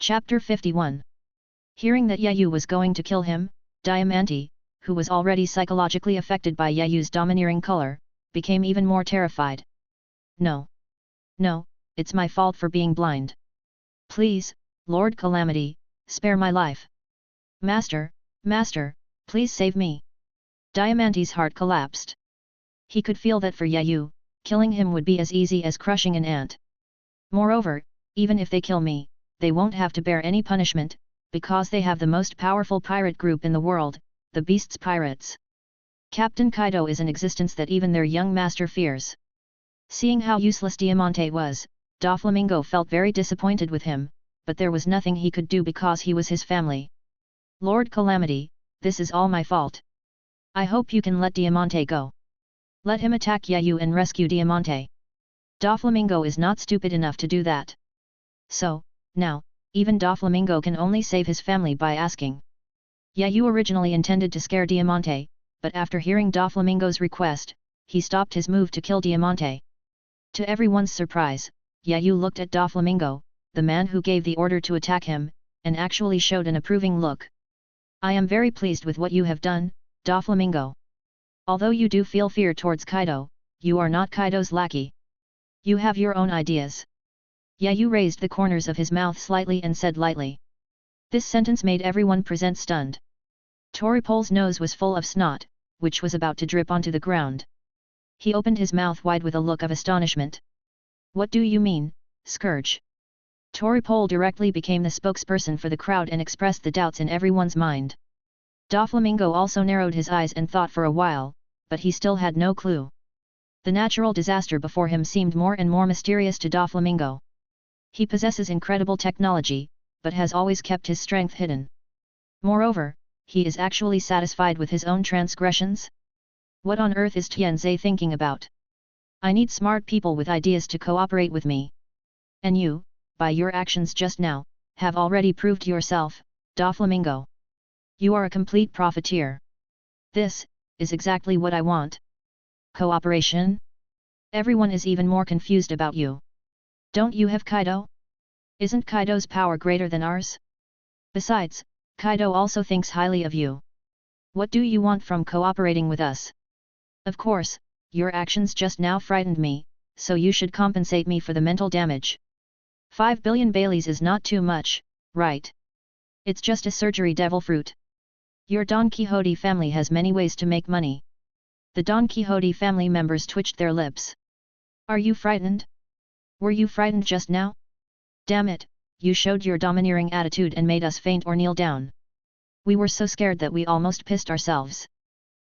Chapter 51. Hearing that Yayu was going to kill him, Diamante, who was already psychologically affected by Yayu's domineering color, became even more terrified. No. No, it's my fault for being blind. Please, Lord Calamity, spare my life. Master, Master, please save me. Diamante's heart collapsed. He could feel that for Yayu, killing him would be as easy as crushing an ant. Moreover, even if they kill me, they won't have to bear any punishment, because they have the most powerful pirate group in the world, the Beast's Pirates. Captain Kaido is an existence that even their young master fears. Seeing how useless Diamante was, Doflamingo felt very disappointed with him, but there was nothing he could do because he was his family. Lord Calamity, this is all my fault. I hope you can let Diamante go. Let him attack Yayu and rescue Diamante. Doflamingo is not stupid enough to do that. So, now, even Doflamingo can only save his family by asking. Yayu originally intended to scare Diamante, but after hearing Doflamingo's request, he stopped his move to kill Diamante. To everyone's surprise, Yayu looked at Doflamingo, the man who gave the order to attack him, and actually showed an approving look. I am very pleased with what you have done, Doflamingo. Although you do feel fear towards Kaido, you are not Kaido's lackey. You have your own ideas. Yayu raised the corners of his mouth slightly and said lightly. This sentence made everyone present stunned. Toripole's nose was full of snot, which was about to drip onto the ground. He opened his mouth wide with a look of astonishment. What do you mean, Scourge? Toripole directly became the spokesperson for the crowd and expressed the doubts in everyone's mind. Doflamingo also narrowed his eyes and thought for a while, but he still had no clue. The natural disaster before him seemed more and more mysterious to Doflamingo. He possesses incredible technology, but has always kept his strength hidden. Moreover, he is actually satisfied with his own transgressions? What on earth is Tianze thinking about? I need smart people with ideas to cooperate with me. And you, by your actions just now, have already proved yourself, Doflamingo. You are a complete profiteer. This is exactly what I want. Cooperation? Everyone is even more confused about you. Don't you have Kaido? Isn't Kaido's power greater than ours? Besides, Kaido also thinks highly of you. What do you want from cooperating with us? Of course, your actions just now frightened me, so you should compensate me for the mental damage. 5 billion Baileys is not too much, right? It's just a surgery devil fruit. Your Don Quixote family has many ways to make money. The Don Quixote family members twitched their lips. Are you frightened? Were you frightened just now? Damn it, you showed your domineering attitude and made us faint or kneel down. We were so scared that we almost pissed ourselves.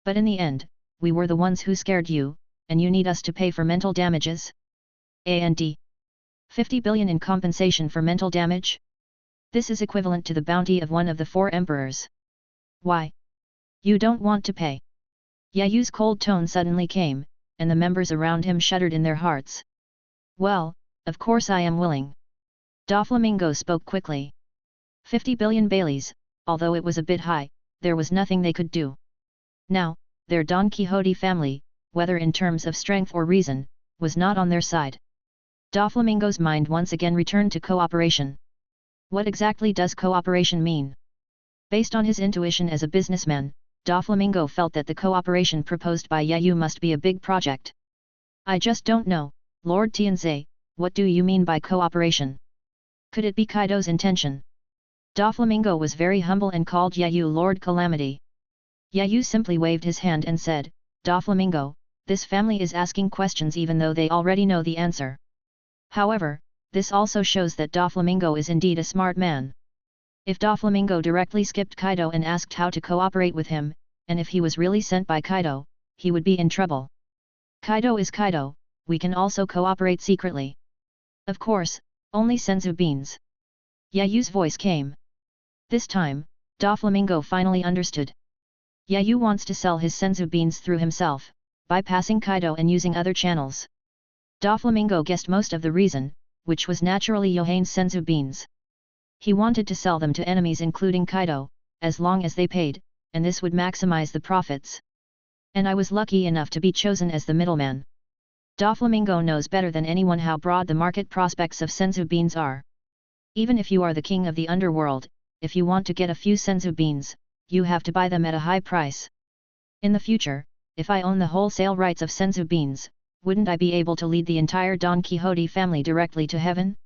But in the end, we were the ones who scared you, and you need us to pay for mental damages? And 50 billion in compensation for mental damage? This is equivalent to the bounty of one of the 4 emperors. Why? You don't want to pay? Yayu's cold tone suddenly came, and the members around him shuddered in their hearts. Well, of course I am willing. Doflamingo spoke quickly. 50 billion Baileys, although it was a bit high, there was nothing they could do. Now, their Don Quixote family, whether in terms of strength or reason, was not on their side. Doflamingo's mind once again returned to cooperation. What exactly does cooperation mean? Based on his intuition as a businessman, Doflamingo felt that the cooperation proposed by Yayu must be a big project. I just don't know, Lord Tianze, what do you mean by cooperation? Could it be Kaido's intention? Doflamingo was very humble and called Yayu Lord Calamity. Yayu simply waved his hand and said, Doflamingo, this family is asking questions even though they already know the answer. However, this also shows that Doflamingo is indeed a smart man. If Doflamingo directly skipped Kaido and asked how to cooperate with him, and if he was really sent by Kaido, he would be in trouble. Kaido is Kaido, we can also cooperate secretly. Of course, only senzu beans. Yayu's voice came. This time, Doflamingo finally understood. Yayu wants to sell his senzu beans through himself, bypassing Kaido and using other channels. Doflamingo guessed most of the reason, which was naturally Yohane's senzu beans. He wanted to sell them to enemies including Kaido, as long as they paid, and this would maximize the profits. And I was lucky enough to be chosen as the middleman. Doflamingo knows better than anyone how broad the market prospects of senzu beans are. Even if you are the king of the underworld, if you want to get a few senzu beans, you have to buy them at a high price. In the future, if I own the wholesale rights of senzu beans, wouldn't I be able to lead the entire Don Quixote family directly to heaven?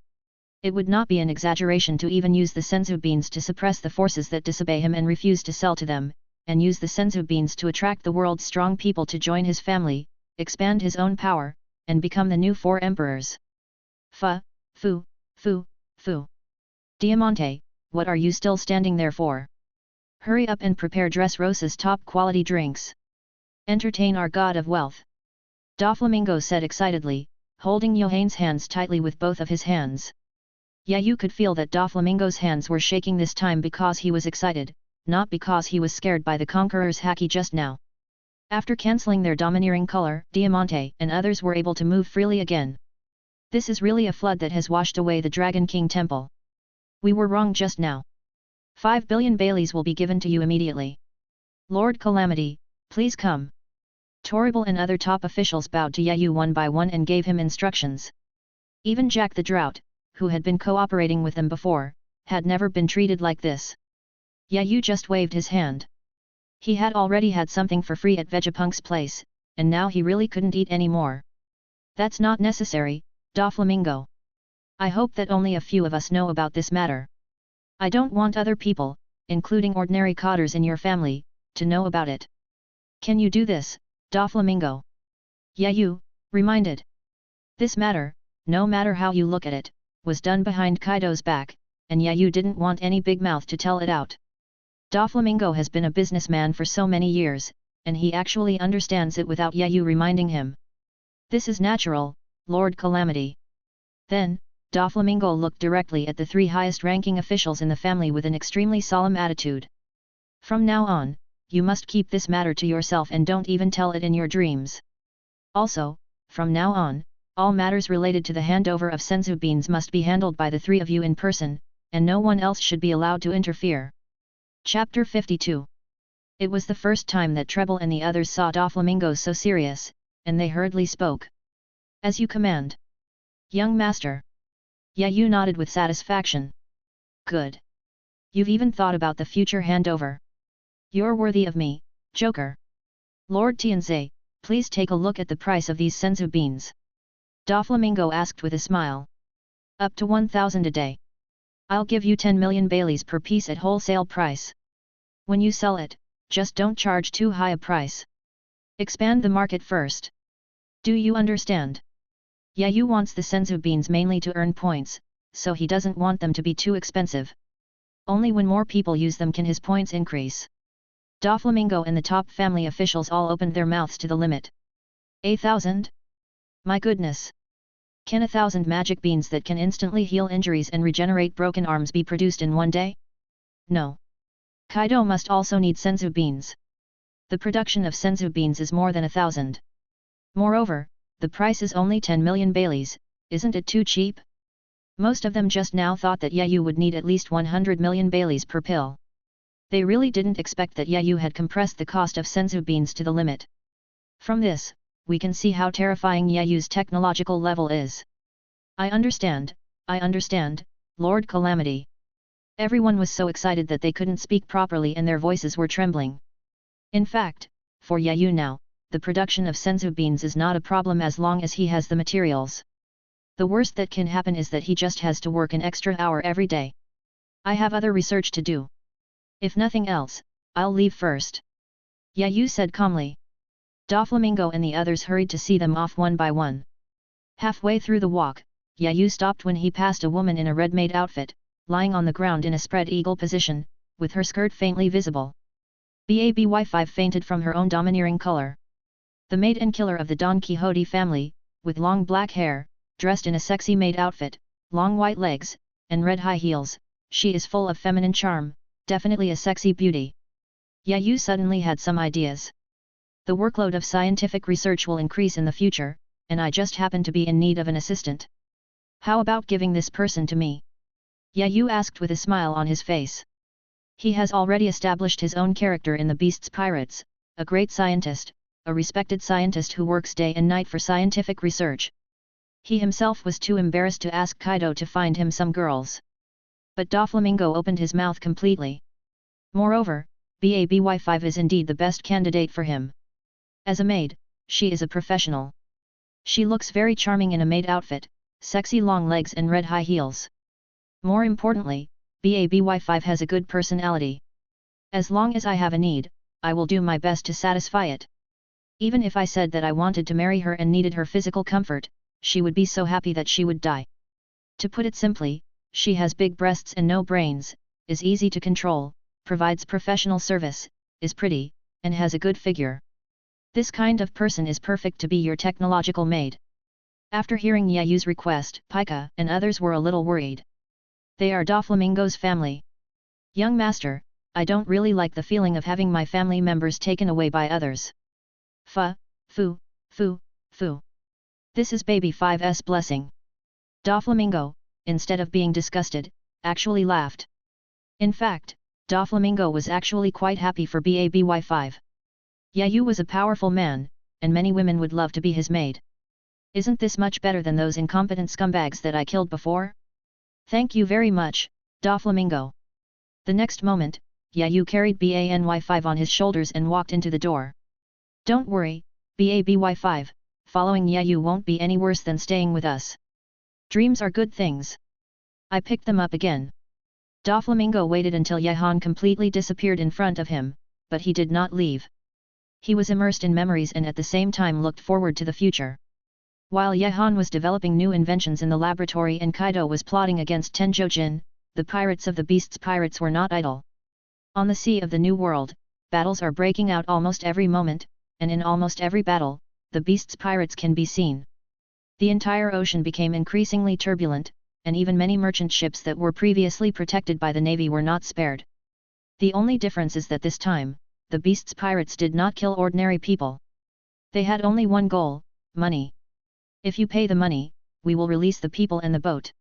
It would not be an exaggeration to even use the senzu beans to suppress the forces that disobey him and refuse to sell to them, and use the senzu beans to attract the world's strong people to join his family, expand his own power, and become the new 4 emperors. Fu, fu, fu, fu. Diamante, what are you still standing there for? Hurry up and prepare Dressrosa's top-quality drinks. Entertain our god of wealth. Doflamingo said excitedly, holding Johanne's hands tightly with both of his hands. Yayu could feel that Doflamingo's hands were shaking this time because he was excited, not because he was scared by the conqueror's haki just now. After cancelling their domineering color, Diamante and others were able to move freely again. This is really a flood that has washed away the Dragon King Temple. We were wrong just now. 5 billion Baileys will be given to you immediately. Lord Calamity, please come. Torrible and other top officials bowed to Yayu one by one and gave him instructions. Even Jack the Drought, who had been cooperating with them before, had never been treated like this. Yayu just waved his hand. He had already had something for free at Vegapunk's place, and now he really couldn't eat any more. That's not necessary, Doflamingo. I hope that only a few of us know about this matter. I don't want other people, including ordinary cotters in your family, to know about it. Can you do this, Doflamingo? Yayu, reminded. This matter, no matter how you look at it, was done behind Kaido's back, and Yayu didn't want any big mouth to tell it out. Doflamingo has been a businessman for so many years, and he actually understands it without Yayu reminding him. This is natural, Lord Calamity. Then, Doflamingo looked directly at the 3 highest-ranking officials in the family with an extremely solemn attitude. From now on, you must keep this matter to yourself and don't even tell it in your dreams. Also, from now on, all matters related to the handover of senzu beans must be handled by the 3 of you in person, and no one else should be allowed to interfere. Chapter 52. It was the first time that Treble and the others saw Doflamingo so serious, and they hurriedly spoke. As you command. Young master. Yayu nodded with satisfaction. Good. You've even thought about the future handover. You're worthy of me, Joker. Lord Tianzai, please take a look at the price of these senzu beans. Doflamingo asked with a smile. Up to 1,000 a day. I'll give you 10 million Baileys per piece at wholesale price. When you sell it, just don't charge too high a price. Expand the market first. Do you understand? Yayu wants the senzu beans mainly to earn points, so he doesn't want them to be too expensive. Only when more people use them can his points increase. Doflamingo and the top family officials all opened their mouths to the limit. 1,000? My goodness! Can 1,000 magic beans that can instantly heal injuries and regenerate broken arms be produced in one day? No. Kaido must also need senzu beans. The production of senzu beans is more than 1,000. Moreover, the price is only 10 million Baileys, isn't it too cheap? Most of them just now thought that Yayu would need at least 100 million Baileys per pill. They really didn't expect that Yayu had compressed the cost of senzu beans to the limit. From this, we can see how terrifying Yayu's technological level is. I understand, Lord Calamity. Everyone was so excited that they couldn't speak properly and their voices were trembling. In fact, for Yayu now, the production of senzu beans is not a problem as long as he has the materials. The worst that can happen is that he just has to work an extra hour every day. I have other research to do. If nothing else, I'll leave first. Yayu said calmly. Doflamingo and the others hurried to see them off one by one. Halfway through the walk, Yayu stopped when he passed a woman in a red-maid outfit, lying on the ground in a spread eagle position, with her skirt faintly visible. Baby5 fainted from her own domineering color. The maid and killer of the Don Quixote family, with long black hair, dressed in a sexy maid outfit, long white legs, and red high heels, she is full of feminine charm, definitely a sexy beauty. Yayu suddenly had some ideas. The workload of scientific research will increase in the future, and I just happen to be in need of an assistant. How about giving this person to me? Yayu asked with a smile on his face. He has already established his own character in the Beast's Pirates, a great scientist, a respected scientist who works day and night for scientific research. He himself was too embarrassed to ask Kaido to find him some girls. But Doflamingo opened his mouth completely. Moreover, BABY5 is indeed the best candidate for him. As a maid, she is a professional. She looks very charming in a maid outfit, sexy long legs and red high heels. More importantly, BABY5 has a good personality. As long as I have a need, I will do my best to satisfy it. Even if I said that I wanted to marry her and needed her physical comfort, she would be so happy that she would die. To put it simply, she has big breasts and no brains, is easy to control, provides professional service, is pretty, and has a good figure. This kind of person is perfect to be your technological maid. After hearing Yayu's request, Pika and others were a little worried. They are Doflamingo's family. Young master, I don't really like the feeling of having my family members taken away by others. Foo. This is baby 5's blessing. Doflamingo, instead of being disgusted, actually laughed. In fact, Doflamingo was actually quite happy for BABY5. Yayu was a powerful man, and many women would love to be his maid. Isn't this much better than those incompetent scumbags that I killed before? Thank you very much, Doflamingo. The next moment, Yayu carried BANY5 on his shoulders and walked into the door. Don't worry, BABY5, following Yayu won't be any worse than staying with us. Dreams are good things. I picked them up again. Doflamingo waited until Yahan completely disappeared in front of him, but he did not leave. He was immersed in memories and at the same time looked forward to the future. While Yahan was developing new inventions in the laboratory and Kaido was plotting against Tenjojin, the pirates of the Beast's pirates were not idle. On the sea of the New World, battles are breaking out almost every moment, and in almost every battle, the Beast's pirates can be seen. The entire ocean became increasingly turbulent, and even many merchant ships that were previously protected by the navy were not spared. The only difference is that this time, the Beast's pirates did not kill ordinary people. They had only one goal: money. If you pay the money, we will release the people and the boat.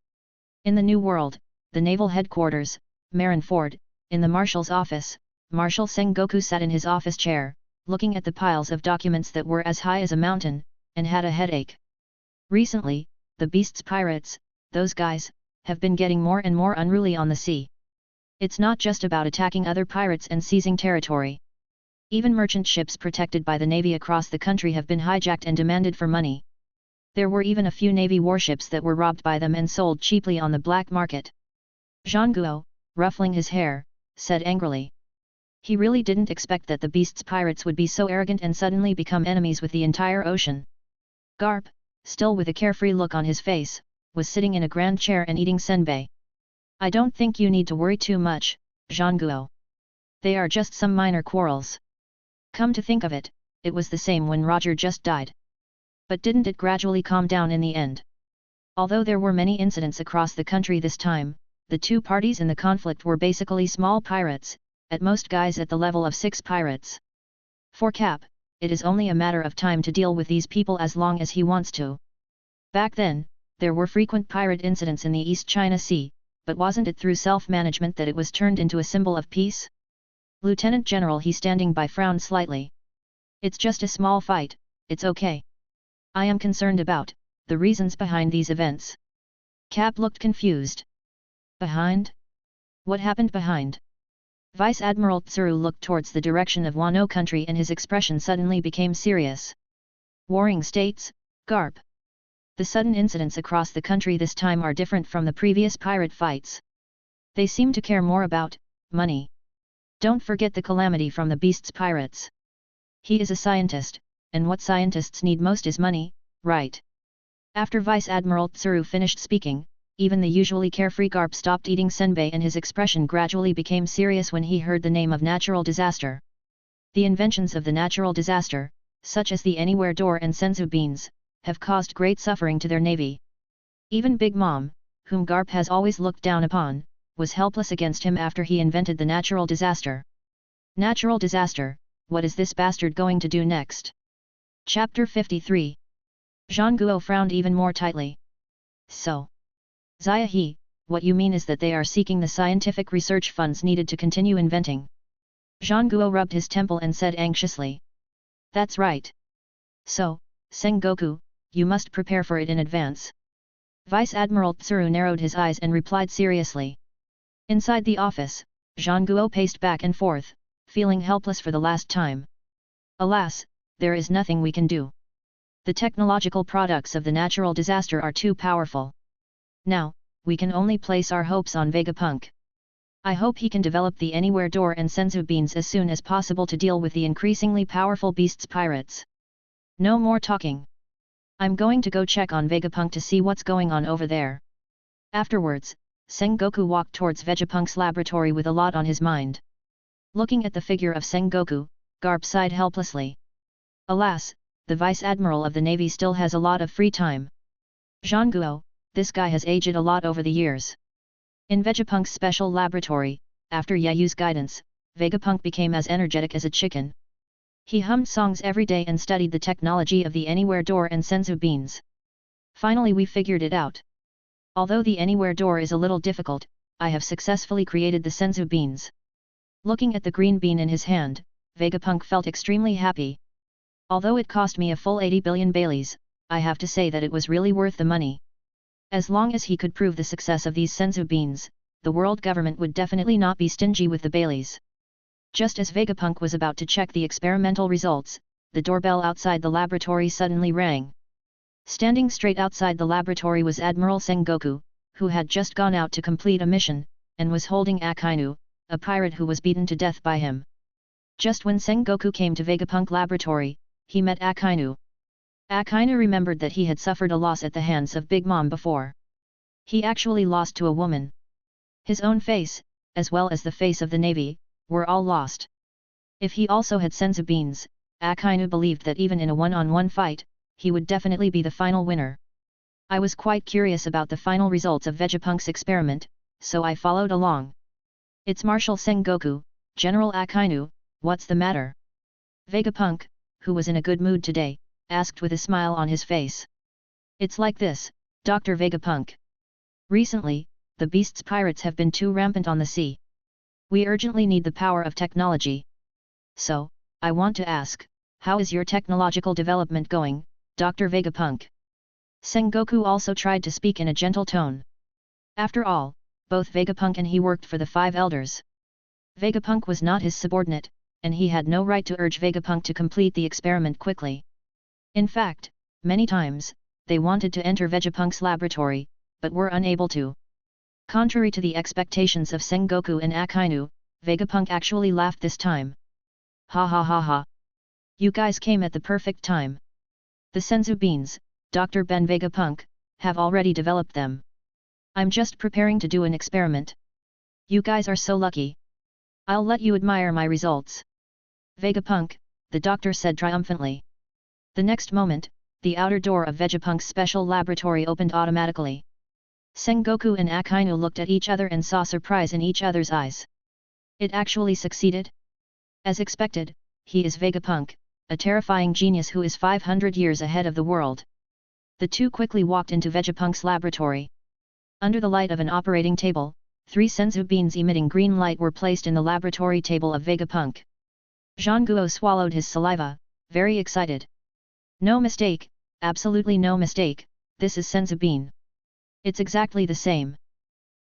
In the New World, the naval headquarters, Marineford, in the marshal's office, Marshal Sengoku sat in his office chair, looking at the piles of documents that were as high as a mountain, and had a headache. Recently, the Beast's pirates, those guys, have been getting more and more unruly on the sea. It's not just about attacking other pirates and seizing territory. Even merchant ships protected by the navy across the country have been hijacked and demanded for money. There were even a few navy warships that were robbed by them and sold cheaply on the black market. Zhangguo, ruffling his hair, said angrily. He really didn't expect that the Beast's pirates would be so arrogant and suddenly become enemies with the entire ocean. Garp, still with a carefree look on his face, was sitting in a grand chair and eating senbei. I don't think you need to worry too much, Zhangguo. They are just some minor quarrels. Come to think of it, it was the same when Roger just died. But didn't it gradually calm down in the end? Although there were many incidents across the country this time, the two parties in the conflict were basically small pirates, at most guys at the level of 6 pirates. For Cap, it is only a matter of time to deal with these people as long as he wants to. Back then, there were frequent pirate incidents in the East China Sea, but wasn't it through self-management that it was turned into a symbol of peace? Lieutenant General he standing by frowned slightly. It's just a small fight, it's okay. I am concerned about the reasons behind these events. Cap looked confused. Behind? What happened behind? Vice Admiral Tsuru looked towards the direction of Wano country and his expression suddenly became serious. Warring states, Garp. The sudden incidents across the country this time are different from the previous pirate fights. They seem to care more about money. Don't forget the calamity from the Beast's pirates. He is a scientist, and what scientists need most is money, right? After Vice Admiral Tsuru finished speaking, even the usually carefree Garp stopped eating senbei and his expression gradually became serious when he heard the name of natural disaster. The inventions of the natural disaster, such as the Anywhere Door and Senzu beans, have caused great suffering to their navy. Even Big Mom, whom Garp has always looked down upon, was helpless against him after he invented the natural disaster. Natural disaster, what is this bastard going to do next? Chapter 53. Zhangguo frowned even more tightly. So. Xia He, what you mean is that they are seeking the scientific research funds needed to continue inventing. Zhangguo rubbed his temple and said anxiously. That's right. So, Sengoku, you must prepare for it in advance. Vice Admiral Tsuru narrowed his eyes and replied seriously. Inside the office, Zhang Guo paced back and forth, feeling helpless for the last time. Alas, there is nothing we can do. The technological products of the natural disaster are too powerful. Now, we can only place our hopes on Vegapunk. I hope he can develop the Anywhere Door and Senzu Beans as soon as possible to deal with the increasingly powerful beasts pirates. No more talking. I'm going to go check on Vegapunk to see what's going on over there. Afterwards, Sengoku walked towards Vegapunk's laboratory with a lot on his mind. Looking at the figure of Sengoku, Garp sighed helplessly. Alas, the Vice Admiral of the Navy still has a lot of free time. Zhang Guo, this guy has aged a lot over the years. In Vegapunk's special laboratory, after Yayu's guidance, Vegapunk became as energetic as a chicken. He hummed songs every day and studied the technology of the Anywhere Door and Senzu Beans. Finally we figured it out. Although the Anywhere Door is a little difficult, I have successfully created the Senzu Beans. Looking at the green bean in his hand, Vegapunk felt extremely happy. Although it cost me a full 80 billion Baileys, I have to say that it was really worth the money. As long as he could prove the success of these Senzu Beans, the world government would definitely not be stingy with the Baileys. Just as Vegapunk was about to check the experimental results, the doorbell outside the laboratory suddenly rang. Standing straight outside the laboratory was Admiral Sengoku, who had just gone out to complete a mission, and was holding Akainu, a pirate who was beaten to death by him. Just when Sengoku came to Vegapunk laboratory, he met Akainu. Akainu remembered that he had suffered a loss at the hands of Big Mom before. He actually lost to a woman. His own face, as well as the face of the Navy, were all lost. If he also had Senzu Beans, Akainu believed that even in a one-on-one fight, he would definitely be the final winner. I was quite curious about the final results of Vegapunk's experiment, so I followed along. It's Marshal Sengoku, General Akainu, what's the matter? Vegapunk, who was in a good mood today, asked with a smile on his face. It's like this, Dr. Vegapunk. Recently, the beasts pirates have been too rampant on the sea. We urgently need the power of technology. So, I want to ask, how is your technological development going, Dr. Vegapunk? Sengoku also tried to speak in a gentle tone. After all, both Vegapunk and he worked for the Five Elders. Vegapunk was not his subordinate, and he had no right to urge Vegapunk to complete the experiment quickly. In fact, many times, they wanted to enter Vegapunk's laboratory, but were unable to. Contrary to the expectations of Sengoku and Akainu, Vegapunk actually laughed this time. Ha ha ha ha. You guys came at the perfect time. The Senzu Beans, Dr. Ben Vegapunk, have already developed them. I'm just preparing to do an experiment. You guys are so lucky. I'll let you admire my results. Vegapunk, the doctor said triumphantly. The next moment, the outer door of Vegapunk's special laboratory opened automatically. Sengoku and Akainu looked at each other and saw surprise in each other's eyes. It actually succeeded? As expected, he is Vegapunk, a terrifying genius who is 500 years ahead of the world. The two quickly walked into Vegapunk's laboratory. Under the light of an operating table, 3 Senzu Beans emitting green light were placed in the laboratory table of Vegapunk. Zhang Guo swallowed his saliva, very excited. No mistake, absolutely no mistake, this is Senzu Bean. It's exactly the same.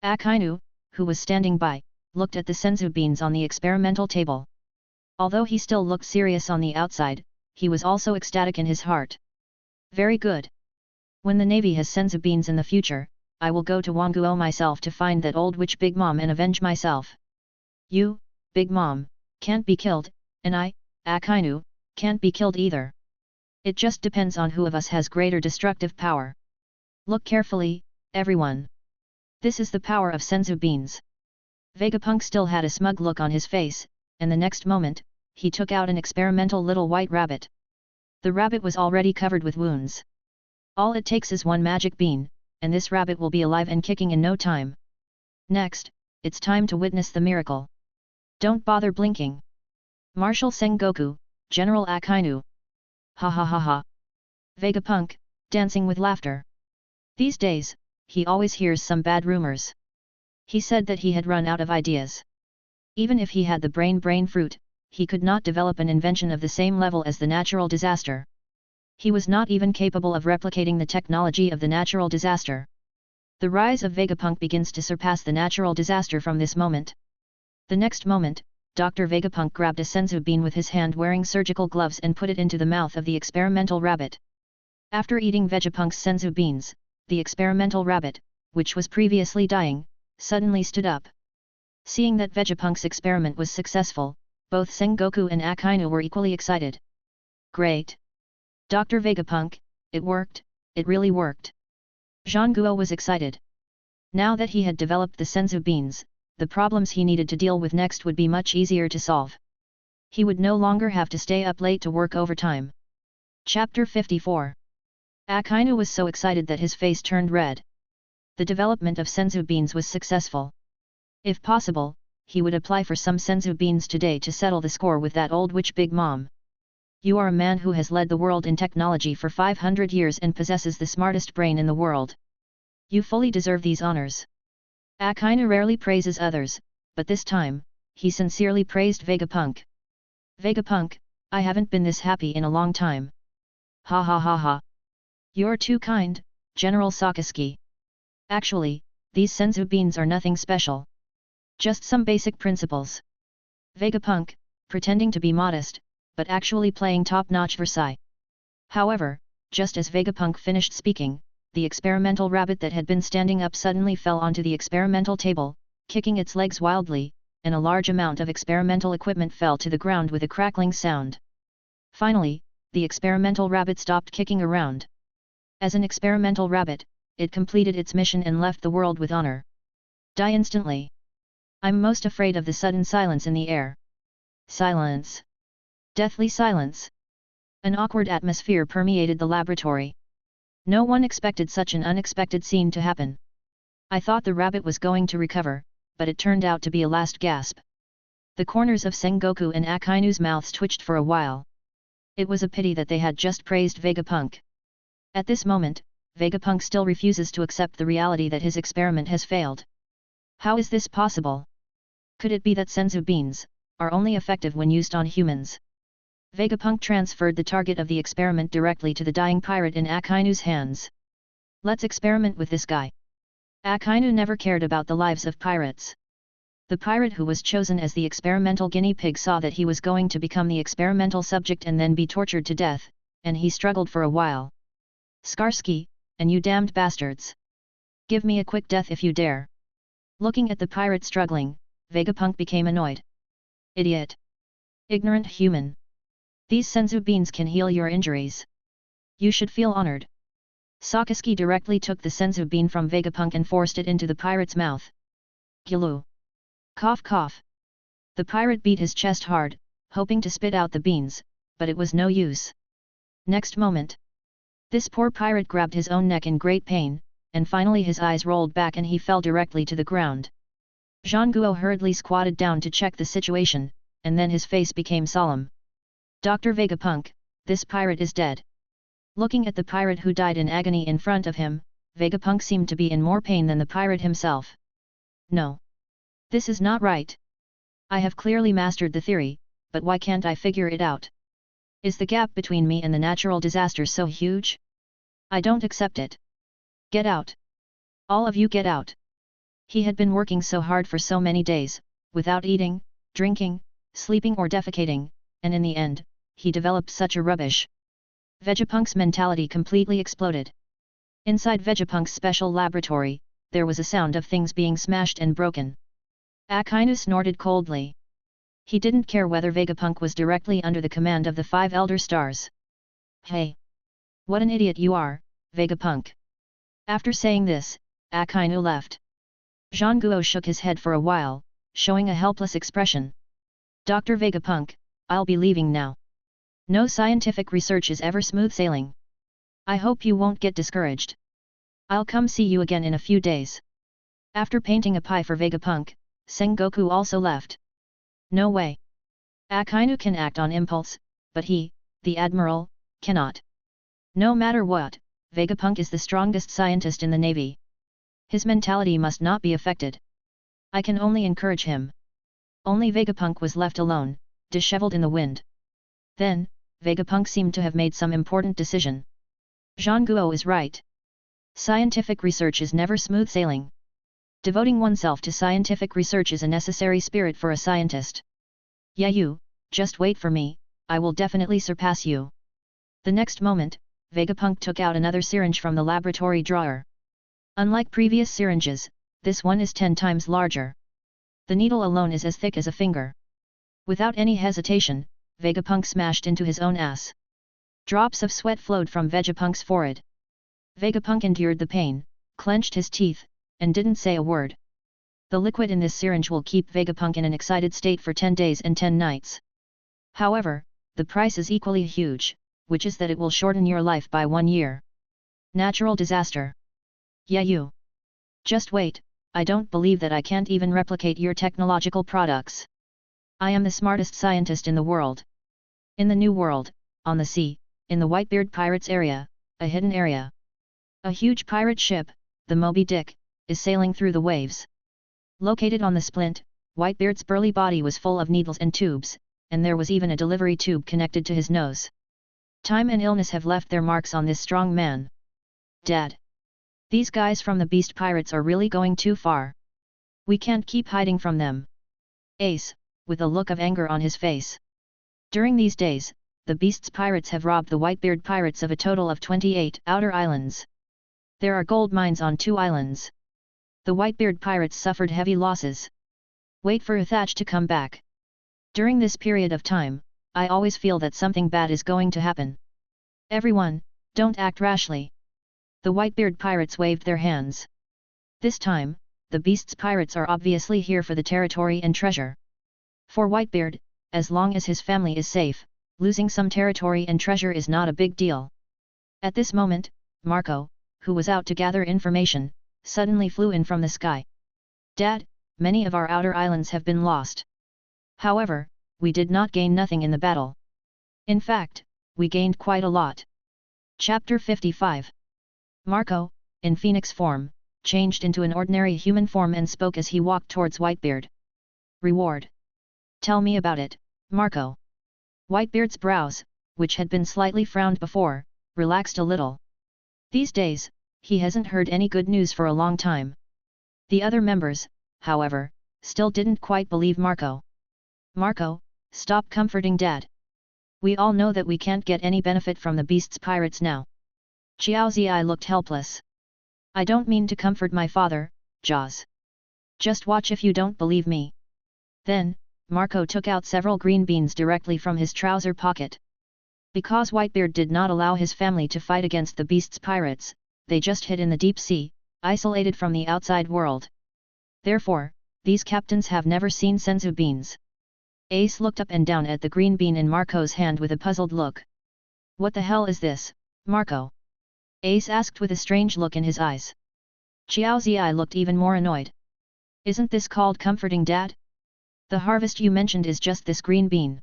Akainu, who was standing by, looked at the Senzu Beans on the experimental table. Although he still looked serious on the outside, he was also ecstatic in his heart. Very good. When the Navy has Senzu Beans in the future, I will go to Wangguo myself to find that old witch Big Mom and avenge myself. You, Big Mom, can't be killed, and I, Akainu, can't be killed either. It just depends on who of us has greater destructive power. Look carefully, everyone. This is the power of Senzu Beans. Vegapunk still had a smug look on his face, and the next moment, he took out an experimental little white rabbit. The rabbit was already covered with wounds. All it takes is one magic bean, and this rabbit will be alive and kicking in no time. Next, it's time to witness the miracle. Don't bother blinking. Marshal Sengoku, General Akainu. Ha ha ha ha. Vegapunk, dancing with laughter. These days, he always hears some bad rumors. He said that he had run out of ideas. Even if he had the brain fruit, he could not develop an invention of the same level as the natural disaster. He was not even capable of replicating the technology of the natural disaster. The rise of Vegapunk begins to surpass the natural disaster from this moment. The next moment, Dr. Vegapunk grabbed a senzu bean with his hand wearing surgical gloves and put it into the mouth of the experimental rabbit. After eating Vegapunk's senzu beans, the experimental rabbit, which was previously dying, suddenly stood up. Seeing that Vegapunk's experiment was successful, both Sengoku and Akainu were equally excited. Great! Dr. Vegapunk, it worked, it really worked. Jean Guo was excited. Now that he had developed the senzu beans, the problems he needed to deal with next would be much easier to solve. He would no longer have to stay up late to work overtime. Chapter 54. Akainu was so excited that his face turned red. The development of senzu beans was successful. If possible, he would apply for some senzu beans today to settle the score with that old witch Big Mom. You are a man who has led the world in technology for 500 years and possesses the smartest brain in the world. You fully deserve these honors. Akainu rarely praises others, but this time, he sincerely praised Vegapunk. Vegapunk, I haven't been this happy in a long time. Ha ha ha ha. You're too kind, General Sakazuki. Actually, these senzu beans are nothing special. Just some basic principles. Vegapunk, pretending to be modest, but actually playing top-notch Versailles. However, just as Vegapunk finished speaking, the experimental rabbit that had been standing up suddenly fell onto the experimental table, kicking its legs wildly, and a large amount of experimental equipment fell to the ground with a crackling sound. Finally, the experimental rabbit stopped kicking around. As an experimental rabbit, it completed its mission and left the world with honor. Die instantly. I'm most afraid of the sudden silence in the air. Silence. Deathly silence. An awkward atmosphere permeated the laboratory. No one expected such an unexpected scene to happen. I thought the rabbit was going to recover, but it turned out to be a last gasp. The corners of Sengoku and Akainu's mouths twitched for a while. It was a pity that they had just praised Vegapunk. At this moment, Vegapunk still refuses to accept the reality that his experiment has failed. How is this possible? Could it be that senzu beans are only effective when used on humans? Vegapunk transferred the target of the experiment directly to the dying pirate in Akainu's hands. Let's experiment with this guy. Akainu never cared about the lives of pirates. The pirate who was chosen as the experimental guinea pig saw that he was going to become the experimental subject and then be tortured to death, and he struggled for a while. Skarsky, and you damned bastards! Give me a quick death if you dare! Looking at the pirate struggling, Vegapunk became annoyed. Idiot! Ignorant human! These senzu beans can heal your injuries. You should feel honored. Sakazuki directly took the senzu bean from Vegapunk and forced it into the pirate's mouth. Gilu! Cough cough! The pirate beat his chest hard, hoping to spit out the beans, but it was no use. Next moment, this poor pirate grabbed his own neck in great pain, and finally his eyes rolled back and he fell directly to the ground. Jean Guo hurriedly squatted down to check the situation, and then his face became solemn. Dr. Vegapunk, this pirate is dead. Looking at the pirate who died in agony in front of him, Vegapunk seemed to be in more pain than the pirate himself. No. This is not right. I have clearly mastered the theory, but why can't I figure it out? Is the gap between me and the natural disaster so huge? I don't accept it. Get out. All of you get out. He had been working so hard for so many days, without eating, drinking, sleeping or defecating, and in the end, he developed such a rubbish. Vegapunk's mentality completely exploded. Inside Vegapunk's special laboratory, there was a sound of things being smashed and broken. Akainu snorted coldly. He didn't care whether Vegapunk was directly under the command of the 5 Elder Stars. Hey! What an idiot you are, Vegapunk! After saying this, Akainu left. Jean Guo shook his head for a while, showing a helpless expression. Dr. Vegapunk, I'll be leaving now. No scientific research is ever smooth sailing. I hope you won't get discouraged. I'll come see you again in a few days. After painting a pie for Vegapunk, Sengoku also left. No way. Akainu can act on impulse, but he, the Admiral, cannot. No matter what, Vegapunk is the strongest scientist in the Navy. His mentality must not be affected. I can only encourage him. Only Vegapunk was left alone, disheveled in the wind. Then, Vegapunk seemed to have made some important decision. Jean Guo is right. Scientific research is never smooth sailing. Devoting oneself to scientific research is a necessary spirit for a scientist. Yayu, just wait for me, I will definitely surpass you. The next moment, Vegapunk took out another syringe from the laboratory drawer. Unlike previous syringes, this one is 10 times larger. The needle alone is as thick as a finger. Without any hesitation, Vegapunk smashed into his own ass. Drops of sweat flowed from Vegapunk's forehead. Vegapunk endured the pain, clenched his teeth, and didn't say a word. The liquid in this syringe will keep Vegapunk in an excited state for 10 days and 10 nights. However, the price is equally huge, which is that it will shorten your life by 1 year. Natural disaster. Yayu. Just wait, I don't believe that I can't even replicate your technological products. I am the smartest scientist in the world. In the New World, on the sea, in the Whitebeard Pirates area, a hidden area. A huge pirate ship, the Moby Dick, is sailing through the waves. Located on the splint, Whitebeard's burly body was full of needles and tubes, and there was even a delivery tube connected to his nose. Time and illness have left their marks on this strong man. Dad. These guys from the Beast Pirates are really going too far. We can't keep hiding from them. Ace, with a look of anger on his face. During these days, the Beast's pirates have robbed the Whitebeard Pirates of a total of 28 outer islands. There are gold mines on 2 islands. The Whitebeard Pirates suffered heavy losses. Wait for Uthach to come back. During this period of time, I always feel that something bad is going to happen. Everyone, don't act rashly. The Whitebeard Pirates waved their hands. This time, the Beast's pirates are obviously here for the territory and treasure. For Whitebeard, as long as his family is safe, losing some territory and treasure is not a big deal. At this moment, Marco, who was out to gather information, suddenly flew in from the sky. Dad, many of our outer islands have been lost. However, we did not gain nothing in the battle. In fact, we gained quite a lot. Chapter 55. Marco, in phoenix form, changed into an ordinary human form and spoke as he walked towards Whitebeard. Reward. Tell me about it, Marco. Whitebeard's brows, which had been slightly frowned before, relaxed a little. These days, he hasn't heard any good news for a long time. The other members, however, still didn't quite believe Marco. Marco, stop comforting Dad. We all know that we can't get any benefit from the Beast's pirates now. Xiao Zhi looked helpless. I don't mean to comfort my father, Jaws. Just watch if you don't believe me. Then, Marco took out several green beans directly from his trouser pocket. Because Whitebeard did not allow his family to fight against the Beast's pirates, they just hid in the deep sea, isolated from the outside world. Therefore, these captains have never seen senzu beans. Ace looked up and down at the green bean in Marco's hand with a puzzled look. What the hell is this, Marco? Ace asked with a strange look in his eyes. Xiao Zhi looked even more annoyed. Isn't this called comforting Dad? The harvest you mentioned is just this green bean.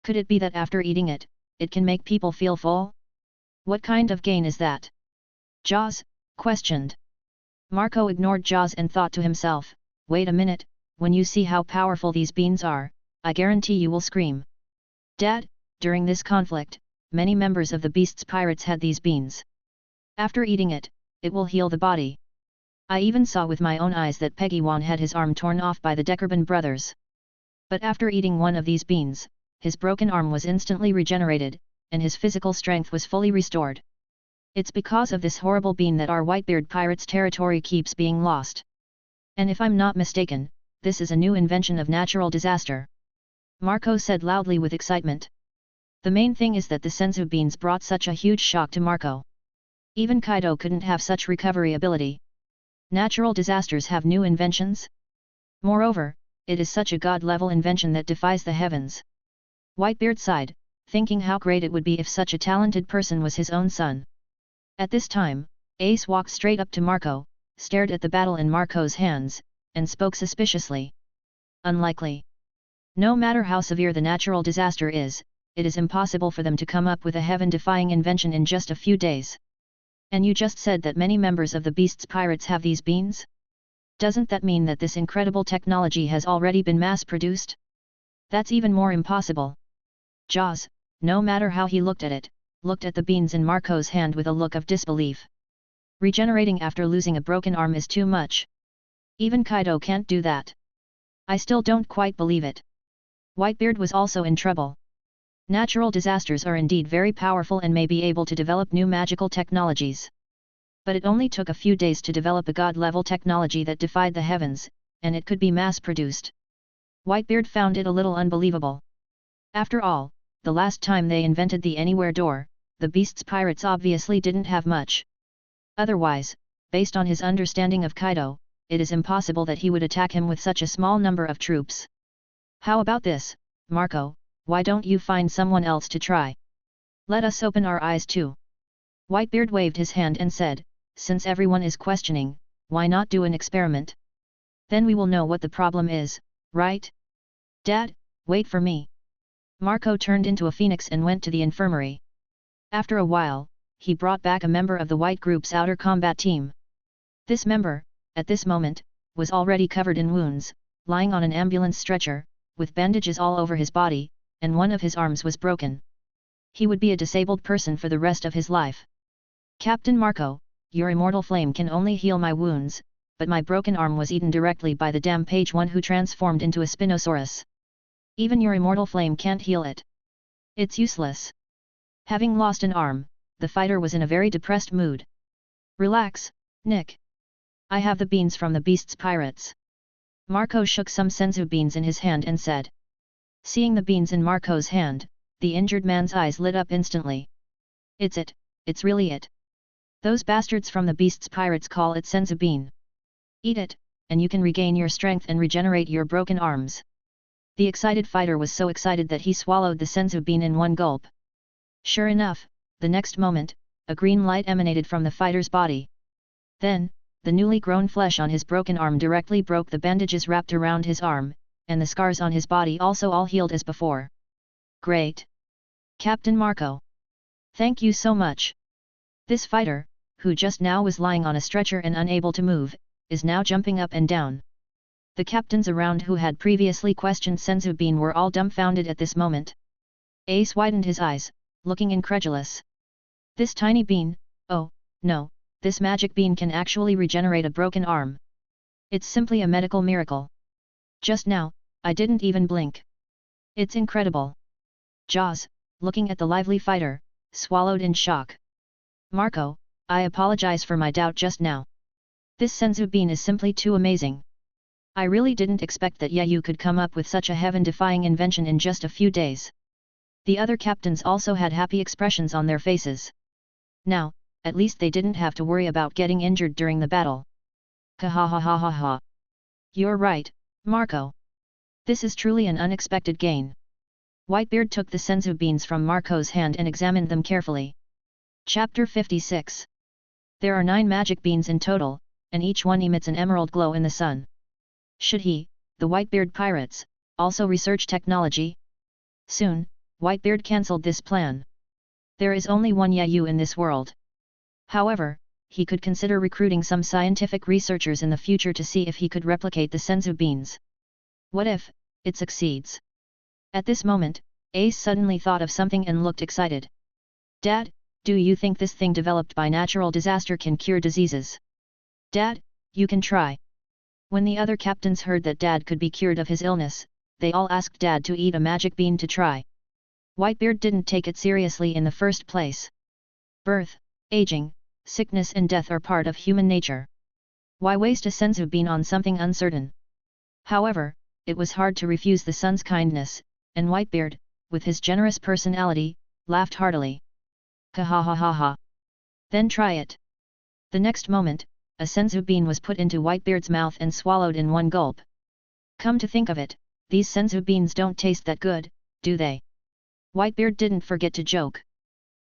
Could it be that after eating it, it can make people feel full? What kind of gain is that? Jaws questioned. Marco ignored Jaws and thought to himself, wait a minute, when you see how powerful these beans are, I guarantee you will scream. Dad, during this conflict, many members of the Beast's pirates had these beans. After eating it, it will heal the body. I even saw with my own eyes that Peggy Wan had his arm torn off by the Deckerban brothers. But after eating one of these beans, his broken arm was instantly regenerated, and his physical strength was fully restored. It's because of this horrible bean that our Whitebeard pirates' territory keeps being lost. And if I'm not mistaken, this is a new invention of natural disaster. Marco said loudly with excitement. The main thing is that the senzu beans brought such a huge shock to Marco. Even Kaido couldn't have such recovery ability. Natural disasters have new inventions? Moreover, it is such a god-level invention that defies the heavens. Whitebeard sighed, thinking how great it would be if such a talented person was his own son. At this time, Ace walked straight up to Marco, stared at the battle in Marco's hands, and spoke suspiciously. Unlikely. No matter how severe the natural disaster is, it is impossible for them to come up with a heaven-defying invention in just a few days. And you just said that many members of the Beast's pirates have these beans? Doesn't that mean that this incredible technology has already been mass-produced? That's even more impossible. Jaws, no matter how he looked at the beans in Marco's hand with a look of disbelief. Regenerating after losing a broken arm is too much. Even Kaido can't do that. I still don't quite believe it. Whitebeard was also in trouble. Natural disasters are indeed very powerful and may be able to develop new magical technologies. But it only took a few days to develop a god-level technology that defied the heavens, and it could be mass-produced. Whitebeard found it a little unbelievable. After all, the last time they invented the Anywhere Door, the Beast's pirates obviously didn't have much. Otherwise, based on his understanding of Kaido, it is impossible that he would attack him with such a small number of troops. How about this, Marco, why don't you find someone else to try? Let us open our eyes too. Whitebeard waved his hand and said, since everyone is questioning, why not do an experiment? Then we will know what the problem is, right? Dad, wait for me. Marco turned into a phoenix and went to the infirmary. After a while, he brought back a member of the White Group's outer combat team. This member, at this moment, was already covered in wounds, lying on an ambulance stretcher, with bandages all over his body, and one of his arms was broken. He would be a disabled person for the rest of his life. Captain Marco, your immortal flame can only heal my wounds, but my broken arm was eaten directly by the damn page one who transformed into a Spinosaurus. Even your immortal flame can't heal it. It's useless. Having lost an arm, the fighter was in a very depressed mood. Relax, Nick. I have the beans from the Beast's pirates. Marco shook some senzu beans in his hand and said. Seeing the beans in Marco's hand, the injured man's eyes lit up instantly. It's really it. Those bastards from the Beast's pirates call it senzu bean. Eat it, and you can regain your strength and regenerate your broken arms. The excited fighter was so excited that he swallowed the senzu bean in one gulp. Sure enough, the next moment, a green light emanated from the fighter's body. Then, the newly grown flesh on his broken arm directly broke the bandages wrapped around his arm, and the scars on his body also all healed as before. Great! Captain Marco! Thank you so much! This fighter, who just now was lying on a stretcher and unable to move, is now jumping up and down. The captains around who had previously questioned senzu bean were all dumbfounded at this moment. Ace widened his eyes, looking incredulous. This tiny bean, oh, no, this magic bean can actually regenerate a broken arm. It's simply a medical miracle. Just now, I didn't even blink. It's incredible. Jaws, looking at the lively fighter, swallowed in shock. Marco, I apologize for my doubt just now. This senzu bean is simply too amazing. I really didn't expect that Yayu could come up with such a heaven-defying invention in just a few days. The other captains also had happy expressions on their faces. Now, at least they didn't have to worry about getting injured during the battle. Ha ha ha ha ha ha. You're right, Marco. This is truly an unexpected gain. Whitebeard took the senzu beans from Marco's hand and examined them carefully. Chapter 56. There are 9 magic beans in total, and each one emits an emerald glow in the sun. Should he, the Whitebeard pirates, also research technology? Soon, Whitebeard cancelled this plan. There is only one Yayu in this world. However, he could consider recruiting some scientific researchers in the future to see if he could replicate the senzu beans. What if it succeeds? At this moment, Ace suddenly thought of something and looked excited. Dad, do you think this thing developed by natural disaster can cure diseases? Dad, you can try. When the other captains heard that Dad could be cured of his illness, they all asked Dad to eat a magic bean to try. Whitebeard didn't take it seriously in the first place. Birth, aging, sickness and death are part of human nature. Why waste a senzu bean on something uncertain? However, it was hard to refuse the son's kindness, and Whitebeard, with his generous personality, laughed heartily. Ha ha ha ha ha. Then try it. The next moment, a senzu bean was put into Whitebeard's mouth and swallowed in one gulp. Come to think of it, these senzu beans don't taste that good, do they? Whitebeard didn't forget to joke.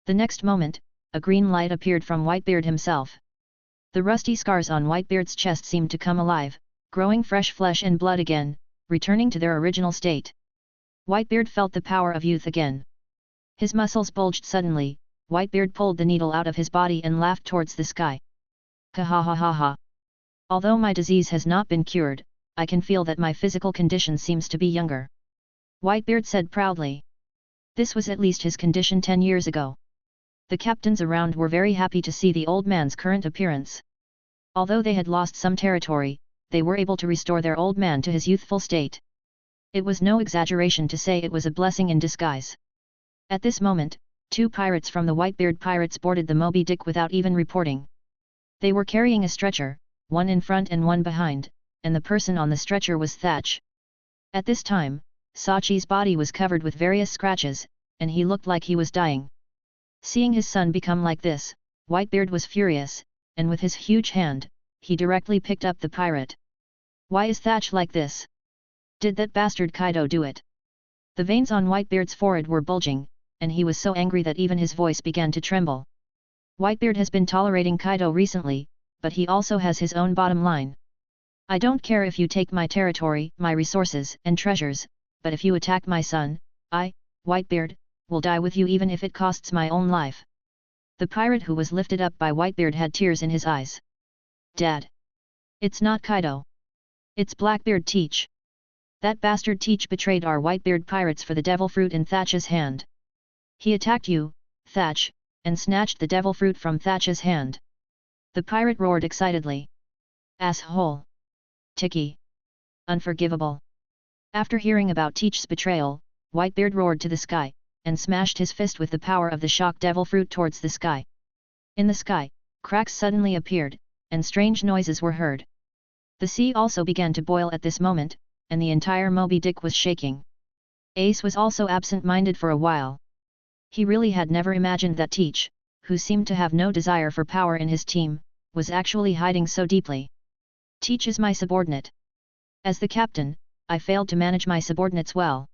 The next moment, a green light appeared from Whitebeard himself. The rusty scars on Whitebeard's chest seemed to come alive, growing fresh flesh and blood again, returning to their original state. Whitebeard felt the power of youth again. His muscles bulged suddenly. Whitebeard pulled the needle out of his body and laughed towards the sky. Ha ha ha ha ha. Although my disease has not been cured, I can feel that my physical condition seems to be younger. Whitebeard said proudly. This was at least his condition 10 years ago. The captains around were very happy to see the old man's current appearance. Although they had lost some territory, they were able to restore their old man to his youthful state. It was no exaggeration to say it was a blessing in disguise. At this moment, 2 pirates from the Whitebeard pirates boarded the Moby Dick without even reporting. They were carrying a stretcher, one in front and one behind, and the person on the stretcher was Thatch. At this time, Sachi's body was covered with various scratches, and he looked like he was dying. Seeing his son become like this, Whitebeard was furious, and with his huge hand, he directly picked up the pirate. "Why is Thatch like this? Did that bastard Kaido do it?" The veins on Whitebeard's forehead were bulging, and he was so angry that even his voice began to tremble. Whitebeard has been tolerating Kaido recently, but he also has his own bottom line. "I don't care if you take my territory, my resources and treasures, but if you attack my son, I, Whitebeard, will die with you even if it costs my own life." The pirate who was lifted up by Whitebeard had tears in his eyes. "Dad! It's not Kaido. It's Blackbeard Teach. That bastard Teach betrayed our Whitebeard pirates for the devil fruit in Thatch's hand. He attacked you, Thatch, and snatched the devil fruit from Thatch's hand." The pirate roared excitedly. "Asshole! Tiki! Unforgivable!" After hearing about Teach's betrayal, Whitebeard roared to the sky, and smashed his fist with the power of the shock devil fruit towards the sky. In the sky, cracks suddenly appeared, and strange noises were heard. The sea also began to boil at this moment, and the entire Moby Dick was shaking. Ace was also absent-minded for a while. He really had never imagined that Teach, who seemed to have no desire for power in his team, was actually hiding so deeply. "Teach is my subordinate. As the captain, I failed to manage my subordinates well.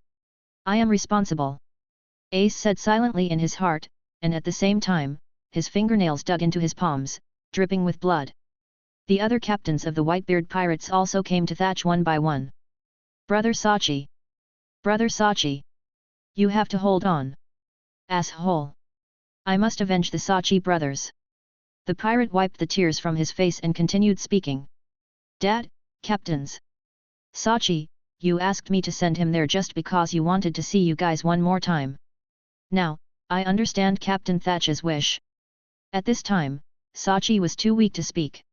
I am responsible," Ace said silently in his heart, and at the same time, his fingernails dug into his palms, dripping with blood. The other captains of the Whitebeard pirates also came to Thatch one by one. "Brother Sachi! Brother Sachi! You have to hold on! Asshole! I must avenge the Sachi brothers!" The pirate wiped the tears from his face and continued speaking. "Dad, captains! Sachi, you asked me to send him there just because you wanted to see you guys one more time. Now, I understand Captain Thatch's wish." At this time, Sachi was too weak to speak.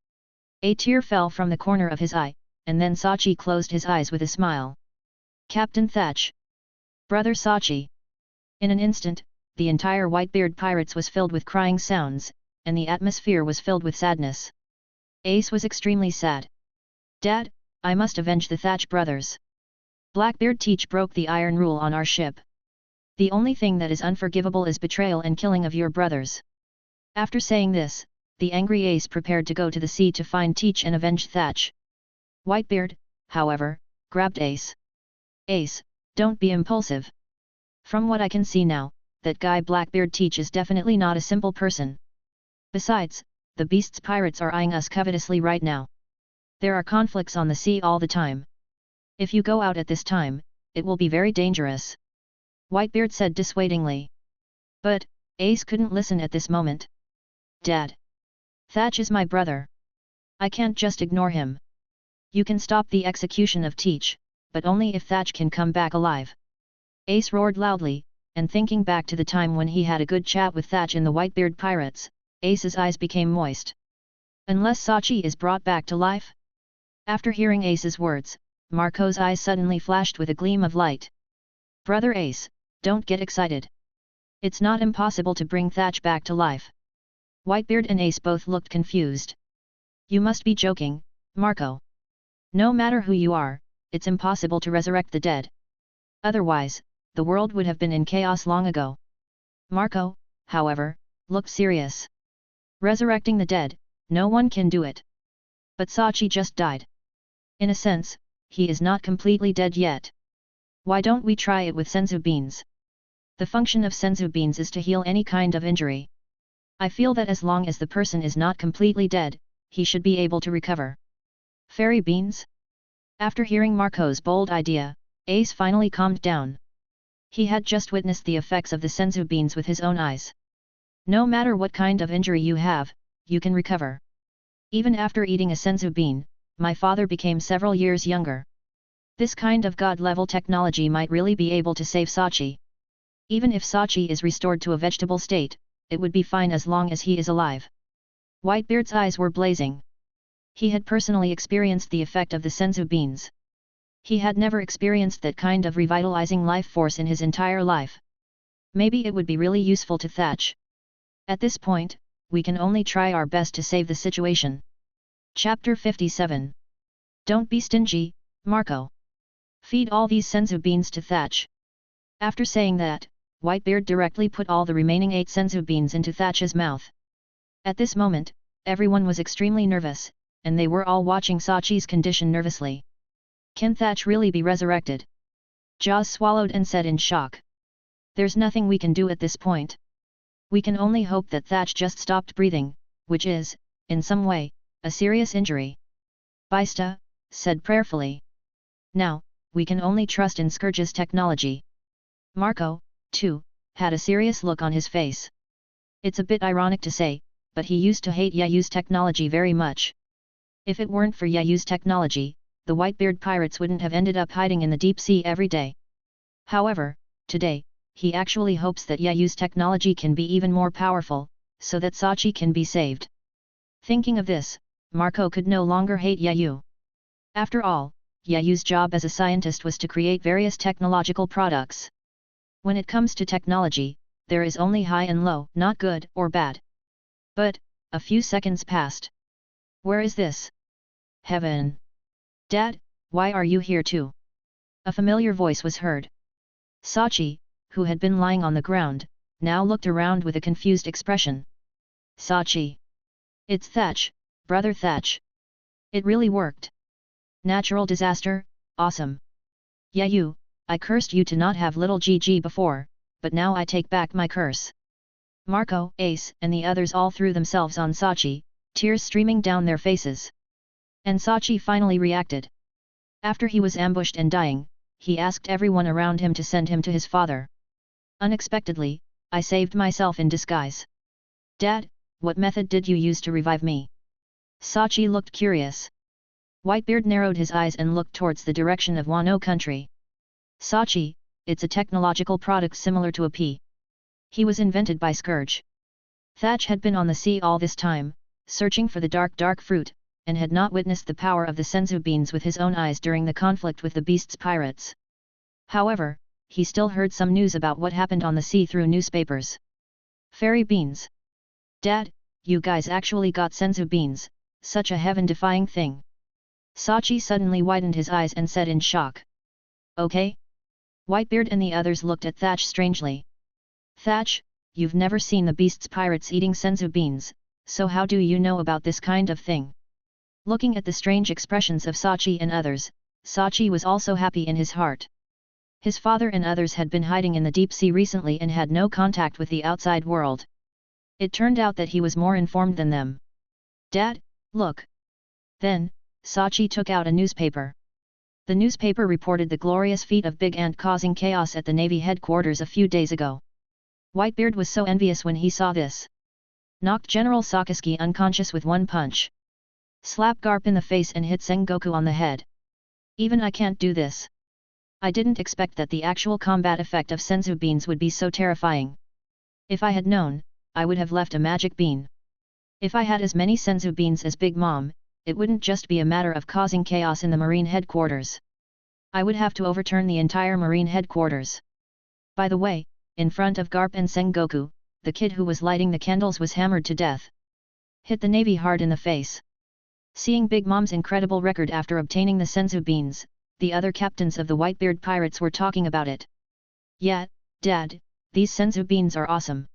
A tear fell from the corner of his eye, and then Sachi closed his eyes with a smile. "Captain Thatch! Brother Sachi!" In an instant, the entire Whitebeard pirates was filled with crying sounds, and the atmosphere was filled with sadness. Ace was extremely sad. "Dad, I must avenge the Thatch brothers. Blackbeard Teach broke the iron rule on our ship. The only thing that is unforgivable is betrayal and killing of your brothers." After saying this, the angry Ace prepared to go to the sea to find Teach and avenge Thatch. Whitebeard, however, grabbed Ace. "Ace, don't be impulsive. From what I can see now, that guy Blackbeard Teach is definitely not a simple person. Besides, the beast's pirates are eyeing us covetously right now. There are conflicts on the sea all the time. If you go out at this time, it will be very dangerous," Whitebeard said dissuadingly. But Ace couldn't listen at this moment. "Dad! Thatch is my brother. I can't just ignore him. You can stop the execution of Teach, but only if Thatch can come back alive." Ace roared loudly, and thinking back to the time when he had a good chat with Thatch in the Whitebeard pirates, Ace's eyes became moist. "Unless Sachi is brought back to life?" After hearing Ace's words, Marco's eyes suddenly flashed with a gleam of light. "Brother Ace, don't get excited. It's not impossible to bring Thatch back to life." Whitebeard and Ace both looked confused. "You must be joking, Marco. No matter who you are, it's impossible to resurrect the dead. Otherwise, the world would have been in chaos long ago." Marco, however, looked serious. "Resurrecting the dead, no one can do it. But Sachi just died. In a sense, he is not completely dead yet. Why don't we try it with senzu beans? The function of senzu beans is to heal any kind of injury. I feel that as long as the person is not completely dead, he should be able to recover." Fairy beans? After hearing Marco's bold idea, Ace finally calmed down. He had just witnessed the effects of the senzu beans with his own eyes. No matter what kind of injury you have, you can recover. Even after eating a senzu bean, my father became several years younger. This kind of god-level technology might really be able to save Sachi. Even if Sachi is restored to a vegetable state, it would be fine as long as he is alive. Whitebeard's eyes were blazing. He had personally experienced the effect of the senzu beans. He had never experienced that kind of revitalizing life force in his entire life. Maybe it would be really useful to Thatch. At this point, we can only try our best to save the situation. Chapter 57. Don't be stingy, Marco. Feed all these senzu beans to Thatch. After saying that, Whitebeard directly put all the remaining 8 senzu beans into Thatch's mouth. At this moment, everyone was extremely nervous, and they were all watching Sachi's condition nervously. Can Thatch really be resurrected? Jaws swallowed and said in shock. There's nothing we can do at this point. We can only hope that Thatch just stopped breathing, which is, in some way, a serious injury. Baista said prayerfully. Now, we can only trust in Scourge's technology. Marco, too, had a serious look on his face. It's a bit ironic to say, but he used to hate Yayu's technology very much. If it weren't for Yayu's technology, the Whitebeard pirates wouldn't have ended up hiding in the deep sea every day. However, today, he actually hopes that Yayu's technology can be even more powerful, so that Sachi can be saved. Thinking of this, Marco could no longer hate Yayu. After all, Yayu's job as a scientist was to create various technological products. When it comes to technology, there is only high and low, not good or bad. But, a few seconds passed. Where is this? Heaven! Dad, why are you here too? A familiar voice was heard. Sachi, who had been lying on the ground, now looked around with a confused expression. Sachi! It's Thatch, brother Thatch. It really worked. Natural disaster, awesome. Yayu, I cursed you to not have little Gigi before, but now I take back my curse. Marco, Ace, and the others all threw themselves on Sachi, tears streaming down their faces. And Sachi finally reacted. After he was ambushed and dying, he asked everyone around him to send him to his father. Unexpectedly, I saved myself in disguise. Dad, what method did you use to revive me? Sachi looked curious. Whitebeard narrowed his eyes and looked towards the direction of Wano country. Sachi, it's a technological product similar to a pea. He was invented by Scourge. Thatch had been on the sea all this time, searching for the dark fruit, and had not witnessed the power of the senzu beans with his own eyes during the conflict with the beast's pirates. However, he still heard some news about what happened on the sea through newspapers. Fairy beans. Dad, you guys actually got senzu beans, such a heaven-defying thing. Sachi suddenly widened his eyes and said in shock. Okay? Whitebeard and the others looked at Thatch strangely. Thatch, you've never seen the beast's pirates eating senzu beans, so how do you know about this kind of thing? Looking at the strange expressions of Sachi and others, Sachi was also happy in his heart. His father and others had been hiding in the deep sea recently and had no contact with the outside world. It turned out that he was more informed than them. Dad, look! Then, Sachi took out a newspaper. The newspaper reported the glorious feat of Big Ant causing chaos at the Navy headquarters a few days ago. Whitebeard was so envious when he saw this. Knocked General Sakazuki unconscious with one punch. Slapped Garp in the face and hit Sengoku on the head. Even I can't do this. I didn't expect that the actual combat effect of senzu beans would be so terrifying. If I had known, I would have left a magic bean. If I had as many senzu beans as Big Mom, it wouldn't just be a matter of causing chaos in the Marine headquarters. I would have to overturn the entire Marine headquarters. By the way, in front of Garp and Sengoku, the kid who was lighting the candles was hammered to death. Hit the Navy hard in the face. Seeing Big Mom's incredible record after obtaining the senzu beans, the other captains of the Whitebeard pirates were talking about it. Yeah, Dad, these senzu beans are awesome.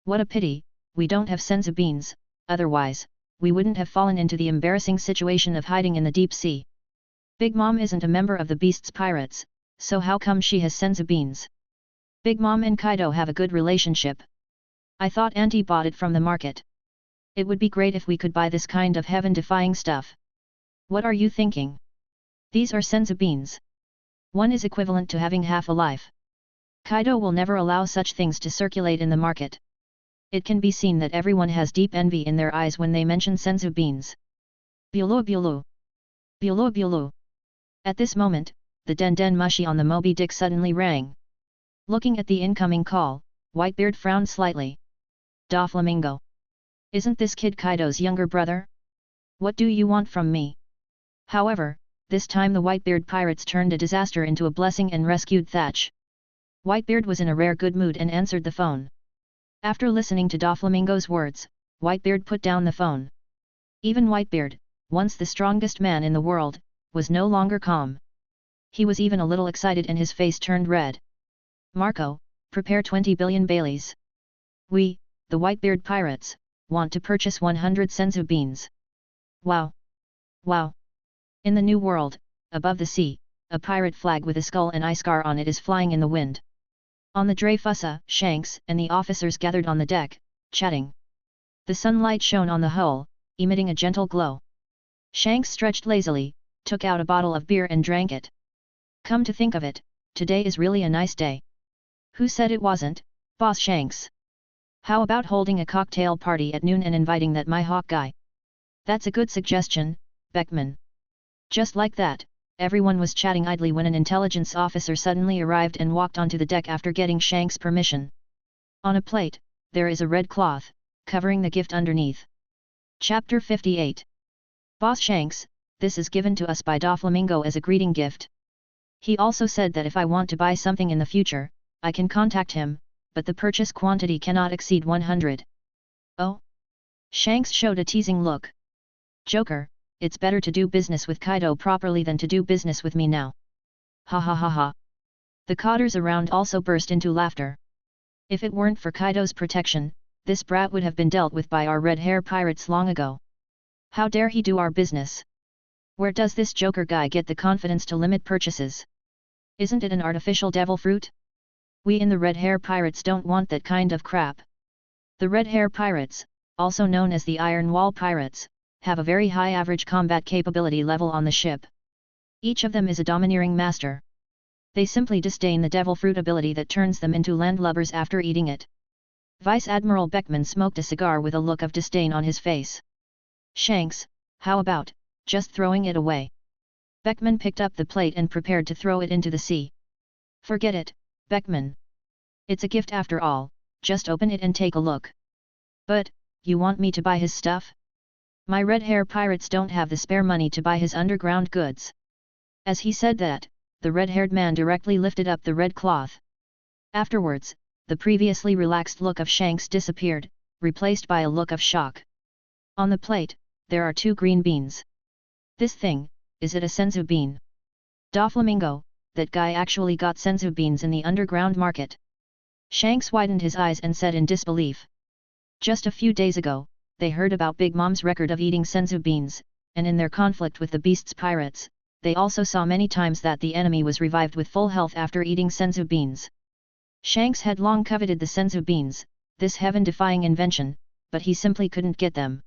What a pity, we don't have senzu beans, otherwise, we wouldn't have fallen into the embarrassing situation of hiding in the deep sea. Big Mom isn't a member of the Beast's pirates, so how come she has senzu beans? Big Mom and Kaido have a good relationship. I thought Auntie bought it from the market. It would be great if we could buy this kind of heaven-defying stuff. What are you thinking? These are senzu beans. One is equivalent to having half a life. Kaido will never allow such things to circulate in the market. It can be seen that everyone has deep envy in their eyes when they mention senzu beans. Bulu bulu. Bulu bulu. At this moment, the Den Mushi on the Moby Dick suddenly rang. Looking at the incoming call, Whitebeard frowned slightly. Doflamingo. Isn't this kid Kaido's younger brother? What do you want from me? However, this time the Whitebeard pirates turned a disaster into a blessing and rescued Thatch. Whitebeard was in a rare good mood and answered the phone. After listening to Doflamingo's words, Whitebeard put down the phone. Even Whitebeard, once the strongest man in the world, was no longer calm. He was even a little excited and his face turned red. Marco, prepare 20 billion Baileys. We, the Whitebeard pirates, want to purchase 100 senzu beans. Wow! Wow! In the New World, above the sea, a pirate flag with a skull and eye scar on it is flying in the wind. On the Dreyfusa, Shanks and the officers gathered on the deck, chatting. The sunlight shone on the hull, emitting a gentle glow. Shanks stretched lazily, took out a bottle of beer and drank it. Come to think of it, today is really a nice day. Who said it wasn't, Boss Shanks? How about holding a cocktail party at noon and inviting that my hawk guy? That's a good suggestion, Beckman. Just like that, everyone was chatting idly when an intelligence officer suddenly arrived and walked onto the deck after getting Shanks' permission. On a plate, there is a red cloth, covering the gift underneath. Chapter 58. Boss Shanks, this is given to us by Doflamingo as a greeting gift. He also said that if I want to buy something in the future, I can contact him, but the purchase quantity cannot exceed 100. Oh? Shanks showed a teasing look. Joker, it's better to do business with Kaido properly than to do business with me now. Ha ha ha ha. The cotters around also burst into laughter. If it weren't for Kaido's protection, this brat would have been dealt with by our red hair pirates long ago. How dare he do our business? Where does this Joker guy get the confidence to limit purchases? Isn't it an artificial devil fruit? We in the red hair pirates don't want that kind of crap. The red hair pirates, also known as the Iron Wall pirates, have a very high average combat capability level on the ship. Each of them is a domineering master. They simply disdain the devil fruit ability that turns them into landlubbers after eating it. Vice Admiral Beckman smoked a cigar with a look of disdain on his face. Shanks, how about just throwing it away? Beckman picked up the plate and prepared to throw it into the sea. Forget it, Beckman. It's a gift after all, just open it and take a look. But, you want me to buy his stuff? My red hair pirates don't have the spare money to buy his underground goods. As he said that, the red-haired man directly lifted up the red cloth. Afterwards, the previously relaxed look of Shanks disappeared, replaced by a look of shock. On the plate, there are 2 green beans. This thing, is it a senzu bean? Doflamingo, that guy actually got senzu beans in the underground market. Shanks widened his eyes and said in disbelief. Just a few days ago, they heard about Big Mom's record of eating senzu beans, and in their conflict with the Beast's pirates, they also saw many times that the enemy was revived with full health after eating senzu beans. Shanks had long coveted the senzu beans, this heaven-defying invention, but he simply couldn't get them.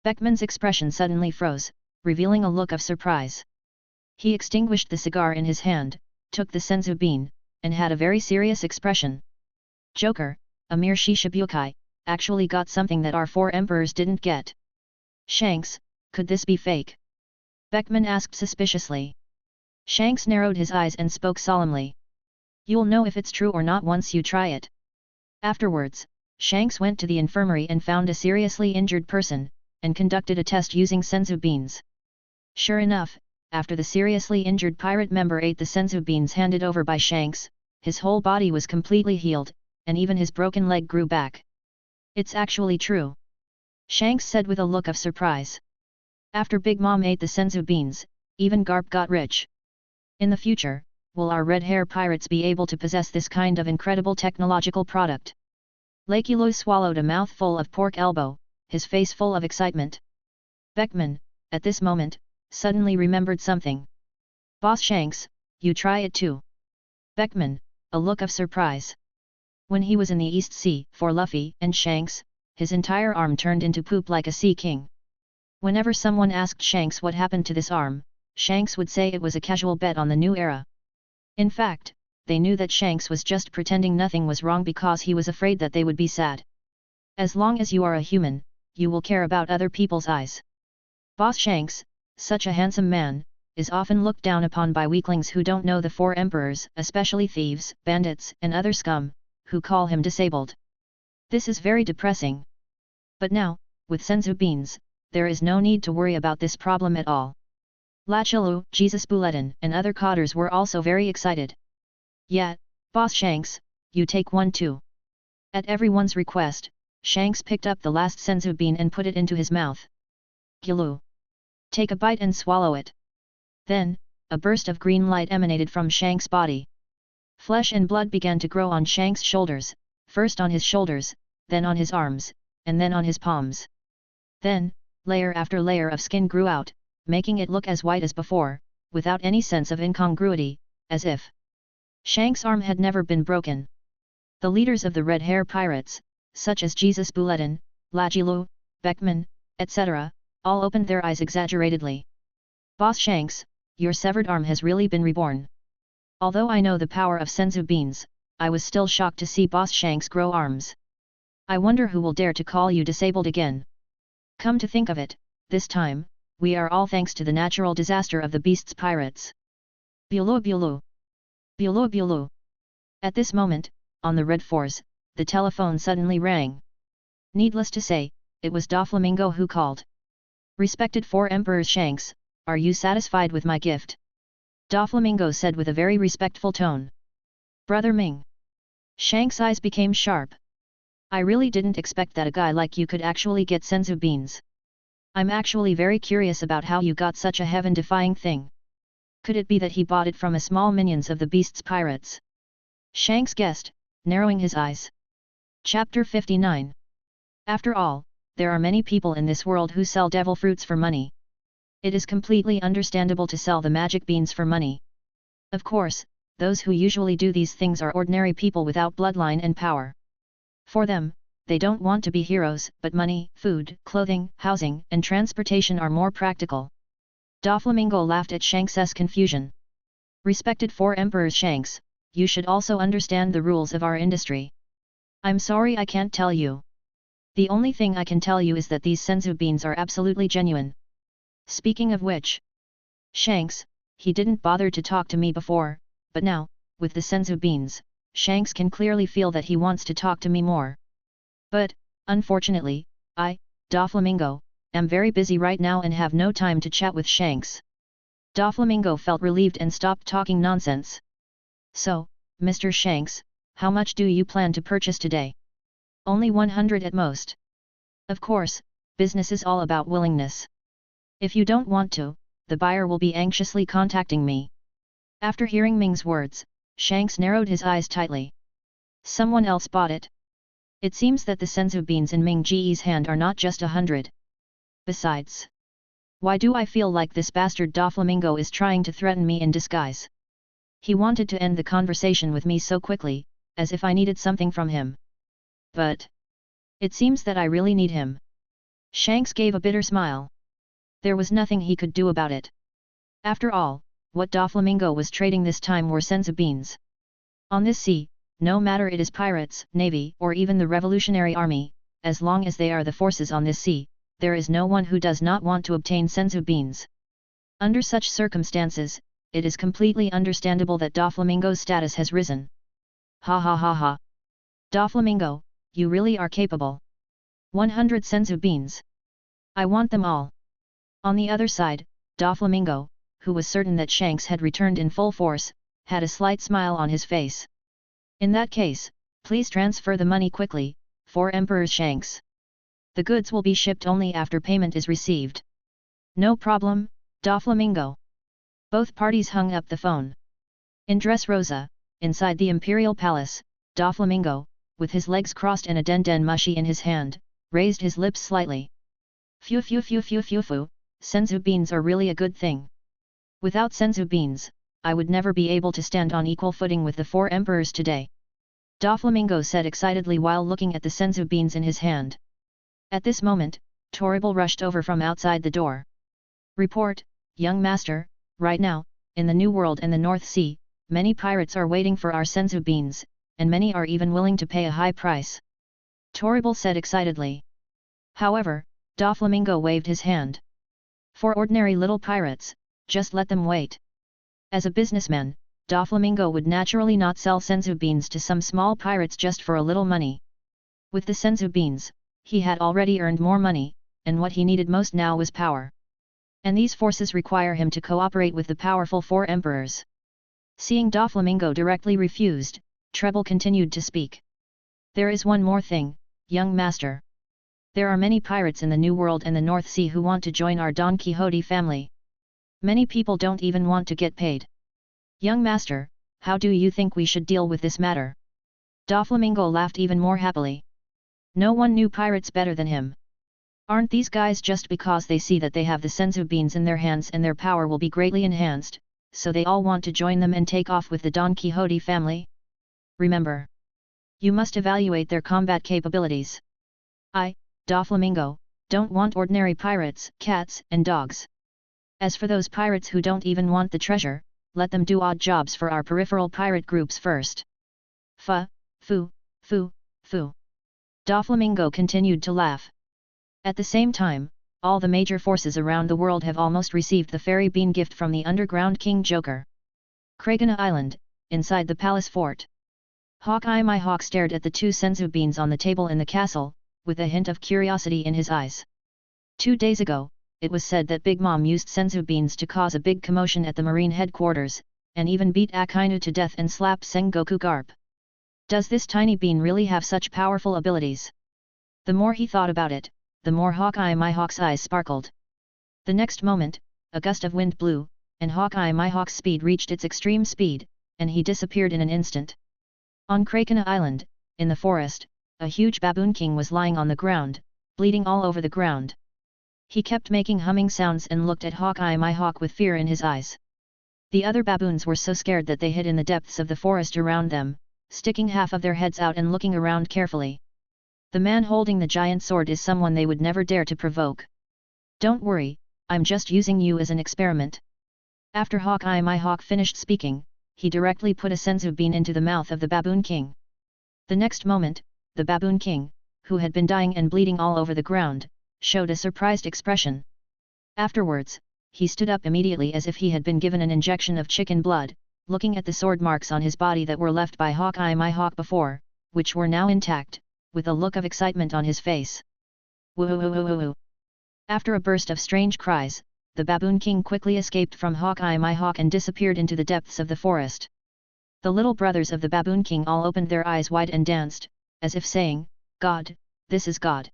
Beckman's expression suddenly froze, revealing a look of surprise. He extinguished the cigar in his hand, took the senzu bean, and had a very serious expression. Joker, a mere Shishibukai, actually got something that our 4 emperors didn't get. Shanks, could this be fake? Beckman asked suspiciously. Shanks narrowed his eyes and spoke solemnly. You'll know if it's true or not once you try it. Afterwards, Shanks went to the infirmary and found a seriously injured person, and conducted a test using senzu beans. Sure enough, after the seriously injured pirate member ate the senzu beans handed over by Shanks, his whole body was completely healed, and even his broken leg grew back. It's actually true. Shanks said with a look of surprise. After Big Mom ate the senzu beans, even Garp got rich. In the future, will our red hair pirates be able to possess this kind of incredible technological product? Lakilo swallowed a mouthful of pork elbow, his face full of excitement. Beckman, at this moment, suddenly remembered something. Boss Shanks, you try it too. Beckman, a look of surprise. When he was in the East Sea, for Luffy and Shanks, his entire arm turned into poop like a sea king. Whenever someone asked Shanks what happened to this arm, Shanks would say it was a casual bet on the new era. In fact, they knew that Shanks was just pretending nothing was wrong because he was afraid that they would be sad. As long as you are a human, you will care about other people's eyes. Boss Shanks, such a handsome man, is often looked down upon by weaklings who don't know the 4 emperors, especially thieves, bandits, and other scum, who call him disabled. This is very depressing. But now, with senzu beans, there is no need to worry about this problem at all. Lachilu, Jesus Bulletin and other cotters were also very excited. Yeah, Boss Shanks, you take one too. At everyone's request, Shanks picked up the last senzu bean and put it into his mouth. Gilu. Take a bite and swallow it. Then, a burst of green light emanated from Shanks' body. Flesh and blood began to grow on Shanks' shoulders, first on his shoulders, then on his arms, and then on his palms. Then, layer after layer of skin grew out, making it look as white as before, without any sense of incongruity, as if Shanks' arm had never been broken. The leaders of the Red Hair Pirates, such as Jesus Bulletin, Lajilu, Beckman, etc., all opened their eyes exaggeratedly. Boss Shanks, your severed arm has really been reborn. Although I know the power of senzu beans, I was still shocked to see Boss Shanks grow arms. I wonder who will dare to call you disabled again. Come to think of it, this time, we are all thanks to the natural disaster of the beast's pirates. Bulu bulu. Bulu bulu. At this moment, on the Red Force, the telephone suddenly rang. Needless to say, it was Doflamingo who called. Respected Four Emperors Shanks, are you satisfied with my gift? Doflamingo said with a very respectful tone. Brother Ming. Shanks' eyes became sharp. I really didn't expect that a guy like you could actually get senzu beans. I'm actually very curious about how you got such a heaven-defying thing. Could it be that he bought it from a small minions of the beast's pirates? Shanks guessed, narrowing his eyes. Chapter 59. After all, there are many people in this world who sell devil fruits for money. It is completely understandable to sell the magic beans for money. Of course, those who usually do these things are ordinary people without bloodline and power. For them, they don't want to be heroes, but money, food, clothing, housing, and transportation are more practical. Doflamingo laughed at Shanks' confusion. Respected Four Emperors Shanks, you should also understand the rules of our industry. I'm sorry I can't tell you. The only thing I can tell you is that these senzu beans are absolutely genuine. Speaking of which, Shanks, he didn't bother to talk to me before, but now, with the senzu beans, Shanks can clearly feel that he wants to talk to me more. But, unfortunately, I, Doflamingo, am very busy right now and have no time to chat with Shanks. Doflamingo felt relieved and stopped talking nonsense. So, Mr. Shanks, how much do you plan to purchase today? Only 100 at most. Of course, business is all about willingness. If you don't want to, the buyer will be anxiously contacting me. After hearing Ming's words, Shanks narrowed his eyes tightly. Someone else bought it. It seems that the senzu beans in Ming Ji's hand are not just 100. Besides, why do I feel like this bastard Doflamingo is trying to threaten me in disguise? He wanted to end the conversation with me so quickly, as if I needed something from him. But it seems that I really need him. Shanks gave a bitter smile. There was nothing he could do about it. After all, what Doflamingo was trading this time were senzu beans. On this sea, no matter it is pirates, navy, or even the Revolutionary Army, as long as they are the forces on this sea, there is no one who does not want to obtain senzu beans. Under such circumstances, it is completely understandable that Doflamingo's status has risen. Ha ha ha ha. Doflamingo, you really are capable. 100 senzu beans. I want them all. On the other side, Doflamingo, who was certain that Shanks had returned in full force, had a slight smile on his face. In that case, please transfer the money quickly, Four Emperors Shanks. The goods will be shipped only after payment is received. No problem, Doflamingo. Both parties hung up the phone. In Dressrosa, inside the Imperial Palace, Doflamingo, with his legs crossed and a den mushi in his hand, raised his lips slightly. Phew phew phew phew phew phew, senzu beans are really a good thing. Without senzu beans, I would never be able to stand on equal footing with the Four Emperors today. Doflamingo said excitedly while looking at the senzu beans in his hand. At this moment, Toribel rushed over from outside the door. Report, young master, right now, in the New World and the North Sea, many pirates are waiting for our senzu beans, and many are even willing to pay a high price. Toribel said excitedly. However, Doflamingo waved his hand. For ordinary little pirates, just let them wait. As a businessman, Doflamingo would naturally not sell senzu beans to some small pirates just for a little money. With the senzu beans, he had already earned more money, and what he needed most now was power. And these forces require him to cooperate with the powerful four emperors. Seeing Doflamingo directly refused, Treble continued to speak. There is one more thing, young master. There are many pirates in the New World and the North Sea who want to join our Don Quixote family. Many people don't even want to get paid. Young master, how do you think we should deal with this matter? Doflamingo laughed even more happily. No one knew pirates better than him. Aren't these guys just because they see that they have the senzu beans in their hands and their power will be greatly enhanced, so they all want to join them and take off with the Don Quixote family? Remember, you must evaluate their combat capabilities. I, Doflamingo, don't want ordinary pirates, cats, and dogs. As for those pirates who don't even want the treasure, let them do odd jobs for our peripheral pirate groups first. Fu, fu, fu, fu. Doflamingo continued to laugh. At the same time, all the major forces around the world have almost received the fairy bean gift from the underground King Joker. Kragana Island, inside the palace fort. Hawkeye my hawk stared at the two senzu beans on the table in the castle, with a hint of curiosity in his eyes. 2 days ago, it was said that Big Mom used senzu beans to cause a big commotion at the marine headquarters, and even beat Akainu to death and slap Sengoku Garp. Does this tiny bean really have such powerful abilities? The more he thought about it, the more Hawkeye my hawk's eyes sparkled. The next moment, a gust of wind blew, and Hawkeye my hawk's speed reached its extreme speed, and he disappeared in an instant. On Krakena Island, in the forest, a huge baboon king was lying on the ground, bleeding all over the ground. He kept making humming sounds and looked at Hawkeye my hawk with fear in his eyes. The other baboons were so scared that they hid in the depths of the forest around them, sticking half of their heads out and looking around carefully. The man holding the giant sword is someone they would never dare to provoke. Don't worry, I'm just using you as an experiment. After Hawkeye my hawk finished speaking, he directly put a senzu bean into the mouth of the baboon king. The next moment, the baboon king, who had been dying and bleeding all over the ground, showed a surprised expression. Afterwards, he stood up immediately as if he had been given an injection of chicken blood, looking at the sword marks on his body that were left by Hawkeye my hawk before, which were now intact, with a look of excitement on his face. Woo-hoo-hoo-hoo-hoo. After a burst of strange cries, the baboon king quickly escaped from Hawkeye my hawk and disappeared into the depths of the forest. The little brothers of the baboon king all opened their eyes wide and danced, as if saying, God, this is God.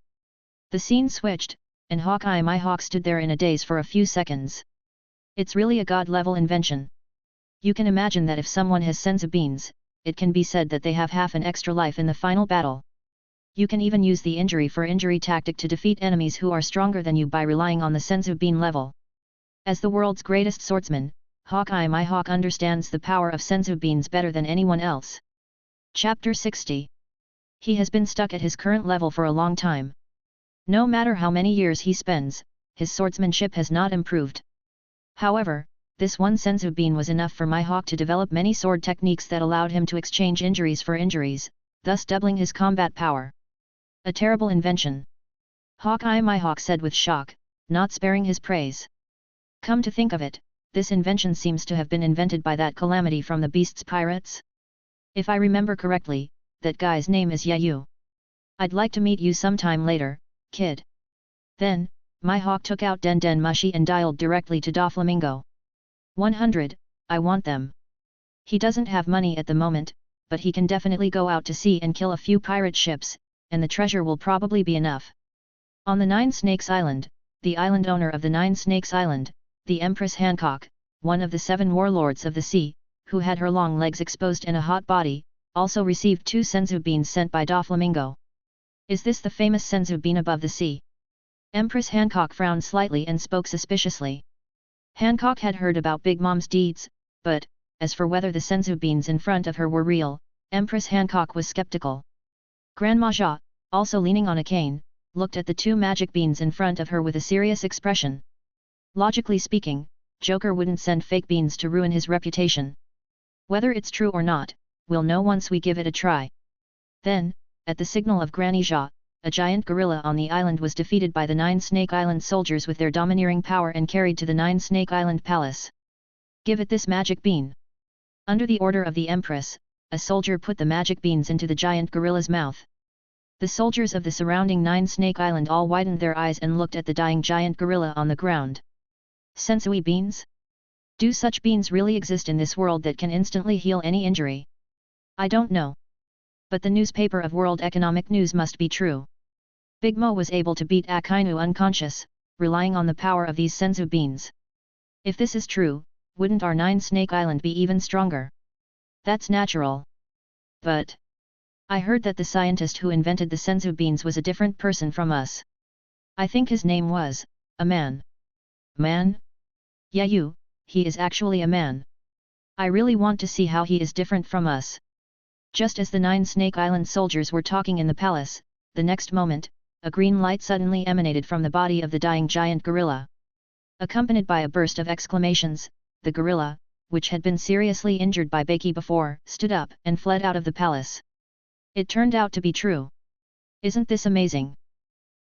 The scene switched, and Hawkeye my hawk stood there in a daze for a few seconds. It's really a God-level invention. You can imagine that if someone has senzu beans, it can be said that they have half an extra life in the final battle. You can even use the injury for injury tactic to defeat enemies who are stronger than you by relying on the senzu bean level. As the world's greatest swordsman, Hawkeye my hawk understands the power of senzu beans better than anyone else. Chapter 60. He has been stuck at his current level for a long time. No matter how many years he spends, his swordsmanship has not improved. However, this one senzu bean was enough for my hawk to develop many sword techniques that allowed him to exchange injuries for injuries, thus doubling his combat power. A terrible invention. Hawkeye my hawk said with shock, not sparing his praise. Come to think of it, this invention seems to have been invented by that calamity from the Beast's pirates? If I remember correctly, that guy's name is Yayu. I'd like to meet you sometime later, kid. Then, my hawk took out Den Den Mushi and dialed directly to Doflamingo. 100, I want them. He doesn't have money at the moment, but he can definitely go out to sea and kill a few pirate ships, and the treasure will probably be enough. On the Nine Snakes Island, the island owner of the Nine Snakes Island, the Empress Hancock, one of the 7 warlords of the sea, who had her long legs exposed and a hot body, also received 2 senzu beans sent by Doflamingo. Is this the famous senzu bean above the sea? Empress Hancock frowned slightly and spoke suspiciously. Hancock had heard about Big Mom's deeds, but, as for whether the senzu beans in front of her were real, Empress Hancock was skeptical. Grandma Jia, also leaning on a cane, looked at the 2 magic beans in front of her with a serious expression. Logically speaking, Joker wouldn't send fake beans to ruin his reputation. Whether it's true or not, we'll know once we give it a try. Then, at the signal of Granny Jia, a giant gorilla on the island was defeated by the 9 Snake Island soldiers with their domineering power and carried to the 9 Snake Island palace. Give it this magic bean. Under the order of the Empress, a soldier put the magic beans into the giant gorilla's mouth. The soldiers of the surrounding 9 Snake Island all widened their eyes and looked at the dying giant gorilla on the ground. Sensui beans? Do such beans really exist in this world that can instantly heal any injury? I don't know. But the newspaper of World Economic News must be true. Big Mo was able to beat Akainu unconscious, relying on the power of these senzu beans. If this is true, wouldn't our 9 Snake Island be even stronger? That's natural. But I heard that the scientist who invented the senzu beans was a different person from us. I think his name was, a man. Man? Yeah, he is actually a man. I really want to see how he is different from us. Just as the 9 Snake Island soldiers were talking in the palace, the next moment, a green light suddenly emanated from the body of the dying giant gorilla. Accompanied by a burst of exclamations, the gorilla, which had been seriously injured by Beiki before, stood up and fled out of the palace. It turned out to be true. Isn't this amazing?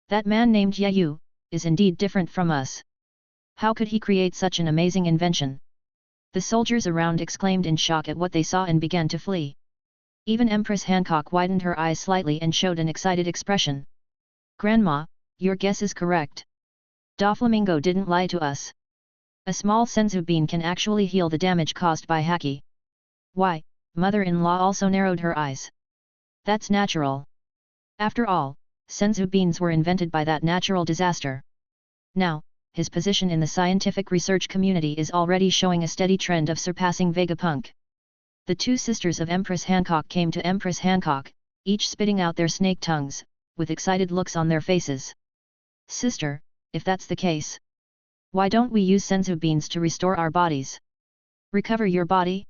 That man named Yayu is indeed different from us. How could he create such an amazing invention? The soldiers around exclaimed in shock at what they saw and began to flee. Even Empress Hancock widened her eyes slightly and showed an excited expression. Grandma, your guess is correct. Doflamingo didn't lie to us. A small senzu bean can actually heal the damage caused by haki. Why, mother-in-law also narrowed her eyes. That's natural. After all, senzu beans were invented by that natural disaster. Now, his position in the scientific research community is already showing a steady trend of surpassing Vegapunk. The 2 sisters of Empress Hancock came to Empress Hancock, each spitting out their snake tongues, with excited looks on their faces. Sister, if that's the case, why don't we use senzu beans to restore our bodies? Recover your body?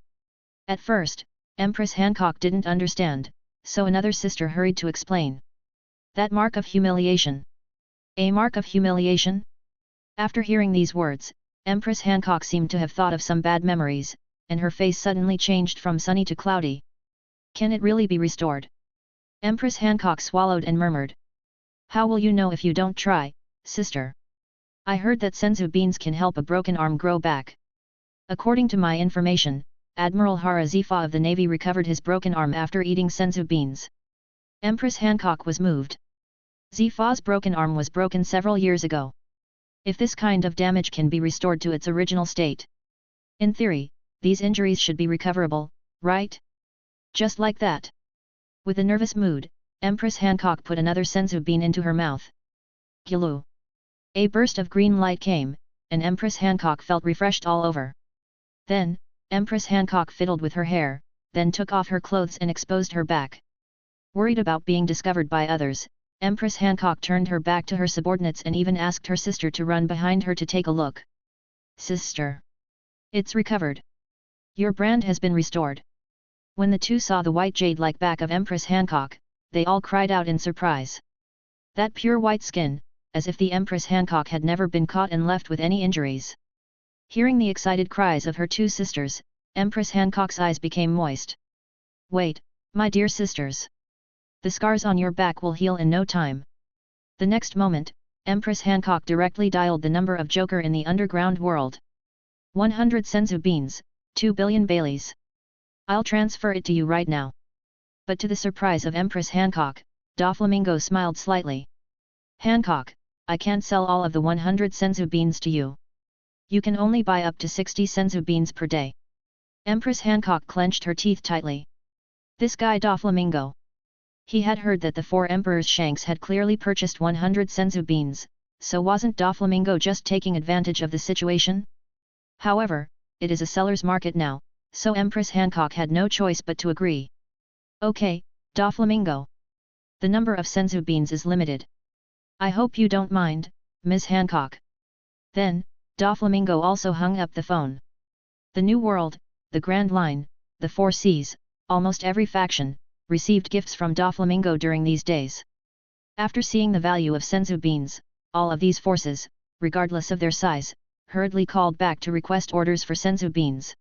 At first, Empress Hancock didn't understand, so another sister hurried to explain. That mark of humiliation. A mark of humiliation? After hearing these words, Empress Hancock seemed to have thought of some bad memories, and her face suddenly changed from sunny to cloudy. Can it really be restored? Empress Hancock swallowed and murmured. How will you know if you don't try, sister? I heard that senzu beans can help a broken arm grow back. According to my information, Admiral Hara Zifa of the Navy recovered his broken arm after eating senzu beans. Empress Hancock was moved. Zifa's broken arm was broken several years ago. If this kind of damage can be restored to its original state, in theory, these injuries should be recoverable, right? Just like that. With a nervous mood, Empress Hancock put another senzu bean into her mouth. Gilu. A burst of green light came, and Empress Hancock felt refreshed all over. Then, Empress Hancock fiddled with her hair, then took off her clothes and exposed her back. Worried about being discovered by others, Empress Hancock turned her back to her subordinates and even asked her sister to run behind her to take a look. Sister. It's recovered. Your brand has been restored. When the 2 saw the white jade-like back of Empress Hancock, they all cried out in surprise. That pure white skin, as if the Empress Hancock had never been caught and left with any injuries. Hearing the excited cries of her 2 sisters, Empress Hancock's eyes became moist. Wait, my dear sisters. The scars on your back will heal in no time. The next moment, Empress Hancock directly dialed the number of Joker in the underground world. 100 senzu beans, 2 billion Baileys. I'll transfer it to you right now. But to the surprise of Empress Hancock, Doflamingo smiled slightly. Hancock, I can't sell all of the 100 senzu beans to you. You can only buy up to 60 senzu beans per day. Empress Hancock clenched her teeth tightly. This guy Doflamingo. He had heard that the 4 emperors' shanks had clearly purchased 100 senzu beans, so wasn't Doflamingo just taking advantage of the situation? However, it is a seller's market now, so Empress Hancock had no choice but to agree. Okay, Doflamingo. The number of senzu beans is limited. I hope you don't mind, Ms. Hancock. Then, Doflamingo also hung up the phone. The New World, the Grand Line, the 4 Seas, almost every faction, received gifts from Doflamingo during these days. After seeing the value of senzu beans, all of these forces, regardless of their size, hurriedly called back to request orders for senzu beans.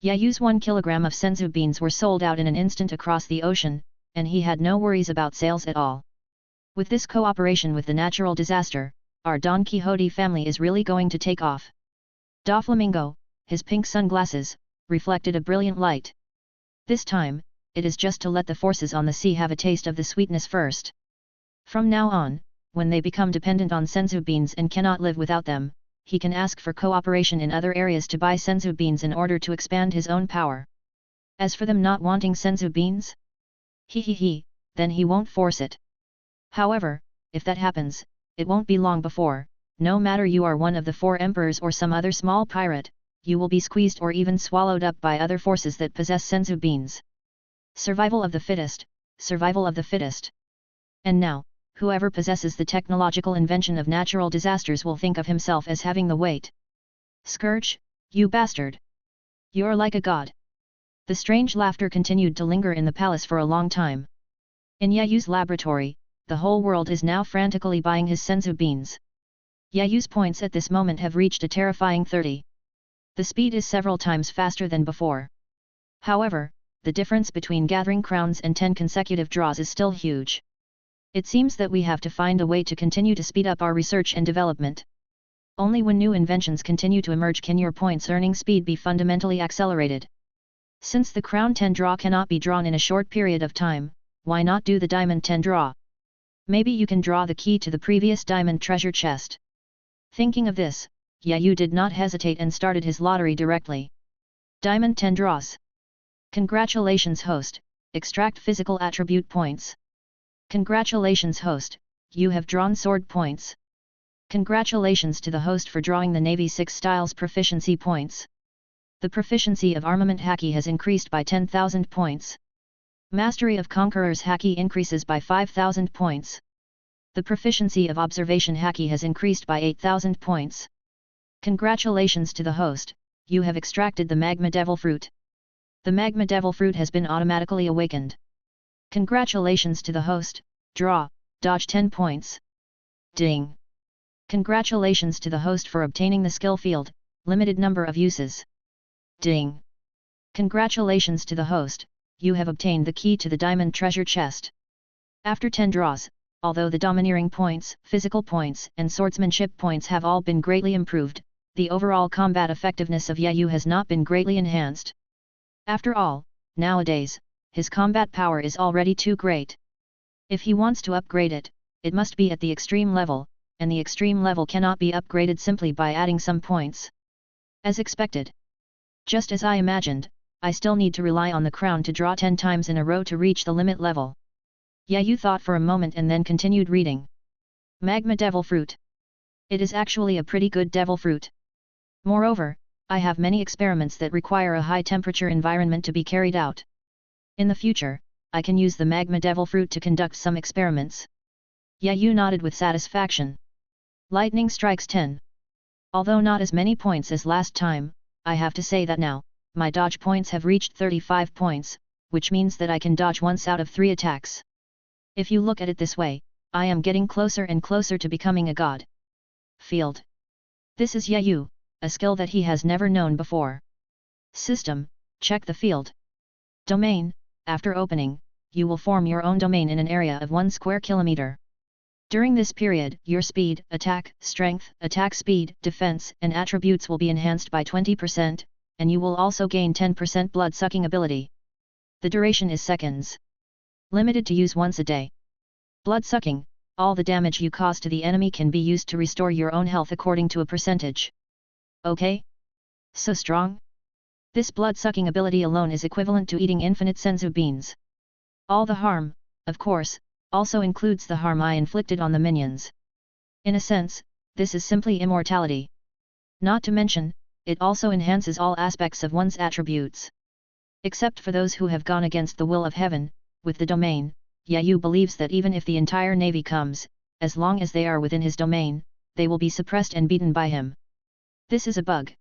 Yayu's 1 kilogram of senzu beans were sold out in an instant across the ocean, and he had no worries about sales at all. With this cooperation with the natural disaster, our Don Quixote family is really going to take off. Doflamingo, his pink sunglasses, reflected a brilliant light. This time, it is just to let the forces on the sea have a taste of the sweetness first. From now on, when they become dependent on senzu beans and cannot live without them, he can ask for cooperation in other areas to buy senzu beans in order to expand his own power. As for them not wanting senzu beans? Then he won't force it. However, if that happens, it won't be long before, no matter you are one of the 4 emperors or some other small pirate, you will be squeezed or even swallowed up by other forces that possess senzu beans. Survival of the fittest, survival of the fittest. And now, whoever possesses the technological invention of natural disasters will think of himself as having the weight. Scourge, you bastard! You're like a god. The strange laughter continued to linger in the palace for a long time. In Yayu's laboratory, the whole world is now frantically buying his senzu beans. Yayu's points at this moment have reached a terrifying 30. The speed is several times faster than before. However, the difference between gathering crowns and 10 consecutive draws is still huge. It seems that we have to find a way to continue to speed up our research and development. Only when new inventions continue to emerge can your points earning speed be fundamentally accelerated. Since the crown 10 draw cannot be drawn in a short period of time, why not do the diamond 10 draw? Maybe you can draw the key to the previous diamond treasure chest. Thinking of this, Yayu did not hesitate and started his lottery directly. Diamond 10 draws. Congratulations host, extract physical attribute points. Congratulations host, you have drawn sword points. Congratulations to the host for drawing the Navy 6 styles proficiency points. The proficiency of armament haki has increased by 10,000 points. Mastery of Conqueror's haki increases by 5,000 points. The proficiency of observation haki has increased by 8,000 points. Congratulations to the host, you have extracted the magma devil fruit. The magma devil fruit has been automatically awakened. Congratulations to the host, draw, dodge 10 points. Ding! Congratulations to the host for obtaining the skill field, limited number of uses. Ding! Congratulations to the host, you have obtained the key to the diamond treasure chest. After 10 draws, although the domineering points, physical points and swordsmanship points have all been greatly improved, the overall combat effectiveness of Yayu has not been greatly enhanced. After all, nowadays, his combat power is already too great. If he wants to upgrade it, it must be at the extreme level, and the extreme level cannot be upgraded simply by adding some points. As expected. Just as I imagined, I still need to rely on the crown to draw 10 times in a row to reach the limit level. Yayu thought for a moment and then continued reading. Magma Devil Fruit. It is actually a pretty good devil fruit. Moreover, I have many experiments that require a high temperature environment to be carried out. In the future, I can use the Magma Devil Fruit to conduct some experiments. Yayu nodded with satisfaction. Lightning strikes 10. Although not as many points as last time, I have to say that now, my dodge points have reached 35 points, which means that I can dodge once out of 3 attacks. If you look at it this way, I am getting closer and closer to becoming a god. Field. This is Yayu, a skill that he has never known before. System, check the field. Domain, after opening, you will form your own domain in an area of 1 square kilometer. During this period, your speed, attack, strength, attack speed, defense, and attributes will be enhanced by 20%, and you will also gain 10% blood-sucking ability. The duration is seconds. Limited to use once a day. Blood-sucking, all the damage you cause to the enemy can be used to restore your own health according to a percentage. Okay? So strong? This blood-sucking ability alone is equivalent to eating infinite senzu beans. All the harm, of course, also includes the harm I inflicted on the minions. In a sense, this is simply immortality. Not to mention, it also enhances all aspects of one's attributes. Except for those who have gone against the will of heaven, with the domain, Yayu believes that even if the entire navy comes, as long as they are within his domain, they will be suppressed and beaten by him. This is a bug.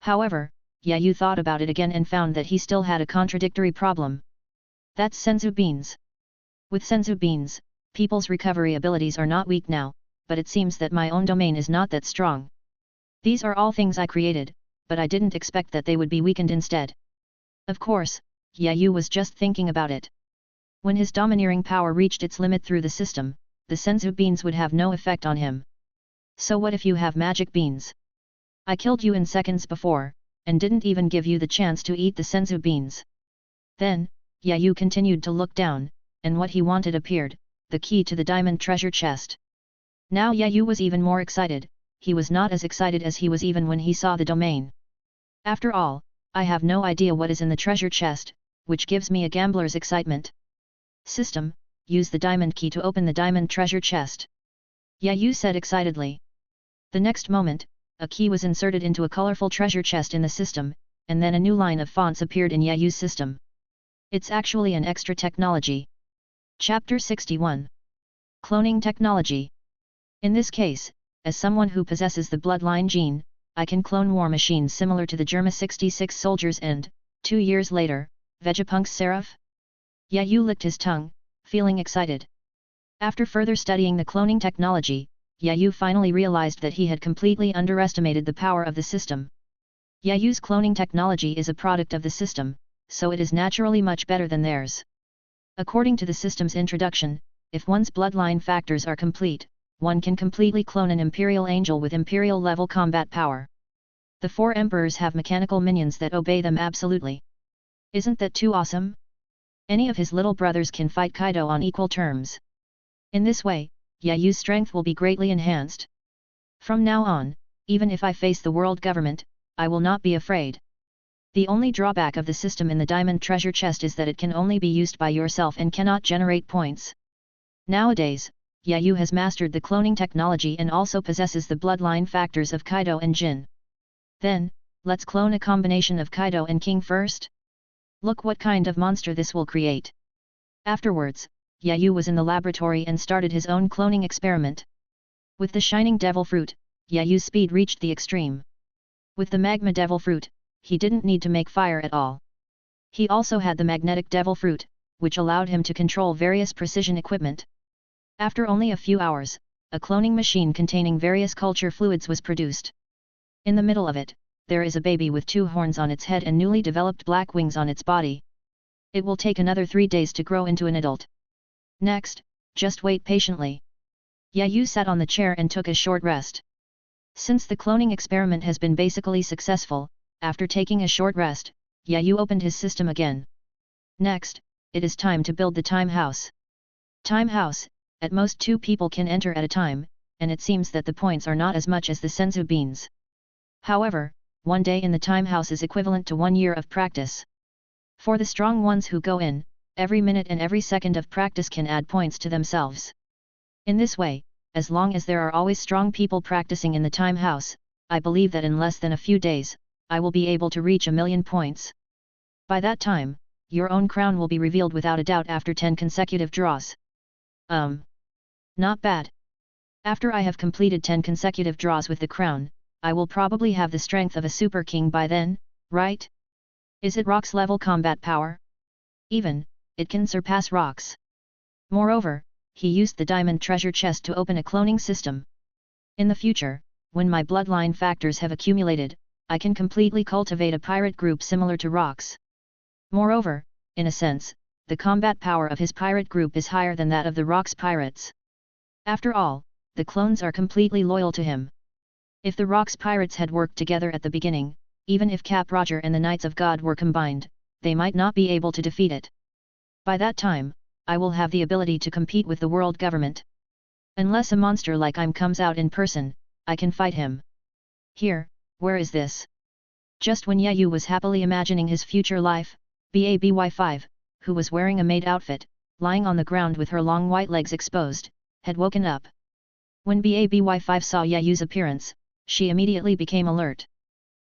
However, Yayu thought about it again and found that he still had a contradictory problem. That's senzu beans. With senzu beans, people's recovery abilities are not weak now, but it seems that my own domain is not that strong. These are all things I created, but I didn't expect that they would be weakened instead. Of course, Yayu was just thinking about it. When his domineering power reached its limit through the system, the senzu beans would have no effect on him. So what if you have magic beans? I killed you in seconds before, and didn't even give you the chance to eat the senzu beans. Then, Yayu continued to look down, and what he wanted appeared, the key to the diamond treasure chest. Now Yayu was even more excited. He was not as excited as he was even when he saw the domain. After all, I have no idea what is in the treasure chest, which gives me a gambler's excitement. System, use the diamond key to open the diamond treasure chest. Yayu said excitedly. The next moment, a key was inserted into a colorful treasure chest in the system, and then a new line of fonts appeared in Yayu's system. It's actually an extra technology. Chapter 61. Cloning Technology. In this case, as someone who possesses the bloodline gene, I can clone war machines similar to the Germa 66 soldiers and, 2 years later, Vegapunk's Seraph? Yayu licked his tongue, feeling excited. After further studying the cloning technology, Yayu finally realized that he had completely underestimated the power of the system. Yayu's cloning technology is a product of the system, so it is naturally much better than theirs. According to the system's introduction, if one's bloodline factors are complete, one can completely clone an Imperial Angel with Imperial-level combat power. The 4 Emperors have mechanical minions that obey them absolutely. Isn't that too awesome? Any of his little brothers can fight Kaido on equal terms. In this way, Yayu's strength will be greatly enhanced. From now on, even if I face the world government, I will not be afraid. The only drawback of the system in the diamond treasure chest is that it can only be used by yourself and cannot generate points. Nowadays, Yayu has mastered the cloning technology and also possesses the bloodline factors of Kaido and Jin. Then, let's clone a combination of Kaido and King first? Look what kind of monster this will create. Afterwards, Yayu was in the laboratory and started his own cloning experiment. With the shining devil fruit, Yayu's speed reached the extreme. With the magma devil fruit, he didn't need to make fire at all. He also had the magnetic devil fruit, which allowed him to control various precision equipment. After only a few hours, a cloning machine containing various culture fluids was produced. In the middle of it, there is a baby with 2 horns on its head and newly developed black wings on its body. It will take another 3 days to grow into an adult. Next, just wait patiently. Yayu sat on the chair and took a short rest. Since the cloning experiment has been basically successful, after taking a short rest, Yayu opened his system again. Next, it is time to build the time house. Time house, at most 2 people can enter at a time, and it seems that the points are not as much as the senzu beans. However, 1 day in the time house is equivalent to 1 year of practice. For the strong ones who go in, every minute and every second of practice can add points to themselves. In this way, as long as there are always strong people practicing in the time house, I believe that in less than a few days, I will be able to reach 1,000,000 points. By that time, your own crown will be revealed without a doubt after 10 consecutive draws. Not bad. After I have completed 10 consecutive draws with the crown, I will probably have the strength of a super king by then, right? Is it Rock's level combat power? Even, it can surpass Rock's. Moreover, he used the diamond treasure chest to open a cloning system. In the future, when my bloodline factors have accumulated, I can completely cultivate a pirate group similar to Rock's. Moreover, in a sense, the combat power of his pirate group is higher than that of the Rock's pirates. After all, the clones are completely loyal to him. If the Rock's pirates had worked together at the beginning, even if Cap Roger and the Knights of God were combined, they might not be able to defeat it. By that time, I will have the ability to compete with the world government. Unless a monster like I'm comes out in person, I can fight him. Here, where is this? Just when Yayu was happily imagining his future life, Baby5, who was wearing a maid outfit, lying on the ground with her long white legs exposed, had woken up. When Baby5 saw Yayu's appearance, she immediately became alert.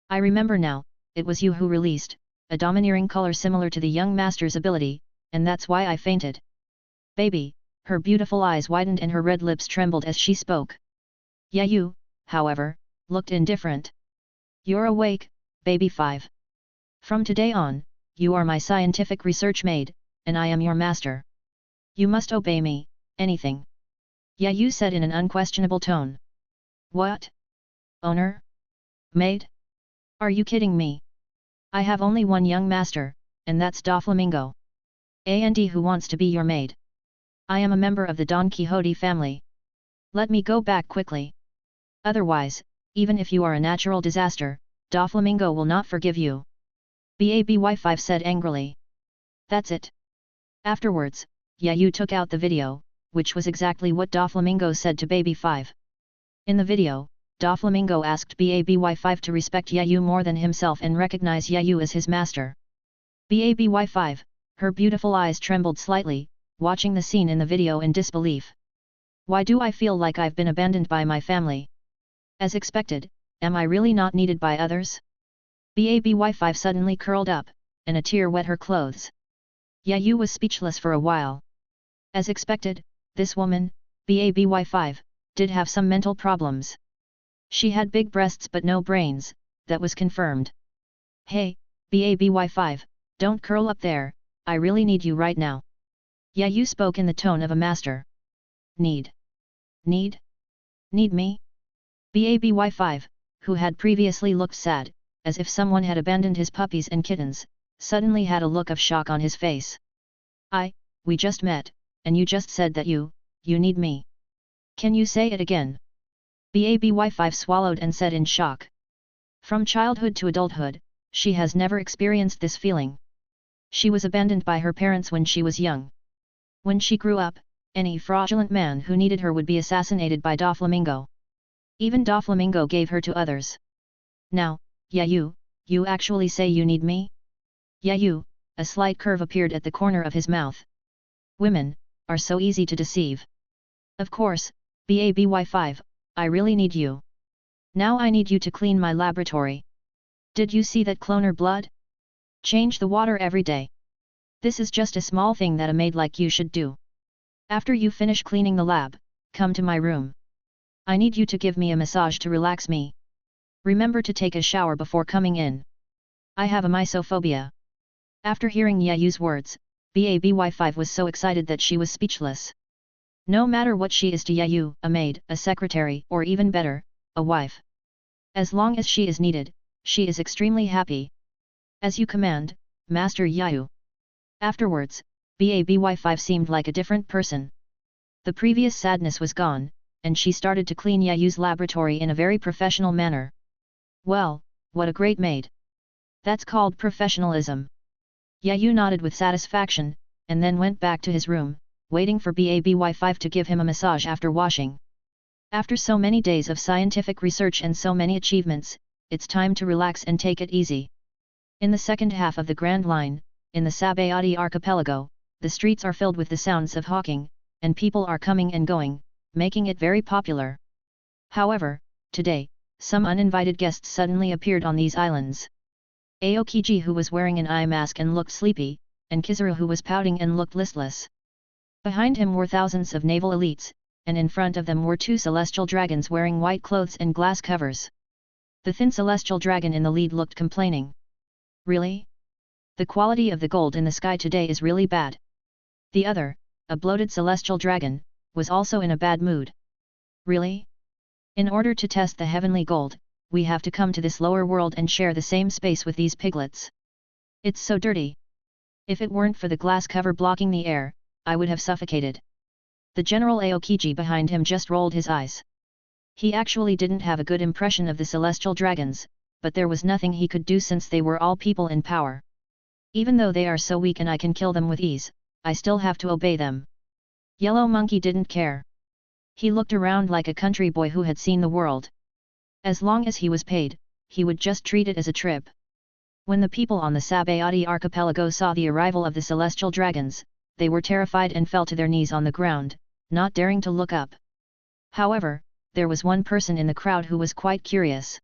I remember now, it was you who released a domineering color similar to the young master's ability, and that's why I fainted. Baby, her beautiful eyes widened and her red lips trembled as she spoke. Yayu, however, looked indifferent. You're awake, Baby5. From today on, you are my scientific research maid, and I am your master. You must obey me, anything. Yayu said in an unquestionable tone. What? Owner? Maid? Are you kidding me? I have only one young master, and that's Doflamingo. And who wants to be your maid? I am a member of the Don Quixote family. Let me go back quickly. Otherwise, even if you are a natural disaster, Doflamingo will not forgive you. Baby5 said angrily. That's it. Afterwards, Yayu took out the video, which was exactly what Doflamingo said to Baby 5. In the video, Doflamingo asked Baby-5 to respect Yayu more than himself and recognize Yayu as his master. Baby-5, her beautiful eyes trembled slightly, watching the scene in the video in disbelief. Why do I feel like I've been abandoned by my family? As expected, am I really not needed by others? Baby-5 suddenly curled up, and a tear wet her clothes. Yayu was speechless for a while. As expected, this woman, Baby-5, did have some mental problems. She had big breasts but no brains, that was confirmed. Hey, Baby-5, don't curl up there, I really need you right now. Yayu spoke in the tone of a master. Need? Need? Need me? Baby-5, who had previously looked sad, as if someone had abandoned his puppies and kittens, suddenly had a look of shock on his face. We just met, and you just said that you need me. Can you say it again? Baby-5 swallowed and said in shock. From childhood to adulthood, she has never experienced this feeling. She was abandoned by her parents when she was young. When she grew up, any fraudulent man who needed her would be assassinated by Doflamingo. Even Doflamingo gave her to others. Now, Yayu, you actually say you need me? Yayu, a slight curve appeared at the corner of his mouth. Women are so easy to deceive. Of course, Baby-5, I really need you. Now I need you to clean my laboratory. Did you see that cloner blood? Change the water every day. This is just a small thing that a maid like you should do. After you finish cleaning the lab, come to my room. I need you to give me a massage to relax me. Remember to take a shower before coming in. I have a mysophobia. After hearing Yayu's words, Baby-5 was so excited that she was speechless. No matter what she is to Yayu, a maid, a secretary, or even better, a wife. As long as she is needed, she is extremely happy. As you command, Master Yayu. Afterwards, Baby-5 seemed like a different person. The previous sadness was gone, and she started to clean Yayu's laboratory in a very professional manner. Well, what a great maid. That's called professionalism. Yayu nodded with satisfaction, and then went back to his room, waiting for Baby-5 to give him a massage after washing. After so many days of scientific research and so many achievements, it's time to relax and take it easy. In the second half of the Grand Line, in the Sabayati archipelago, the streets are filled with the sounds of hawking, and people are coming and going, making it very popular. However, today, some uninvited guests suddenly appeared on these islands. Aokiji, who was wearing an eye mask and looked sleepy, and Kizaru, who was pouting and looked listless. Behind him were thousands of naval elites, and in front of them were two celestial dragons wearing white clothes and glass covers. The thin celestial dragon in the lead looked complaining. Really? The quality of the gold in the sky today is really bad. The other, a bloated celestial dragon, was also in a bad mood. Really? In order to test the heavenly gold, we have to come to this lower world and share the same space with these piglets. It's so dirty. If it weren't for the glass cover blocking the air, I would have suffocated. The General Aokiji behind him just rolled his eyes. He actually didn't have a good impression of the celestial dragons, but there was nothing he could do since they were all people in power. Even though they are so weak and I can kill them with ease, I still have to obey them. Yellow Monkey didn't care. He looked around like a country boy who had seen the world. As long as he was paid, he would just treat it as a trip. When the people on the Sabayati archipelago saw the arrival of the celestial dragons, they were terrified and fell to their knees on the ground, not daring to look up. However, there was one person in the crowd who was quite curious.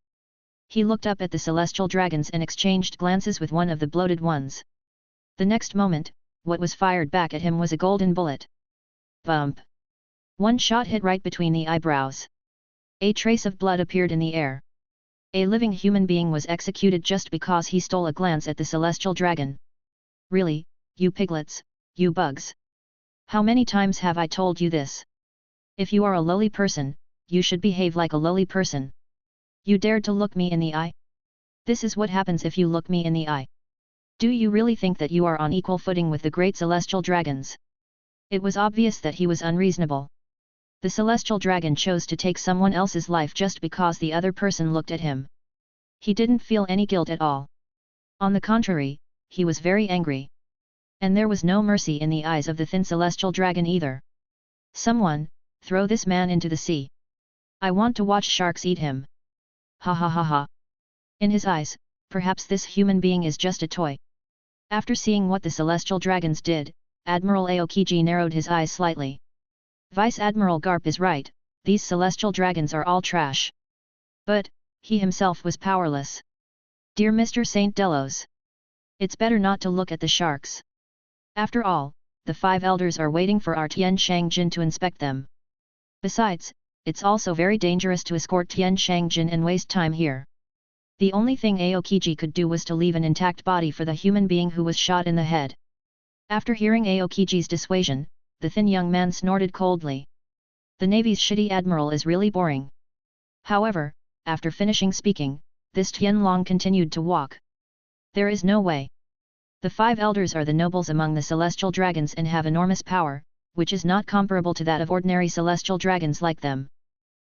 He looked up at the celestial dragons and exchanged glances with one of the bloated ones. The next moment, what was fired back at him was a golden bullet. Bump! One shot hit right between the eyebrows. A trace of blood appeared in the air. A living human being was executed just because he stole a glance at the celestial dragon. Really, you piglets, you bugs. How many times have I told you this? If you are a lowly person, you should behave like a lowly person. You dared to look me in the eye? This is what happens if you look me in the eye. Do you really think that you are on equal footing with the great celestial dragons? It was obvious that he was unreasonable. The celestial dragon chose to take someone else's life just because the other person looked at him. He didn't feel any guilt at all. On the contrary, he was very angry. And there was no mercy in the eyes of the thin celestial dragon either. Someone, throw this man into the sea. I want to watch sharks eat him. Ha ha ha ha. In his eyes, perhaps this human being is just a toy. After seeing what the celestial dragons did, Admiral Aokiji narrowed his eyes slightly. Vice Admiral Garp is right, these celestial dragons are all trash. But, he himself was powerless. Dear Mr. St. Delos. It's better not to look at the sharks. After all, the 5 elders are waiting for our Tian Shangjin to inspect them. Besides, it's also very dangerous to escort Tian Shangjin and waste time here. The only thing Aokiji could do was to leave an intact body for the human being who was shot in the head. After hearing Aokiji's dissuasion, the thin young man snorted coldly. The Navy's shitty admiral is really boring. However, after finishing speaking, this Tianlong continued to walk. There is no way. The 5 elders are the nobles among the celestial dragons and have enormous power, which is not comparable to that of ordinary celestial dragons like them.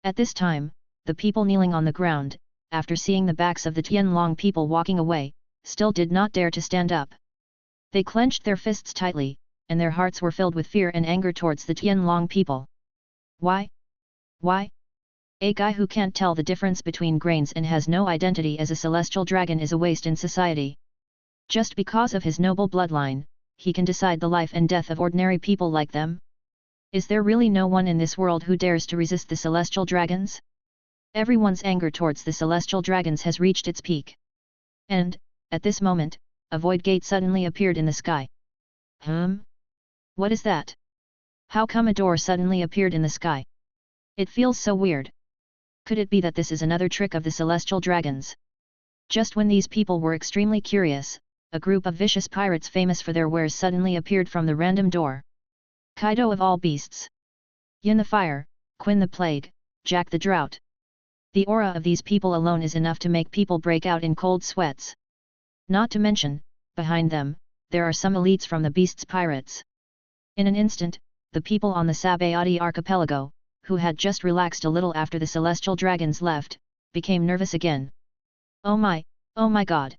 At this time, the people kneeling on the ground, after seeing the backs of the Tianlong people walking away, still did not dare to stand up. They clenched their fists tightly, and their hearts were filled with fear and anger towards the Tianlong people. Why? Why? A guy who can't tell the difference between grains and has no identity as a celestial dragon is a waste in society. Just because of his noble bloodline, he can decide the life and death of ordinary people like them? Is there really no one in this world who dares to resist the celestial dragons? Everyone's anger towards the celestial dragons has reached its peak. And, at this moment, a void gate suddenly appeared in the sky. What is that? How come a door suddenly appeared in the sky? It feels so weird. Could it be that this is another trick of the celestial dragons? Just when these people were extremely curious, a group of vicious pirates famous for their wares suddenly appeared from the random door. Kaido of all beasts. Yin the fire, Quinn the plague, Jack the drought. The aura of these people alone is enough to make people break out in cold sweats. Not to mention, behind them, there are some elites from the beasts pirates. In an instant, the people on the Sabayati archipelago, who had just relaxed a little after the celestial dragons left, became nervous again. Oh my god!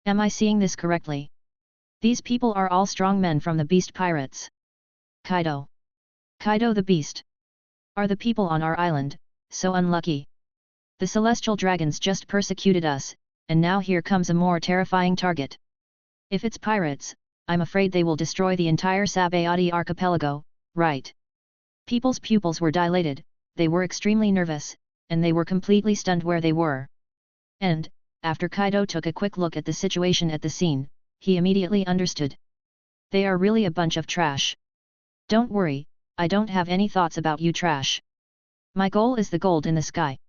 Am I seeing this correctly? These people are all strong men from the beast pirates. Kaido. Kaido the beast. Are the people on our island so unlucky? The celestial dragons just persecuted us, and now here comes a more terrifying target. If it's pirates, I'm afraid they will destroy the entire Sabayati archipelago, right? People's pupils were dilated, they were extremely nervous, and they were completely stunned where they were. And, after Kaido took a quick look at the situation at the scene, he immediately understood. They are really a bunch of trash. Don't worry, I don't have any thoughts about you trash. My goal is the gold in the sky.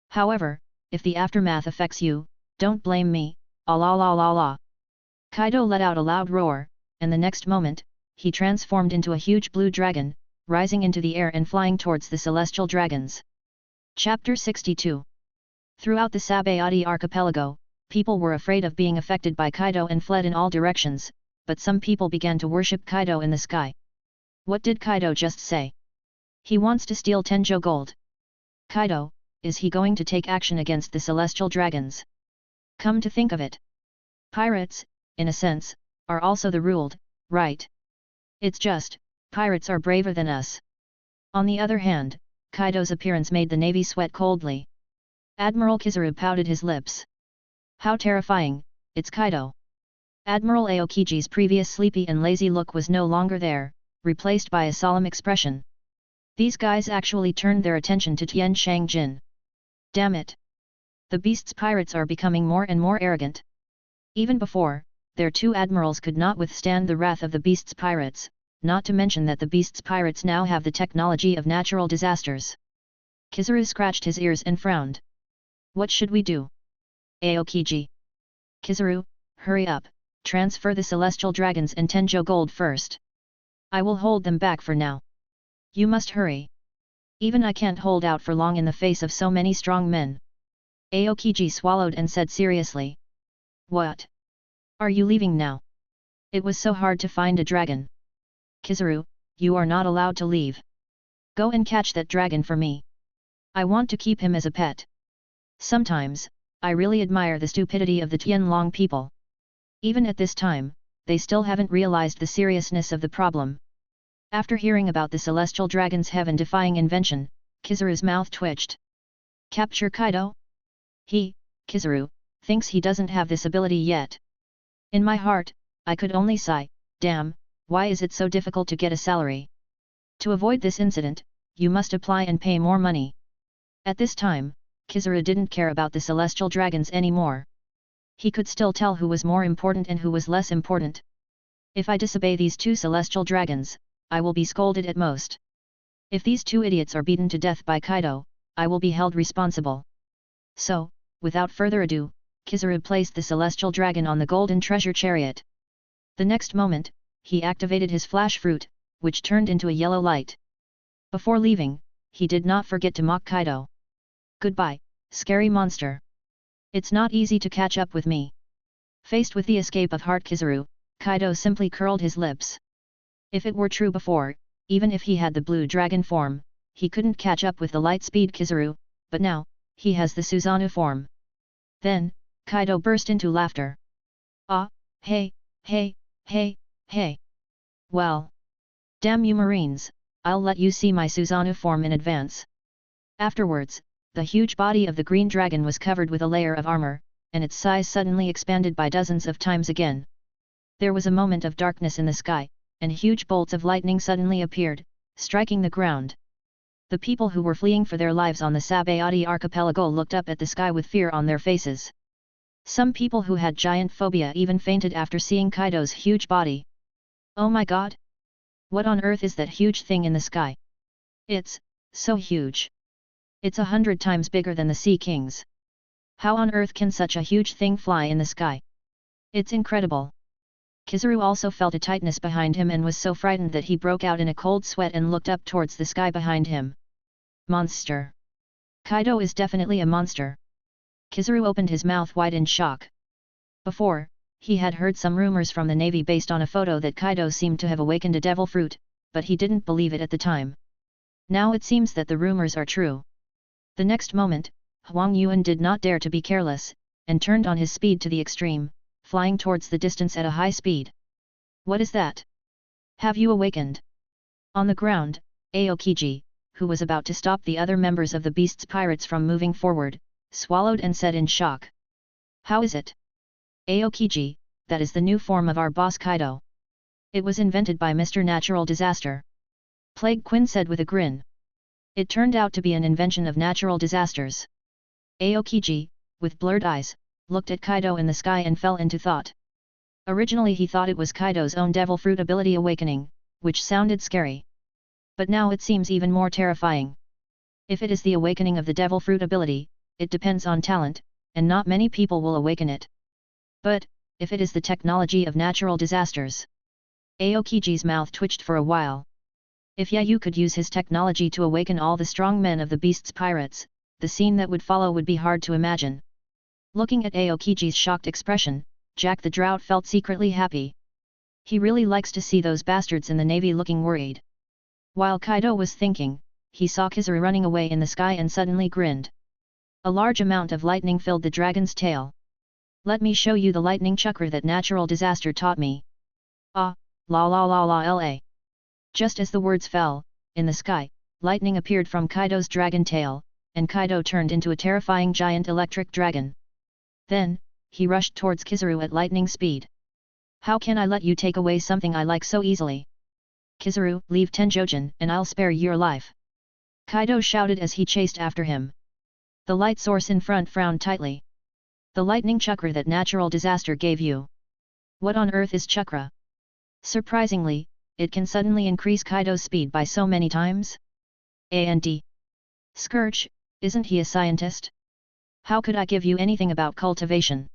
However, if the aftermath affects you, don't blame me, ah la la la la. Kaido let out a loud roar, and the next moment, he transformed into a huge blue dragon, rising into the air and flying towards the celestial dragons. Chapter 62. Throughout the Sabayati archipelago, people were afraid of being affected by Kaido and fled in all directions, but some people began to worship Kaido in the sky. What did Kaido just say? He wants to steal Tenjo gold. Kaido, is he going to take action against the celestial dragons? Come to think of it. Pirates, in a sense, are also the ruled, right? It's just, pirates are braver than us. On the other hand, Kaido's appearance made the navy sweat coldly. Admiral Kizaru pouted his lips. How terrifying, it's Kaido. Admiral Aokiji's previous sleepy and lazy look was no longer there, replaced by a solemn expression. These guys actually turned their attention to Tian Shangjin. Damn it! The beast's pirates are becoming more and more arrogant. Even before, their 2 admirals could not withstand the wrath of the beast's pirates, not to mention that the beast's pirates now have the technology of natural disasters. Kizaru scratched his ears and frowned. What should we do? Aokiji. Kizaru, hurry up, transfer the celestial dragons and Tenjo gold first. I will hold them back for now. You must hurry. Even I can't hold out for long in the face of so many strong men. Aokiji swallowed and said seriously. What? Are you leaving now? It was so hard to find a dragon. Kizaru, you are not allowed to leave. Go and catch that dragon for me. I want to keep him as a pet. Sometimes, I really admire the stupidity of the Tianlong people. Even at this time, they still haven't realized the seriousness of the problem. After hearing about the celestial dragon's heaven-defying invention, Kizaru's mouth twitched. Capture Kaido? He, Kizaru, thinks he doesn't have this ability yet. In my heart, I could only sigh, damn, why is it so difficult to get a salary? To avoid this incident, you must apply and pay more money. At this time, Kizaru didn't care about the celestial dragons anymore. He could still tell who was more important and who was less important. If I disobey these two celestial dragons, I will be scolded at most. If these two idiots are beaten to death by Kaido, I will be held responsible. So, without further ado, Kizaru placed the celestial dragon on the golden treasure chariot. The next moment, he activated his flash fruit, which turned into a yellow light. Before leaving, he did not forget to mock Kaido. Goodbye, scary monster. It's not easy to catch up with me. Faced with the escape of Heart Kizaru, Kaido simply curled his lips. If it were true before, even if he had the blue dragon form, he couldn't catch up with the light-speed Kizaru, but now, he has the Susanoo form. Then, Kaido burst into laughter. Ah, hey, hey, hey, hey. Well. Damn you Marines, I'll let you see my Susanoo form in advance. Afterwards, the huge body of the green dragon was covered with a layer of armor, and its size suddenly expanded by dozens of times again. There was a moment of darkness in the sky, and huge bolts of lightning suddenly appeared, striking the ground. The people who were fleeing for their lives on the Sabayati archipelago looked up at the sky with fear on their faces. Some people who had giant phobia even fainted after seeing Kaido's huge body. Oh my god! What on earth is that huge thing in the sky? It's so huge. It's 100 times bigger than the Sea Kings. How on earth can such a huge thing fly in the sky? It's incredible. Kizaru also felt a tightness behind him and was so frightened that he broke out in a cold sweat and looked up towards the sky behind him. Monster. Kaido is definitely a monster. Kizaru opened his mouth wide in shock. Before, he had heard some rumors from the navy based on a photo that Kaido seemed to have awakened a devil fruit, but he didn't believe it at the time. Now it seems that the rumors are true. The next moment, Huang Yuan did not dare to be careless, and turned on his speed to the extreme, flying towards the distance at a high speed. What is that? Have you awakened? On the ground, Aokiji, who was about to stop the other members of the Beast's pirates from moving forward, swallowed and said in shock. How is it? Aokiji, that is the new form of our boss Kaido. It was invented by Mr. Natural Disaster. Plague Quinn said with a grin. It turned out to be an invention of natural disasters. Aokiji, with blurred eyes, looked at Kaido in the sky and fell into thought. Originally he thought it was Kaido's own devil fruit ability awakening, which sounded scary. But now it seems even more terrifying. If it is the awakening of the devil fruit ability, it depends on talent, and not many people will awaken it. But, if it is the technology of natural disasters. Aokiji's mouth twitched for a while. If Yayu could use his technology to awaken all the strong men of the Beast's pirates, the scene that would follow would be hard to imagine. Looking at Aokiji's shocked expression, Jack the Drought felt secretly happy. He really likes to see those bastards in the navy looking worried. While Kaido was thinking, he saw Kizaru running away in the sky and suddenly grinned. A large amount of lightning filled the dragon's tail. Let me show you the lightning chakra that natural disaster taught me. Ah, la la la la la. Just as the words fell, in the sky, lightning appeared from Kaido's dragon tail, and Kaido turned into a terrifying giant electric dragon. Then, he rushed towards Kizaru at lightning speed. How can I let you take away something I like so easily? Kizaru, leave Tenjojin and I'll spare your life. Kaido shouted as he chased after him. The light source in front frowned tightly. The lightning chakra that natural disaster gave you. What on earth is chakra? Surprisingly, it can suddenly increase Kaido's speed by so many times? And Scourge, isn't he a scientist? How could I give you anything about cultivation?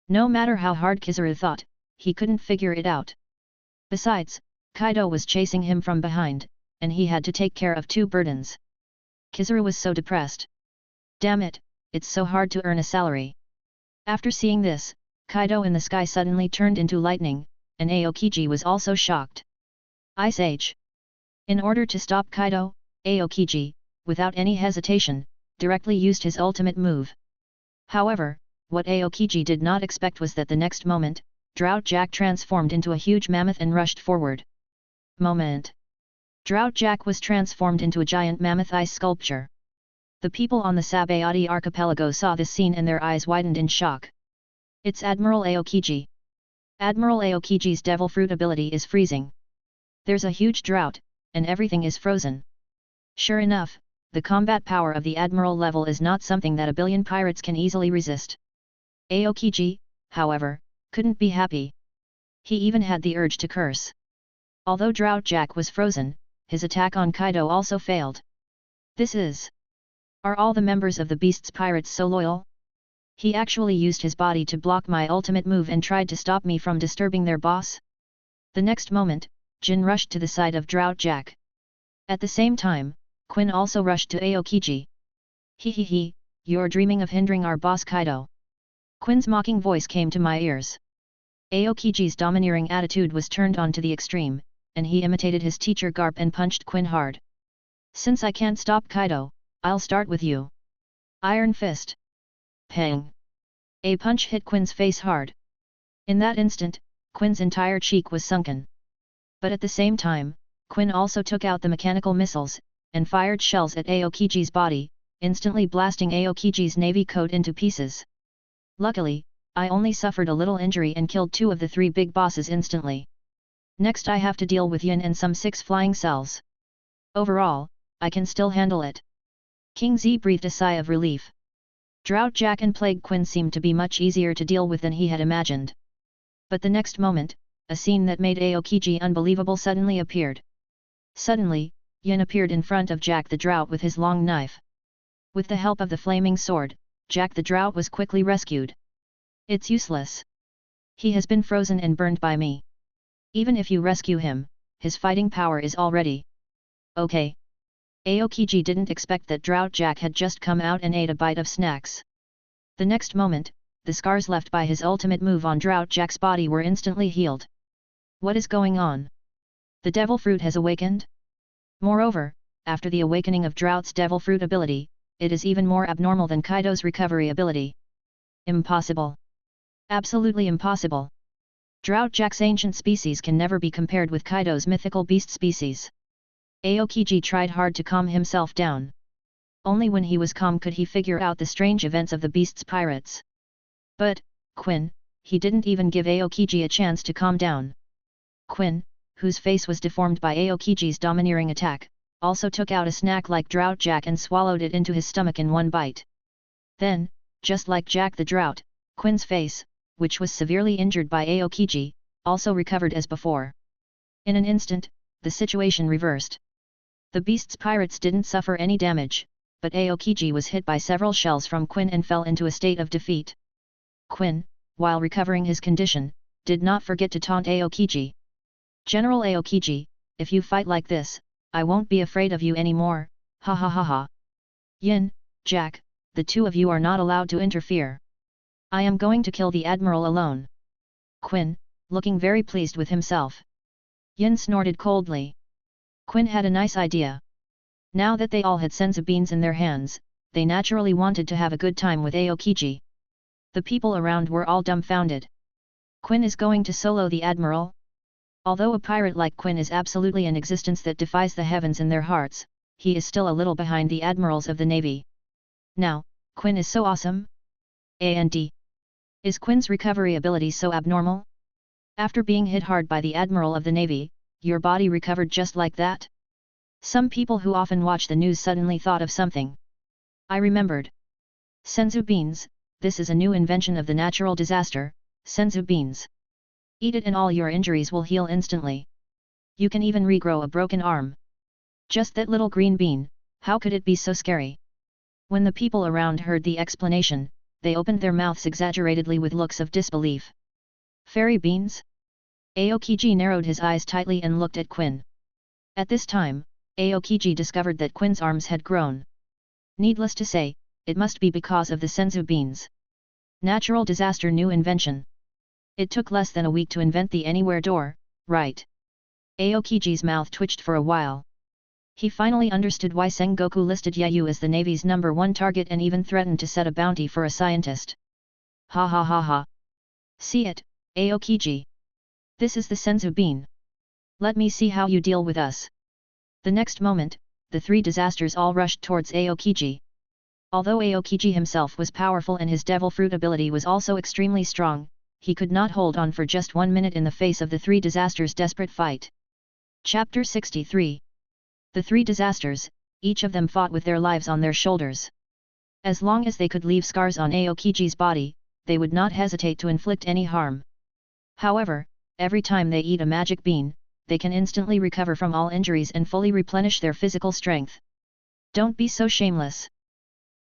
No matter how hard Kizaru thought, he couldn't figure it out. Besides, Kaido was chasing him from behind, and he had to take care of two burdens. Kizaru was so depressed. Damn it, it's so hard to earn a salary. After seeing this, Kaido in the sky suddenly turned into lightning, and Aokiji was also shocked. Ice Age. In order to stop Kaido, Aokiji, without any hesitation, directly used his ultimate move. However, what Aokiji did not expect was that the next moment, Drought Jack transformed into a huge mammoth and rushed forward. Moment. Drought Jack was transformed into a giant mammoth ice sculpture. The people on the Sabayati archipelago saw this scene and their eyes widened in shock. It's Admiral Aokiji. Admiral Aokiji's devil fruit ability is freezing. There's a huge drought, and everything is frozen. Sure enough, the combat power of the Admiral level is not something that a billion pirates can easily resist. Aokiji, however, couldn't be happy. He even had the urge to curse. Although Drought Jack was frozen, his attack on Kaido also failed. Are all the members of the Beast's pirates so loyal? He actually used his body to block my ultimate move and tried to stop me from disturbing their boss? The next moment, Jin rushed to the side of Drought Jack. At the same time, Quinn also rushed to Aokiji. He, you're dreaming of hindering our boss Kaido. Quinn's mocking voice came to my ears. Aokiji's domineering attitude was turned on to the extreme, and he imitated his teacher Garp and punched Quinn hard. Since I can't stop Kaido, I'll start with you. Iron Fist. Pang! A punch hit Quinn's face hard. In that instant, Quinn's entire cheek was sunken. But at the same time, Quinn also took out the mechanical missiles, and fired shells at Aokiji's body, instantly blasting Aokiji's navy coat into pieces. Luckily, I only suffered a little injury and killed 2 of the 3 big bosses instantly. Next I have to deal with Yin and some 6 flying cells. Overall, I can still handle it. King Z breathed a sigh of relief. Drought Jack and Plague Quinn seemed to be much easier to deal with than he had imagined. But the next moment, a scene that made Aokiji unbelievable suddenly appeared. Suddenly, Yin appeared in front of Jack the Drought with his long knife. With the help of the flaming sword, Jack the Drought was quickly rescued. It's useless. He has been frozen and burned by me. Even if you rescue him, his fighting power is already. Okay. Aokiji didn't expect that Drought Jack had just come out and ate a bite of snacks. The next moment, the scars left by his ultimate move on Drought Jack's body were instantly healed. What is going on? The devil fruit has awakened? Moreover, after the awakening of Drought's devil fruit ability, it is even more abnormal than Kaido's recovery ability. Impossible. Absolutely impossible. Drought Jack's ancient species can never be compared with Kaido's mythical beast species. Aokiji tried hard to calm himself down. Only when he was calm could he figure out the strange events of the beast's pirates. But, Quinn, he didn't even give Aokiji a chance to calm down. Quinn, whose face was deformed by Aokiji's domineering attack, also took out a snack like Drought Jack and swallowed it into his stomach in one bite. Then, just like Jack the Drought, Quinn's face, which was severely injured by Aokiji, also recovered as before. In an instant, the situation reversed. The beast's pirates didn't suffer any damage, but Aokiji was hit by several shells from Quinn and fell into a state of defeat. Quinn, while recovering his condition, did not forget to taunt Aokiji. General Aokiji, if you fight like this, I won't be afraid of you anymore, ha ha ha ha. Yin, Jack, the 2 of you are not allowed to interfere. I am going to kill the Admiral alone. Quinn, looking very pleased with himself. Yin snorted coldly. Quinn had a nice idea. Now that they all had senzu beans in their hands, they naturally wanted to have a good time with Aokiji. The people around were all dumbfounded. Quinn is going to solo the Admiral? Although a pirate like Quinn is absolutely an existence that defies the heavens in their hearts, he is still a little behind the admirals of the Navy. Now, Quinn is so awesome? And is Quinn's recovery ability so abnormal? After being hit hard by the Admiral of the Navy, your body recovered just like that? Some people who often watch the news suddenly thought of something. I remembered. Senzu beans, this is a new invention of the natural disaster, senzu beans. Eat it and all your injuries will heal instantly. You can even regrow a broken arm. Just that little green bean, how could it be so scary? When the people around heard the explanation, they opened their mouths exaggeratedly with looks of disbelief. Fairy beans? Aokiji narrowed his eyes tightly and looked at Quinn. At this time, Aokiji discovered that Quinn's arms had grown. Needless to say, it must be because of the senzu beans. Natural disaster new invention. It took less than a week to invent the anywhere door, right? Aokiji's mouth twitched for a while. He finally understood why Sengoku listed Yayu as the Navy's #1 target and even threatened to set a bounty for a scientist. Ha ha ha ha. See it, Aokiji. This is the senzu bean. Let me see how you deal with us. The next moment, the three disasters all rushed towards Aokiji. Although Aokiji himself was powerful and his devil fruit ability was also extremely strong, he could not hold on for just 1 minute in the face of the three disasters' desperate fight. Chapter 63. The three disasters, each of them fought with their lives on their shoulders. As long as they could leave scars on Aokiji's body, they would not hesitate to inflict any harm. However, every time they eat a magic bean, they can instantly recover from all injuries and fully replenish their physical strength. Don't be so shameless.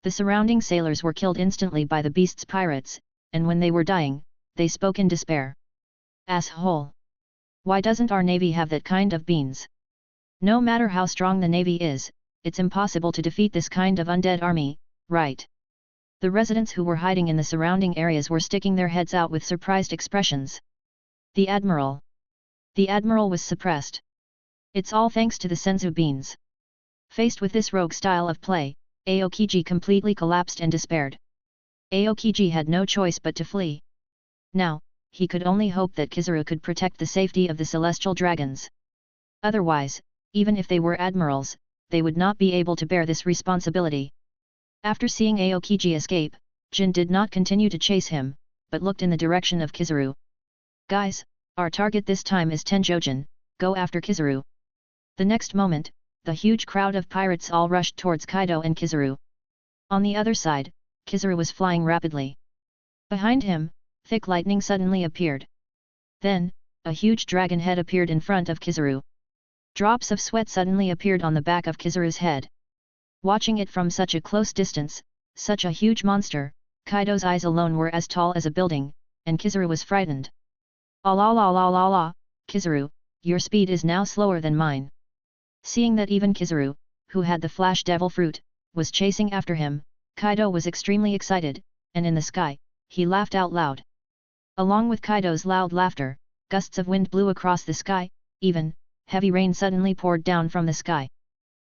The surrounding sailors were killed instantly by the beast's pirates, and when they were dying, they spoke in despair. Asshole! Why doesn't our navy have that kind of beans? No matter how strong the navy is, it's impossible to defeat this kind of undead army, right? The residents who were hiding in the surrounding areas were sticking their heads out with surprised expressions. The Admiral. The Admiral was suppressed. It's all thanks to the senzu beans. Faced with this rogue style of play, Aokiji completely collapsed and despaired. Aokiji had no choice but to flee. Now, he could only hope that Kizaru could protect the safety of the celestial dragons. Otherwise, even if they were admirals, they would not be able to bear this responsibility. After seeing Aokiji escape, Jin did not continue to chase him, but looked in the direction of Kizaru. Guys, our target this time is Tenjojin, go after Kizaru. The next moment, the huge crowd of pirates all rushed towards Kaido and Kizaru. On the other side, Kizaru was flying rapidly. Behind him, thick lightning suddenly appeared. Then, a huge dragon head appeared in front of Kizaru. Drops of sweat suddenly appeared on the back of Kizaru's head. Watching it from such a close distance, such a huge monster, Kaido's eyes alone were as tall as a building, and Kizaru was frightened. "Ah la la la la la, Kizaru, your speed is now slower than mine." Seeing that even Kizaru, who had the flash devil fruit, was chasing after him, Kaido was extremely excited, and in the sky, he laughed out loud. Along with Kaido's loud laughter, gusts of wind blew across the sky, even, heavy rain suddenly poured down from the sky.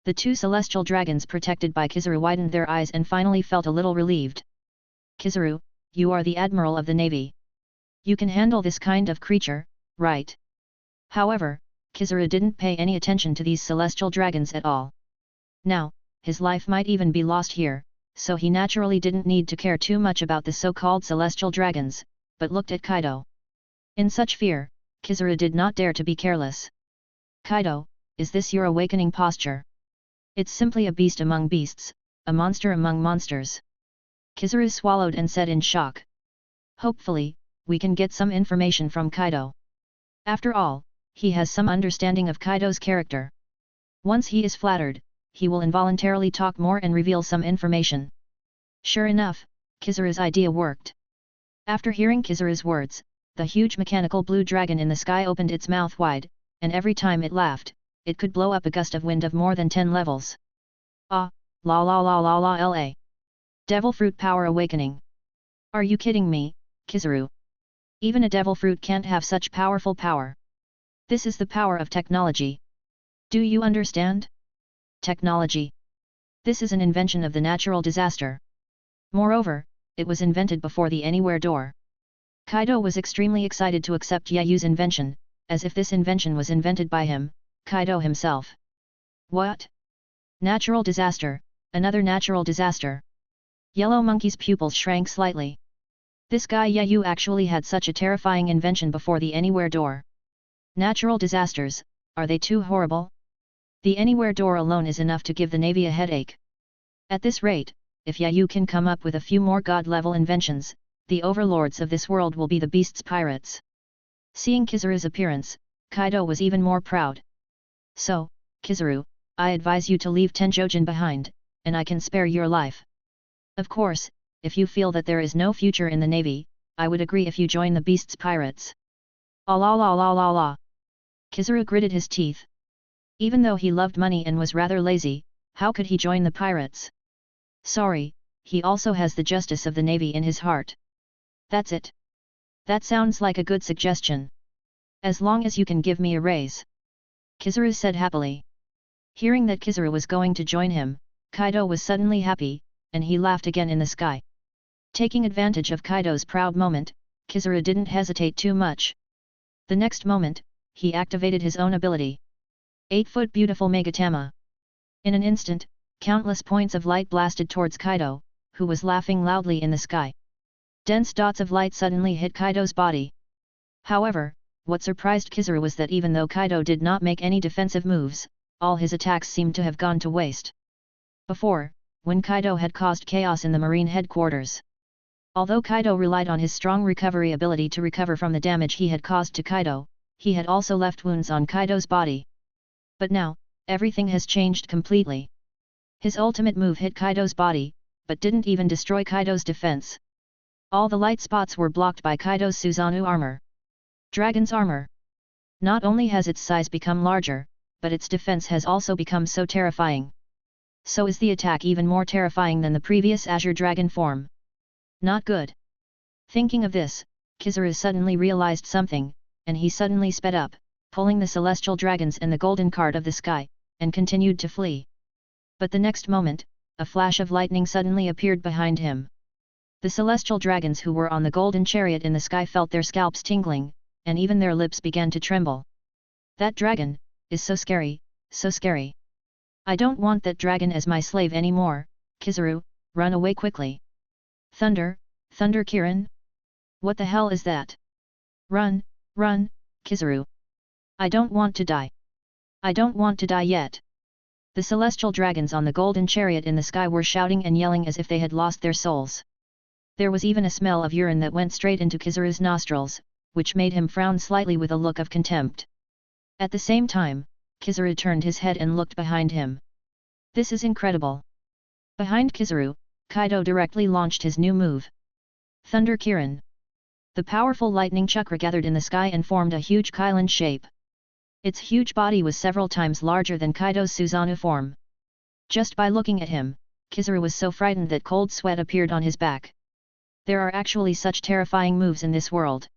The two celestial dragons protected by Kizaru widened their eyes and finally felt a little relieved. "Kizaru, you are the admiral of the navy. You can handle this kind of creature, right?" However, Kizaru didn't pay any attention to these celestial dragons at all. Now, his life might even be lost here, so he naturally didn't need to care too much about the so-called celestial dragons, but looked at Kaido. In such fear, Kizaru did not dare to be careless. "Kaido, is this your awakening posture? It's simply a beast among beasts, a monster among monsters." Kizaru swallowed and said in shock. "Hopefully, we can get some information from Kaido. After all, he has some understanding of Kaido's character. Once he is flattered, he will involuntarily talk more and reveal some information." Sure enough, Kizaru's idea worked. After hearing Kizaru's words, the huge mechanical blue dragon in the sky opened its mouth wide, and every time it laughed, it could blow up a gust of wind of more than 10 levels. "Ah, la la la la la la. Devil fruit power awakening. Are you kidding me, Kizaru? Even a devil fruit can't have such powerful power. This is the power of technology. Do you understand? Technology. This is an invention of the natural disaster. Moreover, it was invented before the Anywhere door." Kaido was extremely excited to accept Yayu's invention, as if this invention was invented by him, Kaido himself. "What? Natural disaster, another natural disaster." Yellow Monkey's pupils shrank slightly. This guy Yayu actually had such a terrifying invention before the Anywhere door. Natural disasters, are they too horrible? The Anywhere door alone is enough to give the navy a headache. At this rate, if Yayu can come up with a few more god-level inventions, the overlords of this world will be the beast's pirates. Seeing Kizaru's appearance, Kaido was even more proud. "So, Kizaru, I advise you to leave Tenjojin behind, and I can spare your life. Of course, if you feel that there is no future in the navy, I would agree if you join the beast's pirates." "Ah la la la la la." Kizaru gritted his teeth. Even though he loved money and was rather lazy, how could he join the pirates? Sorry, he also has the justice of the navy in his heart. "That's it. That sounds like a good suggestion. As long as you can give me a raise," Kizaru said happily. Hearing that Kizaru was going to join him, Kaido was suddenly happy, and he laughed again in the sky. Taking advantage of Kaido's proud moment, Kizaru didn't hesitate too much. The next moment, he activated his own ability. 8-foot beautiful Megatama. In an instant, countless points of light blasted towards Kaido, who was laughing loudly in the sky. Dense dots of light suddenly hit Kaido's body. However, what surprised Kizaru was that even though Kaido did not make any defensive moves, all his attacks seemed to have gone to waste. Before, when Kaido had caused chaos in the marine headquarters. Although Kaido relied on his strong recovery ability to recover from the damage he had caused to Kaido, he had also left wounds on Kaido's body. But now, everything has changed completely. His ultimate move hit Kaido's body, but didn't even destroy Kaido's defense. All the light spots were blocked by Kaido's Susanoo armor. Dragon's armor. Not only has its size become larger, but its defense has also become so terrifying. So is the attack even more terrifying than the previous Azure Dragon form. Not good. Thinking of this, Kizaru suddenly realized something, and he suddenly sped up, pulling the celestial dragons and the golden card of the sky, and continued to flee. But the next moment, a flash of lightning suddenly appeared behind him. The celestial dragons who were on the golden chariot in the sky felt their scalps tingling, and even their lips began to tremble. That dragon is so scary, so scary. I don't want that dragon as my slave anymore, Kizaru, run away quickly. Thunder, Thunder Kirin? What the hell is that? Run, run, Kizaru. I don't want to die. I don't want to die yet. The celestial dragons on the golden chariot in the sky were shouting and yelling as if they had lost their souls. There was even a smell of urine that went straight into Kizaru's nostrils, which made him frown slightly with a look of contempt. At the same time, Kizaru turned his head and looked behind him. This is incredible. Behind Kizaru, Kaido directly launched his new move. Thunder Kirin. The powerful lightning chakra gathered in the sky and formed a huge Kylan shape. Its huge body was several times larger than Kaido's Susanoo form. Just by looking at him, Kizaru was so frightened that cold sweat appeared on his back. There are actually such terrifying moves in this world.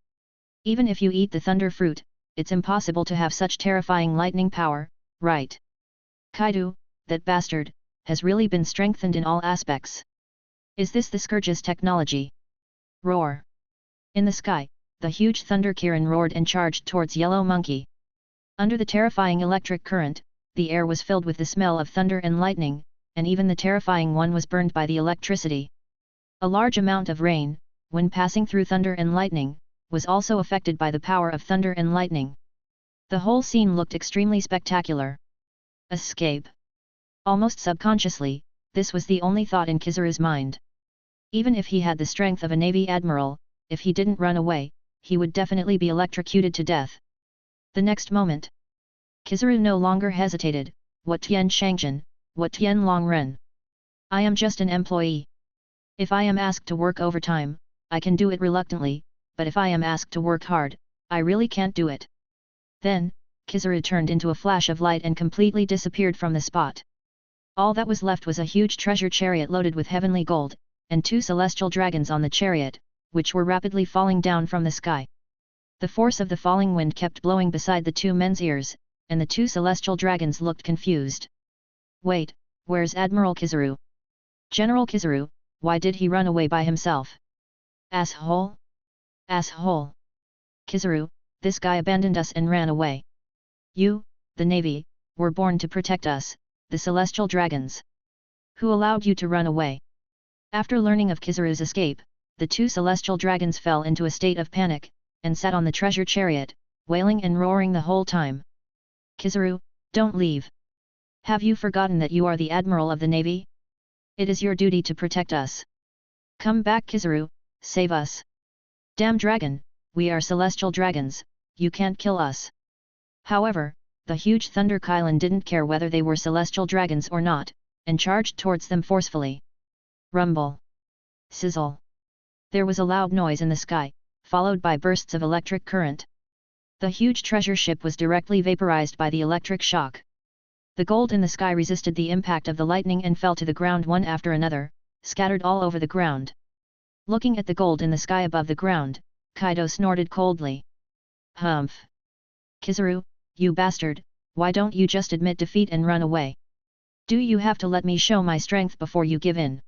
Even if you eat the thunder fruit, it's impossible to have such terrifying lightning power, right? Kaido, that bastard, has really been strengthened in all aspects. Is this the Scourge's technology? Roar! In the sky, the huge Thunder Kirin roared and charged towards Yellow Monkey. Under the terrifying electric current, the air was filled with the smell of thunder and lightning, and even the terrifying one was burned by the electricity. A large amount of rain, when passing through thunder and lightning, was also affected by the power of thunder and lightning. The whole scene looked extremely spectacular. Escape. Almost subconsciously, this was the only thought in Kizaru's mind. Even if he had the strength of a Navy admiral, if he didn't run away, he would definitely be electrocuted to death. The next moment, Kizaru no longer hesitated. What Tian Shangjian, what Tian Longren? I am just an employee. If I am asked to work overtime, I can do it reluctantly, but if I am asked to work hard, I really can't do it. Then, Kizaru turned into a flash of light and completely disappeared from the spot. All that was left was a huge treasure chariot loaded with heavenly gold, and 2 celestial dragons on the chariot, which were rapidly falling down from the sky. The force of the falling wind kept blowing beside the 2 men's ears, and the 2 celestial dragons looked confused. Wait, where's Admiral Kizaru? General Kizaru, why did he run away by himself? Asshole! Asshole! Kizaru, this guy abandoned us and ran away. You, the Navy, were born to protect us, the celestial dragons. Who allowed you to run away? After learning of Kizaru's escape, the 2 celestial dragons fell into a state of panic, and sat on the treasure chariot, wailing and roaring the whole time. Kizaru, don't leave. Have you forgotten that you are the Admiral of the Navy? It is your duty to protect us. Come back, Kizaru, save us. Damn dragon, we are celestial dragons, you can't kill us. However, the huge Thunder Kylan didn't care whether they were celestial dragons or not, and charged towards them forcefully. Rumble. Sizzle. There was a loud noise in the sky, followed by bursts of electric current. The huge treasure ship was directly vaporized by the electric shock. The gold in the sky resisted the impact of the lightning and fell to the ground one after another, scattered all over the ground. Looking at the gold in the sky above the ground, Kaido snorted coldly. Humph! Kizaru, you bastard, why don't you just admit defeat and run away? Do you have to let me show my strength before you give in?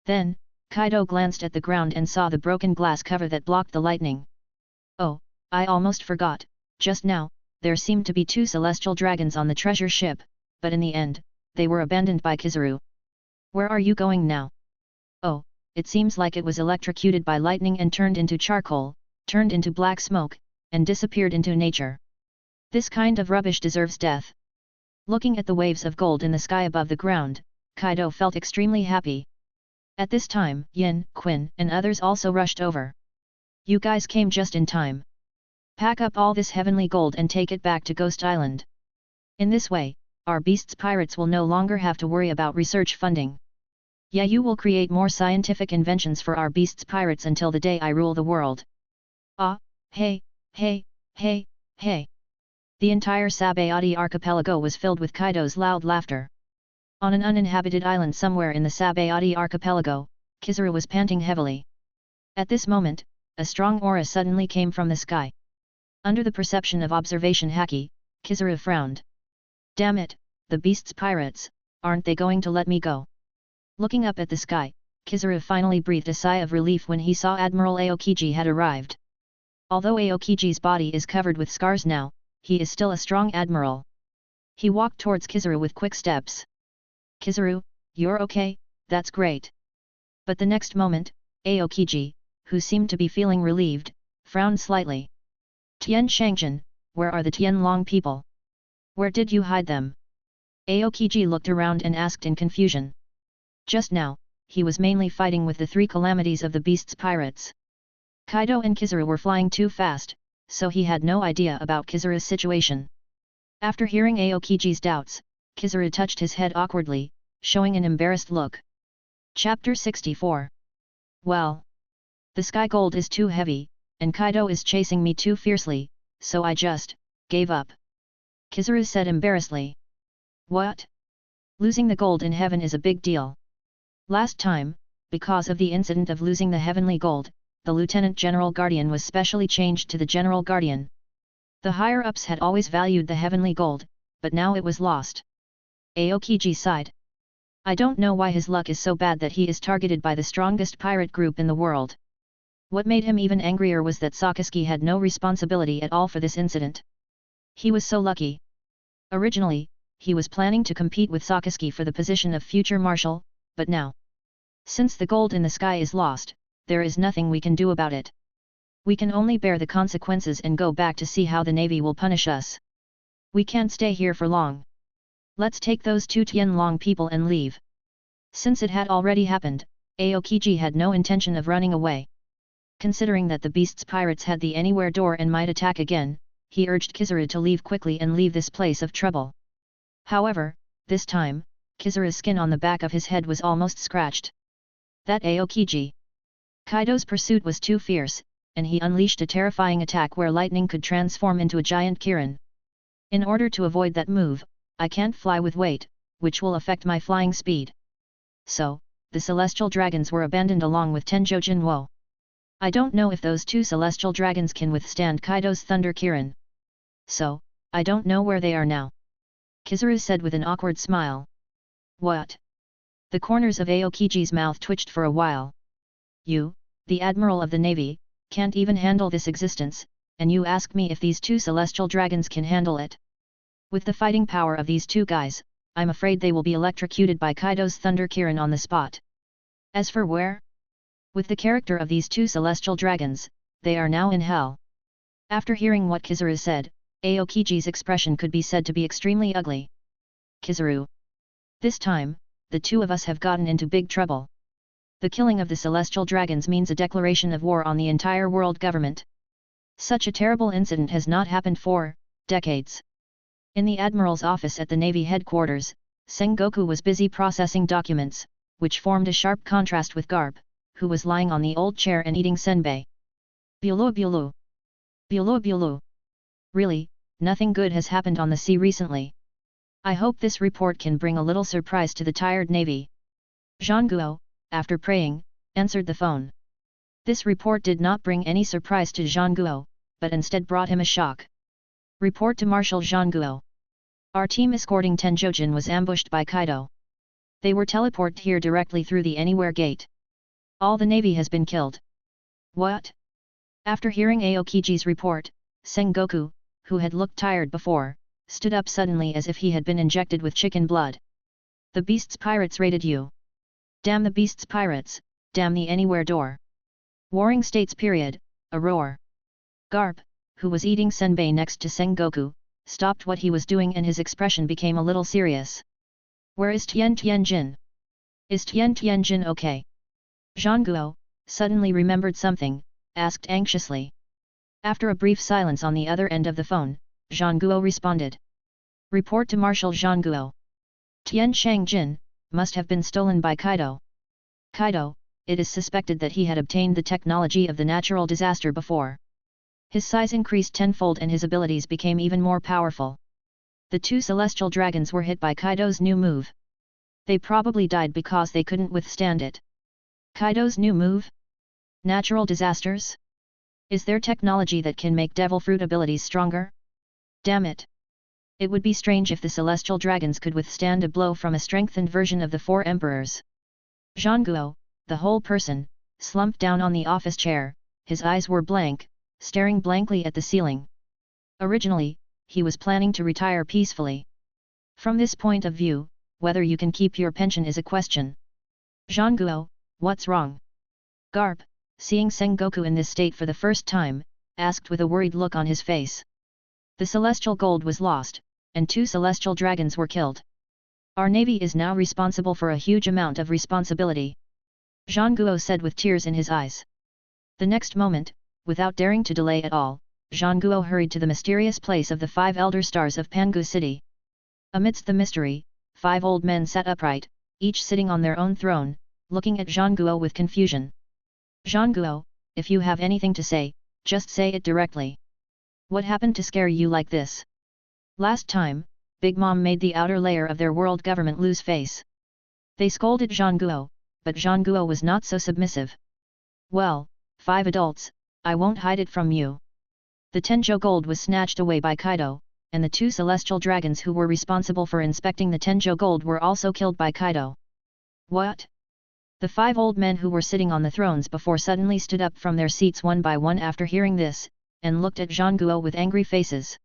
Then, Kaido glanced at the ground and saw the broken glass cover that blocked the lightning. Oh, I almost forgot, just now, there seemed to be 2 celestial dragons on the treasure ship, but in the end, they were abandoned by Kizaru. Where are you going now? Oh, it seems like it was electrocuted by lightning and turned into charcoal, turned into black smoke, and disappeared into nature. This kind of rubbish deserves death. Looking at the waves of gold in the sky above the ground, Kaido felt extremely happy. At this time, Yin, Quinn, and others also rushed over. You guys came just in time. Pack up all this heavenly gold and take it back to Ghost Island. In this way, our beasts pirates will no longer have to worry about research funding. Yeah, you will create more scientific inventions for our beasts pirates until the day I rule the world. Ah, hey, hey, hey, hey. The entire Sabaody archipelago was filled with Kaido's loud laughter. On an uninhabited island somewhere in the Sabaody archipelago, Kizaru was panting heavily. At this moment, a strong aura suddenly came from the sky. Under the perception of observation Haki, Kizaru frowned. Damn it, the beasts pirates, aren't they going to let me go? Looking up at the sky, Kizaru finally breathed a sigh of relief when he saw Admiral Aokiji had arrived. Although Aokiji's body is covered with scars now, he is still a strong admiral. He walked towards Kizaru with quick steps. Kizaru, you're okay, that's great. But the next moment, Aokiji, who seemed to be feeling relieved, frowned slightly. Tian Shangjin, where are the Tianlong people? Where did you hide them? Aokiji looked around and asked in confusion. Just now, he was mainly fighting with the 3 calamities of the beasts pirates. Kaido and Kizaru were flying too fast, so he had no idea about Kizaru's situation. After hearing Aokiji's doubts, Kizaru touched his head awkwardly, showing an embarrassed look. Chapter 64. Well. The sky gold is too heavy, and Kaido is chasing me too fiercely, so I just gave up. Kizaru said embarrassedly. What? Losing the gold in heaven is a big deal. Last time, because of the incident of losing the heavenly gold, the Lieutenant General Guardian was specially changed to the General Guardian. The higher-ups had always valued the heavenly gold, but now it was lost. Aokiji sighed. I don't know why his luck is so bad that he is targeted by the strongest pirate group in the world. What made him even angrier was that Sakazuki had no responsibility at all for this incident. He was so lucky. Originally, he was planning to compete with Sakazuki for the position of future marshal, but now, since the gold in the sky is lost, there is nothing we can do about it. We can only bear the consequences and go back to see how the navy will punish us. We can't stay here for long. Let's take those 2 Tianlong people and leave. Since it had already happened, Aokiji had no intention of running away. Considering that the beasts pirates had the anywhere door and might attack again, he urged Kizaru to leave quickly and leave this place of trouble. However, this time, Kizaru's skin on the back of his head was almost scratched. That Aokiji. Kaido's pursuit was too fierce, and he unleashed a terrifying attack where lightning could transform into a giant Kirin. In order to avoid that move, I can't fly with weight, which will affect my flying speed. So, the celestial dragons were abandoned along with Tenjo Jinwo. I don't know if those 2 celestial dragons can withstand Kaido's Thunder Kirin. So, I don't know where they are now. Kizaru said with an awkward smile. What? The corners of Aokiji's mouth twitched for a while. You, the Admiral of the Navy, can't even handle this existence, and you ask me if these 2 celestial dragons can handle it. With the fighting power of these 2 guys, I'm afraid they will be electrocuted by Kaido's Thunder Kirin on the spot. As for where? With the character of these 2 celestial dragons, they are now in hell. After hearing what Kizaru said, Aokiji's expression could be said to be extremely ugly. Kizaru. This time, the 2 of us have gotten into big trouble. The killing of the celestial dragons means a declaration of war on the entire world government. Such a terrible incident has not happened for decades. In the Admiral's office at the Navy headquarters, Sengoku was busy processing documents, which formed a sharp contrast with Garp, who was lying on the old chair and eating senbei. Bulu bulu. Bulu bulu. Really, nothing good has happened on the sea recently. I hope this report can bring a little surprise to the tired Navy. Zhangguo, after praying, answered the phone. This report did not bring any surprise to Zhangguo, but instead brought him a shock. Report to Marshal Zhangguo. Our team escorting Tenjojin was ambushed by Kaido. They were teleported here directly through the Anywhere Gate. All the navy has been killed. What? After hearing Aokiji's report, Sengoku, who had looked tired before, stood up suddenly as if he had been injected with chicken blood. The beast's pirates raided you. Damn the beast's pirates, damn the anywhere door. Warring States period, a roar. Garp, who was eating senbei next to Sengoku, stopped what he was doing and his expression became a little serious. Where is Tianjin? Is Tianjin okay? Zhangguo, suddenly remembered something, asked anxiously. After a brief silence on the other end of the phone, Zhangguo responded. Report to Marshal Zhangguo. Tianjin must have been stolen by Kaido. Kaido, it is suspected that he had obtained the technology of the natural disaster before. His size increased tenfold and his abilities became even more powerful. The two celestial dragons were hit by Kaido's new move. They probably died because they couldn't withstand it. Kaido's new move? Natural disasters? Is there technology that can make devil fruit abilities stronger? Damn it! It would be strange if the celestial dragons could withstand a blow from a strengthened version of the four emperors. Zhangguo, the whole person, slumped down on the office chair, his eyes were blank, staring blankly at the ceiling. Originally, he was planning to retire peacefully. From this point of view, whether you can keep your pension is a question. Zhangguo, what's wrong? Garp, seeing Sengoku in this state for the first time, asked with a worried look on his face. The celestial gold was lost, and two celestial dragons were killed. Our navy is now responsible for a huge amount of responsibility. Zhangguo said with tears in his eyes. The next moment, without daring to delay at all, Zhangguo hurried to the mysterious place of the 5 elder stars of Pangu City. Amidst the mystery, 5 old men sat upright, each sitting on their own throne, looking at Zhangguo with confusion. Zhangguo, if you have anything to say, just say it directly. What happened to scare you like this? Last time, Big Mom made the outer layer of their world government lose face. They scolded Zhangguo, but Zhangguo was not so submissive. Well, 5 adults, I won't hide it from you. The Tenjo gold was snatched away by Kaido, and the 2 celestial dragons who were responsible for inspecting the Tenjo gold were also killed by Kaido. What? The 5 old men who were sitting on the thrones before suddenly stood up from their seats one by one after hearing this, and looked at Zhangguo with angry faces.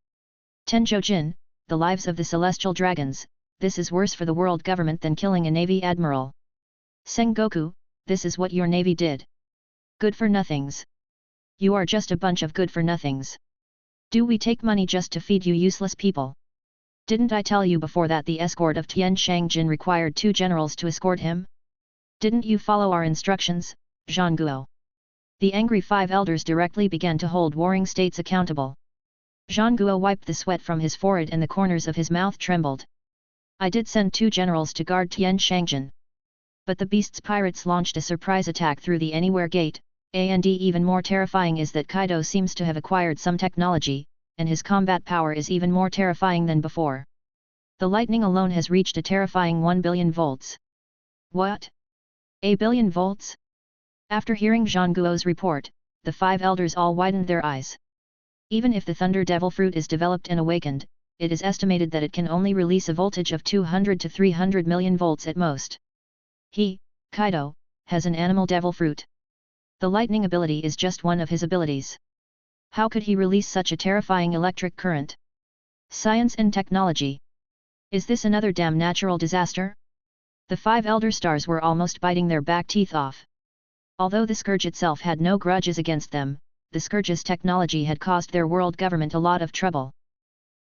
Tenjo-jin, the lives of the celestial dragons, this is worse for the world government than killing a navy admiral. Sengoku, this is what your navy did. Good-for-nothings. You are just a bunch of good-for-nothings. Do we take money just to feed you useless people? Didn't I tell you before that the escort of Tianjin required 2 generals to escort him? Didn't you follow our instructions, Zhangguo? The angry 5 elders directly began to hold warring states accountable. Zhangguo wiped the sweat from his forehead and the corners of his mouth trembled. I did send 2 generals to guard Tianjin. But the beast's pirates launched a surprise attack through the Anywhere Gate, and even more terrifying is that Kaido seems to have acquired some technology, and his combat power is even more terrifying than before. The lightning alone has reached a terrifying 1 billion volts. What? A billion volts? After hearing Zhangguo's report, the 5 elders all widened their eyes. Even if the Thunder Devil Fruit is developed and awakened, it is estimated that it can only release a voltage of 200 to 300 million volts at most. He, Kaido, has an animal devil fruit. The lightning ability is just one of his abilities. How could he release such a terrifying electric current? Science and technology. Is this another damn natural disaster? The 5 elder stars were almost biting their back teeth off. Although the Scourge itself had no grudges against them, the Scourge's technology had caused their world government a lot of trouble.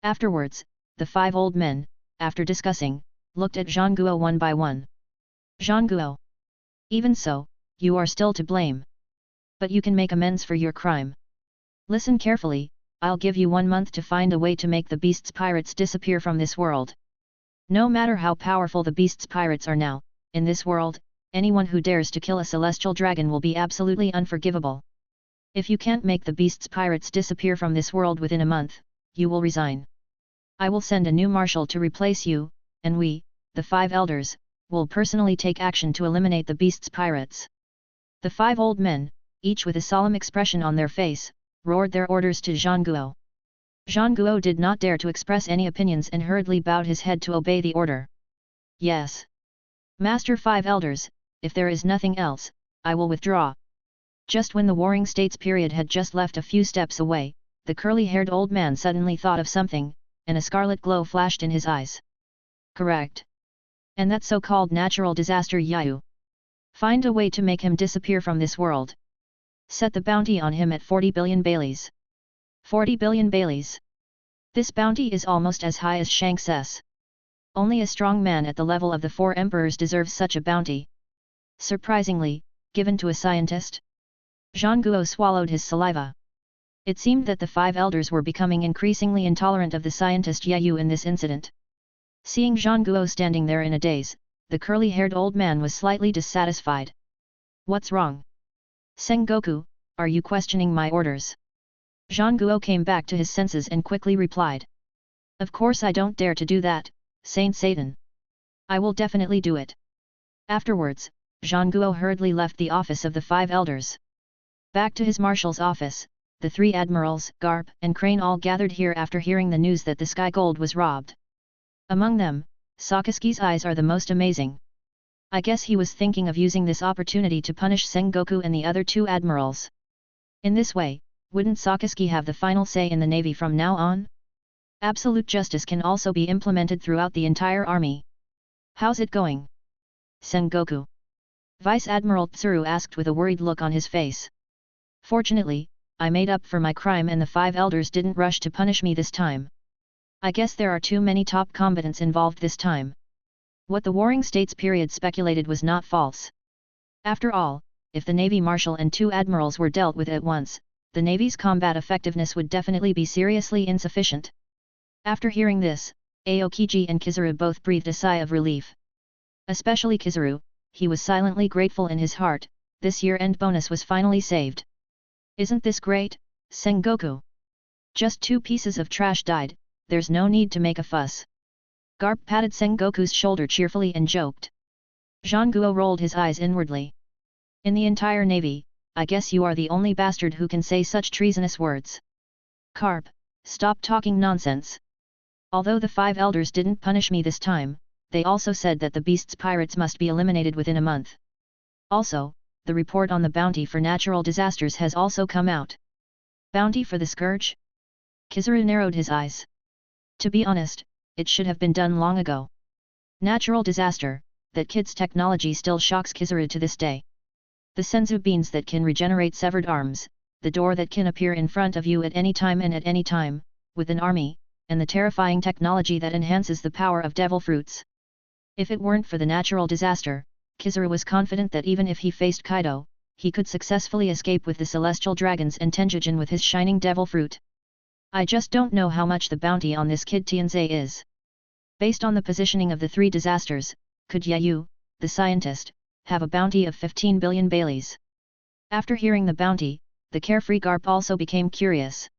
Afterwards, the 5 old men, after discussing, looked at Zhangguo one by one. Zhangguo. Even so, you are still to blame. But you can make amends for your crime. Listen carefully, I'll give you 1 month to find a way to make the beast's pirates disappear from this world. No matter how powerful the beast's pirates are now, in this world, anyone who dares to kill a celestial dragon will be absolutely unforgivable. If you can't make the beast's pirates disappear from this world within a month, you will resign. I will send a new marshal to replace you, and we, the 5 elders, will personally take action to eliminate the beast's pirates. The 5 old men, each with a solemn expression on their face, roared their orders to Zhangguo. Zhangguo did not dare to express any opinions and hurriedly bowed his head to obey the order. Yes. Master 5 elders, if there is nothing else, I will withdraw. Just when the Warring States period had just left a few steps away, the curly-haired old man suddenly thought of something, and a scarlet glow flashed in his eyes. Correct. And that so-called natural disaster Yayu. Find a way to make him disappear from this world. Set the bounty on him at 40 billion Baileys. 40 billion Baileys. This bounty is almost as high as Shanks'. Only a strong man at the level of the 4 emperors deserves such a bounty. Surprisingly, given to a scientist? Zhang Guo swallowed his saliva. It seemed that the 5 elders were becoming increasingly intolerant of the scientist Yayu in this incident. Seeing Zhang Guo standing there in a daze, the curly-haired old man was slightly dissatisfied. What's wrong? Sengoku, are you questioning my orders? Zhang Guo came back to his senses and quickly replied. Of course I don't dare to do that, Saint Satan. I will definitely do it. Afterwards, Zhang Guo hurriedly left the office of the 5 elders. Back to his marshal's office, the 3 admirals, Garp and Crane all gathered here after hearing the news that the sky gold was robbed. Among them, Sakaski's eyes are the most amazing. I guess he was thinking of using this opportunity to punish Sengoku and the other 2 admirals. In this way, wouldn't Sakaski have the final say in the navy from now on? Absolute justice can also be implemented throughout the entire army. How's it going? Sengoku. Vice Admiral Tsuru asked with a worried look on his face. Fortunately, I made up for my crime and the 5 elders didn't rush to punish me this time. I guess there are too many top combatants involved this time. What the Warring States period speculated was not false. After all, if the Navy Marshal and 2 admirals were dealt with at once, the Navy's combat effectiveness would definitely be seriously insufficient. After hearing this, Aokiji and Kizuru both breathed a sigh of relief. Especially Kizuru, he was silently grateful in his heart, this year-end bonus was finally saved. Isn't this great, Sengoku? Just 2 pieces of trash died, there's no need to make a fuss. Garp patted Sengoku's shoulder cheerfully and joked. Zhang Guo rolled his eyes inwardly. In the entire navy, I guess you are the only bastard who can say such treasonous words. Garp, stop talking nonsense. Although the 5 elders didn't punish me this time, they also said that the beast's pirates must be eliminated within a month. Also, the report on the bounty for natural disasters has also come out. Bounty for the scourge? Kizuru narrowed his eyes. To be honest, it should have been done long ago. Natural disaster, that kid's technology still shocks Kizuru to this day. The senzu beans that can regenerate severed arms, the door that can appear in front of you at any time and at any time, with an army, and the terrifying technology that enhances the power of devil fruits. If it weren't for the natural disaster, Kizuru was confident that even if he faced Kaido, he could successfully escape with the celestial dragons and Tenjijin with his shining devil fruit. I just don't know how much the bounty on this kid Tianze is. Based on the positioning of the 3 disasters, could Yayu, the scientist, have a bounty of 15 billion Baileys? After hearing the bounty, the carefree Garp also became curious.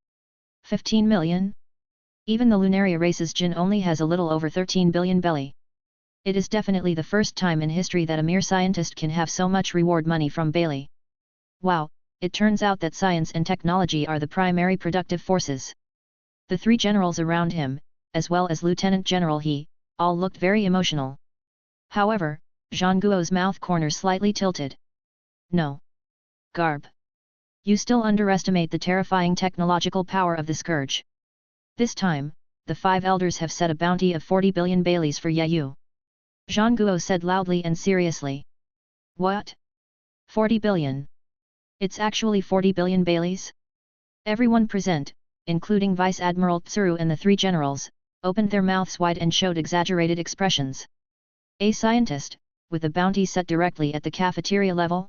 15 million? Even the Lunaria race's Jin only has a little over 13 billion Bailey. It is definitely the first time in history that a mere scientist can have so much reward money from Bailey. Wow, it turns out that science and technology are the primary productive forces. The 3 generals around him, as well as Lieutenant General He, all looked very emotional. However, Zhang Guo's mouth corners slightly tilted. No. Garp. You still underestimate the terrifying technological power of the scourge. This time, the 5 elders have set a bounty of 40 billion Baileys for Yayu. Zhang Guo said loudly and seriously. What? 40 billion? It's actually 40 billion Baileys? Everyone present, including Vice Admiral Tsuru and the 3 generals, opened their mouths wide and showed exaggerated expressions. A scientist, with a bounty set directly at the cafeteria level?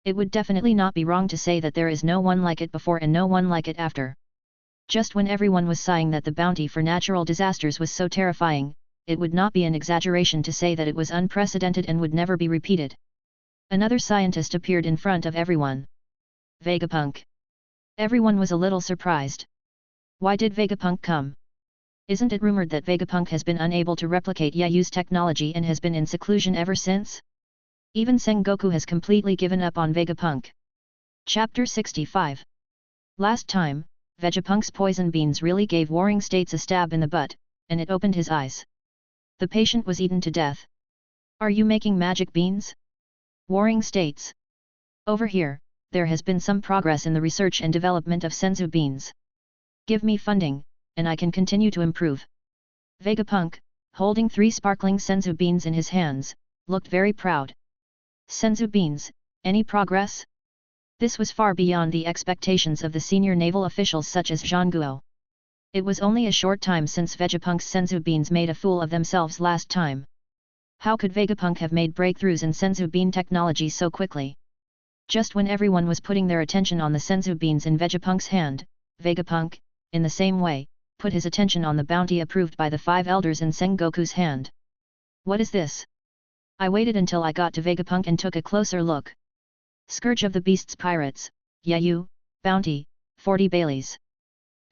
It would definitely not be wrong to say that there is no one like it before and no one like it after. Just when everyone was sighing that the bounty for natural disasters was so terrifying, it would not be an exaggeration to say that it was unprecedented and would never be repeated. Another scientist appeared in front of everyone. Vegapunk. Everyone was a little surprised. Why did Vegapunk come? Isn't it rumored that Vegapunk has been unable to replicate Yayu's technology and has been in seclusion ever since? Even Sengoku has completely given up on Vegapunk. Chapter 65. Last time, Vegapunk's poison beans really gave Warring States a stab in the butt, and it opened his eyes. The patient was eaten to death. Are you making magic beans? Warring States. Over here, there has been some progress in the research and development of senzu beans. Give me funding, and I can continue to improve. Vegapunk, holding 3 sparkling senzu beans in his hands, looked very proud. Senzu beans, any progress? This was far beyond the expectations of the senior naval officials such as Zhang Guo. It was only a short time since Vegapunk's senzu beans made a fool of themselves last time. How could Vegapunk have made breakthroughs in senzu bean technology so quickly? Just when everyone was putting their attention on the senzu beans in Vegapunk's hand, Vegapunk, in the same way, put his attention on the bounty approved by the 5 elders in Sengoku's hand. What is this? I waited until I got to Vegapunk and took a closer look. Scourge of the Beasts Pirates, Yayu, bounty, 40 Baileys.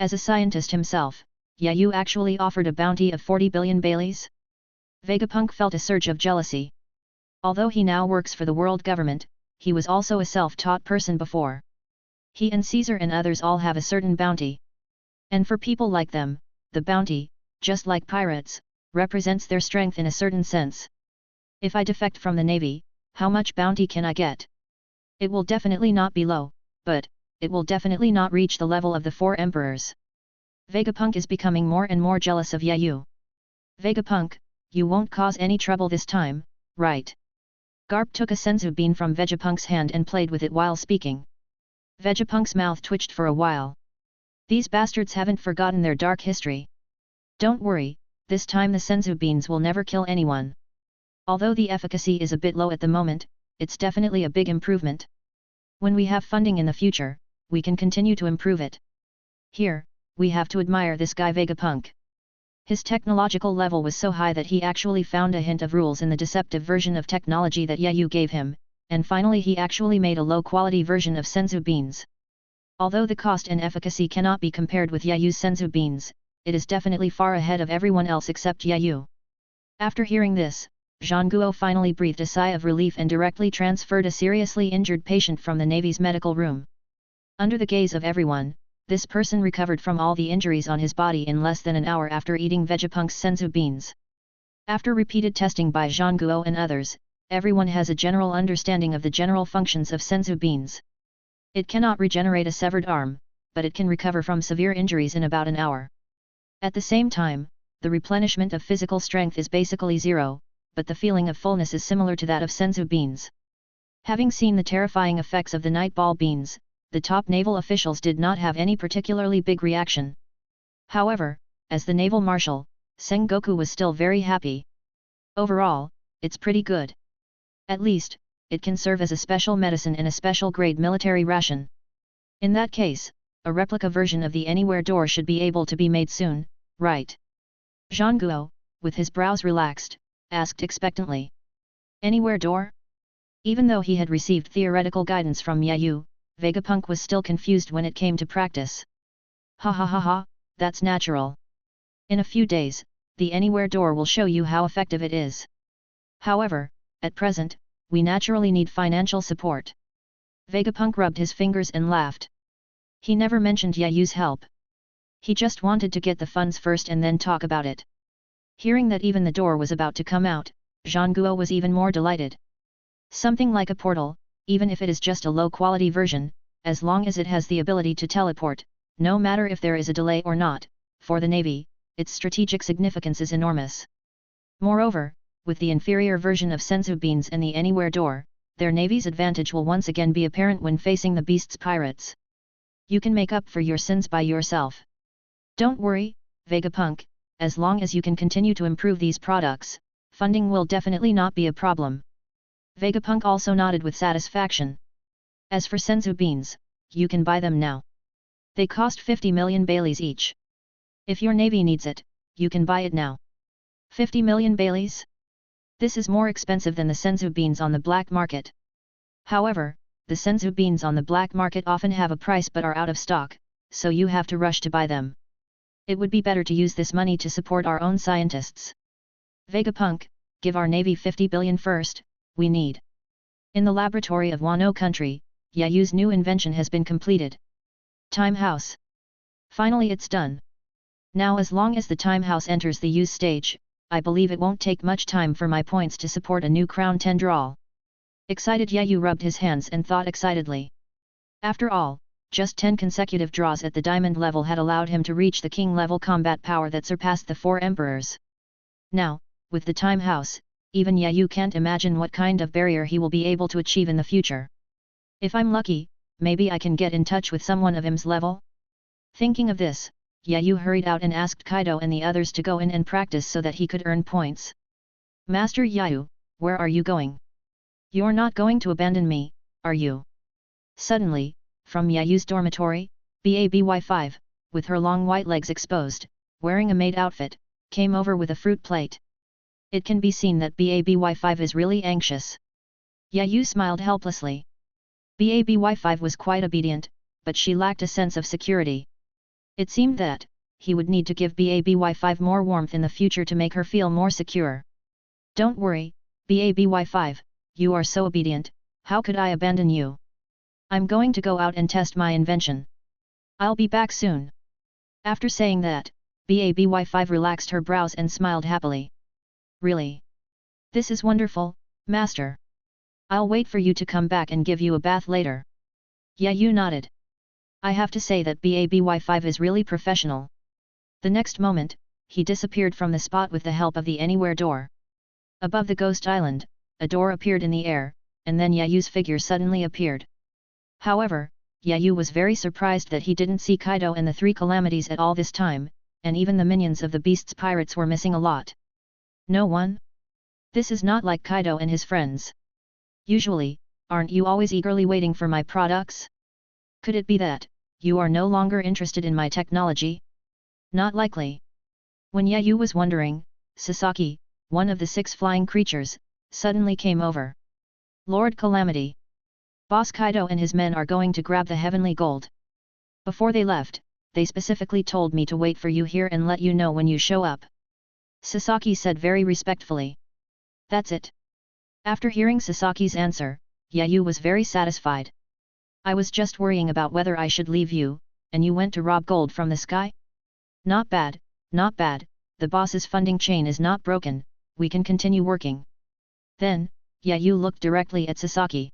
As a scientist himself, Yayu actually offered a bounty of 40 billion Baileys? Vegapunk felt a surge of jealousy. Although he now works for the world government, he was also a self-taught person before. He and Caesar and others all have a certain bounty. And for people like them, the bounty, just like pirates, represents their strength in a certain sense. If I defect from the navy, how much bounty can I get? It will definitely not be low, but it will definitely not reach the level of the 4 emperors. Vegapunk is becoming more and more jealous of Yayu. Vegapunk, you won't cause any trouble this time, right? Garp took a senzu bean from Vegapunk's hand and played with it while speaking. Vegapunk's mouth twitched for a while. These bastards haven't forgotten their dark history. Don't worry, this time the senzu beans will never kill anyone. Although the efficacy is a bit low at the moment, it's definitely a big improvement. When we have funding in the future, we can continue to improve it. Here, we have to admire this guy Vegapunk. His technological level was so high that he actually found a hint of rules in the deceptive version of technology that Yayu gave him, and finally he actually made a low-quality version of senzu beans. Although the cost and efficacy cannot be compared with Yayu's senzu beans, it is definitely far ahead of everyone else except Yayu. After hearing this, Zhang Guo finally breathed a sigh of relief and directly transferred a seriously injured patient from the Navy's medical room. Under the gaze of everyone, this person recovered from all the injuries on his body in less than an hour after eating Vegapunk's senzu beans. After repeated testing by Zhang Guo and others, everyone has a general understanding of the general functions of senzu beans. It cannot regenerate a severed arm, but it can recover from severe injuries in about an hour. At the same time, the replenishment of physical strength is basically zero, but the feeling of fullness is similar to that of senzu beans. Having seen the terrifying effects of the night ball beans, the top naval officials did not have any particularly big reaction. However, as the naval marshal, Sengoku was still very happy. Overall, it's pretty good. At least, it can serve as a special medicine and a special grade military ration. In that case, a replica version of the Anywhere door should be able to be made soon, right? Zhang Guo, with his brows relaxed, asked expectantly. Anywhere door? Even though he had received theoretical guidance from Yayu, Vegapunk was still confused when it came to practice. Ha ha ha ha, that's natural. In a few days, the Anywhere door will show you how effective it is. However, at present, we naturally need financial support. Vegapunk rubbed his fingers and laughed. He never mentioned Yayu's help. He just wanted to get the funds first and then talk about it. Hearing that even the door was about to come out, Zhang Guo was even more delighted. Something like a portal, even if it is just a low-quality version, as long as it has the ability to teleport, no matter if there is a delay or not, for the Navy, its strategic significance is enormous. Moreover, with the inferior version of senzu beans and the Anywhere door, their Navy's advantage will once again be apparent when facing the Beast's pirates. You can make up for your sins by yourself. Don't worry, Vegapunk, as long as you can continue to improve these products, funding will definitely not be a problem. Vegapunk also nodded with satisfaction. As for senzu beans, you can buy them now. They cost 50 million Baileys each. If your navy needs it, you can buy it now. 50 million Baileys? This is more expensive than the senzu beans on the black market. However, the senzu beans on the black market often have a price but are out of stock, so you have to rush to buy them. It would be better to use this money to support our own scientists. Vegapunk, give our navy 50 billion first, we need. In the laboratory of Wano country, Yayu's new invention has been completed. Time House. Finally it's done. Now as long as the Time House enters the use stage, I believe it won't take much time for my points to support a new crown tendril. Excited Yayu rubbed his hands and thought excitedly. After all, Just 10 consecutive draws at the diamond level had allowed him to reach the king level combat power that surpassed the 4 emperors. Now, with the time house, even Yayu can't imagine what kind of barrier he will be able to achieve in the future. If I'm lucky, maybe I can get in touch with someone of him's level? Thinking of this, Yayu hurried out and asked Kaido and the others to go in and practice so that he could earn points. Master Yayu, where are you going? You're not going to abandon me, are you? Suddenly, from Yayu's dormitory, Baby5, with her long white legs exposed, wearing a maid outfit, came over with a fruit plate. It can be seen that Baby5 is really anxious. Yayu smiled helplessly. Baby5 was quite obedient, but she lacked a sense of security. It seemed that he would need to give Baby5 more warmth in the future to make her feel more secure. Don't worry, Baby5, you are so obedient, how could I abandon you? I'm going to go out and test my invention. I'll be back soon. After saying that, Baby5 relaxed her brows and smiled happily. Really? This is wonderful, Master. I'll wait for you to come back and give you a bath later. Yayu nodded. I have to say that Baby5 is really professional. The next moment, he disappeared from the spot with the help of the Anywhere door. Above the Ghost Island, a door appeared in the air, and then Yayu's figure suddenly appeared. However, Yayu was very surprised that he didn't see Kaido and the 3 calamities at all this time, and even the minions of the Beast's pirates were missing a lot. No one? This is not like Kaido and his friends. Usually, aren't you always eagerly waiting for my products? Could it be that you are no longer interested in my technology? Not likely. When Yayu was wondering, Sasaki, one of the 6 flying creatures, suddenly came over. Lord Calamity. Boss Kaido and his men are going to grab the heavenly gold. Before they left, they specifically told me to wait for you here and let you know when you show up. Sasaki said very respectfully. That's it. After hearing Sasaki's answer, Yayu was very satisfied. I was just worrying about whether I should leave you, and you went to rob gold from the sky? Not bad, not bad, the boss's funding chain is not broken, we can continue working. Then, Yayu looked directly at Sasaki.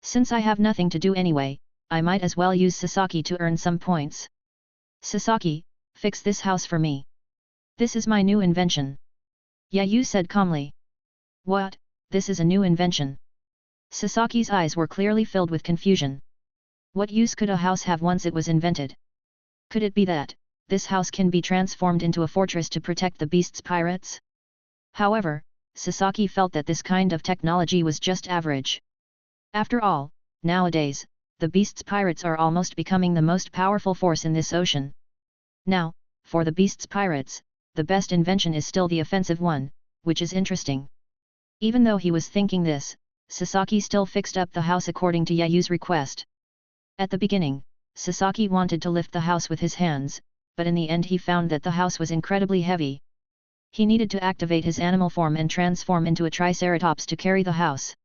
Since I have nothing to do anyway, I might as well use Sasaki to earn some points. Sasaki, fix this house for me. This is my new invention. Yayu said calmly. What, this is a new invention? Sasaki's eyes were clearly filled with confusion. What use could a house have once it was invented? Could it be that this house can be transformed into a fortress to protect the Beast's pirates? However, Sasaki felt that this kind of technology was just average. After all, nowadays, the Beast's pirates are almost becoming the most powerful force in this ocean. Now, for the Beast's pirates, the best invention is still the offensive one, which is interesting. Even though he was thinking this, Sasaki still fixed up the house according to Yayu's request. At the beginning, Sasaki wanted to lift the house with his hands, but in the end he found that the house was incredibly heavy. He needed to activate his animal form and transform into a triceratops to carry the house.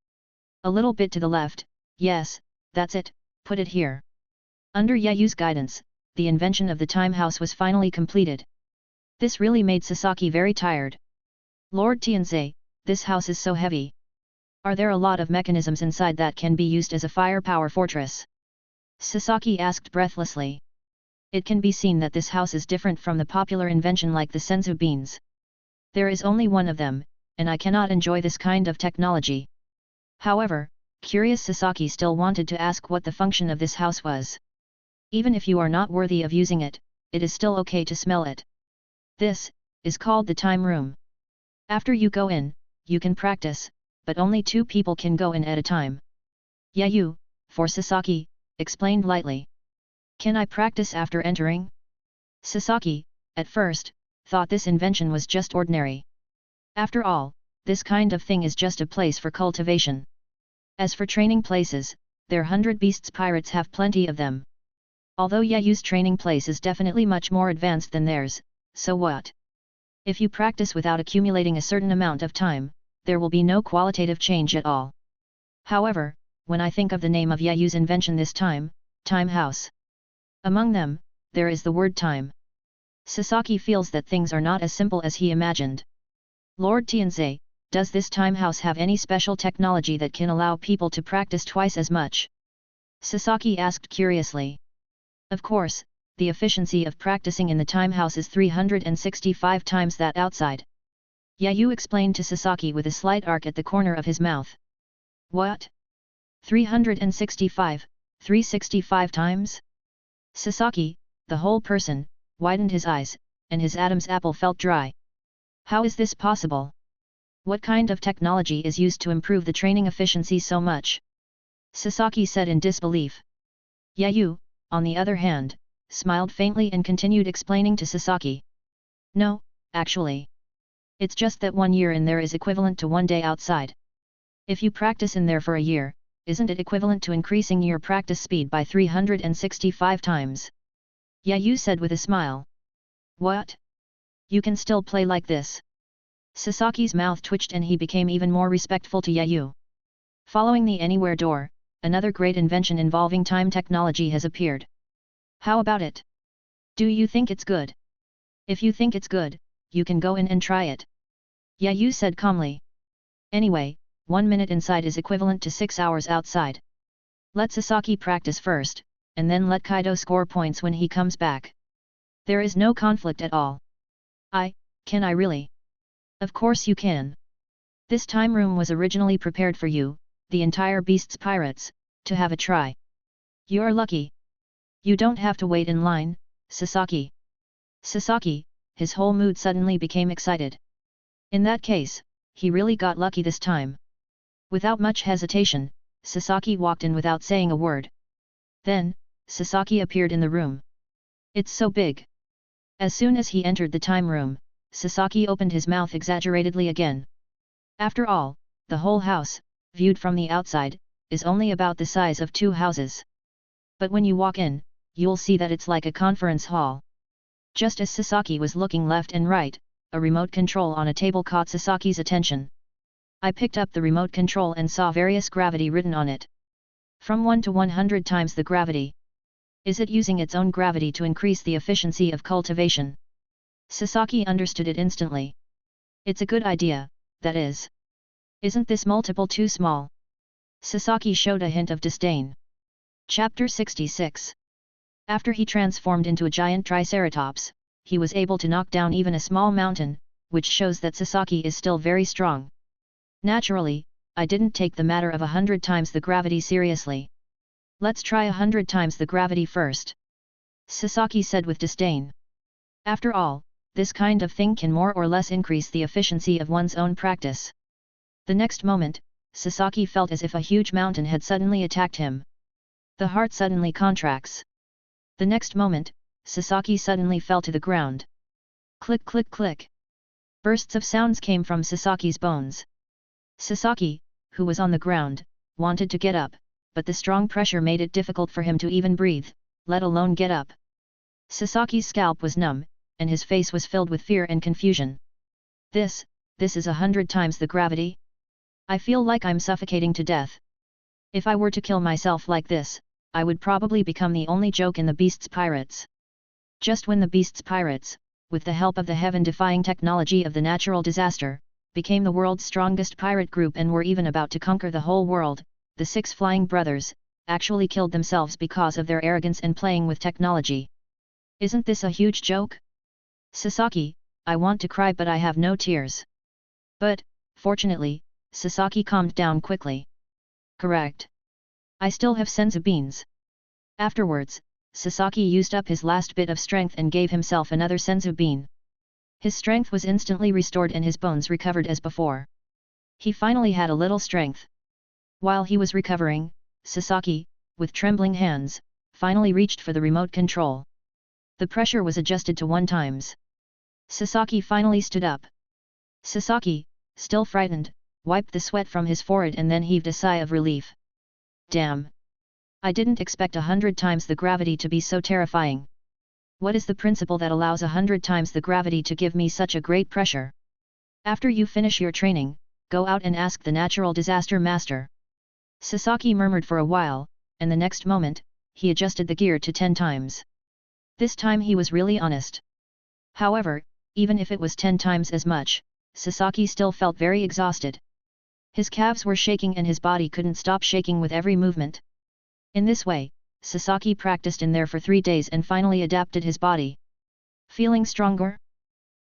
A little bit to the left, yes, that's it, put it here. Under Yayu's guidance, the invention of the time house was finally completed. This really made Sasaki very tired. Lord Tianze, this house is so heavy. Are there a lot of mechanisms inside that can be used as a firepower fortress? Sasaki asked breathlessly. It can be seen that this house is different from the popular invention like the senzu beans. There is only one of them, and I cannot enjoy this kind of technology. However, curious Sasaki still wanted to ask what the function of this house was. Even if you are not worthy of using it, it is still okay to smell it. This is called the time room. After you go in, you can practice, but only 2 people can go in at a time. Yayu, for Sasaki, explained lightly. Can I practice after entering? Sasaki, at first, thought this invention was just ordinary. After all, this kind of thing is just a place for cultivation. As for training places, their 100 Beasts pirates have plenty of them. Although Yayu's training place is definitely much more advanced than theirs, so what? If you practice without accumulating a certain amount of time, there will be no qualitative change at all. However, when I think of the name of Yayu's invention this time, Time House. Among them, there is the word time. Sasaki feels that things are not as simple as he imagined. Lord Tianze, does this time house have any special technology that can allow people to practice twice as much? Sasaki asked curiously. Of course, the efficiency of practicing in the time house is 365 times that outside. Yayu explained to Sasaki with a slight arc at the corner of his mouth. What? 365 times? Sasaki, the whole person, widened his eyes, and his Adam's apple felt dry. How is this possible? What kind of technology is used to improve the training efficiency so much? Sasaki said in disbelief. Yayu, on the other hand, smiled faintly and continued explaining to Sasaki. No, actually. It's just that 1 year in there is equivalent to 1 day outside. If you practice in there for a year, isn't it equivalent to increasing your practice speed by 365 times? Yayu said with a smile. What? You can still play like this? Sasaki's mouth twitched and he became even more respectful to Yayu. Following the Anywhere door, another great invention involving time technology has appeared. How about it? Do you think it's good? If you think it's good, you can go in and try it. Yayu said calmly. Anyway, 1 minute inside is equivalent to 6 hours outside. Let Sasaki practice first, and then let Kaido score points when he comes back. There is no conflict at all. Can I really? Of course you can. This time room was originally prepared for you, the entire Beast's Pirates, to have a try. You're lucky. You don't have to wait in line, Sasaki. Sasaki, his whole mood suddenly became excited. In that case, he really got lucky this time. Without much hesitation, Sasaki walked in without saying a word. Then, Sasaki appeared in the room. It's so big. As soon as he entered the time room, Sasaki opened his mouth exaggeratedly again. After all, the whole house, viewed from the outside, is only about the size of 2 houses. But when you walk in, you'll see that it's like a conference hall. Just as Sasaki was looking left and right, a remote control on a table caught Sasaki's attention. I picked up the remote control and saw various gravity written on it. From 1 to 100 times the gravity. Is it using its own gravity to increase the efficiency of cultivation? Sasaki understood it instantly. It's a good idea, that is. Isn't this multiple too small? Sasaki showed a hint of disdain. Chapter 66. After he transformed into a giant triceratops, he was able to knock down even a small mountain, which shows that Sasaki is still very strong. Naturally, I didn't take the matter of 100 times the gravity seriously. Let's try 100 times the gravity first. Sasaki said with disdain. After all, this kind of thing can more or less increase the efficiency of one's own practice. The next moment, Sasaki felt as if a huge mountain had suddenly attacked him. The heart suddenly contracts. The next moment, Sasaki suddenly fell to the ground. Click click click. Bursts of sounds came from Sasaki's bones. Sasaki, who was on the ground, wanted to get up, but the strong pressure made it difficult for him to even breathe, let alone get up. Sasaki's scalp was numb, and his face was filled with fear and confusion. This is 100 times the gravity? I feel like I'm suffocating to death. If I were to kill myself like this, I would probably become the only joke in the Beast's Pirates. Just when the Beast's Pirates, with the help of the heaven-defying technology of the natural disaster, became the world's strongest pirate group and were even about to conquer the whole world, the 6 flying brothers, actually killed themselves because of their arrogance and playing with technology. Isn't this a huge joke? Sasaki, I want to cry but I have no tears. But, fortunately, Sasaki calmed down quickly. Correct. I still have senzu beans. Afterwards, Sasaki used up his last bit of strength and gave himself another senzu bean. His strength was instantly restored and his bones recovered as before. He finally had a little strength. While he was recovering, Sasaki, with trembling hands, finally reached for the remote control. The pressure was adjusted to 1 times. Sasaki finally stood up. Sasaki, still frightened, wiped the sweat from his forehead and then heaved a sigh of relief. Damn! I didn't expect 100 times the gravity to be so terrifying. What is the principle that allows 100 times the gravity to give me such a great pressure? After you finish your training, go out and ask the natural disaster master. Sasaki murmured for a while, and the next moment, he adjusted the gear to 10 times. This time he was really honest. However, even if it was 10 times as much, Sasaki still felt very exhausted. His calves were shaking and his body couldn't stop shaking with every movement. In this way, Sasaki practiced in there for 3 days and finally adapted his body. Feeling stronger?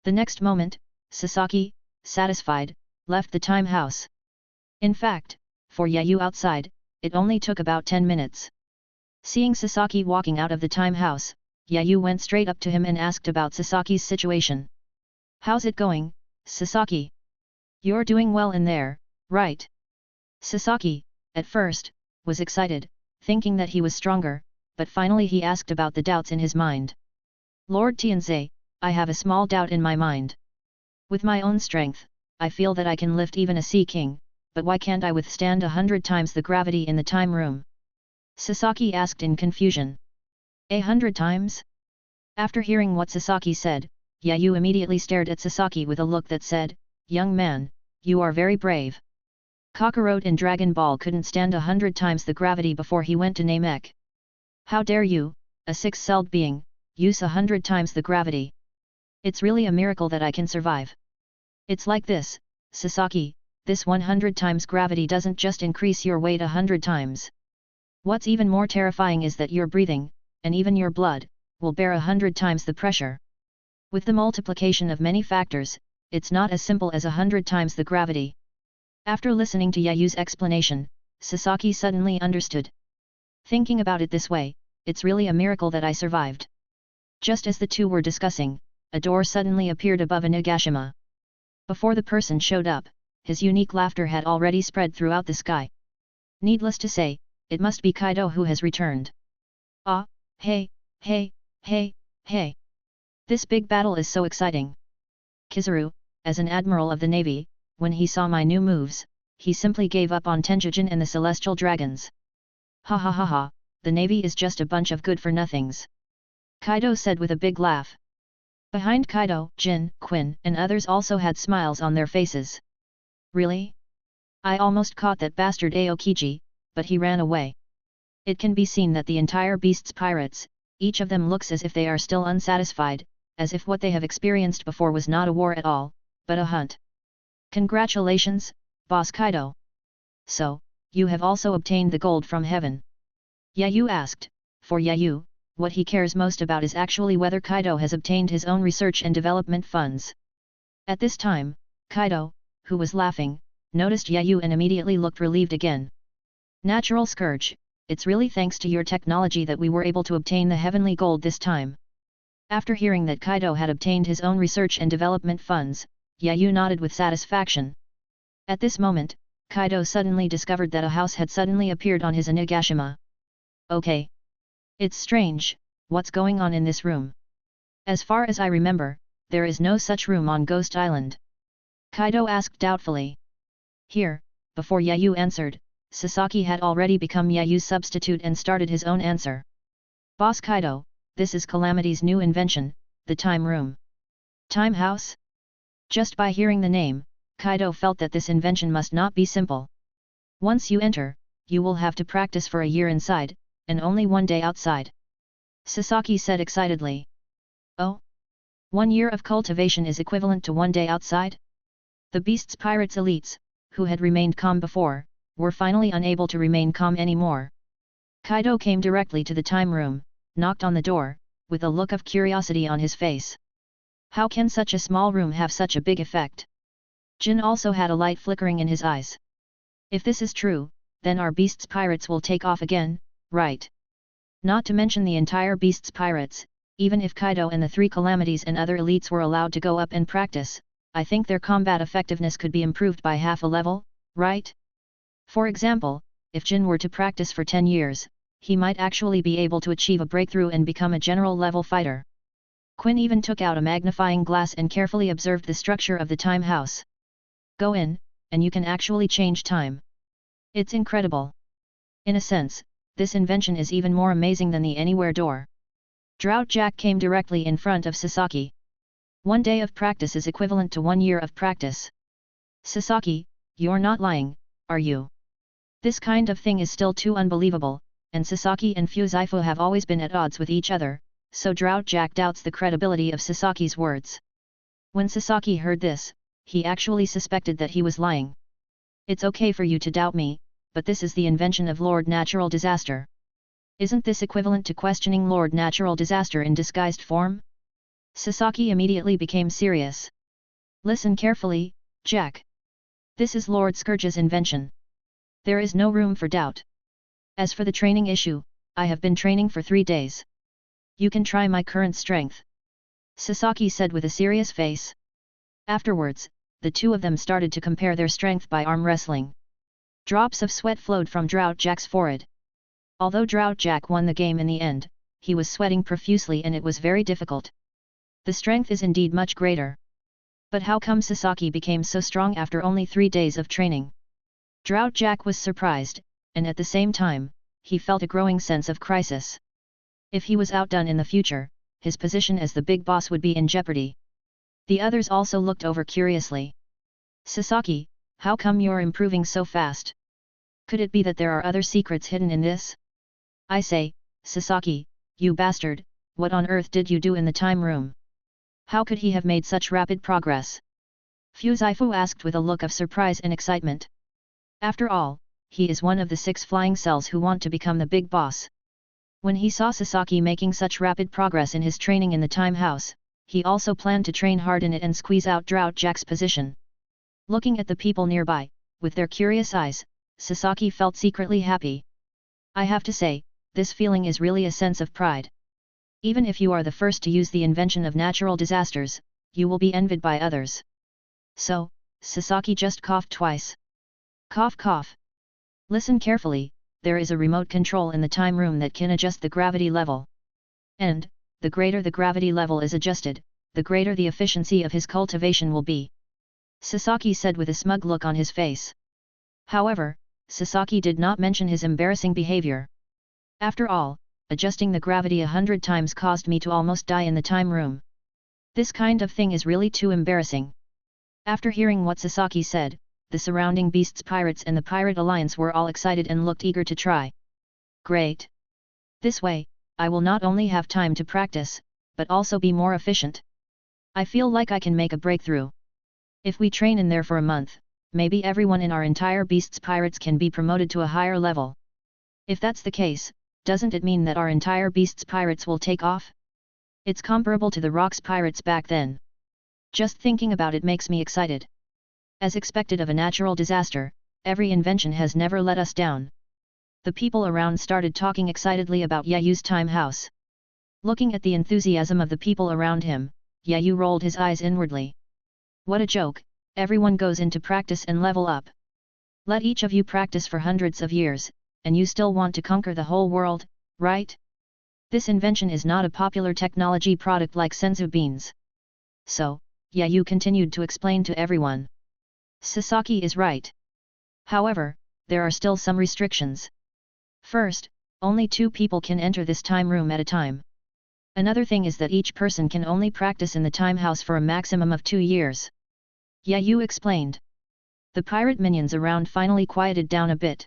The next moment, Sasaki, satisfied, left the time house. In fact, for Yayu outside, it only took about 10 minutes. Seeing Sasaki walking out of the time house, Yayu went straight up to him and asked about Sasaki's situation. How's it going, Sasaki? You're doing well in there, right? Sasaki, at first, was excited, thinking that he was stronger, but finally he asked about the doubts in his mind. Lord Tianzai, I have a small doubt in my mind. With my own strength, I feel that I can lift even a sea king, but why can't I withstand 100 times the gravity in the time room? Sasaki asked in confusion. 100 times? After hearing what Sasaki said, Yayu immediately stared at Sasaki with a look that said, young man, you are very brave. Kakarot in Dragon Ball couldn't stand 100 times the gravity before he went to Namek. How dare you, a six-celled being, use 100 times the gravity? It's really a miracle that I can survive. It's like this, Sasaki, this 100 times gravity doesn't just increase your weight 100 times. What's even more terrifying is that your breathing, and even your blood, will bear 100 times the pressure. With the multiplication of many factors, it's not as simple as 100 times the gravity. After listening to Yayu's explanation, Sasaki suddenly understood. Thinking about it this way, it's really a miracle that I survived. Just as the two were discussing, a door suddenly appeared above Onigashima. Before the person showed up, his unique laughter had already spread throughout the sky. Needless to say, it must be Kaido who has returned. Ah, hey, hey, hey, hey. This big battle is so exciting. Kizaru, as an admiral of the navy, when he saw my new moves, he simply gave up on Tenjijin and the celestial dragons. Ha ha ha ha, the navy is just a bunch of good-for-nothings. Kaido said with a big laugh. Behind Kaido, Jin, Quinn, and others also had smiles on their faces. Really? I almost caught that bastard Aokiji, but he ran away. It can be seen that the entire beast's pirates, each of them looks as if they are still unsatisfied, as if what they have experienced before was not a war at all, but a hunt. Congratulations, Boss Kaido. So, you have also obtained the gold from heaven? Yayu asked. For Yayu, what he cares most about is actually whether Kaido has obtained his own research and development funds. At this time, Kaido, who was laughing, noticed Yayu and immediately looked relieved again. Natural Scourge, it's really thanks to your technology that we were able to obtain the heavenly gold this time. After hearing that Kaido had obtained his own research and development funds, Yayu nodded with satisfaction. At this moment, Kaido suddenly discovered that a house had suddenly appeared on his Onigashima. Okay. It's strange, what's going on in this room? As far as I remember, there is no such room on Ghost Island. Kaido asked doubtfully. Here, before Yayu answered, Sasaki had already become Yayu's substitute and started his own answer. Boss Kaido, this is Calamity's new invention, the Time Room. Time House? Just by hearing the name, Kaido felt that this invention must not be simple. Once you enter, you will have to practice for a year inside, and only 1 day outside. Sasaki said excitedly. Oh? 1 year of cultivation is equivalent to 1 day outside? The beast's pirates elites, who had remained calm before, were finally unable to remain calm anymore. Kaido came directly to the time room, knocked on the door, with a look of curiosity on his face. How can such a small room have such a big effect? Jin also had a light flickering in his eyes. If this is true, then our beast's pirates will take off again, right? Not to mention the entire beast's pirates, even if Kaido and the 3 calamities and other elites were allowed to go up and practice, I think their combat effectiveness could be improved by half a level, right? For example, if Jin were to practice for 10 years, he might actually be able to achieve a breakthrough and become a general-level fighter. Quinn even took out a magnifying glass and carefully observed the structure of the time house. Go in, and you can actually change time. It's incredible. In a sense, this invention is even more amazing than the Anywhere door. Drought Jack came directly in front of Sasaki. 1 day of practice is equivalent to 1 year of practice. Sasaki, you're not lying, are you? This kind of thing is still too unbelievable, and Sasaki and Fuzaifu have always been at odds with each other, so Drought Jack doubts the credibility of Sasaki's words. When Sasaki heard this, he actually suspected that he was lying. It's okay for you to doubt me, but this is the invention of Lord Natural Disaster. Isn't this equivalent to questioning Lord Natural Disaster in disguised form? Sasaki immediately became serious. Listen carefully, Jack. This is Lord Scourge's invention. There is no room for doubt. As for the training issue, I have been training for 3 days. You can try my current strength. Sasaki said with a serious face. Afterwards, the two of them started to compare their strength by arm wrestling. Drops of sweat flowed from Drought Jack's forehead. Although Drought Jack won the game in the end, he was sweating profusely and it was very difficult. The strength is indeed much greater. But how come Sasaki became so strong after only 3 days of training? Drought Jack was surprised, and at the same time, he felt a growing sense of crisis. If he was outdone in the future, his position as the big boss would be in jeopardy. The others also looked over curiously. Sasaki, how come you're improving so fast? Could it be that there are other secrets hidden in this? I say, Sasaki, you bastard, what on earth did you do in the time room? How could he have made such rapid progress? Fuzaifu asked with a look of surprise and excitement. After all, he is one of the 6 flying cells who want to become the big boss. When he saw Sasaki making such rapid progress in his training in the time house, he also planned to train hard in it and squeeze out Drought Jack's position. Looking at the people nearby, with their curious eyes, Sasaki felt secretly happy. I have to say, this feeling is really a sense of pride. Even if you are the first to use the invention of natural disasters, you will be envied by others. So, Sasaki just coughed twice. Cough cough. Listen carefully, there is a remote control in the time room that can adjust the gravity level. And, the greater the gravity level is adjusted, the greater the efficiency of his cultivation will be. Sasaki said with a smug look on his face. However, Sasaki did not mention his embarrassing behavior. After all, adjusting the gravity 100 times caused me to almost die in the time room. This kind of thing is really too embarrassing. After hearing what Sasaki said, the surrounding beasts pirates and the Pirate Alliance were all excited and looked eager to try. Great! This way, I will not only have time to practice, but also be more efficient. I feel like I can make a breakthrough. If we train in there for a month, maybe everyone in our entire beasts pirates can be promoted to a higher level. If that's the case, doesn't it mean that our entire beasts pirates will take off? It's comparable to the rocks pirates back then. Just thinking about it makes me excited. As expected of a natural disaster, every invention has never let us down. The people around started talking excitedly about Yayu's time house. Looking at the enthusiasm of the people around him, Yayu rolled his eyes inwardly. What a joke, everyone goes into practice and level up. Let each of you practice for hundreds of years, and you still want to conquer the whole world, right? This invention is not a popular technology product like senzu beans. So, Yayu continued to explain to everyone. Sasaki is right. However, there are still some restrictions. First, only 2 people can enter this time room at a time. Another thing is that each person can only practice in the time house for a maximum of 2 years. Yayu explained. The pirate minions around finally quieted down a bit.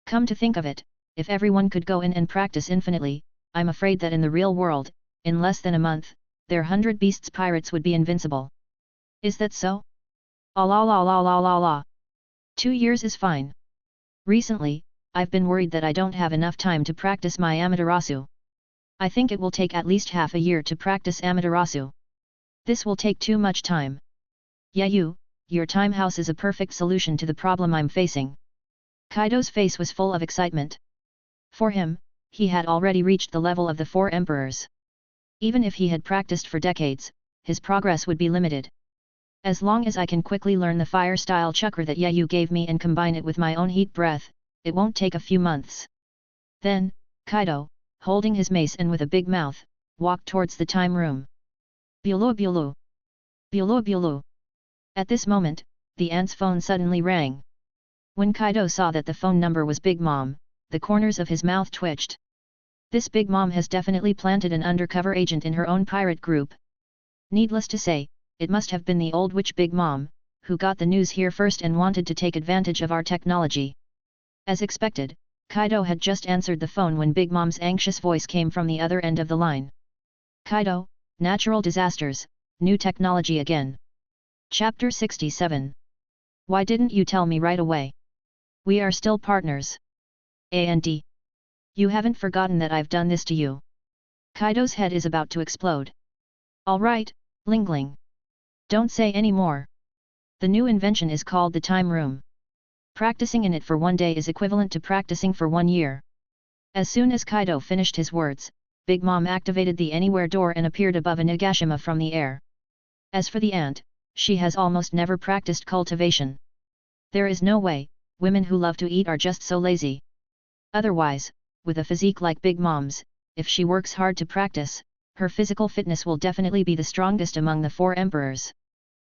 Come to think of it, if everyone could go in and practice infinitely, I'm afraid that in the real world, in less than a month, their 100 beasts pirates would be invincible. Is that so? Ah la la la la la la. 2 years is fine. Recently, I've been worried that I don't have enough time to practice my Amaterasu. I think it will take at least half a year to practice Amaterasu. This will take too much time. Yayu, your time house is a perfect solution to the problem I'm facing. Kaido's face was full of excitement. For him, he had already reached the level of the 4 emperors. Even if he had practiced for decades, his progress would be limited. As long as I can quickly learn the fire-style chakra that Yayu gave me and combine it with my own heat breath, it won't take a few months. Then, Kaido, holding his mace and with a big mouth, walked towards the time room. Bulu bulu. Bulu bulu. At this moment, the aunt's phone suddenly rang. When Kaido saw that the phone number was Big Mom, the corners of his mouth twitched. This Big Mom has definitely planted an undercover agent in her own pirate group. Needless to say, it must have been the old witch Big Mom, who got the news here first and wanted to take advantage of our technology. As expected, Kaido had just answered the phone when Big Mom's anxious voice came from the other end of the line. Kaido, natural disasters, new technology again. Chapter 67. Why didn't you tell me right away? We are still partners. And You haven't forgotten that I've done this to you. Kaido's head is about to explode. Alright, Lingling. Don't say any more. The new invention is called the time room. Practicing in it for 1 day is equivalent to practicing for 1 year. As soon as Kaido finished his words, Big Mom activated the anywhere door and appeared above a Nagashima from the air. As for the ant, she has almost never practiced cultivation. There is no way, women who love to eat are just so lazy. Otherwise, with a physique like Big Mom's, if she works hard to practice, her physical fitness will definitely be the strongest among the 4 emperors.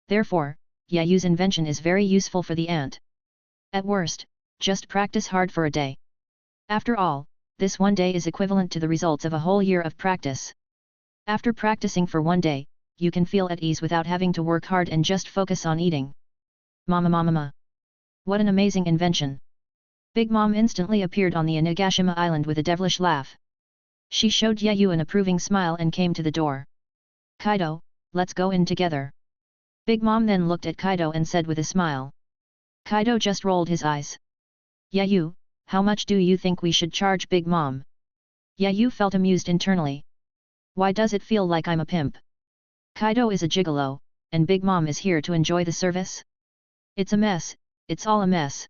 Therefore, Yayu's invention is very useful for the ant. At worst, just practice hard for a day. After all, this 1 day is equivalent to the results of a whole year of practice. After practicing for 1 day, you can feel at ease without having to work hard and just focus on eating. Mama. What an amazing invention. Big Mom instantly appeared on the Inagashima island with a devilish laugh. She showed Yayu an approving smile and came to the door. Kaido, let's go in together. Big Mom then looked at Kaido and said with a smile. Kaido just rolled his eyes. Yayu, how much do you think we should charge Big Mom? Yayu felt amused internally. Why does it feel like I'm a pimp? Kaido is a gigolo, and Big Mom is here to enjoy the service? It's a mess, it's all a mess.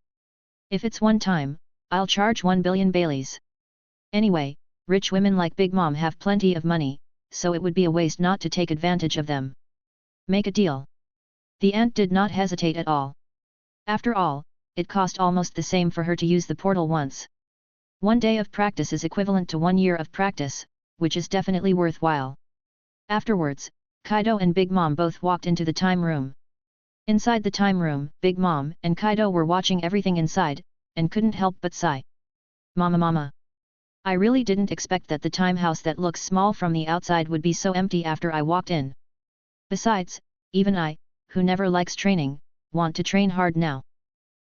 If it's 1 time, I'll charge 1 billion Baileys. Anyway, rich women like Big Mom have plenty of money, so it would be a waste not to take advantage of them. Make a deal. The ant did not hesitate at all. After all, it cost almost the same for her to use the portal once. 1 day of practice is equivalent to 1 year of practice, which is definitely worthwhile. Afterwards, Kaido and Big Mom both walked into the time room. Inside the time room, Big Mom and Kaido were watching everything inside, and couldn't help but sigh. Mama. I really didn't expect that the time house that looks small from the outside would be so empty after I walked in. Besides, even I, who never likes training, want to train hard now.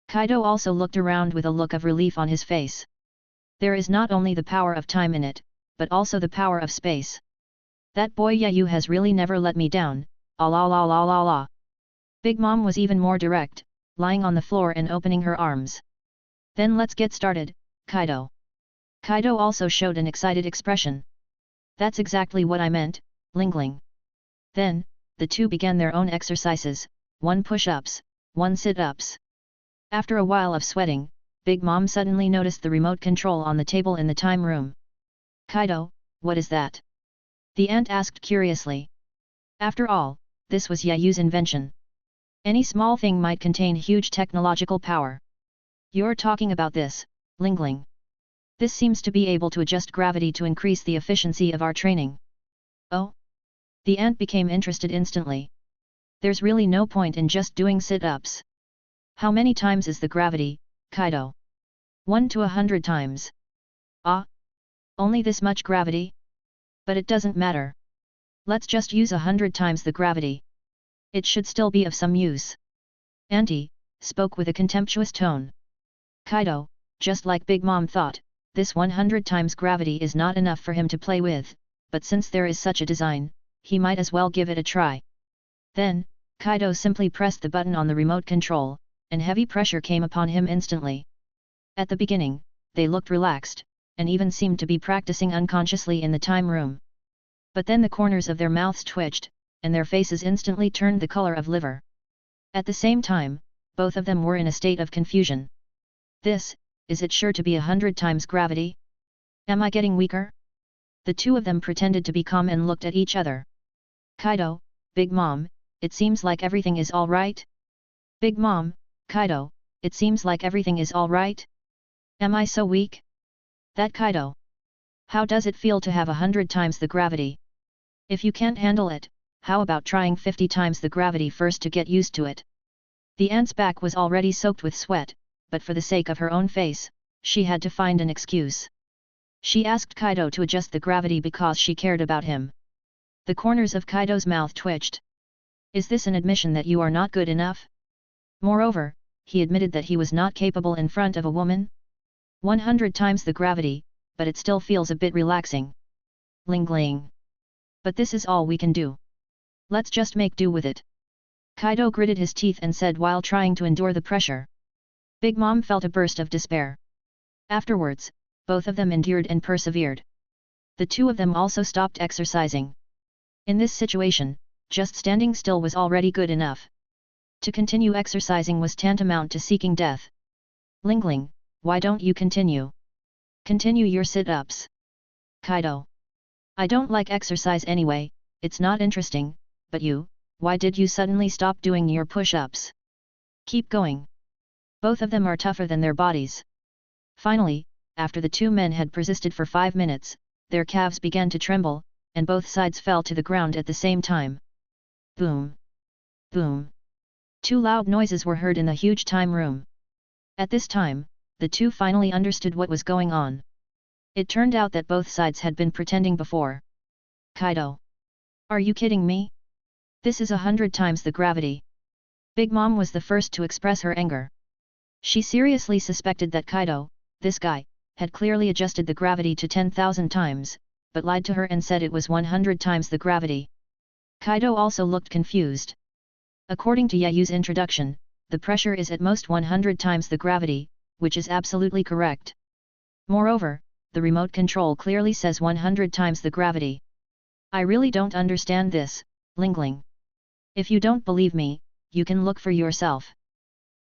Kaido also looked around with a look of relief on his face. There is not only the power of time in it, but also the power of space. That boy Yayu has really never let me down, ah. Big Mom was even more direct, lying on the floor and opening her arms. Then let's get started, Kaido. Kaido also showed an excited expression. That's exactly what I meant, Lingling. Then, the two began their own exercises, 1 push-ups, 1 sit-ups. After a while of sweating, Big Mom suddenly noticed the remote control on the table in the time room. Kaido, what is that? The ant asked curiously. After all, this was Yayu's invention. Any small thing might contain huge technological power. You're talking about this, Lingling. This seems to be able to adjust gravity to increase the efficiency of our training. Oh? The ant became interested instantly. There's really no point in just doing sit-ups. How many times is the gravity, Kaido? 1 to 100 times. Ah? Only this much gravity? But it doesn't matter. Let's just use 100 times the gravity. It should still be of some use. Auntie spoke with a contemptuous tone. Kaido, just like Big Mom thought, this 100 times gravity is not enough for him to play with, but since there is such a design, he might as well give it a try. Then, Kaido simply pressed the button on the remote control, and heavy pressure came upon him instantly. At the beginning, they looked relaxed, and even seemed to be practicing unconsciously in the time room. But then the corners of their mouths twitched, and their faces instantly turned the color of liver. At the same time, both of them were in a state of confusion. Is it sure to be 100 times gravity? Am I getting weaker? The two of them pretended to be calm and looked at each other. Kaido, Big Mom, it seems like everything is all right? Big Mom, Kaido, it seems like everything is all right? Am I so weak? That Kaido. How does it feel to have 100 times the gravity? If you can't handle it, how about trying 50 times the gravity first to get used to it? The ant's back was already soaked with sweat, but for the sake of her own face, she had to find an excuse. She asked Kaido to adjust the gravity because she cared about him. The corners of Kaido's mouth twitched. Is this an admission that you are not good enough? Moreover, he admitted that he was not capable in front of a woman? 100 times the gravity, but it still feels a bit relaxing. Lingling. But this is all we can do. Let's just make do with it. Kaido gritted his teeth and said while trying to endure the pressure. Big Mom felt a burst of despair. Afterwards, both of them endured and persevered. The two of them also stopped exercising. In this situation, just standing still was already good enough. To continue exercising was tantamount to seeking death. Lingling, why don't you continue? Continue your sit-ups. Kaido. I don't like exercise anyway, it's not interesting, but you, why did you suddenly stop doing your push-ups? Keep going. Both of them are tougher than their bodies. Finally, after the two men had persisted for 5 minutes, their calves began to tremble, and both sides fell to the ground at the same time. Boom! Boom! 2 loud noises were heard in the huge time room. At this time, the two finally understood what was going on. It turned out that both sides had been pretending before. Kaido. Are you kidding me? This is 100 times the gravity. Big Mom was the first to express her anger. She seriously suspected that Kaido, this guy, had clearly adjusted the gravity to 10,000 times, but lied to her and said it was 100 times the gravity. Kaido also looked confused. According to Yayu's introduction, the pressure is at most 100 times the gravity, which is absolutely correct. Moreover, the remote control clearly says 100 times the gravity. I really don't understand this, Lingling. If you don't believe me, you can look for yourself.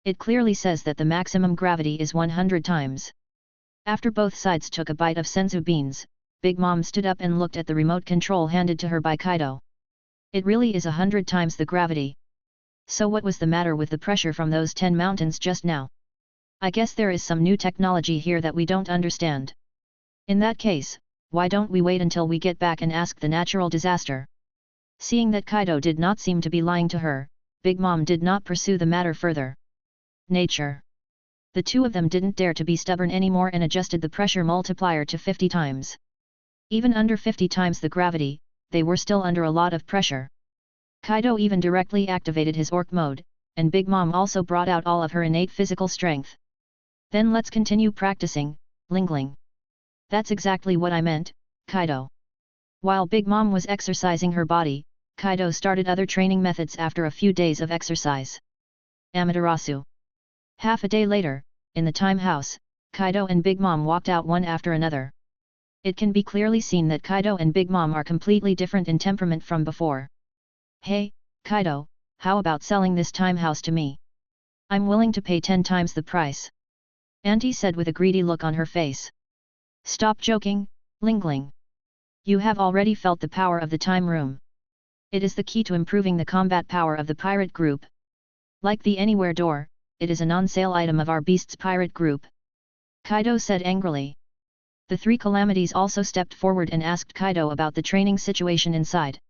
It clearly says that the maximum gravity is 100 times. After both sides took a bite of senzu beans, Big Mom stood up and looked at the remote control handed to her by Kaido. It really is 100 times the gravity. So what was the matter with the pressure from those 10 mountains just now? I guess there is some new technology here that we don't understand. In that case, why don't we wait until we get back and ask the natural disaster? Seeing that Kaido did not seem to be lying to her, Big Mom did not pursue the matter further. Nature. The two of them didn't dare to be stubborn anymore and adjusted the pressure multiplier to 50 times. Even under 50 times the gravity, they were still under a lot of pressure. Kaido even directly activated his orc mode, and Big Mom also brought out all of her innate physical strength. Then let's continue practicing, Lingling. That's exactly what I meant, Kaido. While Big Mom was exercising her body, Kaido started other training methods after a few days of exercise. Amaterasu. Half a day later, in the time house, Kaido and Big Mom walked out one after another. It can be clearly seen that Kaido and Big Mom are completely different in temperament from before. Hey, Kaido, how about selling this time house to me? I'm willing to pay 10 times the price. Auntie said with a greedy look on her face. Stop joking, Lingling. You have already felt the power of the time room. It is the key to improving the combat power of the pirate group. Like the Anywhere door, it is a non-sale item of our Beast's pirate group. Kaido said angrily. The 3 calamities also stepped forward and asked Kaido about the training situation inside.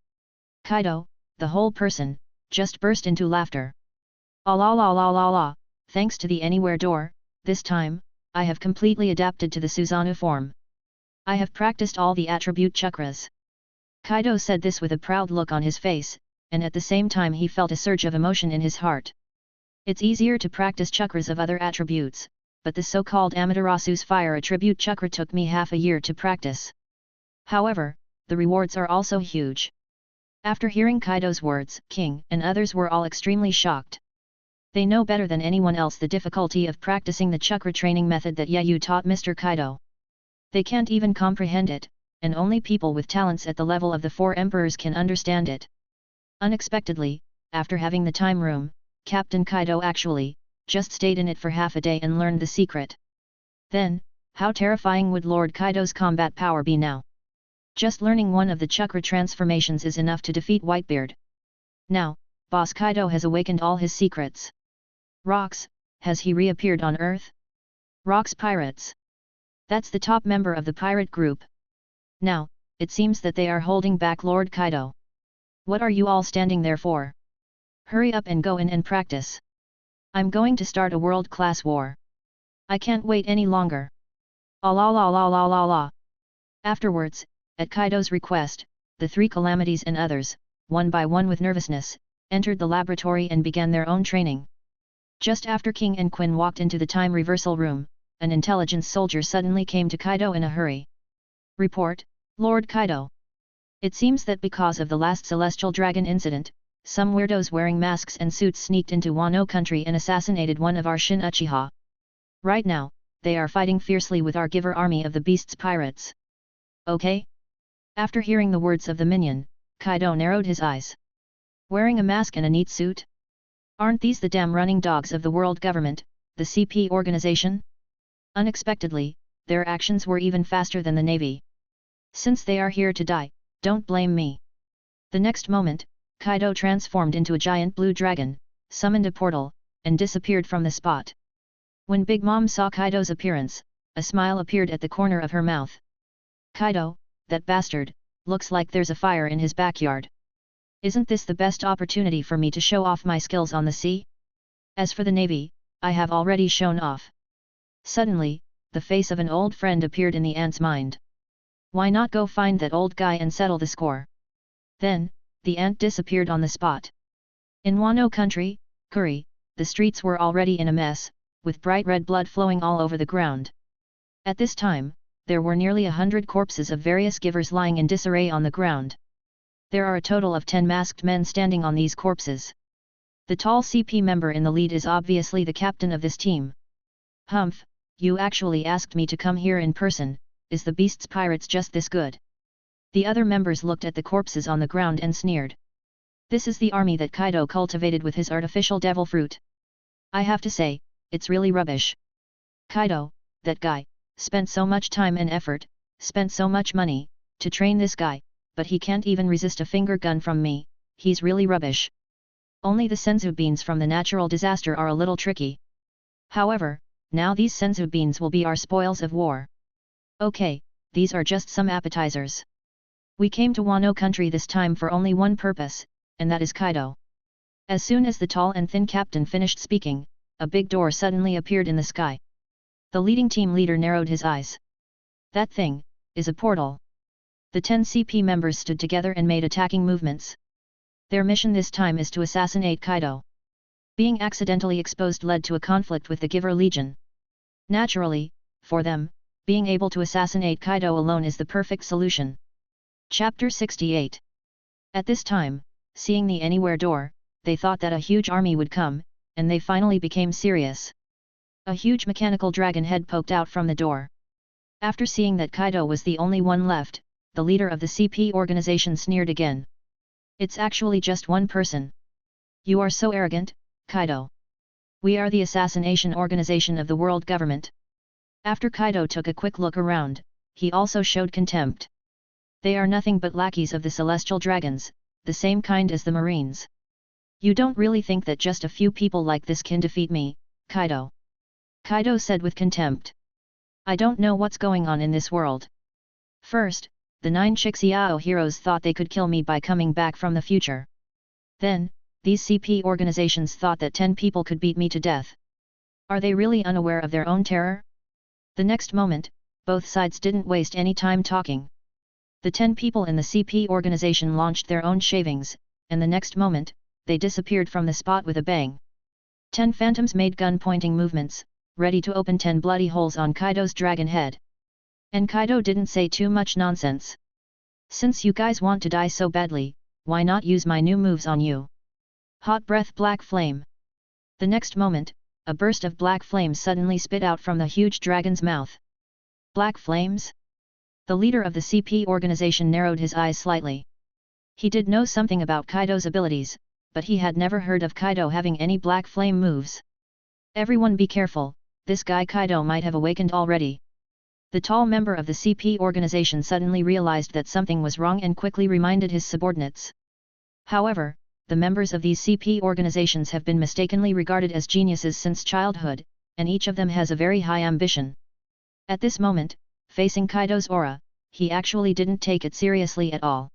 Kaido, the whole person, just burst into laughter. Ah la la la la la, thanks to the Anywhere door, this time, I have completely adapted to the Susanoo form. I have practiced all the attribute chakras. Kaido said this with a proud look on his face, and at the same time he felt a surge of emotion in his heart. It's easier to practice chakras of other attributes, but the so-called Amaterasu's fire attribute chakra took me half a year to practice. However, the rewards are also huge. After hearing Kaido's words, King and others were all extremely shocked. They know better than anyone else the difficulty of practicing the chakra training method that Yayu taught Mr. Kaido. They can't even comprehend it, and only people with talents at the level of the 4 emperors can understand it. Unexpectedly, after having the time room, Captain Kaido actually just stayed in it for half a day and learned the secret. Then, how terrifying would Lord Kaido's combat power be now? Just learning one of the chakra transformations is enough to defeat Whitebeard. Now, Boss Kaido has awakened all his secrets. Rocks, has he reappeared on Earth? Rocks Pirates. That's the top member of the pirate group. Now, it seems that they are holding back Lord Kaido. What are you all standing there for? Hurry up and go in and practice. I'm going to start a world-class war. I can't wait any longer. Ah la la la la la la. Afterwards, at Kaido's request, the 3 calamities and others, one by one with nervousness, entered the laboratory and began their own training. Just after King and Quinn walked into the time reversal room, an intelligence soldier suddenly came to Kaido in a hurry. Report, Lord Kaido. It seems that because of the last Celestial Dragon incident, some weirdos wearing masks and suits sneaked into Wano country and assassinated one of our Shin Uchiha. Right now, they are fighting fiercely with our giver army of the beast's pirates. Okay? After hearing the words of the minion, Kaido narrowed his eyes. Wearing a mask and a neat suit? Aren't these the damn running dogs of the world government, the CP organization? Unexpectedly, their actions were even faster than the Navy. Since they are here to die, don't blame me. The next moment, Kaido transformed into a giant blue dragon, summoned a portal, and disappeared from the spot. When Big Mom saw Kaido's appearance, a smile appeared at the corner of her mouth. Kaido, that bastard, looks like there's a fire in his backyard. Isn't this the best opportunity for me to show off my skills on the sea? As for the Navy, I have already shown off. Suddenly, the face of an old friend appeared in the ant's mind. Why not go find that old guy and settle the score? Then, the ant disappeared on the spot. In Wano country, Kuri, the streets were already in a mess, with bright red blood flowing all over the ground. At this time, there were nearly 100 corpses of various givers lying in disarray on the ground. There are a total of 10 masked men standing on these corpses. The tall CP member in the lead is obviously the captain of this team. Humph, you actually asked me to come here in person, is the beast's pirates just this good? The other members looked at the corpses on the ground and sneered. This is the army that Kaido cultivated with his artificial devil fruit. I have to say, it's really rubbish. Kaido, that guy, spent so much time and effort, spent so much money, to train this guy, but he can't even resist a finger gun from me, he's really rubbish. Only the senzu beans from the natural disaster are a little tricky. However, now these senzu beans will be our spoils of war. Okay, these are just some appetizers. We came to Wano country this time for only one purpose, and that is Kaido. As soon as the tall and thin captain finished speaking, a big door suddenly appeared in the sky. The leading team leader narrowed his eyes. That thing is a portal. The 10 CP members stood together and made attacking movements. Their mission this time is to assassinate Kaido. Being accidentally exposed led to a conflict with the Giver Legion. Naturally, for them, being able to assassinate Kaido alone is the perfect solution. Chapter 68. At this time, seeing the Anywhere door, they thought that a huge army would come, and they finally became serious. A huge mechanical dragon head poked out from the door. After seeing that Kaido was the only one left, the leader of the CP organization sneered again. It's actually just one person. You are so arrogant, Kaido. We are the assassination organization of the world government. After Kaido took a quick look around, he also showed contempt. They are nothing but lackeys of the celestial dragons, the same kind as the Marines. You don't really think that just a few people like this can defeat me, Kaido? Kaido said with contempt. I don't know what's going on in this world. First, the 9 Chixiao heroes thought they could kill me by coming back from the future. Then, these CP organizations thought that 10 people could beat me to death. Are they really unaware of their own terror? The next moment, both sides didn't waste any time talking. The 10 people in the CP organization launched their own shavings, and the next moment, they disappeared from the spot with a bang. 10 phantoms made gun-pointing movements, ready to open 10 bloody holes on Kaido's dragon head. And Kaido didn't say too much nonsense. Since you guys want to die so badly, why not use my new moves on you? Hot breath black flame. The next moment, a burst of black flames suddenly spit out from the huge dragon's mouth. Black flames? The leader of the CP organization narrowed his eyes slightly. He did know something about Kaido's abilities, but he had never heard of Kaido having any black flame moves. Everyone be careful, this guy Kaido might have awakened already. The tall member of the CP organization suddenly realized that something was wrong and quickly reminded his subordinates. However, the members of these CP organizations have been mistakenly regarded as geniuses since childhood, and each of them has a very high ambition. At this moment, facing Kaido's aura, he actually didn't take it seriously at all.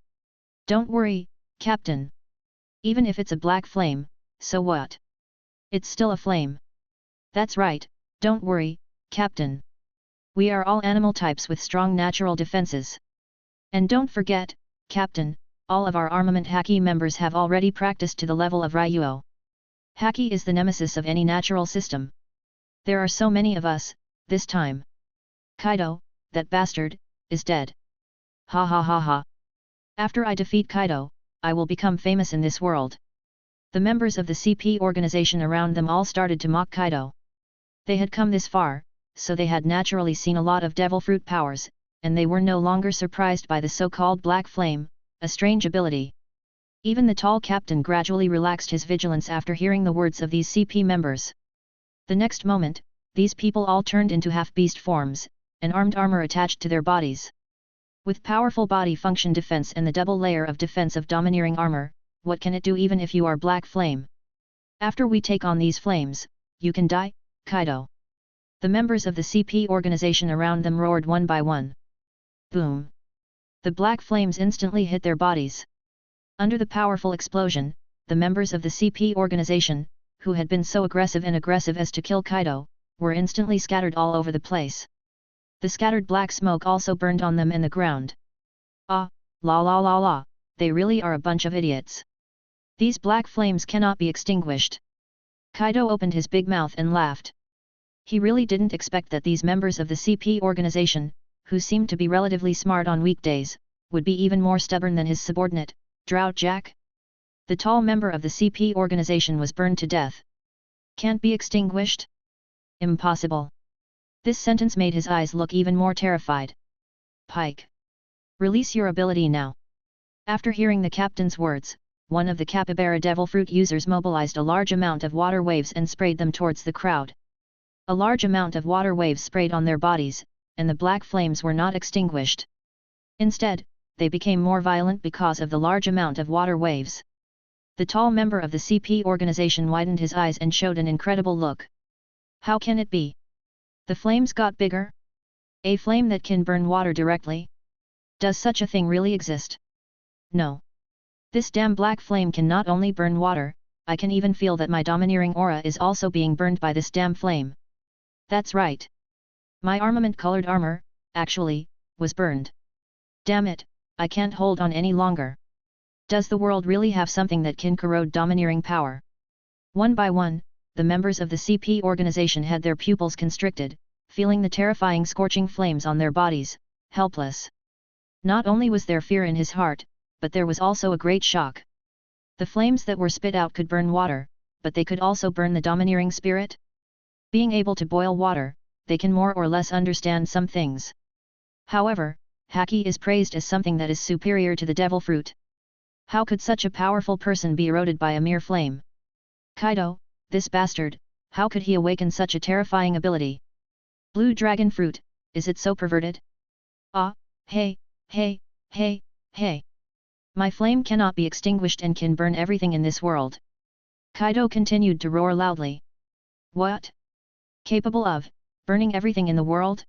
Don't worry, Captain. Even if it's a black flame, so what? It's still a flame. That's right, don't worry, Captain. We are all animal types with strong natural defenses. And don't forget, Captain, all of our armament Haki members have already practiced to the level of Ryuo. Haki is the nemesis of any natural system. There are so many of us, this time. Kaido, that bastard, is dead. Ha ha ha ha. After I defeat Kaido, I will become famous in this world. The members of the CP organization around them all started to mock Kaido. They had come this far, so they had naturally seen a lot of devil fruit powers, and they were no longer surprised by the so-called black flame, a strange ability. Even the tall captain gradually relaxed his vigilance after hearing the words of these CP members. The next moment, these people all turned into half-beast forms, and armed armor attached to their bodies. With powerful body function defense and the double layer of defense of domineering armor, what can it do even if you are black flame? After we take on these flames, you can die, Kaido. The members of the CP organization around them roared one by one. Boom! The black flames instantly hit their bodies. Under the powerful explosion, the members of the CP organization, who had been so aggressive as to kill Kaido, were instantly scattered all over the place. The scattered black smoke also burned on them and the ground. Ah, la la la la, they really are a bunch of idiots. These black flames cannot be extinguished. Kaido opened his big mouth and laughed. He really didn't expect that these members of the CP organization, who seemed to be relatively smart on weekdays, would be even more stubborn than his subordinate, Drought Jack. The tall member of the CP organization was burned to death. Can't be extinguished? Impossible. This sentence made his eyes look even more terrified. Pike. Release your ability now. After hearing the captain's words, one of the capybara devil fruit users mobilized a large amount of water waves and sprayed them towards the crowd. A large amount of water waves sprayed on their bodies, and the black flames were not extinguished. Instead, they became more violent because of the large amount of water waves. The tall member of the CP organization widened his eyes and showed an incredible look. How can it be? The flames got bigger? A flame that can burn water directly? Does such a thing really exist? No. This damn black flame can not only burn water, I can even feel that my domineering aura is also being burned by this damn flame. That's right. My armament-colored armor, actually, was burned. Damn it, I can't hold on any longer. Does the world really have something that can corrode domineering power? One by one, the members of the CP organization had their pupils constricted, feeling the terrifying scorching flames on their bodies, helpless. Not only was there fear in his heart, but there was also a great shock. The flames that were spit out could burn water, but they could also burn the domineering spirit? Being able to boil water, they can more or less understand some things. However, Haki is praised as something that is superior to the devil fruit. How could such a powerful person be eroded by a mere flame? Kaido, this bastard, how could he awaken such a terrifying ability? Blue dragon fruit, is it so perverted? Ah, hey, hey, hey, hey. My flame cannot be extinguished and can burn everything in this world. Kaido continued to roar loudly. What? Capable of burning everything in the world?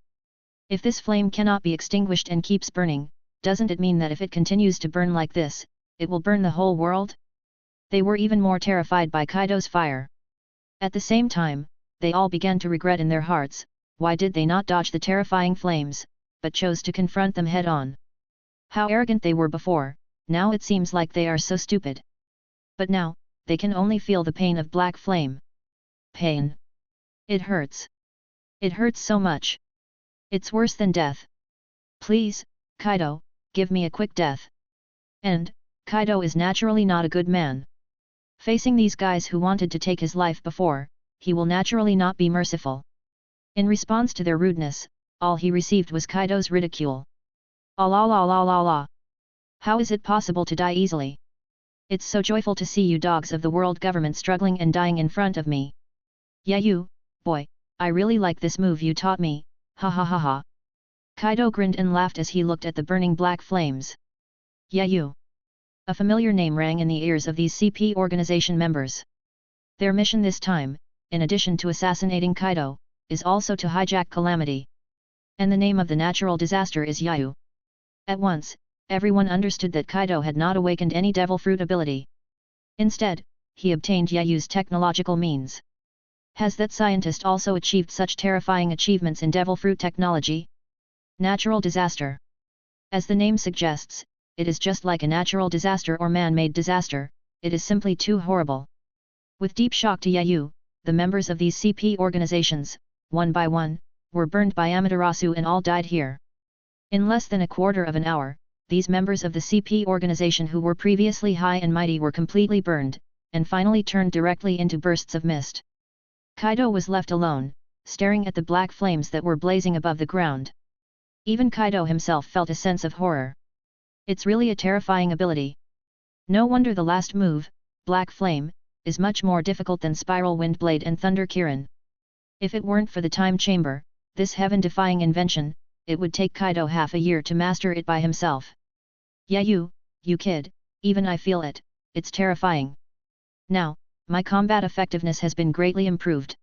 If this flame cannot be extinguished and keeps burning, doesn't it mean that if it continues to burn like this, it will burn the whole world? They were even more terrified by Kaido's fire. At the same time, they all began to regret in their hearts, why did they not dodge the terrifying flames, but chose to confront them head-on? How arrogant they were before, now it seems like they are so stupid. But now, they can only feel the pain of black flame. Pain. It hurts. It hurts so much. It's worse than death. Please, Kaido, give me a quick death. And, Kaido is naturally not a good man. Facing these guys who wanted to take his life before, he will naturally not be merciful. In response to their rudeness, all he received was Kaido's ridicule. Ah la la la la la. How is it possible to die easily? It's so joyful to see you dogs of the world government struggling and dying in front of me. Yeah you, boy, I really like this move you taught me, ha ha ha ha. Kaido grinned and laughed as he looked at the burning black flames. Yeah you. A familiar name rang in the ears of these CP organization members. Their mission this time, in addition to assassinating Kaido, is also to hijack Calamity. And the name of the natural disaster is Yayu. At once, everyone understood that Kaido had not awakened any devil fruit ability. Instead, he obtained Yayu's technological means. Has that scientist also achieved such terrifying achievements in devil fruit technology? Natural disaster. As the name suggests, it is just like a natural disaster or man-made disaster, it is simply too horrible. With deep shock to Yayu, the members of these CP organizations, one by one, were burned by Amaterasu and all died here. In less than a quarter of an hour, these members of the CP organization who were previously high and mighty were completely burned, and finally turned directly into bursts of mist. Kaido was left alone, staring at the black flames that were blazing above the ground. Even Kaido himself felt a sense of horror. It's really a terrifying ability. No wonder the last move, Black Flame, is much more difficult than Spiral Wind Blade and Thunder Kirin. If it weren't for the time chamber, this heaven-defying invention, it would take Kaido half a year to master it by himself. Yeah, you kid, even I feel it, it's terrifying. Now, my combat effectiveness has been greatly improved.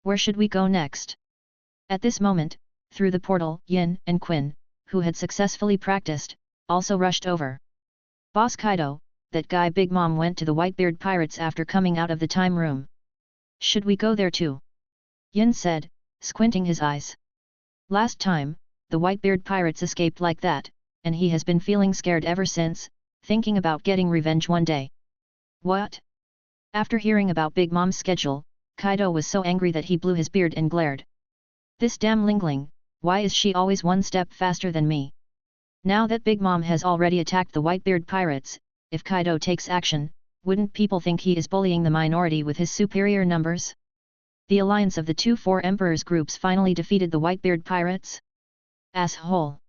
Where should we go next? At this moment, through the portal, Yin and Quinn, who had successfully practiced, also rushed over. Boss Kaido, that guy Big Mom went to the Whitebeard Pirates after coming out of the time room. Should we go there too? Yin said, squinting his eyes. Last time, the Whitebeard Pirates escaped like that, and he has been feeling scared ever since, thinking about getting revenge one day. What? After hearing about Big Mom's schedule, Kaido was so angry that he blew his beard and glared. This damn Lingling, why is she always one step faster than me? Now that Big Mom has already attacked the Whitebeard Pirates, if Kaido takes action, wouldn't people think he is bullying the minority with his superior numbers? The alliance of the two Four Emperors groups finally defeated the Whitebeard Pirates? Asshole!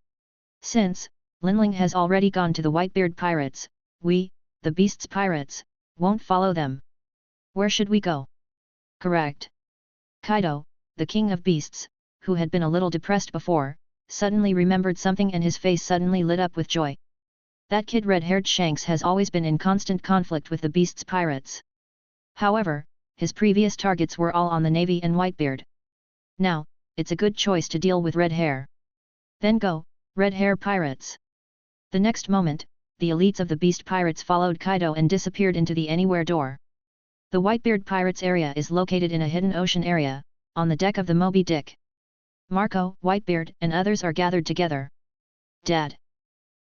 Since Lingling has already gone to the Whitebeard Pirates, we, the Beasts Pirates, won't follow them. Where should we go? Correct. Kaido, the King of Beasts, who had been a little depressed before, suddenly remembered something and his face suddenly lit up with joy. That kid red-haired Shanks has always been in constant conflict with the Beasts Pirates. However, his previous targets were all on the Navy and Whitebeard. Now, it's a good choice to deal with Red Hair. Then go, Red Hair Pirates! The next moment, the elites of the Beast Pirates followed Kaido and disappeared into the Anywhere door. The Whitebeard Pirates area is located in a hidden ocean area, on the deck of the Moby Dick. Marco, Whitebeard and others are gathered together. Dad!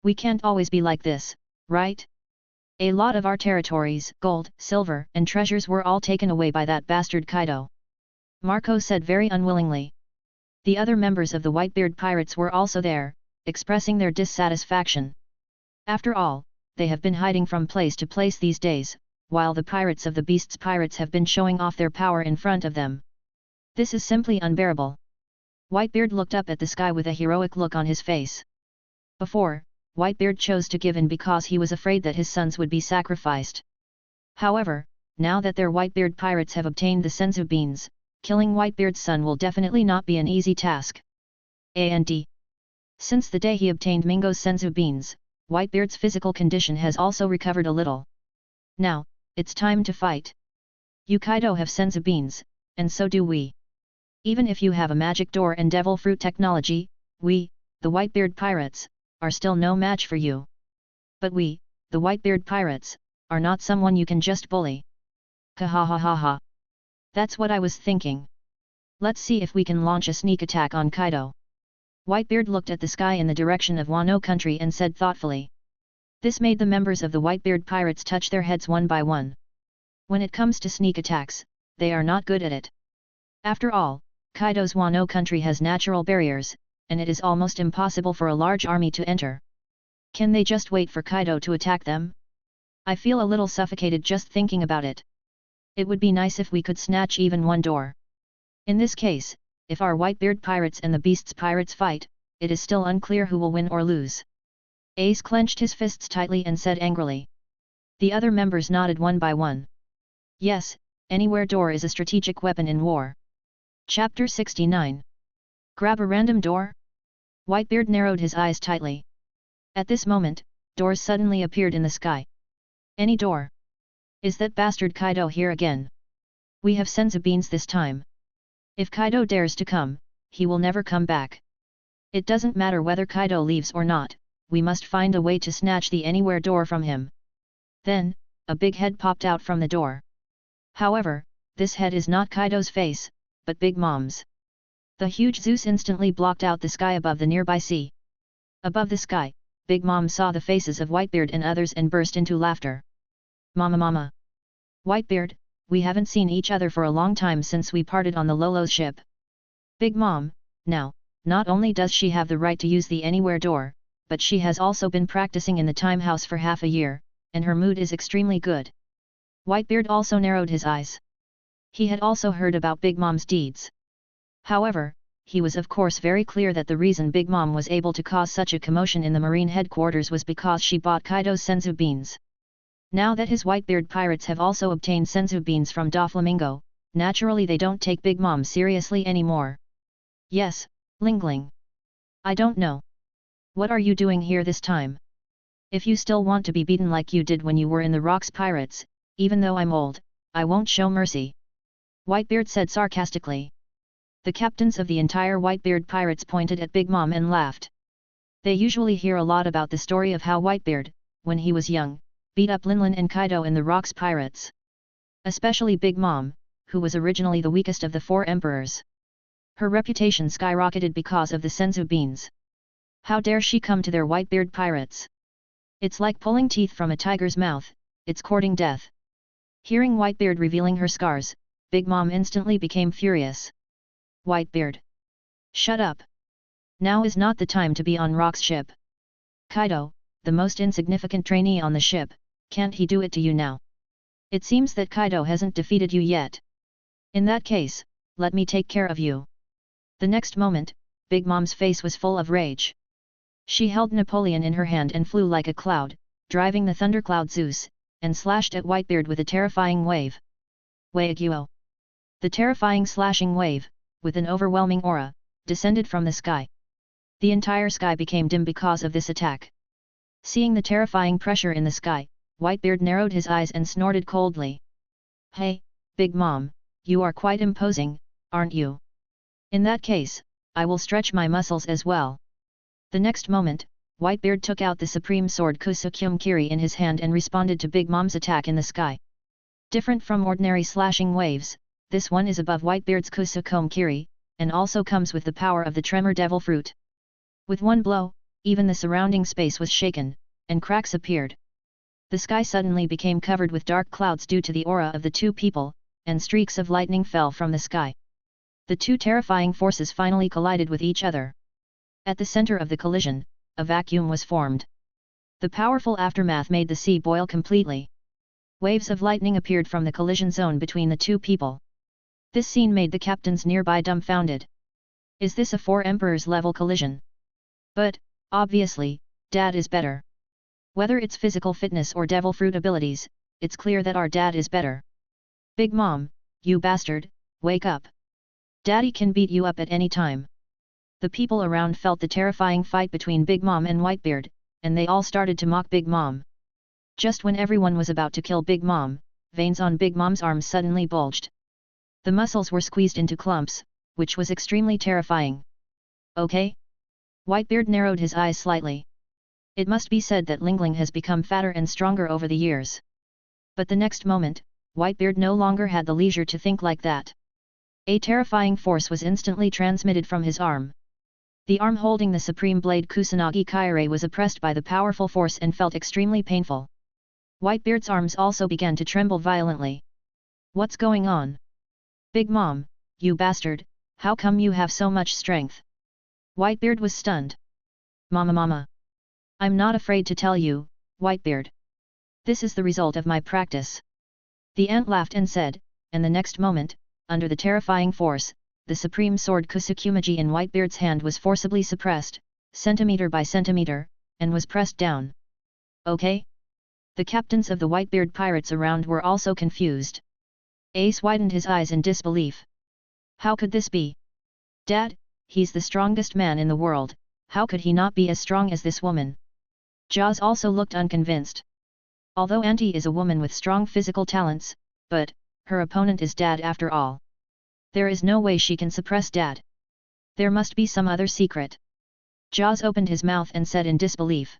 We can't always be like this, right? A lot of our territories, gold, silver and treasures were all taken away by that bastard Kaido. Marco said very unwillingly. The other members of the Whitebeard Pirates were also there, expressing their dissatisfaction. After all, they have been hiding from place to place these days, while the pirates of the Beasts Pirates have been showing off their power in front of them. This is simply unbearable. Whitebeard looked up at the sky with a heroic look on his face. Before, Whitebeard chose to give in because he was afraid that his sons would be sacrificed. However, now that their Whitebeard Pirates have obtained the senzu beans, killing Whitebeard's son will definitely not be an easy task. And since the day he obtained Mingo's senzu beans, Whitebeard's physical condition has also recovered a little. Now, it's time to fight. You Kaido have senzu beans, and so do we. Even if you have a magic door and devil fruit technology, we, the Whitebeard Pirates, are still no match for you. But we, the Whitebeard Pirates, are not someone you can just bully. Kahahaha. That's what I was thinking. Let's see if we can launch a sneak attack on Kaido. Whitebeard looked at the sky in the direction of Wano country and said thoughtfully. This made the members of the Whitebeard Pirates touch their heads one by one. When it comes to sneak attacks, they are not good at it. After all, Kaido's Wano country has natural barriers, and it is almost impossible for a large army to enter. Can they just wait for Kaido to attack them? I feel a little suffocated just thinking about it. It would be nice if we could snatch even one door. In this case, if our Whitebeard Pirates and the Beasts Pirates fight, it is still unclear who will win or lose. Ace clenched his fists tightly and said angrily. The other members nodded one by one. Yes, Anywhere door is a strategic weapon in war. Chapter 69. Grab a random door? Whitebeard narrowed his eyes tightly. At this moment, doors suddenly appeared in the sky. Any door? Is that bastard Kaido here again? We have senzu beans this time. If Kaido dares to come, he will never come back. It doesn't matter whether Kaido leaves or not, we must find a way to snatch the Anywhere door from him. Then, a big head popped out from the door. However, this head is not Kaido's face, but Big Mom's. The huge Zeus instantly blocked out the sky above the nearby sea. Above the sky, Big Mom saw the faces of Whitebeard and others and burst into laughter. Mama! Whitebeard, we haven't seen each other for a long time since we parted on the Lolo's ship. Big Mom, now, not only does she have the right to use the Anywhere door, but she has also been practicing in the time house for half a year, and her mood is extremely good. Whitebeard also narrowed his eyes. He had also heard about Big Mom's deeds. However, he was of course very clear that the reason Big Mom was able to cause such a commotion in the marine headquarters was because she bought Kaido's senzu beans. Now that his Whitebeard pirates have also obtained senzu beans from Doflamingo, naturally they don't take Big Mom seriously anymore. Yes, Lingling. I don't know. What are you doing here this time? If you still want to be beaten like you did when you were in the Rocks Pirates, even though I'm old, I won't show mercy. Whitebeard said sarcastically. The captains of the entire Whitebeard pirates pointed at Big Mom and laughed. They usually hear a lot about the story of how Whitebeard, when he was young, beat up Linlin and Kaido in the Rocks Pirates. Especially Big Mom, who was originally the weakest of the 4 emperors. Her reputation skyrocketed because of the senzu beans. How dare she come to their Whitebeard pirates? It's like pulling teeth from a tiger's mouth, it's courting death. Hearing Whitebeard revealing her scars, Big Mom instantly became furious. Whitebeard. Shut up. Now is not the time to be on Rock's ship. Kaido, the most insignificant trainee on the ship, can't he do it to you now? It seems that Kaido hasn't defeated you yet. In that case, let me take care of you. The next moment, Big Mom's face was full of rage. She held Napoleon in her hand and flew like a cloud, driving the thundercloud Zeus, and slashed at Whitebeard with a terrifying wave. Wagyu. The terrifying slashing wave, with an overwhelming aura, descended from the sky. The entire sky became dim because of this attack. Seeing the terrifying pressure in the sky, Whitebeard narrowed his eyes and snorted coldly. Hey, Big Mom, you are quite imposing, aren't you? In that case, I will stretch my muscles as well. The next moment, Whitebeard took out the supreme sword Kusukyum Kiri in his hand and responded to Big Mom's attack in the sky. Different from ordinary slashing waves, this one is above Whitebeard's Kusukyum Kiri, and also comes with the power of the Tremor Devil Fruit. With one blow, even the surrounding space was shaken, and cracks appeared. The sky suddenly became covered with dark clouds due to the aura of the 2 people, and streaks of lightning fell from the sky. The 2 terrifying forces finally collided with each other. At the center of the collision, a vacuum was formed. The powerful aftermath made the sea boil completely. Waves of lightning appeared from the collision zone between the 2 people. This scene made the captains nearby dumbfounded. Is this a 4 emperors level collision? But, obviously, Dad is better. Whether it's physical fitness or devil fruit abilities, it's clear that our dad is better. Big Mom, you bastard, wake up. Daddy can beat you up at any time. The people around felt the terrifying fight between Big Mom and Whitebeard, and they all started to mock Big Mom. Just when everyone was about to kill Big Mom, veins on Big Mom's arms suddenly bulged. The muscles were squeezed into clumps, which was extremely terrifying. Okay? Whitebeard narrowed his eyes slightly. It must be said that Lingling has become fatter and stronger over the years. But the next moment, Whitebeard no longer had the leisure to think like that. A terrifying force was instantly transmitted from his arm. The arm holding the supreme blade Kusanagi Kaire was oppressed by the powerful force and felt extremely painful. Whitebeard's arms also began to tremble violently. What's going on? Big Mom, you bastard, how come you have so much strength? Whitebeard was stunned. Mama. I'm not afraid to tell you, Whitebeard. This is the result of my practice. The ant laughed and said, and the next moment, under the terrifying force, the supreme sword Kusukumaji in Whitebeard's hand was forcibly suppressed, centimeter by centimeter, and was pressed down. Okay? The captains of the Whitebeard pirates around were also confused. Ace widened his eyes in disbelief. How could this be? Dad, he's the strongest man in the world, how could he not be as strong as this woman? Jaws also looked unconvinced. Although Auntie is a woman with strong physical talents, but, her opponent is Dad after all. There is no way she can suppress Dad. There must be some other secret. Jaws opened his mouth and said in disbelief.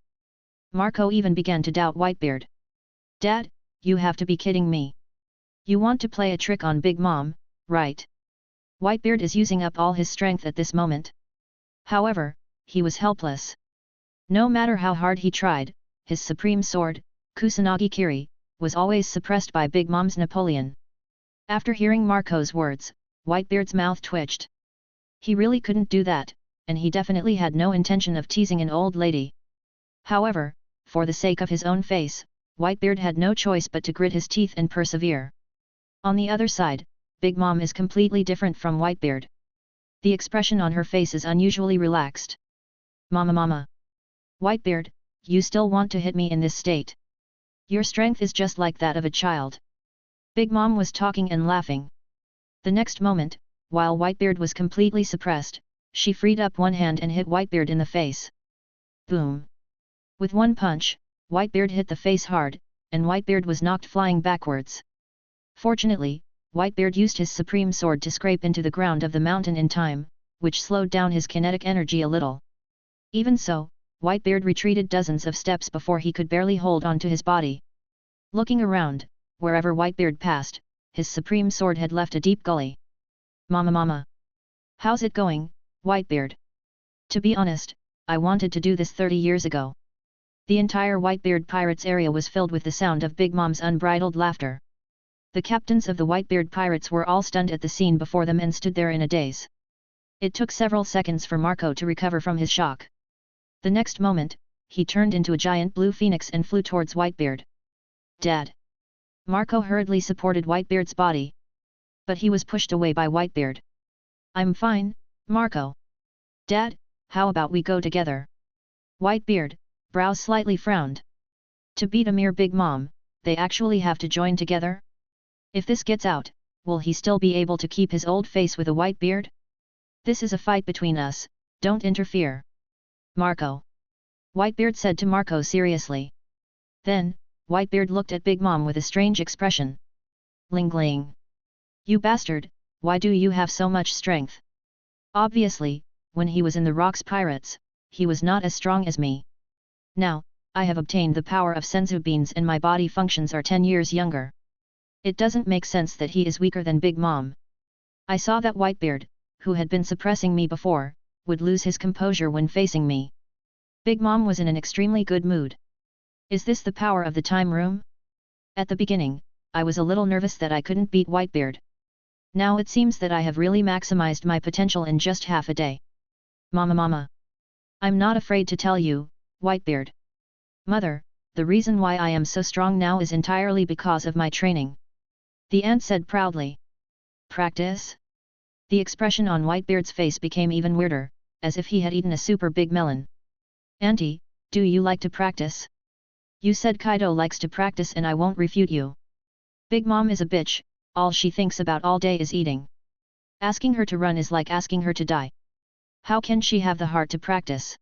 Marco even began to doubt Whitebeard. Dad, you have to be kidding me. You want to play a trick on Big Mom, right? Whitebeard is using up all his strength at this moment. However, he was helpless. No matter how hard he tried, his supreme sword, Kusanagi Kiri, was always suppressed by Big Mom's Napoleon. After hearing Marco's words, Whitebeard's mouth twitched. He really couldn't do that, and he definitely had no intention of teasing an old lady. However, for the sake of his own face, Whitebeard had no choice but to grit his teeth and persevere. On the other side, Big Mom is completely different from Whitebeard. The expression on her face is unusually relaxed. Mama. Whitebeard, you still want to hit me in this state? Your strength is just like that of a child. Big Mom was talking and laughing. The next moment, while Whitebeard was completely suppressed, she freed up one hand and hit Whitebeard in the face. Boom! With one punch, Whitebeard hit the face hard, and Whitebeard was knocked flying backwards. Fortunately, Whitebeard used his supreme sword to scrape into the ground of the mountain in time, which slowed down his kinetic energy a little. Even so, Whitebeard retreated dozens of steps before he could barely hold on to his body. Looking around, wherever Whitebeard passed, his supreme sword had left a deep gully. Mama. How's it going, Whitebeard? To be honest, I wanted to do this 30 years ago. The entire Whitebeard Pirates area was filled with the sound of Big Mom's unbridled laughter. The captains of the Whitebeard Pirates were all stunned at the scene before them and stood there in a daze. It took several seconds for Marco to recover from his shock. The next moment, he turned into a giant blue phoenix and flew towards Whitebeard. Dad! Marco hurriedly supported Whitebeard's body. But he was pushed away by Whitebeard. I'm fine, Marco. Dad, how about we go together? Whitebeard, brows slightly frowned. To beat a mere Big Mom, they actually have to join together? If this gets out, will he still be able to keep his old face with a white beard? This is a fight between us, don't interfere. Marco. Whitebeard said to Marco seriously. Then, Whitebeard looked at Big Mom with a strange expression. Ling. You bastard, why do you have so much strength? Obviously, when he was in the Rocks Pirates, he was not as strong as me. Now, I have obtained the power of senzu beans and my body functions are 10 years younger. It doesn't make sense that he is weaker than Big Mom. I saw that Whitebeard, who had been suppressing me before, would lose his composure when facing me. Big Mom was in an extremely good mood. Is this the power of the time room? At the beginning, I was a little nervous that I couldn't beat Whitebeard. Now it seems that I have really maximized my potential in just half a day. Mama. I'm not afraid to tell you, Whitebeard. Mother, the reason why I am so strong now is entirely because of my training. The ant said proudly. Practice? The expression on Whitebeard's face became even weirder, as if he had eaten a super big melon. Auntie, do you like to practice? You said Kaido likes to practice and I won't refute you. Big Mom is a bitch, all she thinks about all day is eating. Asking her to run is like asking her to die. How can she have the heart to practice?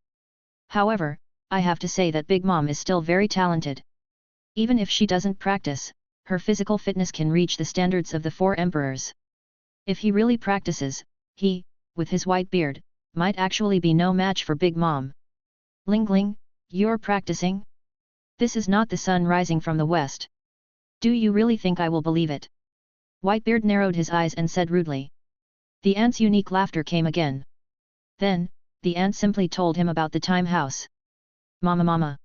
However, I have to say that Big Mom is still very talented. Even if she doesn't practice, her physical fitness can reach the standards of the 4 emperors. If he really practices, he, with his white beard, might actually be no match for Big Mom. Ling, you're practicing? This is not the sun rising from the west. Do you really think I will believe it? Whitebeard narrowed his eyes and said rudely. The ant's unique laughter came again. Then, the ant simply told him about the time house. Mama.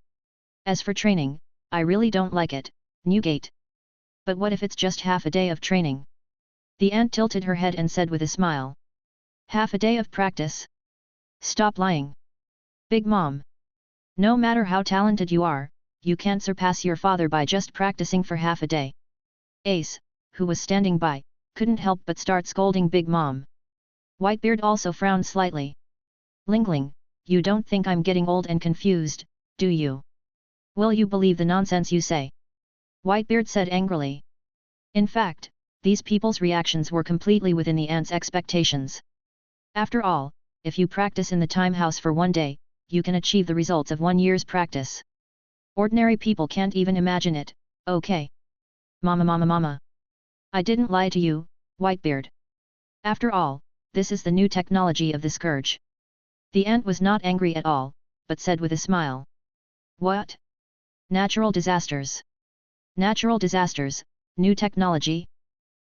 As for training, I really don't like it, Newgate. But what if it's just half a day of training? The ant tilted her head and said with a smile. Half a day of practice? Stop lying. Big Mom. No matter how talented you are, you can't surpass your father by just practicing for half a day. Ace, who was standing by, couldn't help but start scolding Big Mom. Whitebeard also frowned slightly. Ling, you don't think I'm getting old and confused, do you? Will you believe the nonsense you say? Whitebeard said angrily. In fact, these people's reactions were completely within the ant's expectations. After all, if you practice in the time house for 1 day, you can achieve the results of 1 year's practice. Ordinary people can't even imagine it, okay? Mama. I didn't lie to you, Whitebeard. After all, this is the new technology of the scourge. The ant was not angry at all, but said with a smile. What? Natural disasters. Natural disasters, new technology?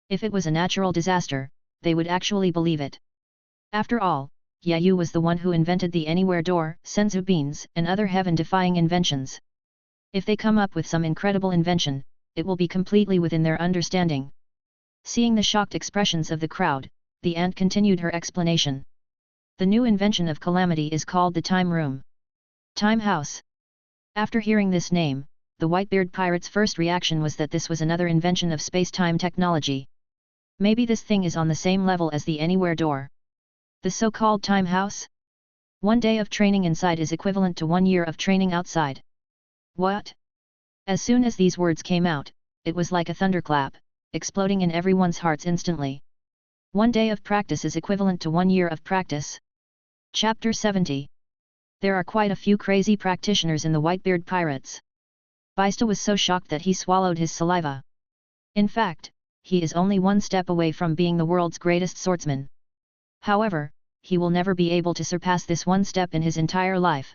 If it was a natural disaster, they would actually believe it. After all, Yayu was the one who invented the anywhere door, senzu beans, and other heaven-defying inventions. If they come up with some incredible invention, it will be completely within their understanding. Seeing the shocked expressions of the crowd, the ant continued her explanation. The new invention of Calamity is called the Time Room. Time House. After hearing this name, the Whitebeard pirates' first reaction was that this was another invention of space-time technology. Maybe this thing is on the same level as the Anywhere door. The so-called time house? 1 day of training inside is equivalent to 1 year of training outside. What? As soon as these words came out, it was like a thunderclap, exploding in everyone's hearts instantly. 1 day of practice is equivalent to 1 year of practice. Chapter 70. There are quite a few crazy practitioners in the Whitebeard Pirates. Baista was so shocked that he swallowed his saliva. In fact, he is only 1 step away from being the world's greatest swordsman. However, he will never be able to surpass this 1 step in his entire life.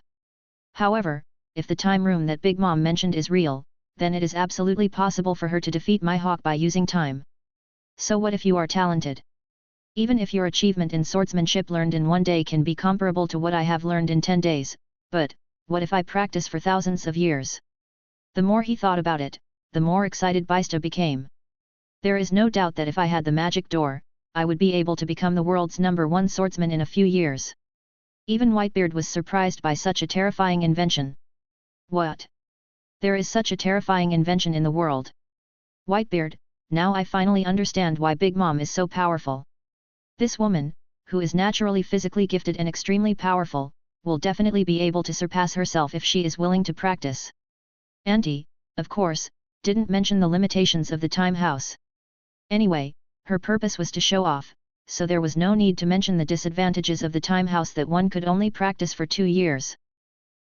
However, if the time room that Big Mom mentioned is real, then it is absolutely possible for her to defeat my hawk by using time. So what if you are talented? Even if your achievement in swordsmanship learned in 1 day can be comparable to what I have learned in 10 days, but, what if I practice for thousands of years? The more he thought about it, the more excited Baista became. There is no doubt that if I had the magic door, I would be able to become the world's #1 swordsman in a few years. Even Whitebeard was surprised by such a terrifying invention. What? There is such a terrifying invention in the world. Whitebeard, now I finally understand why Big Mom is so powerful. This woman, who is naturally physically gifted and extremely powerful, will definitely be able to surpass herself if she is willing to practice. Auntie, of course, didn't mention the limitations of the time house. Anyway, her purpose was to show off, so there was no need to mention the disadvantages of the time house that one could only practice for 2 years.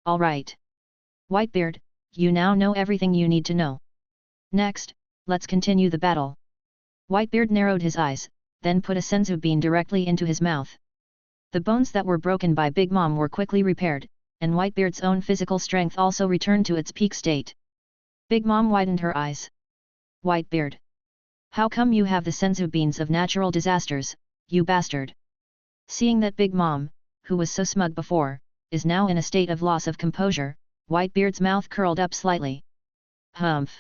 Alright. Whitebeard, you now know everything you need to know. Next, let's continue the battle. Whitebeard narrowed his eyes, then put a senzu bean directly into his mouth. The bones that were broken by Big Mom were quickly repaired, and Whitebeard's own physical strength also returned to its peak state. Big Mom widened her eyes. Whitebeard. How come you have the senzu beans of natural disasters, you bastard? Seeing that Big Mom, who was so smug before, is now in a state of loss of composure, Whitebeard's mouth curled up slightly. Humph!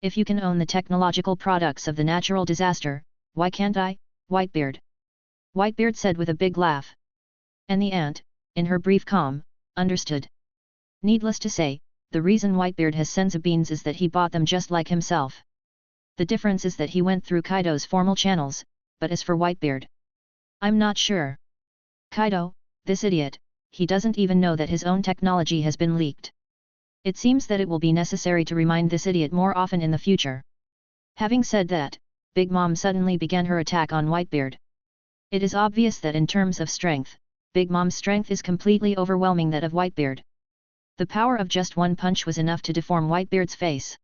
If you can own the technological products of the natural disaster, why can't I, Whitebeard? Whitebeard said with a big laugh. And the ant, in her brief calm, understood. Needless to say, the reason Whitebeard has senzu beans is that he bought them just like himself. The difference is that he went through Kaido's formal channels, but as for Whitebeard, I'm not sure. Kaido, this idiot, he doesn't even know that his own technology has been leaked. It seems that it will be necessary to remind this idiot more often in the future. Having said that, Big Mom suddenly began her attack on Whitebeard. It is obvious that in terms of strength, Big Mom's strength is completely overwhelming that of Whitebeard. The power of just 1 punch was enough to deform Whitebeard's face.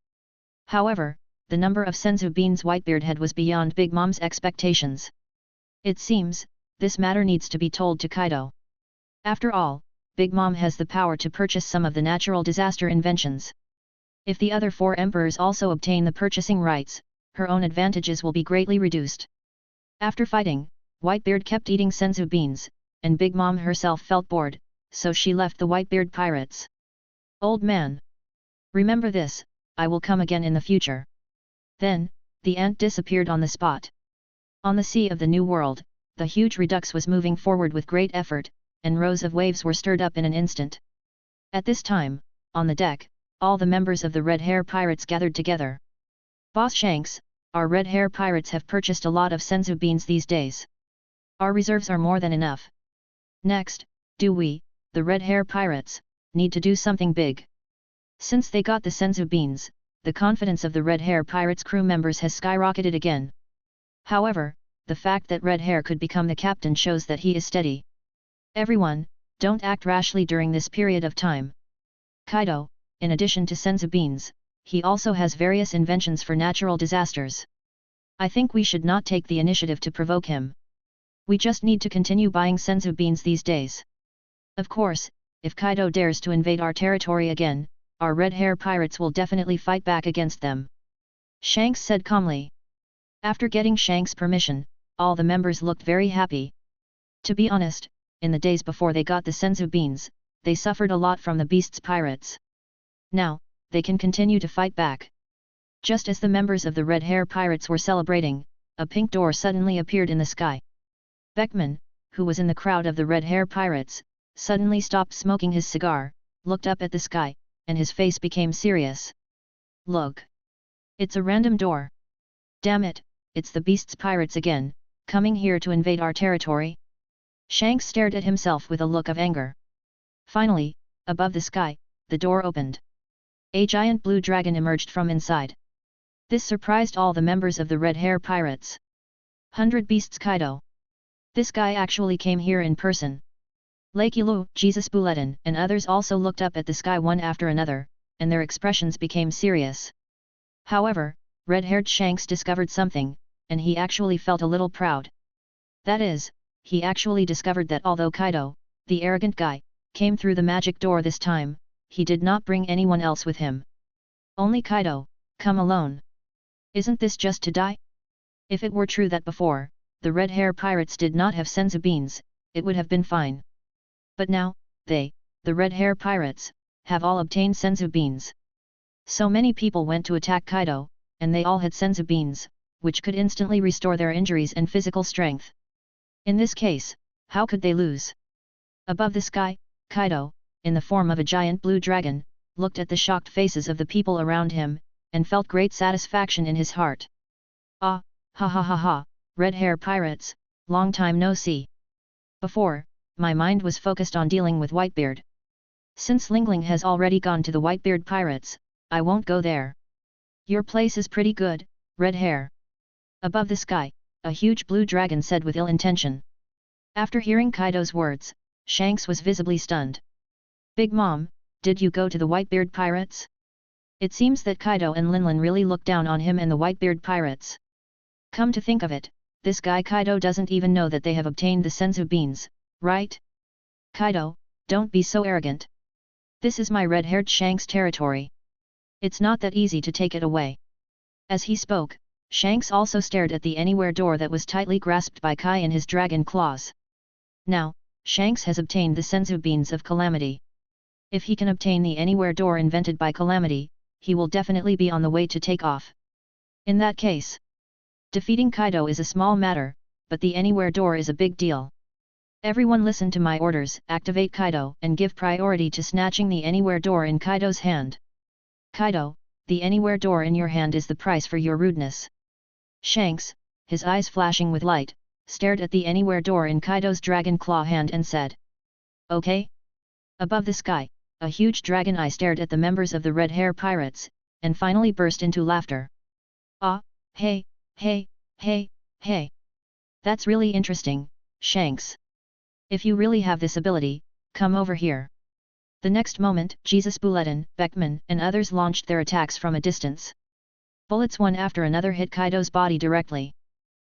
However, the number of senzu beans Whitebeard had was beyond Big Mom's expectations. It seems, this matter needs to be told to Kaido. After all, Big Mom has the power to purchase some of the natural disaster inventions. If the other 4 emperors also obtain the purchasing rights, her own advantages will be greatly reduced. After fighting, Whitebeard kept eating senzu beans, and Big Mom herself felt bored, so she left the Whitebeard Pirates. Old man! Remember this, I will come again in the future. Then, the ant disappeared on the spot. On the sea of the New World, the huge redux was moving forward with great effort, and rows of waves were stirred up in an instant. At this time, on the deck, all the members of the Red Hair Pirates gathered together. Boss Shanks, our Red Hair Pirates have purchased a lot of senzu beans these days. Our reserves are more than enough. Next, do we, the Red Hair Pirates, need to do something big? Since they got the senzu beans, the confidence of the Red Hair Pirates crew members has skyrocketed again. However, the fact that Red Hair could become the captain shows that he is steady. Everyone, don't act rashly during this period of time. Kaido, in addition to senzu beans, he also has various inventions for natural disasters. I think we should not take the initiative to provoke him. We just need to continue buying senzu beans these days. Of course, if Kaido dares to invade our territory again, our Red Hair Pirates will definitely fight back against them. Shanks said calmly. After getting Shanks' permission, all the members looked very happy. To be honest, in the days before they got the senzu beans, they suffered a lot from the Beast's pirates. Now, they can continue to fight back. Just as the members of the Red Hair Pirates were celebrating, a pink door suddenly appeared in the sky. Beckman, who was in the crowd of the Red Hair Pirates, suddenly stopped smoking his cigar, looked up at the sky, and his face became serious. Look! It's a random door. Damn it, it's the Beast's pirates again, coming here to invade our territory. Shanks stared at himself with a look of anger. Finally, above the sky, the door opened. A giant blue dragon emerged from inside. This surprised all the members of the Red Hair Pirates. 100 Beasts Kaido. This guy actually came here in person. Lakelu, Jesus Bulletin, and others also looked up at the sky one after another, and their expressions became serious. However, red-haired Shanks discovered something, and he actually felt a little proud. That is, he actually discovered that although Kaido, the arrogant guy, came through the magic door this time, he did not bring anyone else with him. Only Kaido, come alone. Isn't this just to die? If it were true that before, the Red Hair Pirates did not have senzu beans, it would have been fine. But now, they, the Red Hair Pirates, have all obtained senzu beans. So many people went to attack Kaido, and they all had senzu beans, which could instantly restore their injuries and physical strength. In this case, how could they lose? Above the sky, Kaido, in the form of a giant blue dragon, looked at the shocked faces of the people around him, and felt great satisfaction in his heart. Ah, ha ha ha ha, Red Hair Pirates, long time no see. Before, my mind was focused on dealing with Whitebeard. Since Lingling has already gone to the Whitebeard Pirates, I won't go there. Your place is pretty good, Red Hair. Above the sky, a huge blue dragon said with ill intention. After hearing Kaido's words, Shanks was visibly stunned. Big Mom, did you go to the Whitebeard Pirates? It seems that Kaido and Linlin really looked down on him and the Whitebeard Pirates. Come to think of it, this guy Kaido doesn't even know that they have obtained the senzu beans, right? Kaido, don't be so arrogant. This is my red-haired Shanks' territory. It's not that easy to take it away. As he spoke, Shanks also stared at the anywhere door that was tightly grasped by Kai in his dragon claws. Now, Shanks has obtained the senzu beans of Calamity. If he can obtain the anywhere door invented by Calamity, he will definitely be on the way to take off. In that case, defeating Kaido is a small matter, but the anywhere door is a big deal. Everyone listen to my orders, activate Kaido and give priority to snatching the anywhere door in Kaido's hand. Kaido, the anywhere door in your hand is the price for your rudeness. Shanks, his eyes flashing with light, stared at the anywhere door in Kaido's dragon claw hand and said. Okay? Above the sky, a huge dragon eye stared at the members of the Red Hair Pirates, and finally burst into laughter. Ah, hey, hey, hey, hey. That's really interesting, Shanks. If you really have this ability, come over here. The next moment, Jesus Bulletin, Beckman, and others launched their attacks from a distance. Bullets one after another hit Kaido's body directly.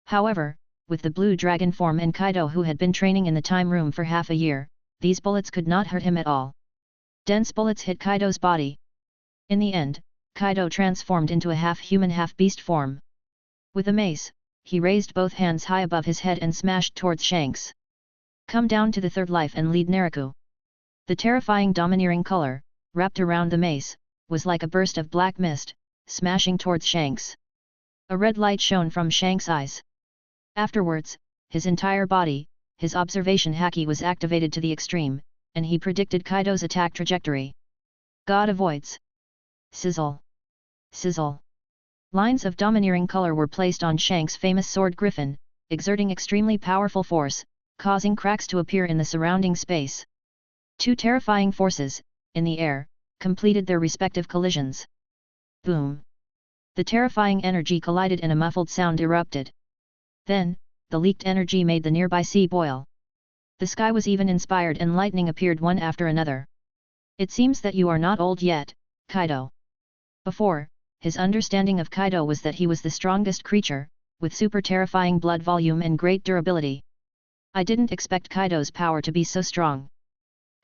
However, with the blue dragon form and Kaido who had been training in the time room for half a year, these bullets could not hurt him at all. Dense bullets hit Kaido's body. In the end, Kaido transformed into a half-human half-beast form. With a mace, he raised both hands high above his head and smashed towards Shanks. Come down to the third life and lead Naraku. The terrifying domineering color, wrapped around the mace, was like a burst of black mist, smashing towards Shanks. A red light shone from Shanks' eyes. Afterwards, his entire body, his observation haki was activated to the extreme, and he predicted Kaido's attack trajectory. God avoids. Sizzle. Sizzle. Lines of domineering color were placed on Shanks' famous sword Griffin, exerting extremely powerful force, causing cracks to appear in the surrounding space. Two terrifying forces, in the air, completed their respective collisions. Boom! The terrifying energy collided and a muffled sound erupted. Then, the leaked energy made the nearby sea boil. The sky was even inspired and lightning appeared one after another. It seems that you are not old yet, Kaido. Before, his understanding of Kaido was that he was the strongest creature, with super terrifying blood volume and great durability. I didn't expect Kaido's power to be so strong.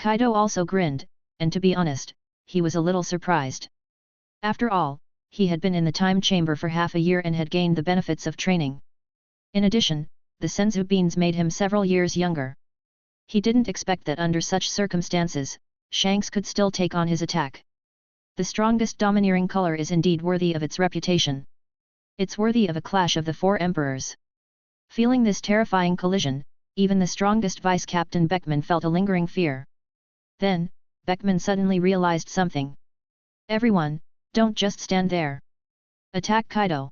Kaido also grinned, and to be honest, he was a little surprised. After all, he had been in the time chamber for half a year and had gained the benefits of training. In addition, the senzu beans made him several years younger. He didn't expect that under such circumstances, Shanks could still take on his attack. The strongest domineering color is indeed worthy of its reputation. It's worthy of a clash of the four emperors. Feeling this terrifying collision, even the strongest Vice Captain Beckman felt a lingering fear. Then, Beckman suddenly realized something. Everyone, don't just stand there. Attack Kaido.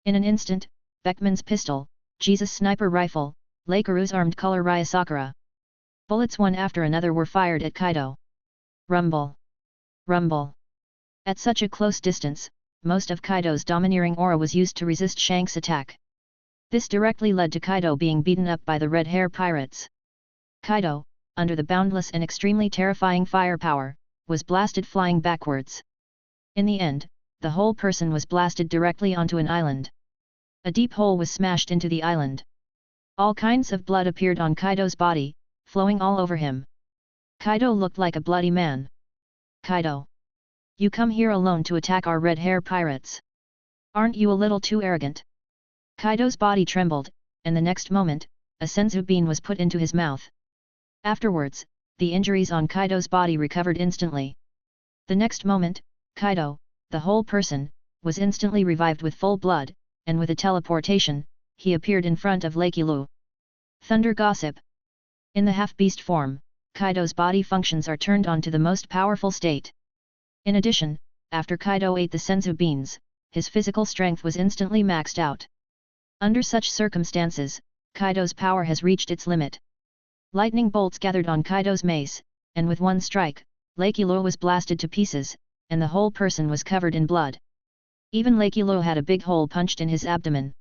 In an instant, Beckman's pistol, Jesus' sniper rifle, Leikuru's armed color Ryasakura. Bullets one after another were fired at Kaido. Rumble. Rumble. At such a close distance, most of Kaido's domineering aura was used to resist Shanks' attack. This directly led to Kaido being beaten up by the red hair pirates. Kaido, under the boundless and extremely terrifying firepower, was blasted flying backwards. In the end, the whole person was blasted directly onto an island. A deep hole was smashed into the island. All kinds of blood appeared on Kaido's body, flowing all over him. Kaido looked like a bloody man. Kaido! You come here alone to attack our red hair pirates. Aren't you a little too arrogant? Kaido's body trembled, and the next moment, a senzu bean was put into his mouth. Afterwards, the injuries on Kaido's body recovered instantly. The next moment, Kaido, the whole person, was instantly revived with full blood, and with a teleportation, he appeared in front of Lake Ilu. Thunder Gossip. In the half-beast form, Kaido's body functions are turned on to the most powerful state. In addition, after Kaido ate the senzu beans, his physical strength was instantly maxed out. Under such circumstances, Kaido's power has reached its limit. Lightning bolts gathered on Kaido's mace, and with one strike, Lake Ilu was blasted to pieces, and the whole person was covered in blood. Even Lake Ilu had a big hole punched in his abdomen.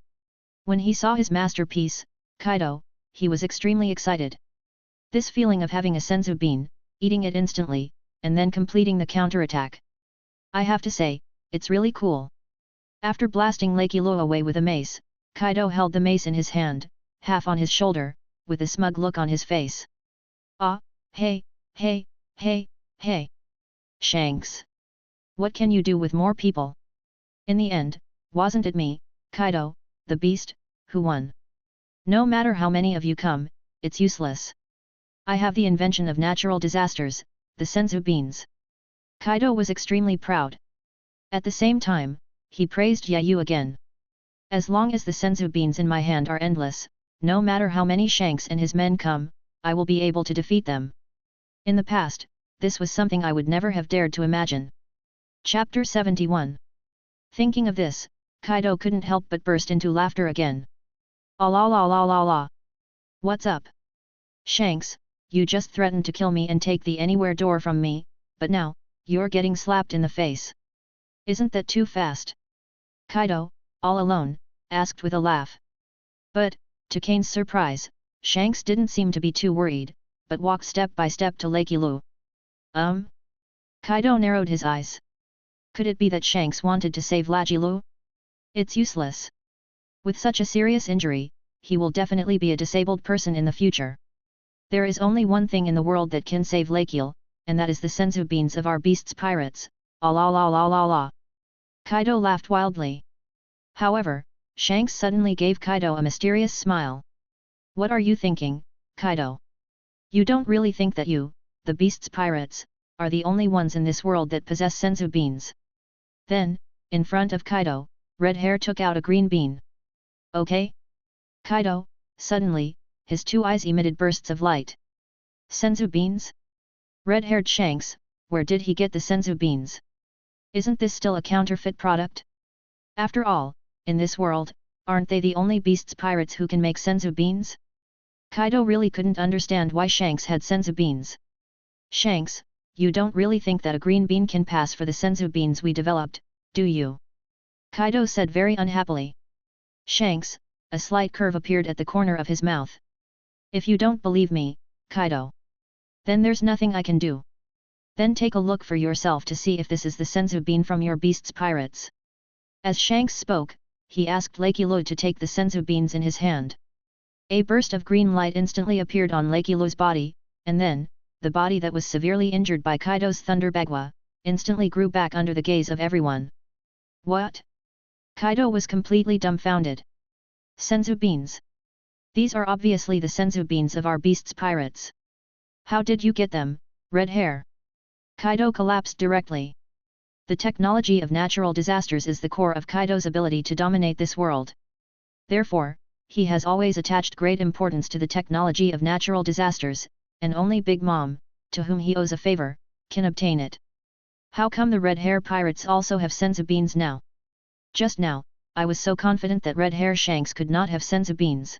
When he saw his masterpiece, Kaido, he was extremely excited. This feeling of having a senzu bean, eating it instantly, and then completing the counterattack. I have to say, it's really cool. After blasting Lake Ilu away with a mace, Kaido held the mace in his hand, half on his shoulder, with a smug look on his face. Ah, hey, hey, hey, hey. Shanks. What can you do with more people? In the end, wasn't it me, Kaido, the beast, who won? No matter how many of you come, it's useless. I have the invention of natural disasters, the senzu beans. Kaido was extremely proud. At the same time, he praised Yayu again. As long as the senzu beans in my hand are endless, no matter how many Shanks and his men come, I will be able to defeat them. In the past, this was something I would never have dared to imagine. Chapter 71. Thinking of this, Kaido couldn't help but burst into laughter again. Ah la la la la la. What's up? Shanks, you just threatened to kill me and take the anywhere door from me, but now, you're getting slapped in the face. Isn't that too fast? Kaido, all alone, asked with a laugh. But, to Kane's surprise, Shanks didn't seem to be too worried, but walked step by step to Lake Ilu. Kaido narrowed his eyes. Could it be that Shanks wanted to save Lake Ilu? It's useless. With such a serious injury, he will definitely be a disabled person in the future. There is only one thing in the world that can save Lake Ilu, and that is the senzu beans of our beasts pirates. Ah la la la la la. Kaido laughed wildly. However, Shanks suddenly gave Kaido a mysterious smile. What are you thinking, Kaido? You don't really think that you, the beasts pirates, are the only ones in this world that possess senzu beans? Then, in front of Kaido, Red Hair took out a green bean. Okay? Kaido, suddenly, his two eyes emitted bursts of light. Senzu beans? Red-haired Shanks, where did he get the senzu beans? Isn't this still a counterfeit product? After all, in this world, aren't they the only beasts pirates who can make senzu beans? Kaido really couldn't understand why Shanks had senzu beans. Shanks, you don't really think that a green bean can pass for the senzu beans we developed, do you? Kaido said very unhappily. Shanks, a slight curve appeared at the corner of his mouth. If you don't believe me, Kaido, then there's nothing I can do. Then take a look for yourself to see if this is the senzu bean from your beasts pirates. As Shanks spoke, he asked Lake Ilu to take the senzu beans in his hand. A burst of green light instantly appeared on Lake Ilu's body, and then, the body that was severely injured by Kaido's thunder bagua, instantly grew back under the gaze of everyone. What? Kaido was completely dumbfounded. Senzu beans. These are obviously the senzu beans of our beasts pirates. How did you get them, Red Hair? Kaido collapsed directly. The technology of natural disasters is the core of Kaido's ability to dominate this world. Therefore, he has always attached great importance to the technology of natural disasters, and only Big Mom, to whom he owes a favor, can obtain it. How come the Red Hair pirates also have senzu beans now? Just now, I was so confident that Red Hair Shanks could not have senzu beans.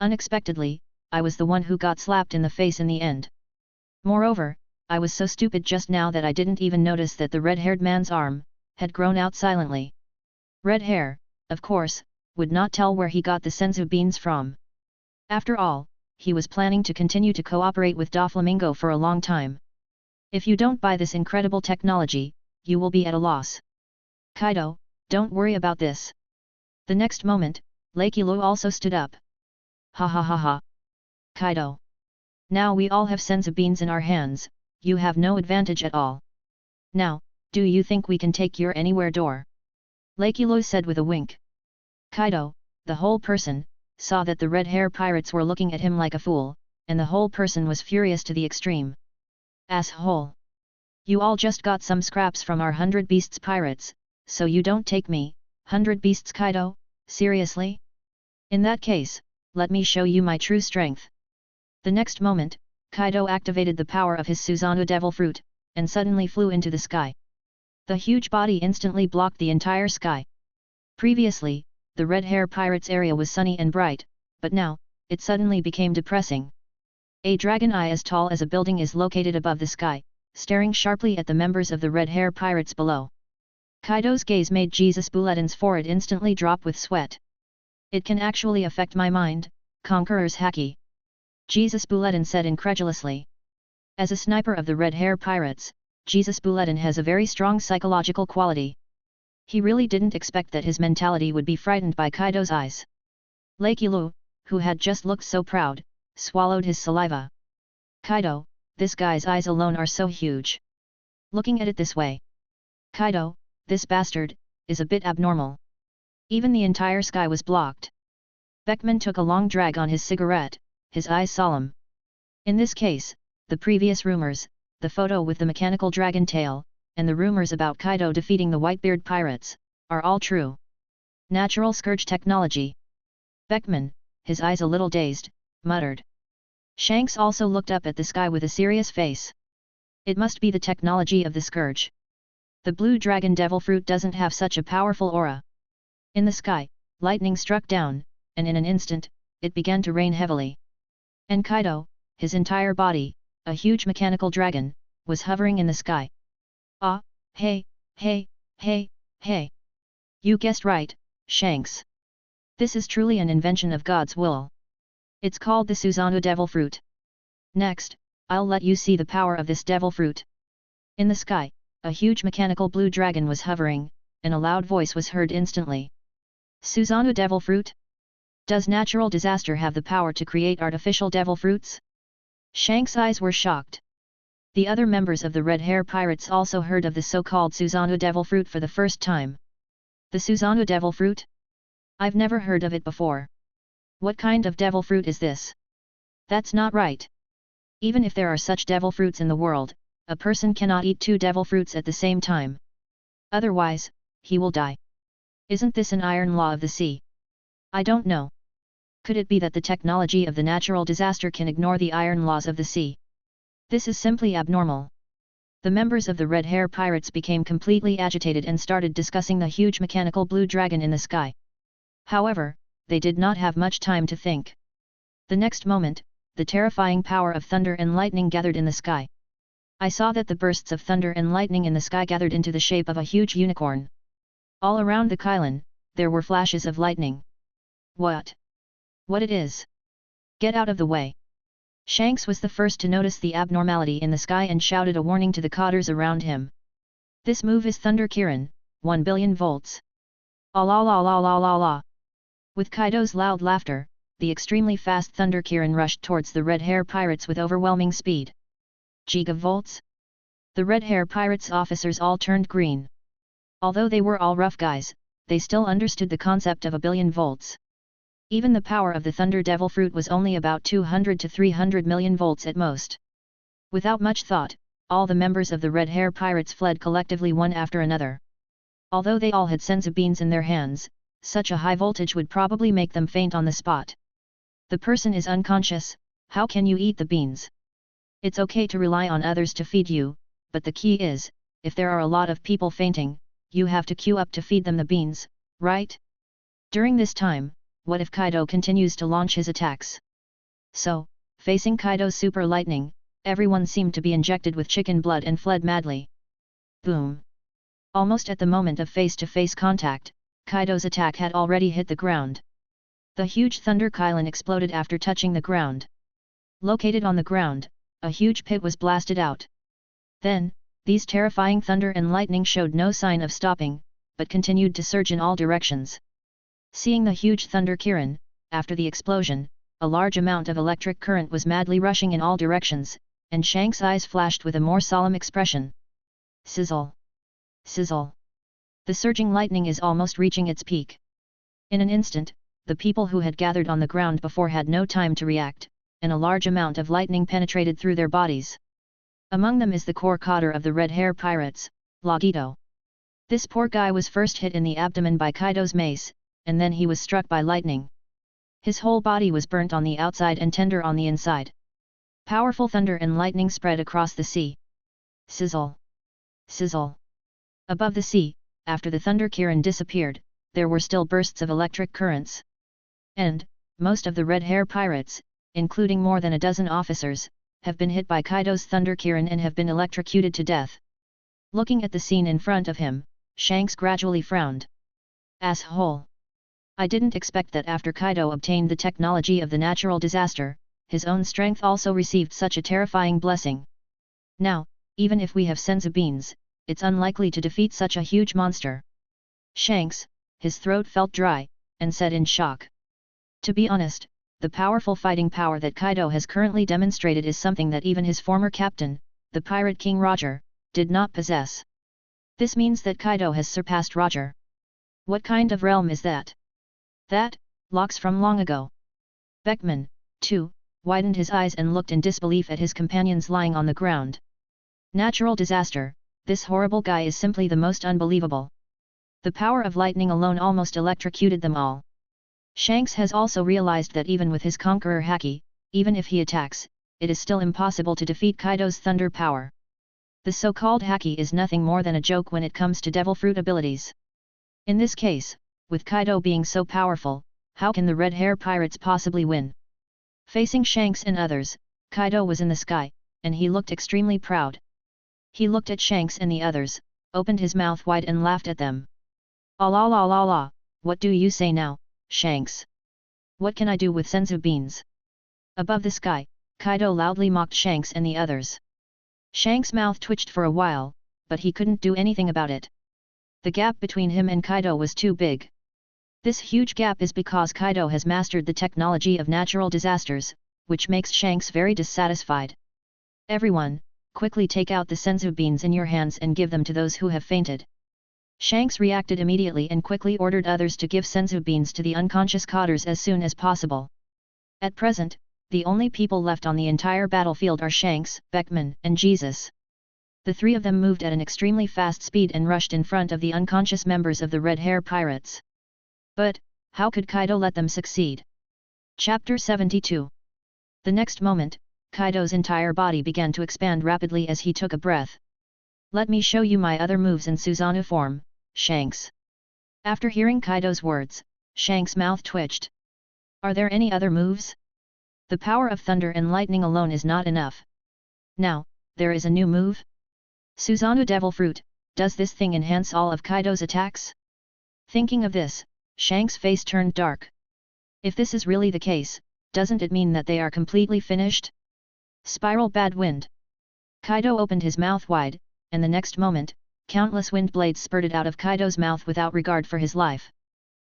Unexpectedly, I was the one who got slapped in the face in the end. Moreover, I was so stupid just now that I didn't even notice that the red-haired man's arm had grown out silently. Red hair, of course, would not tell where he got the senzu beans from. After all, he was planning to continue to cooperate with Doflamingo for a long time. If you don't buy this incredible technology, you will be at a loss. Kaido, don't worry about this. The next moment, Lucky Lu also stood up. Ha ha ha ha. Kaido. Now we all have senzu beans in our hands, you have no advantage at all. Now, do you think we can take your anywhere door? Lucky Lu said with a wink. Kaido, the whole person, saw that the red hair pirates were looking at him like a fool, and the whole person was furious to the extreme. Asshole! You all just got some scraps from our 100 Beasts pirates, so you don't take me, 100 Beasts Kaido, seriously? In that case, let me show you my true strength. The next moment, Kaido activated the power of his Susanoo Devil Fruit, and suddenly flew into the sky. The huge body instantly blocked the entire sky. Previously, the red hair pirates area was sunny and bright, but now, it suddenly became depressing. A dragon eye as tall as a building is located above the sky, staring sharply at the members of the red hair pirates below. Kaido's gaze made Jesus Bulletin's forehead instantly drop with sweat. It can actually affect my mind, Conqueror's Haki. Jesus Bulletin said incredulously. As a sniper of the red hair pirates, Jesus Bulletin has a very strong psychological quality. He really didn't expect that his mentality would be frightened by Kaido's eyes. Lucky Lu, who had just looked so proud, swallowed his saliva. Kaido, this guy's eyes alone are so huge. Looking at it this way. Kaido, this bastard, is a bit abnormal. Even the entire sky was blocked. Beckman took a long drag on his cigarette, his eyes solemn. In this case, the previous rumors, the photo with the mechanical dragon tail, and the rumors about Kaido defeating the Whitebeard pirates, are all true. Natural scourge technology. Beckman, his eyes a little dazed, muttered. Shanks also looked up at the sky with a serious face. It must be the technology of the scourge. The blue dragon devil fruit doesn't have such a powerful aura. In the sky, lightning struck down, and in an instant, it began to rain heavily. And Kaido, his entire body, a huge mechanical dragon, was hovering in the sky. Ah, hey, hey, hey, hey. You guessed right, Shanks. This is truly an invention of God's will. It's called the Susanoo Devil Fruit. Next, I'll let you see the power of this devil fruit. In the sky, a huge mechanical blue dragon was hovering, and a loud voice was heard instantly. Susanoo Devil Fruit? Does natural disaster have the power to create artificial devil fruits? Shanks' eyes were shocked. The other members of the Red Hair Pirates also heard of the so-called Susanoo Devil Fruit for the first time. The Susanoo Devil Fruit? I've never heard of it before. What kind of devil fruit is this? That's not right. Even if there are such devil fruits in the world, a person cannot eat 2 devil fruits at the same time. Otherwise, he will die. Isn't this an iron law of the sea? I don't know. Could it be that the technology of the natural disaster can ignore the iron laws of the sea? This is simply abnormal. The members of the Red Hair Pirates became completely agitated and started discussing the huge mechanical blue dragon in the sky. However, they did not have much time to think. The next moment, the terrifying power of thunder and lightning gathered in the sky. I saw that the bursts of thunder and lightning in the sky gathered into the shape of a huge unicorn. All around the Kylon, there were flashes of lightning. What? What it is? Get out of the way! Shanks was the first to notice the abnormality in the sky and shouted a warning to the cotters around him. This move is Thunder Kirin, 1 billion volts. Ah la la la la la la. With Kaido's loud laughter, the extremely fast Thunder Kirin rushed towards the Red Hair Pirates with overwhelming speed. Gigavolts? The Red Hair Pirates officers all turned green. Although they were all rough guys, they still understood the concept of 1 billion volts. Even the power of the Thunder Devil Fruit was only about 200 to 300 million volts at most. Without much thought, all the members of the Red Hair Pirates fled collectively one after another. Although they all had senzu beans in their hands, such a high voltage would probably make them faint on the spot. The person is unconscious, how can you eat the beans? It's okay to rely on others to feed you, but the key is, if there are a lot of people fainting, you have to queue up to feed them the beans, right? During this time, what if Kaido continues to launch his attacks? So, facing Kaido's super lightning, everyone seemed to be injected with chicken blood and fled madly. Boom! Almost at the moment of face-to-face contact, Kaido's attack had already hit the ground. The huge thunder pylon exploded after touching the ground. Located on the ground, a huge pit was blasted out. Then, these terrifying thunder and lightning showed no sign of stopping, but continued to surge in all directions. Seeing the huge thunder Kirin, after the explosion, a large amount of electric current was madly rushing in all directions, and Shanks' eyes flashed with a more solemn expression. Sizzle! Sizzle! The surging lightning is almost reaching its peak. In an instant, the people who had gathered on the ground before had no time to react, and a large amount of lightning penetrated through their bodies. Among them is the core cadre of the Red Hair Pirates, Lagito. This poor guy was first hit in the abdomen by Kaido's mace, and then he was struck by lightning. His whole body was burnt on the outside and tender on the inside. Powerful thunder and lightning spread across the sea. Sizzle! Sizzle! Above the sea, after the thunder Kirin disappeared, there were still bursts of electric currents. And, most of the Red Hair Pirates, including more than a dozen officers, have been hit by Kaido's thunder Kirin and have been electrocuted to death. Looking at the scene in front of him, Shanks gradually frowned. Asshole! I didn't expect that after Kaido obtained the technology of the natural disaster, his own strength also received such a terrifying blessing. Now, even if we have senzu beans, it's unlikely to defeat such a huge monster. Shanks, his throat felt dry, and said in shock. To be honest, the powerful fighting power that Kaido has currently demonstrated is something that even his former captain, the Pirate King Roger, did not possess. This means that Kaido has surpassed Roger. What kind of realm is that? That, locks from long ago. Beckman, too, widened his eyes and looked in disbelief at his companions lying on the ground. Natural disaster, this horrible guy is simply the most unbelievable. The power of lightning alone almost electrocuted them all. Shanks has also realized that even with his conqueror Haki, even if he attacks, it is still impossible to defeat Kaido's thunder power. The so-called Haki is nothing more than a joke when it comes to devil fruit abilities. In this case, with Kaido being so powerful, how can the Red Hair Pirates possibly win? Facing Shanks and others, Kaido was in the sky, and he looked extremely proud. He looked at Shanks and the others, opened his mouth wide and laughed at them. "Ah la la la la, what do you say now, Shanks? What can I do with senzu beans?" Above the sky, Kaido loudly mocked Shanks and the others. Shanks' mouth twitched for a while, but he couldn't do anything about it. The gap between him and Kaido was too big. This huge gap is because Kaido has mastered the technology of natural disasters, which makes Shanks very dissatisfied. "Everyone, quickly take out the senzu beans in your hands and give them to those who have fainted." Shanks reacted immediately and quickly ordered others to give senzu beans to the unconscious cadres as soon as possible. At present, the only people left on the entire battlefield are Shanks, Beckman, and Jesus. The three of them moved at an extremely fast speed and rushed in front of the unconscious members of the Red Hair Pirates. But, how could Kaido let them succeed? Chapter 72. The next moment, Kaido's entire body began to expand rapidly as he took a breath. "Let me show you my other moves in Susanoo form, Shanks." After hearing Kaido's words, Shanks' mouth twitched. Are there any other moves? The power of thunder and lightning alone is not enough. Now, there is a new move? Susanoo Devil Fruit, does this thing enhance all of Kaido's attacks? Thinking of this, Shanks' face turned dark. If this is really the case, doesn't it mean that they are completely finished? Spiral Bad Wind. Kaido opened his mouth wide, and the next moment, countless wind blades spurted out of Kaido's mouth without regard for his life.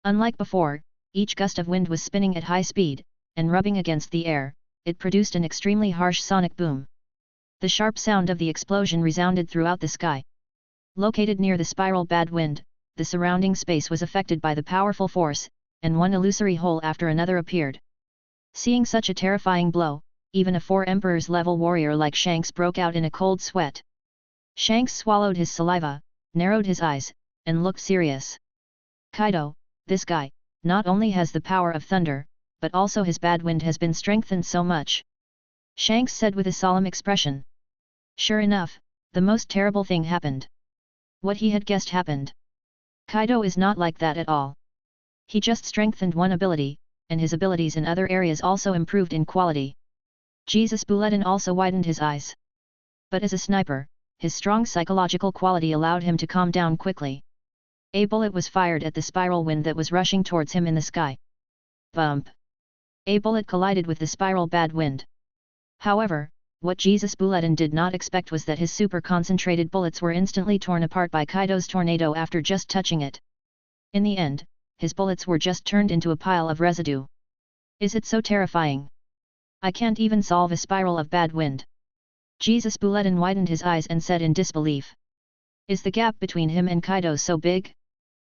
Unlike before, each gust of wind was spinning at high speed, and rubbing against the air, it produced an extremely harsh sonic boom. The sharp sound of the explosion resounded throughout the sky. Located near the spiral bad wind, the surrounding space was affected by the powerful force, and one illusory hole after another appeared. Seeing such a terrifying blow, even a 4 Emperors level warrior like Shanks broke out in a cold sweat. Shanks swallowed his saliva, narrowed his eyes, and looked serious. Kaido, this guy, not only has the power of thunder, but also his bad wind has been strengthened so much. Shanks said with a solemn expression. Sure enough, the most terrible thing happened. What he had guessed happened. Kaido is not like that at all. He just strengthened one ability, and his abilities in other areas also improved in quality. Jesus Bulletin also widened his eyes. But as a sniper, his strong psychological quality allowed him to calm down quickly. A bullet was fired at the spiral wind that was rushing towards him in the sky. Bump! A bullet collided with the spiral bad wind. However, what Jesus Bulletin did not expect was that his super concentrated bullets were instantly torn apart by Kaido's tornado after just touching it. In the end, his bullets were just turned into a pile of residue. Is it so terrifying? I can't even solve a spiral of bad wind. Jesus Bulletin widened his eyes and said in disbelief. Is the gap between him and Kaido so big?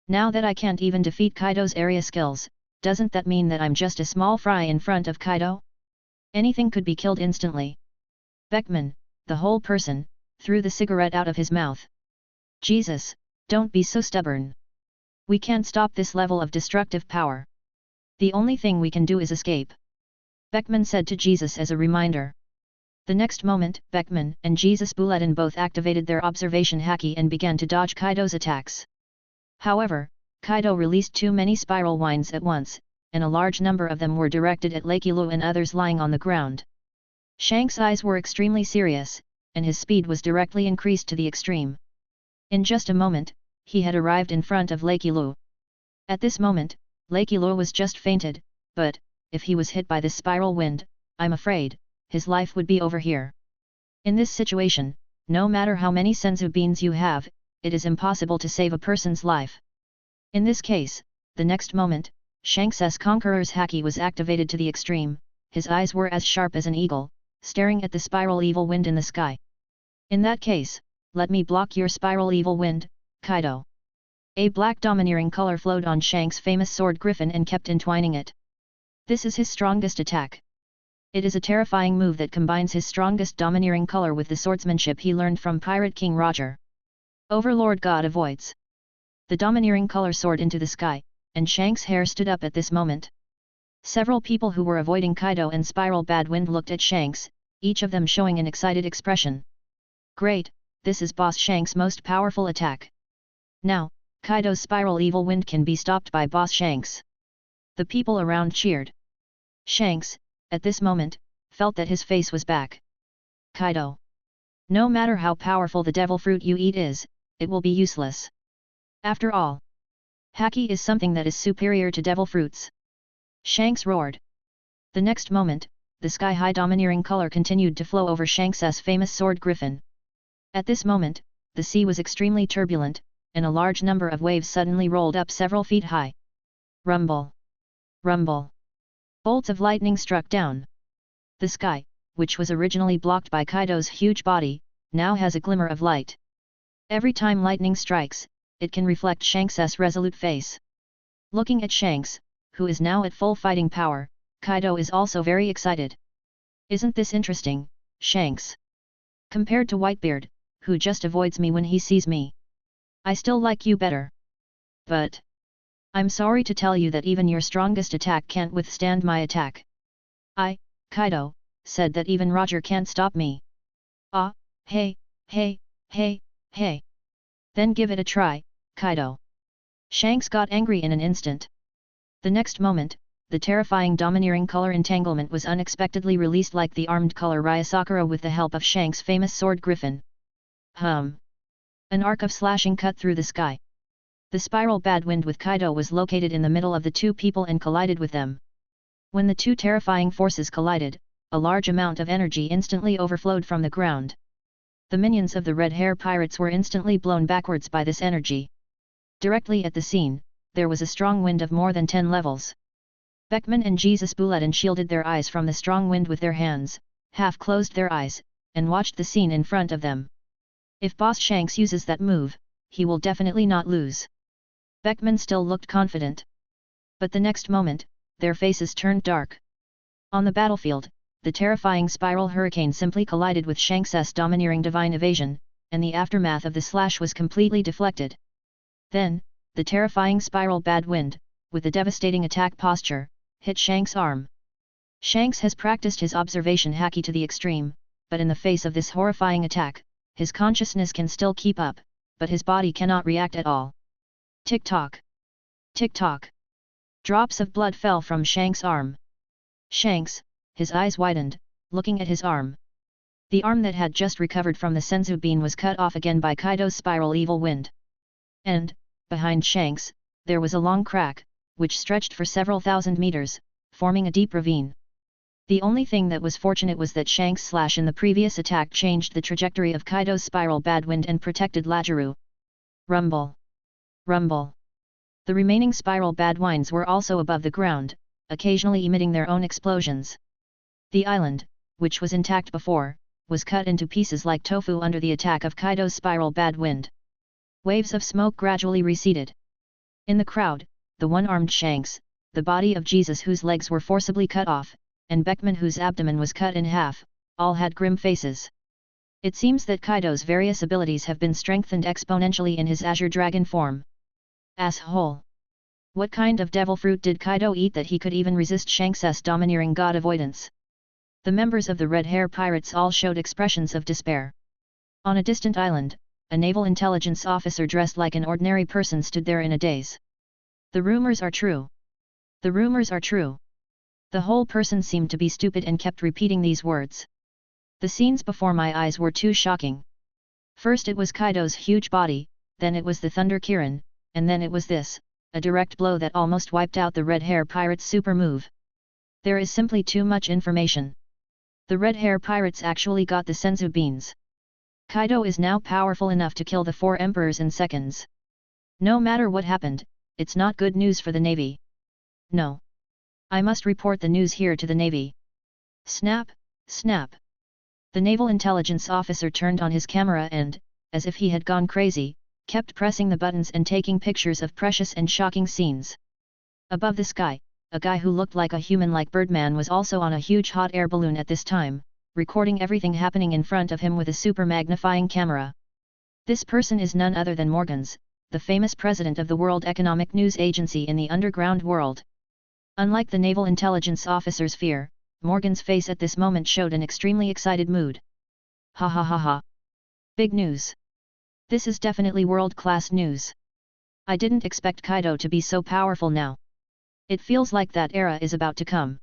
Now that I can't even defeat Kaido's area skills, doesn't that mean that I'm just a small fry in front of Kaido? Anything could be killed instantly. Beckman, the whole person, threw the cigarette out of his mouth. Jesus, don't be so stubborn. We can't stop this level of destructive power. The only thing we can do is escape. Beckman said to Jesus as a reminder. The next moment, Beckman and Jesus Bulletin both activated their observation haki and began to dodge Kaido's attacks. However, Kaido released too many spiral winds at once, and a large number of them were directed at Lake Ilu and others lying on the ground. Shanks' eyes were extremely serious, and his speed was directly increased to the extreme. In just a moment, he had arrived in front of Lake Ilu. At this moment, Lake Ilu was just fainted, but, if he was hit by this spiral wind, I'm afraid, his life would be over here. In this situation, no matter how many senzu beans you have, it is impossible to save a person's life. In this case, the next moment, Shanks' Conqueror's haki was activated to the extreme, his eyes were as sharp as an eagle, staring at the spiral evil wind in the sky. In that case, let me block your spiral evil wind, Kaido. A black domineering color flowed on Shanks' famous sword griffin and kept entwining it. This is his strongest attack. It is a terrifying move that combines his strongest domineering color with the swordsmanship he learned from Pirate King Roger. Overlord God avoids. The domineering color soared into the sky, and Shanks' hair stood up at this moment. Several people who were avoiding Kaido and Spiral Bad Wind looked at Shanks, each of them showing an excited expression. Great, this is Boss Shanks' most powerful attack. Now, Kaido's Spiral Evil Wind can be stopped by Boss Shanks. The people around cheered. Shanks, at this moment, felt that his face was back. Kaido. No matter how powerful the devil fruit you eat is, it will be useless. After all, haki is something that is superior to devil fruits. Shanks roared. The next moment, the sky-high domineering color continued to flow over Shanks' famous sword griffin. At this moment, the sea was extremely turbulent, and a large number of waves suddenly rolled up several feet high. Rumble! Rumble! Bolts of lightning struck down. The sky, which was originally blocked by Kaido's huge body, now has a glimmer of light. Every time lightning strikes, it can reflect Shanks' resolute face. Looking at Shanks, who is now at full fighting power, Kaido is also very excited. Isn't this interesting, Shanks? Compared to Whitebeard, who just avoids me when he sees me. I still like you better. But I'm sorry to tell you that even your strongest attack can't withstand my attack. Kaido, said that even Roger can't stop me. Ah, hey. Then give it a try, Kaido. Shanks got angry in an instant. The next moment, the terrifying domineering color entanglement was unexpectedly released like the armed color Ryasakura with the help of Shanks' famous sword griffin. An arc of slashing cut through the sky. The spiral bad wind with Kaido was located in the middle of the two people and collided with them. When the two terrifying forces collided, a large amount of energy instantly overflowed from the ground. The minions of the Red Hair Pirates were instantly blown backwards by this energy. Directly at the scene, there was a strong wind of more than 10 levels. Beckman and Jesus Bulletin shielded their eyes from the strong wind with their hands, half closed their eyes, and watched the scene in front of them. If Boss Shanks uses that move, he will definitely not lose. Beckman still looked confident. But the next moment, their faces turned dark. On the battlefield, the terrifying spiral hurricane simply collided with Shanks' domineering divine evasion, and the aftermath of the slash was completely deflected. Then, the terrifying spiral bad wind, with the devastating attack posture, hit Shanks' arm. Shanks has practiced his observation haki to the extreme, but in the face of this horrifying attack, his consciousness can still keep up, but his body cannot react at all. Tick-tock! Tick-tock! Drops of blood fell from Shanks' arm. Shanks, his eyes widened, looking at his arm. The arm that had just recovered from the senzu bean was cut off again by Kaido's spiral evil wind. And, behind Shanks, there was a long crack, which stretched for several thousand meters, forming a deep ravine. The only thing that was fortunate was that Shanks' slash in the previous attack changed the trajectory of Kaido's spiral bad wind and protected Lajiru. Rumble. Rumble. The remaining spiral bad winds were also above the ground, occasionally emitting their own explosions. The island, which was intact before, was cut into pieces like tofu under the attack of Kaido's spiral bad wind. Waves of smoke gradually receded. In the crowd, the one-armed Shanks, the body of Jesus whose legs were forcibly cut off, and Beckman whose abdomen was cut in half, all had grim faces. It seems that Kaido's various abilities have been strengthened exponentially in his Azure Dragon form. Asshole! What kind of devil fruit did Kaido eat that he could even resist Shanks' domineering god avoidance? The members of the Red Hair Pirates all showed expressions of despair. On a distant island, a naval intelligence officer dressed like an ordinary person stood there in a daze. The rumors are true. The rumors are true. The whole person seemed to be stupid and kept repeating these words. The scenes before my eyes were too shocking. First it was Kaido's huge body, then it was the Thunder Kirin, and then it was this, a direct blow that almost wiped out the Red Hair Pirates' super move. There is simply too much information. The Red Hair Pirates actually got the senzu beans. Kaido is now powerful enough to kill the 4 emperors in seconds. No matter what happened, it's not good news for the Navy. No. I must report the news here to the Navy. Snap, snap. The naval intelligence officer turned on his camera and, as if he had gone crazy, kept pressing the buttons and taking pictures of precious and shocking scenes. Above the sky, a guy who looked like a human like Birdman was also on a huge hot air balloon at this time, recording everything happening in front of him with a super magnifying camera. This person is none other than Morgans, the famous president of the World Economic News Agency in the underground world. Unlike the naval intelligence officer's fear, Morgan's face at this moment showed an extremely excited mood. Ha ha ha ha. Big news. This is definitely world-class news. I didn't expect Kaido to be so powerful now. It feels like that era is about to come.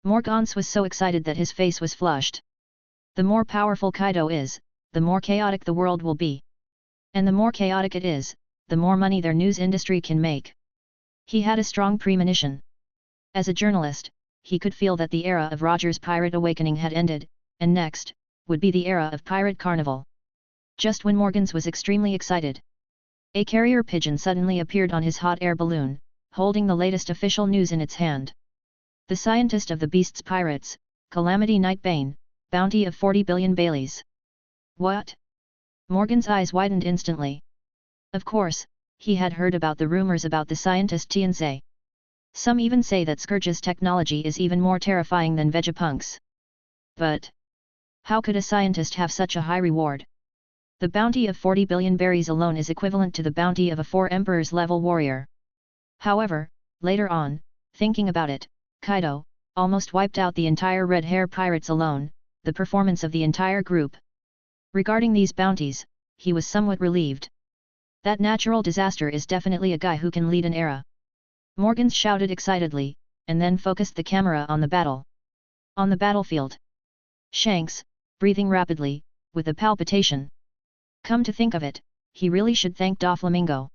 Morgans was so excited that his face was flushed. The more powerful Kaido is, the more chaotic the world will be. And the more chaotic it is, the more money their news industry can make. He had a strong premonition. As a journalist, he could feel that the era of Roger's pirate awakening had ended, and next, would be the era of pirate carnival. Just when Morgans was extremely excited, a carrier pigeon suddenly appeared on his hot air balloon, holding the latest official news in its hand. The scientist of the Beast's Pirates, Calamity Nightbane, bounty of 40 billion Baileys. What? Morgan's eyes widened instantly. Of course, he had heard about the rumors about the scientist Tianze. Some even say that Scourge's technology is even more terrifying than Vegapunk's. But how could a scientist have such a high reward? The bounty of 40 billion berries alone is equivalent to the bounty of a 4 emperors level warrior. However, later on, thinking about it, Kaido almost wiped out the entire Red Hair Pirates alone, the performance of the entire group. Regarding these bounties, he was somewhat relieved. That natural disaster is definitely a guy who can lead an era. Morgans shouted excitedly, and then focused the camera on the battle. On the battlefield. Shanks, breathing rapidly, with a palpitation. Come to think of it, he really should thank Doflamingo.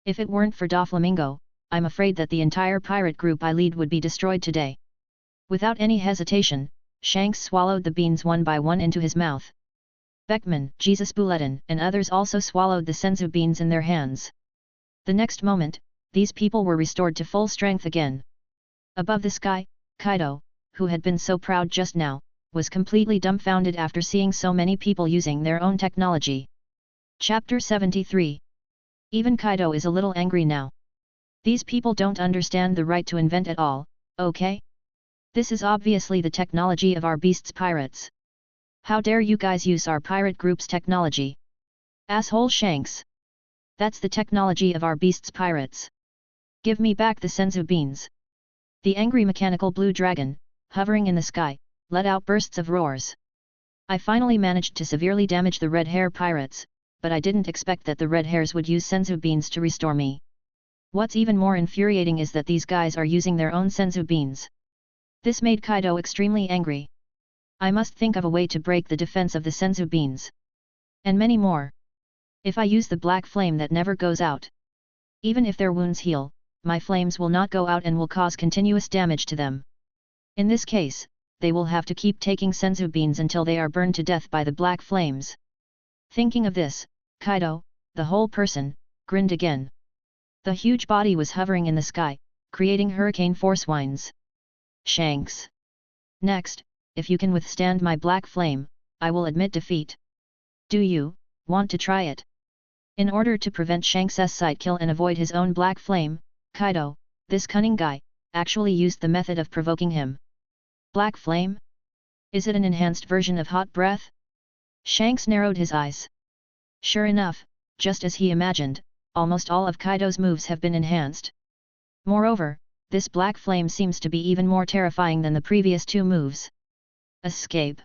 If it weren't for Doflamingo, I'm afraid that the entire pirate group I lead would be destroyed today. Without any hesitation, Shanks swallowed the beans one by one into his mouth. Beckman, Jesus Bulletin, and others also swallowed the senzu beans in their hands. The next moment, these people were restored to full strength again. Above the sky, Kaido, who had been so proud just now, was completely dumbfounded after seeing so many people using their own technology. Chapter 73. Even Kaido is a little angry now. These people don't understand the right to invent at all, okay? This is obviously the technology of our beast's pirates. How dare you guys use our pirate group's technology? Asshole Shanks! That's the technology of our beast's pirates. Give me back the senzu beans. The angry mechanical blue dragon, hovering in the sky, let out bursts of roars. I finally managed to severely damage the Red Hair Pirates, but I didn't expect that the Red Hairs would use senzu beans to restore me. What's even more infuriating is that these guys are using their own senzu beans. This made Kaido extremely angry. I must think of a way to break the defense of the senzu beans. And many more. If I use the black flame that never goes out. Even if their wounds heal, my flames will not go out and will cause continuous damage to them. In this case, they will have to keep taking senzu beans until they are burned to death by the black flames. Thinking of this, Kaido, the whole person, grinned again. The huge body was hovering in the sky, creating hurricane force winds. Shanks. Next, if you can withstand my black flame, I will admit defeat. Do you want to try it? In order to prevent Shanks' side kill and avoid his own black flame, Kaido, this cunning guy, actually used the method of provoking him. Black flame? Is it an enhanced version of hot breath? Shanks narrowed his eyes. Sure enough, just as he imagined, almost all of Kaido's moves have been enhanced. Moreover, this black flame seems to be even more terrifying than the previous two moves. Escape.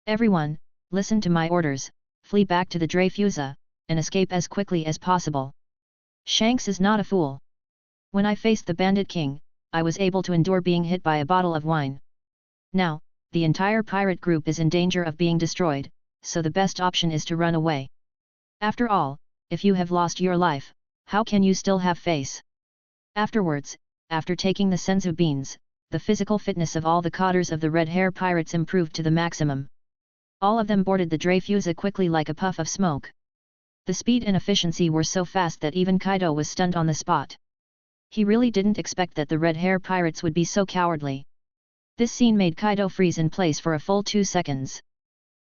Everyone, listen to my orders, flee back to the Dreyfusa, and escape as quickly as possible. Shanks is not a fool. When I faced the Bandit King, I was able to endure being hit by a bottle of wine. Now, the entire pirate group is in danger of being destroyed, so the best option is to run away. After all, if you have lost your life, how can you still have face? Afterwards, after taking the senzu beans, the physical fitness of all the cotters of the Red Hair Pirates improved to the maximum. All of them boarded the Dreyfusa quickly like a puff of smoke. The speed and efficiency were so fast that even Kaido was stunned on the spot. He really didn't expect that the Red Hair Pirates would be so cowardly. This scene made Kaido freeze in place for a full 2 seconds.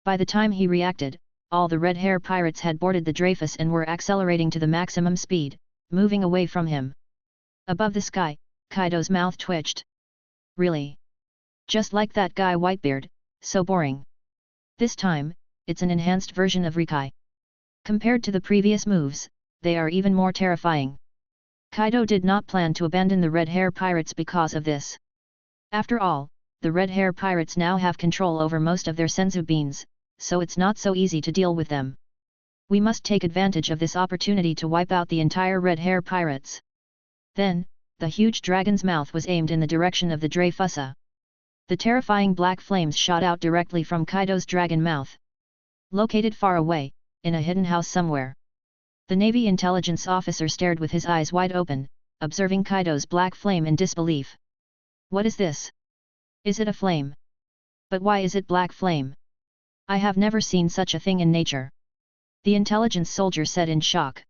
By the time he reacted, all the Red Hair Pirates had boarded the Dreyfus and were accelerating to the maximum speed, moving away from him. Above the sky, Kaido's mouth twitched. Really? Just like that guy Whitebeard, so boring. This time, it's an enhanced version of Rikai. Compared to the previous moves, they are even more terrifying. Kaido did not plan to abandon the Red Hair Pirates because of this. After all, the Red Hair Pirates now have control over most of their senzu beans, so it's not so easy to deal with them. We must take advantage of this opportunity to wipe out the entire Red Hair Pirates. Then, the huge dragon's mouth was aimed in the direction of the Dreyfusa. The terrifying black flames shot out directly from Kaido's dragon mouth. Located far away, in a hidden house somewhere. The Navy intelligence officer stared with his eyes wide open, observing Kaido's black flame in disbelief. What is this? Is it a flame? But why is it black flame? I have never seen such a thing in nature. The intelligence soldier said in shock.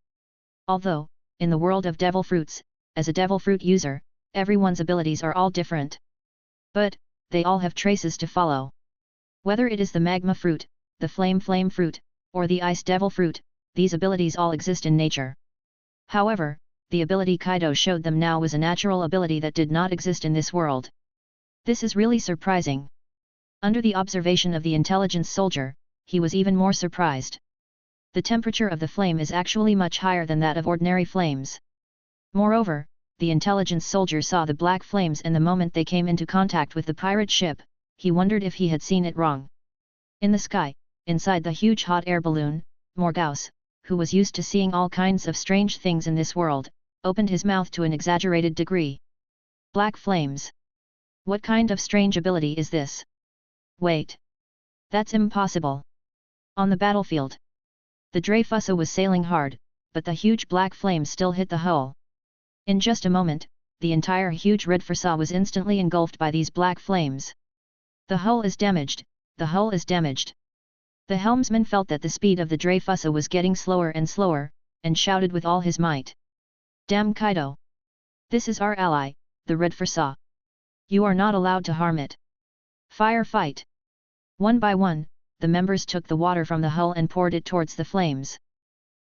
Although, in the world of devil fruits, as a devil fruit user, everyone's abilities are all different. But, they all have traces to follow. Whether it is the magma fruit, the flame fruit, or the ice devil fruit, these abilities all exist in nature. However, the ability Kaido showed them now was a natural ability that did not exist in this world. This is really surprising. Under the observation of the intelligence soldier, he was even more surprised. The temperature of the flame is actually much higher than that of ordinary flames. Moreover, the intelligence soldier saw the black flames and the moment they came into contact with the pirate ship, he wondered if he had seen it wrong. In the sky, inside the huge hot air balloon, Morgause, who was used to seeing all kinds of strange things in this world, opened his mouth to an exaggerated degree. Black flames. What kind of strange ability is this? Wait. That's impossible. On the battlefield. The Dreyfusa was sailing hard, but the huge black flames still hit the hull. In just a moment, the entire huge red Fursa was instantly engulfed by these black flames. The hull is damaged, the hull is damaged. The helmsman felt that the speed of the Dreyfusa was getting slower and slower, and shouted with all his might. Damn Kaido! This is our ally, the Red Fursa. You are not allowed to harm it. Fire fight! One by one, the members took the water from the hull and poured it towards the flames.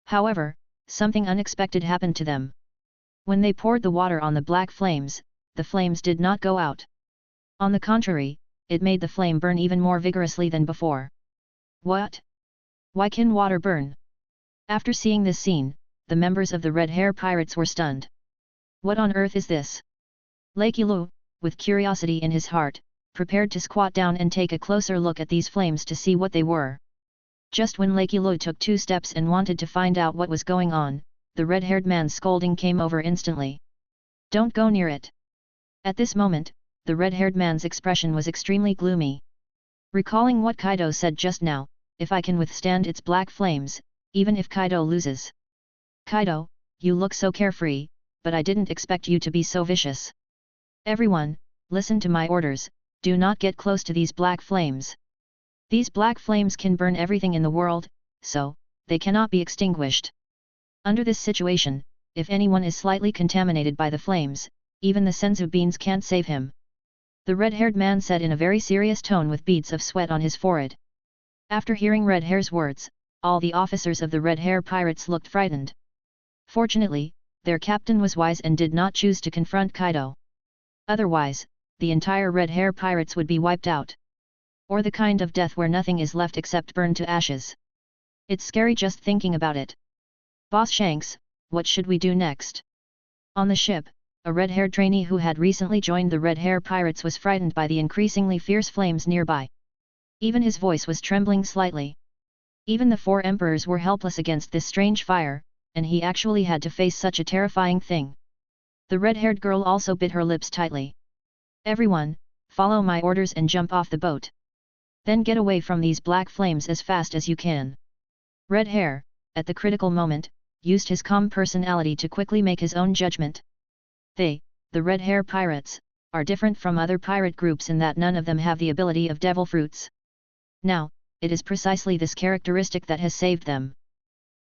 However, something unexpected happened to them. When they poured the water on the black flames, the flames did not go out. On the contrary, it made the flame burn even more vigorously than before. What? Why can water burn? After seeing this scene, the members of the Red Hair Pirates were stunned. What on earth is this? Lakey, with curiosity in his heart, prepared to squat down and take a closer look at these flames to see what they were. Just when Lakey took 2 steps and wanted to find out what was going on, the red-haired man's scolding came over instantly. Don't go near it. At this moment, the red-haired man's expression was extremely gloomy. Recalling what Kaido said just now, if I can withstand its black flames, even if Kaido loses. Kaido, you look so carefree, but I didn't expect you to be so vicious. Everyone, listen to my orders, do not get close to these black flames. These black flames can burn everything in the world, so, they cannot be extinguished. Under this situation, if anyone is slightly contaminated by the flames, even the senzu beans can't save him. The red-haired man said in a very serious tone with beads of sweat on his forehead. After hearing Red Hair's words, all the officers of the Red Hair Pirates looked frightened. Fortunately, their captain was wise and did not choose to confront Kaido. Otherwise, the entire Red Hair Pirates would be wiped out. Or the kind of death where nothing is left except burned to ashes. It's scary just thinking about it. Boss Shanks, what should we do next? On the ship, a red-haired trainee who had recently joined the Red Hair Pirates was frightened by the increasingly fierce flames nearby. Even his voice was trembling slightly. Even the 4 emperors were helpless against this strange fire, and he actually had to face such a terrifying thing. The red-haired girl also bit her lips tightly. Everyone, follow my orders and jump off the boat. Then get away from these black flames as fast as you can. Red Hair, at the critical moment, used his calm personality to quickly make his own judgment. They, the Red Hair Pirates, are different from other pirate groups in that none of them have the ability of devil fruits. Now, it is precisely this characteristic that has saved them.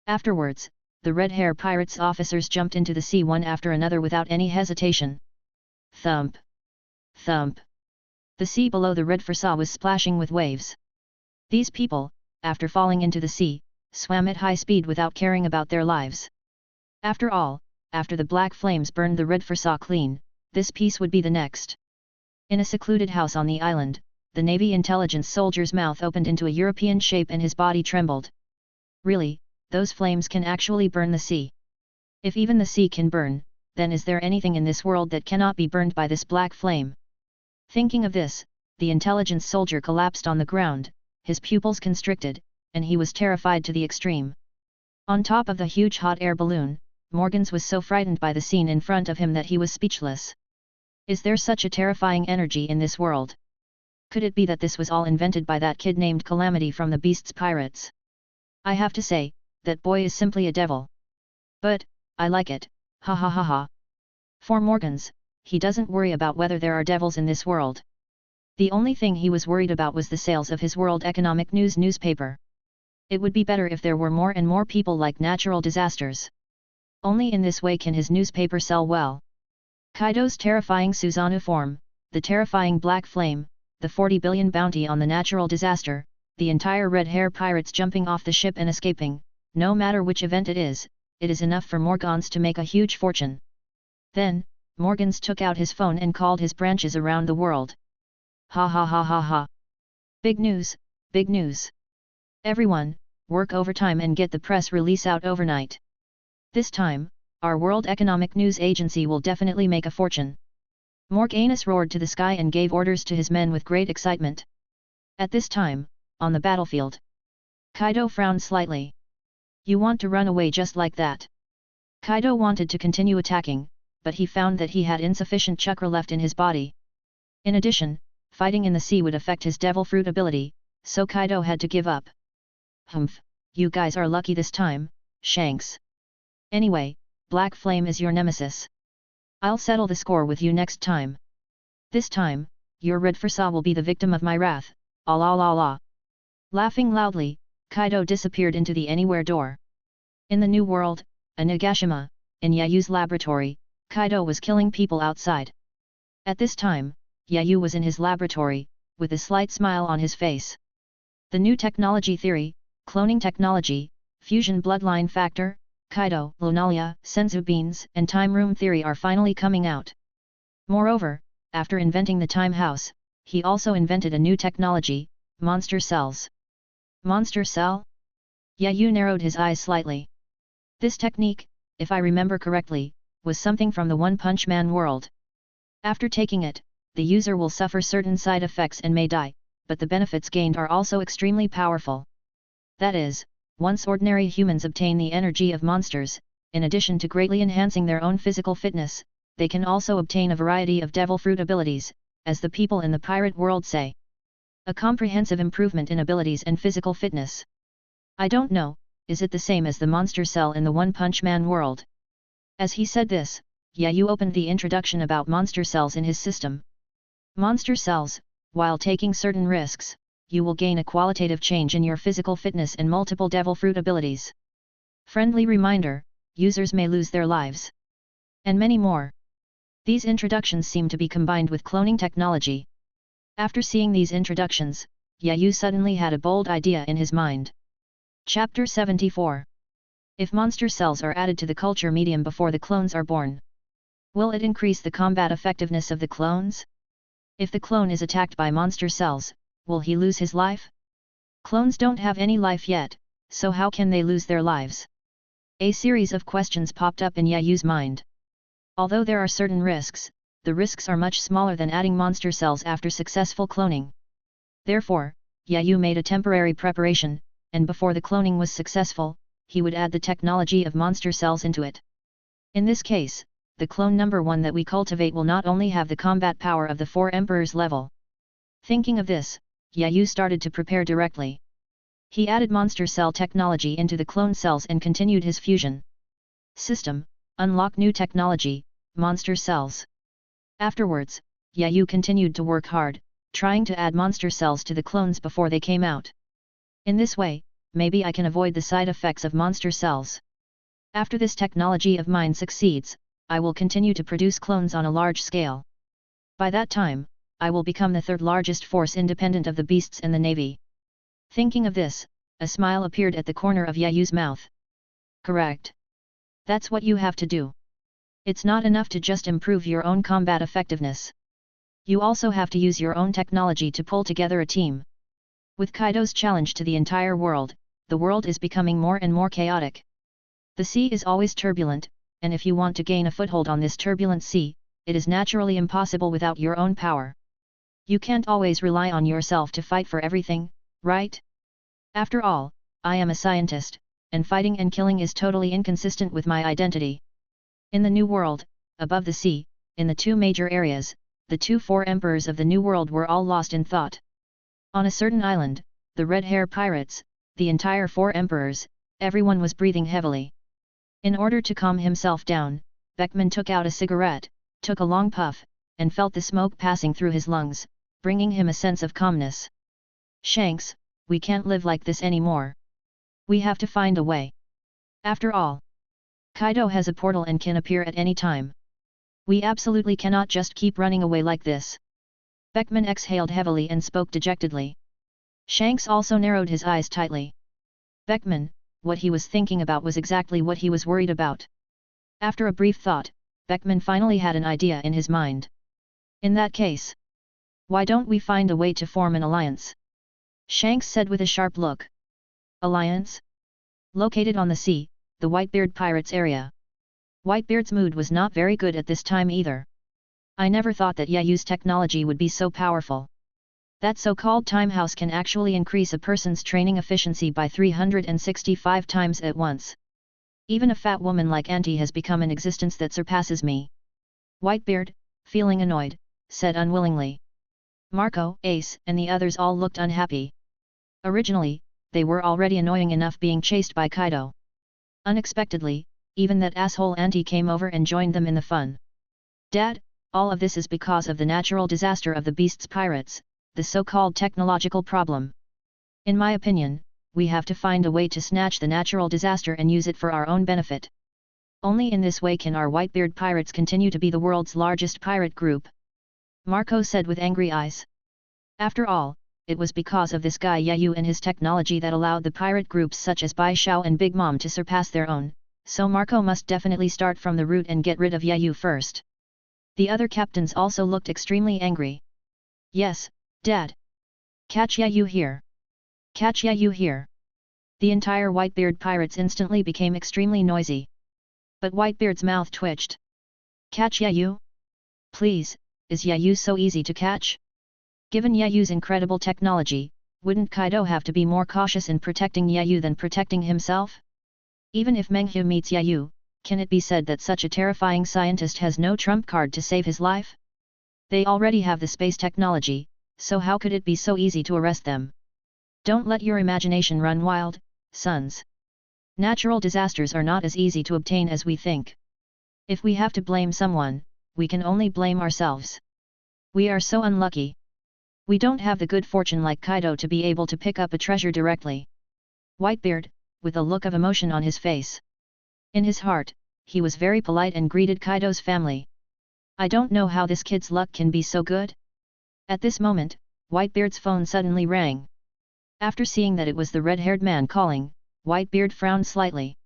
Afterwards, the Red Hair Pirates officers jumped into the sea one after another without any hesitation. Thump! Thump! The sea below the Red Fossa was splashing with waves. These people, after falling into the sea, swam at high speed without caring about their lives. After all, after the black flames burned the Red Fossa clean, this piece would be the next. In a secluded house on the island, the Navy intelligence soldier's mouth opened into a European shape and his body trembled. Really, those flames can actually burn the sea. If even the sea can burn, then is there anything in this world that cannot be burned by this black flame? Thinking of this, the intelligence soldier collapsed on the ground, his pupils constricted, and he was terrified to the extreme. On top of the huge hot air balloon, Morgans was so frightened by the scene in front of him that he was speechless. Is there such a terrifying energy in this world? Could it be that this was all invented by that kid named Calamity from the Beast's Pirates? I have to say, that boy is simply a devil. But, I like it, ha ha ha ha. For Morgans, he doesn't worry about whether there are devils in this world. The only thing he was worried about was the sales of his World Economic News newspaper. It would be better if there were more and more people like natural disasters. Only in this way can his newspaper sell well. Kaido's terrifying Susanoo form, the terrifying black flame, the 40 billion bounty on the natural disaster, the entire Red Hair Pirates jumping off the ship and escaping, no matter which event it is enough for Morgans to make a huge fortune. Then, Morgans took out his phone and called his branches around the world. Ha ha ha ha ha. Big news, big news. Everyone, work overtime and get the press release out overnight. This time, our World Economic News Agency will definitely make a fortune. Morganus roared to the sky and gave orders to his men with great excitement. At this time, on the battlefield, Kaido frowned slightly. You want to run away just like that? Kaido wanted to continue attacking, but he found that he had insufficient chakra left in his body. In addition, fighting in the sea would affect his devil fruit ability, so Kaido had to give up. Humph, you guys are lucky this time, Shanks. Anyway, Black Flame is your nemesis. I'll settle the score with you next time. This time, your Red Fossa will be the victim of my wrath, ah la la la. Laughing loudly, Kaido disappeared into the Anywhere door. In the New World, a Nagashima, in Yayu's laboratory, Kaido was killing people outside. At this time, Yayu was in his laboratory, with a slight smile on his face. The new technology theory, cloning technology, fusion bloodline factor, Kaido, Lunalia, Senzu beans and time room theory are finally coming out. Moreover, after inventing the time house, he also invented a new technology, monster cells. Monster cell? Yayu narrowed his eyes slightly. This technique, if I remember correctly, was something from the One Punch Man world. After taking it, the user will suffer certain side effects and may die, but the benefits gained are also extremely powerful. That is, once ordinary humans obtain the energy of monsters, in addition to greatly enhancing their own physical fitness, they can also obtain a variety of devil fruit abilities, as the people in the pirate world say. A comprehensive improvement in abilities and physical fitness. I don't know, is it the same as the monster cell in the One Punch Man world? As he said this, Yayu opened the introduction about monster cells in his system. Monster cells, while taking certain risks, you will gain a qualitative change in your physical fitness and multiple devil fruit abilities. Friendly reminder, users may lose their lives. And many more. These introductions seem to be combined with cloning technology. After seeing these introductions, Yayu suddenly had a bold idea in his mind. Chapter 74. If monster cells are added to the culture medium before the clones are born, will it increase the combat effectiveness of the clones? If the clone is attacked by monster cells, will he lose his life? Clones don't have any life yet, so how can they lose their lives? A series of questions popped up in Yayu's mind. Although there are certain risks, the risks are much smaller than adding monster cells after successful cloning. Therefore, Yayu made a temporary preparation, and before the cloning was successful, he would add the technology of monster cells into it. In this case, the clone number 1 that we cultivate will not only have the combat power of the 4 Emperors level. Thinking of this, Yayu started to prepare directly. He added monster cell technology into the clone cells and continued his fusion system, unlock new technology, monster cells. Afterwards, Yayu continued to work hard, trying to add monster cells to the clones before they came out. In this way, maybe I can avoid the side effects of monster cells. After this technology of mine succeeds, I will continue to produce clones on a large scale. By that time, I will become the 3rd largest force independent of the beasts and the navy. Thinking of this, a smile appeared at the corner of Yayu's mouth. Correct. That's what you have to do. It's not enough to just improve your own combat effectiveness. You also have to use your own technology to pull together a team. With Kaido's challenge to the entire world, the world is becoming more and more chaotic. The sea is always turbulent, and if you want to gain a foothold on this turbulent sea, it is naturally impossible without your own power. You can't always rely on yourself to fight for everything, right? After all, I am a scientist, and fighting and killing is totally inconsistent with my identity. In the New World, above the sea, in the 2 major areas, the 4 emperors of the New World were all lost in thought. On a certain island, the Red Hair Pirates, the entire 4 emperors, everyone was breathing heavily. In order to calm himself down, Beckman took out a cigarette, took a long puff, and felt the smoke passing through his lungs, bringing him a sense of calmness. Shanks, we can't live like this anymore. We have to find a way. After all, Kaido has a portal and can appear at any time. We absolutely cannot just keep running away like this. Beckman exhaled heavily and spoke dejectedly. Shanks also narrowed his eyes tightly. Beckman, what he was thinking about was exactly what he was worried about. After a brief thought, Beckman finally had an idea in his mind. In that case, why don't we find a way to form an alliance? Shanks said with a sharp look. Alliance? Located on the sea, the Whitebeard Pirates area. Whitebeard's mood was not very good at this time either. I never thought that Yayu's technology would be so powerful. That so-called time house can actually increase a person's training efficiency by 365 times at once. Even a fat woman like Auntie has become an existence that surpasses me. Whitebeard, feeling annoyed, said unwillingly. Marco, Ace, and the others all looked unhappy. Originally, they were already annoying enough being chased by Kaido. Unexpectedly, even that asshole Auntie came over and joined them in the fun. Dad, all of this is because of the natural disaster of the Beast's pirates, the so-called technological problem. In my opinion, we have to find a way to snatch the natural disaster and use it for our own benefit. Only in this way can our Whitebeard pirates continue to be the world's largest pirate group. Marco said with angry eyes. After all, it was because of this guy Yayu and his technology that allowed the pirate groups such as Bai Shao and Big Mom to surpass their own, so Marco must definitely start from the root and get rid of Yayu first. The other captains also looked extremely angry. Yes, Dad. Catch Yayu here. Catch Yayu here. The entire Whitebeard pirates instantly became extremely noisy. But Whitebeard's mouth twitched. Catch Yayu? Please, is Yayu so easy to catch? Given Yayu's incredible technology, wouldn't Kaido have to be more cautious in protecting Yayu than protecting himself? Even if Menghu meets Yayu, Can it be said that such a terrifying scientist has no trump card to save his life? They already have the space technology, so how could it be so easy to arrest them? Don't let your imagination run wild, sons. Natural disasters are not as easy to obtain as we think. If we have to blame someone, we can only blame ourselves. We are so unlucky. We don't have the good fortune like Kaido to be able to pick up a treasure directly. Whitebeard, with a look of emotion on his face. In his heart, he was very polite and greeted Kaido's family. I don't know how this kid's luck can be so good. At this moment, Whitebeard's phone suddenly rang. After seeing that it was the red-haired man calling, Whitebeard frowned slightly.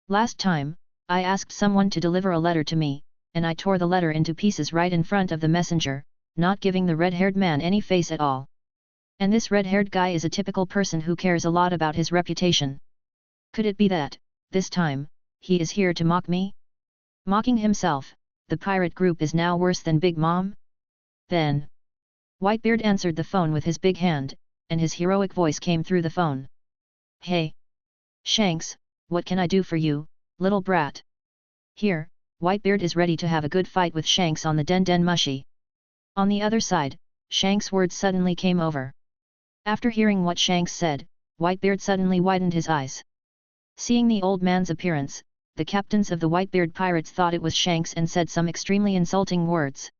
Last time, I asked someone to deliver a letter to me, and I tore the letter into pieces right in front of the messenger, not giving the red-haired man any face at all. And this red-haired guy is a typical person who cares a lot about his reputation. Could it be that, this time, he is here to mock me? Mocking himself, the pirate group is now worse than Big Mom? Then, Whitebeard answered the phone with his big hand, and his heroic voice came through the phone. Hey! Shanks, what can I do for you, little brat? Here, Whitebeard is ready to have a good fight with Shanks on the Den Den Mushi. On the other side, Shanks' words suddenly came over. After hearing what Shanks said, Whitebeard suddenly widened his eyes. Seeing the old man's appearance, the captains of the Whitebeard pirates thought it was Shanks and said some extremely insulting words.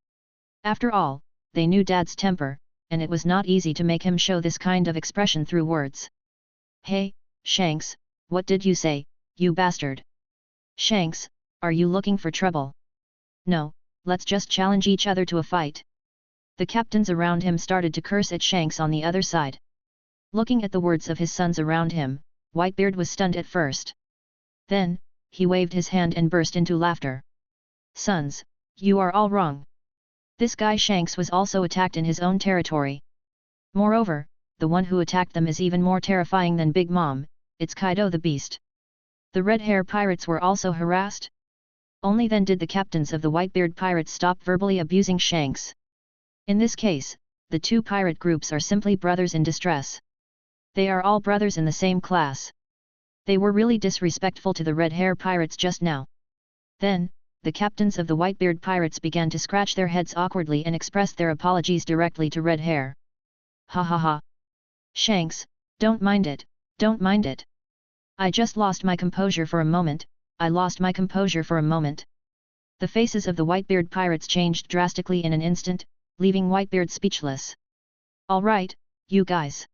After all, they knew Dad's temper, and it was not easy to make him show this kind of expression through words. Hey, Shanks, what did you say, you bastard? Shanks, are you looking for trouble? No, let's just challenge each other to a fight. The captains around him started to curse at Shanks on the other side. Looking at the words of his sons around him, Whitebeard was stunned at first. Then, he waved his hand and burst into laughter. Sons, you are all wrong. This guy Shanks was also attacked in his own territory. Moreover, the one who attacked them is even more terrifying than Big Mom, it's Kaido the Beast. The red hair pirates were also harassed? Only then did the captains of the Whitebeard pirates stop verbally abusing Shanks. In this case, the two pirate groups are simply brothers in distress. They are all brothers in the same class. They were really disrespectful to the red hair pirates just now. Then, the captains of the Whitebeard pirates began to scratch their heads awkwardly and expressed their apologies directly to Red Hair. Ha ha ha. Shanks, don't mind it, don't mind it. I just lost my composure for a moment, I lost my composure for a moment. The faces of the Whitebeard pirates changed drastically in an instant, leaving Whitebeard speechless. All right, you guys.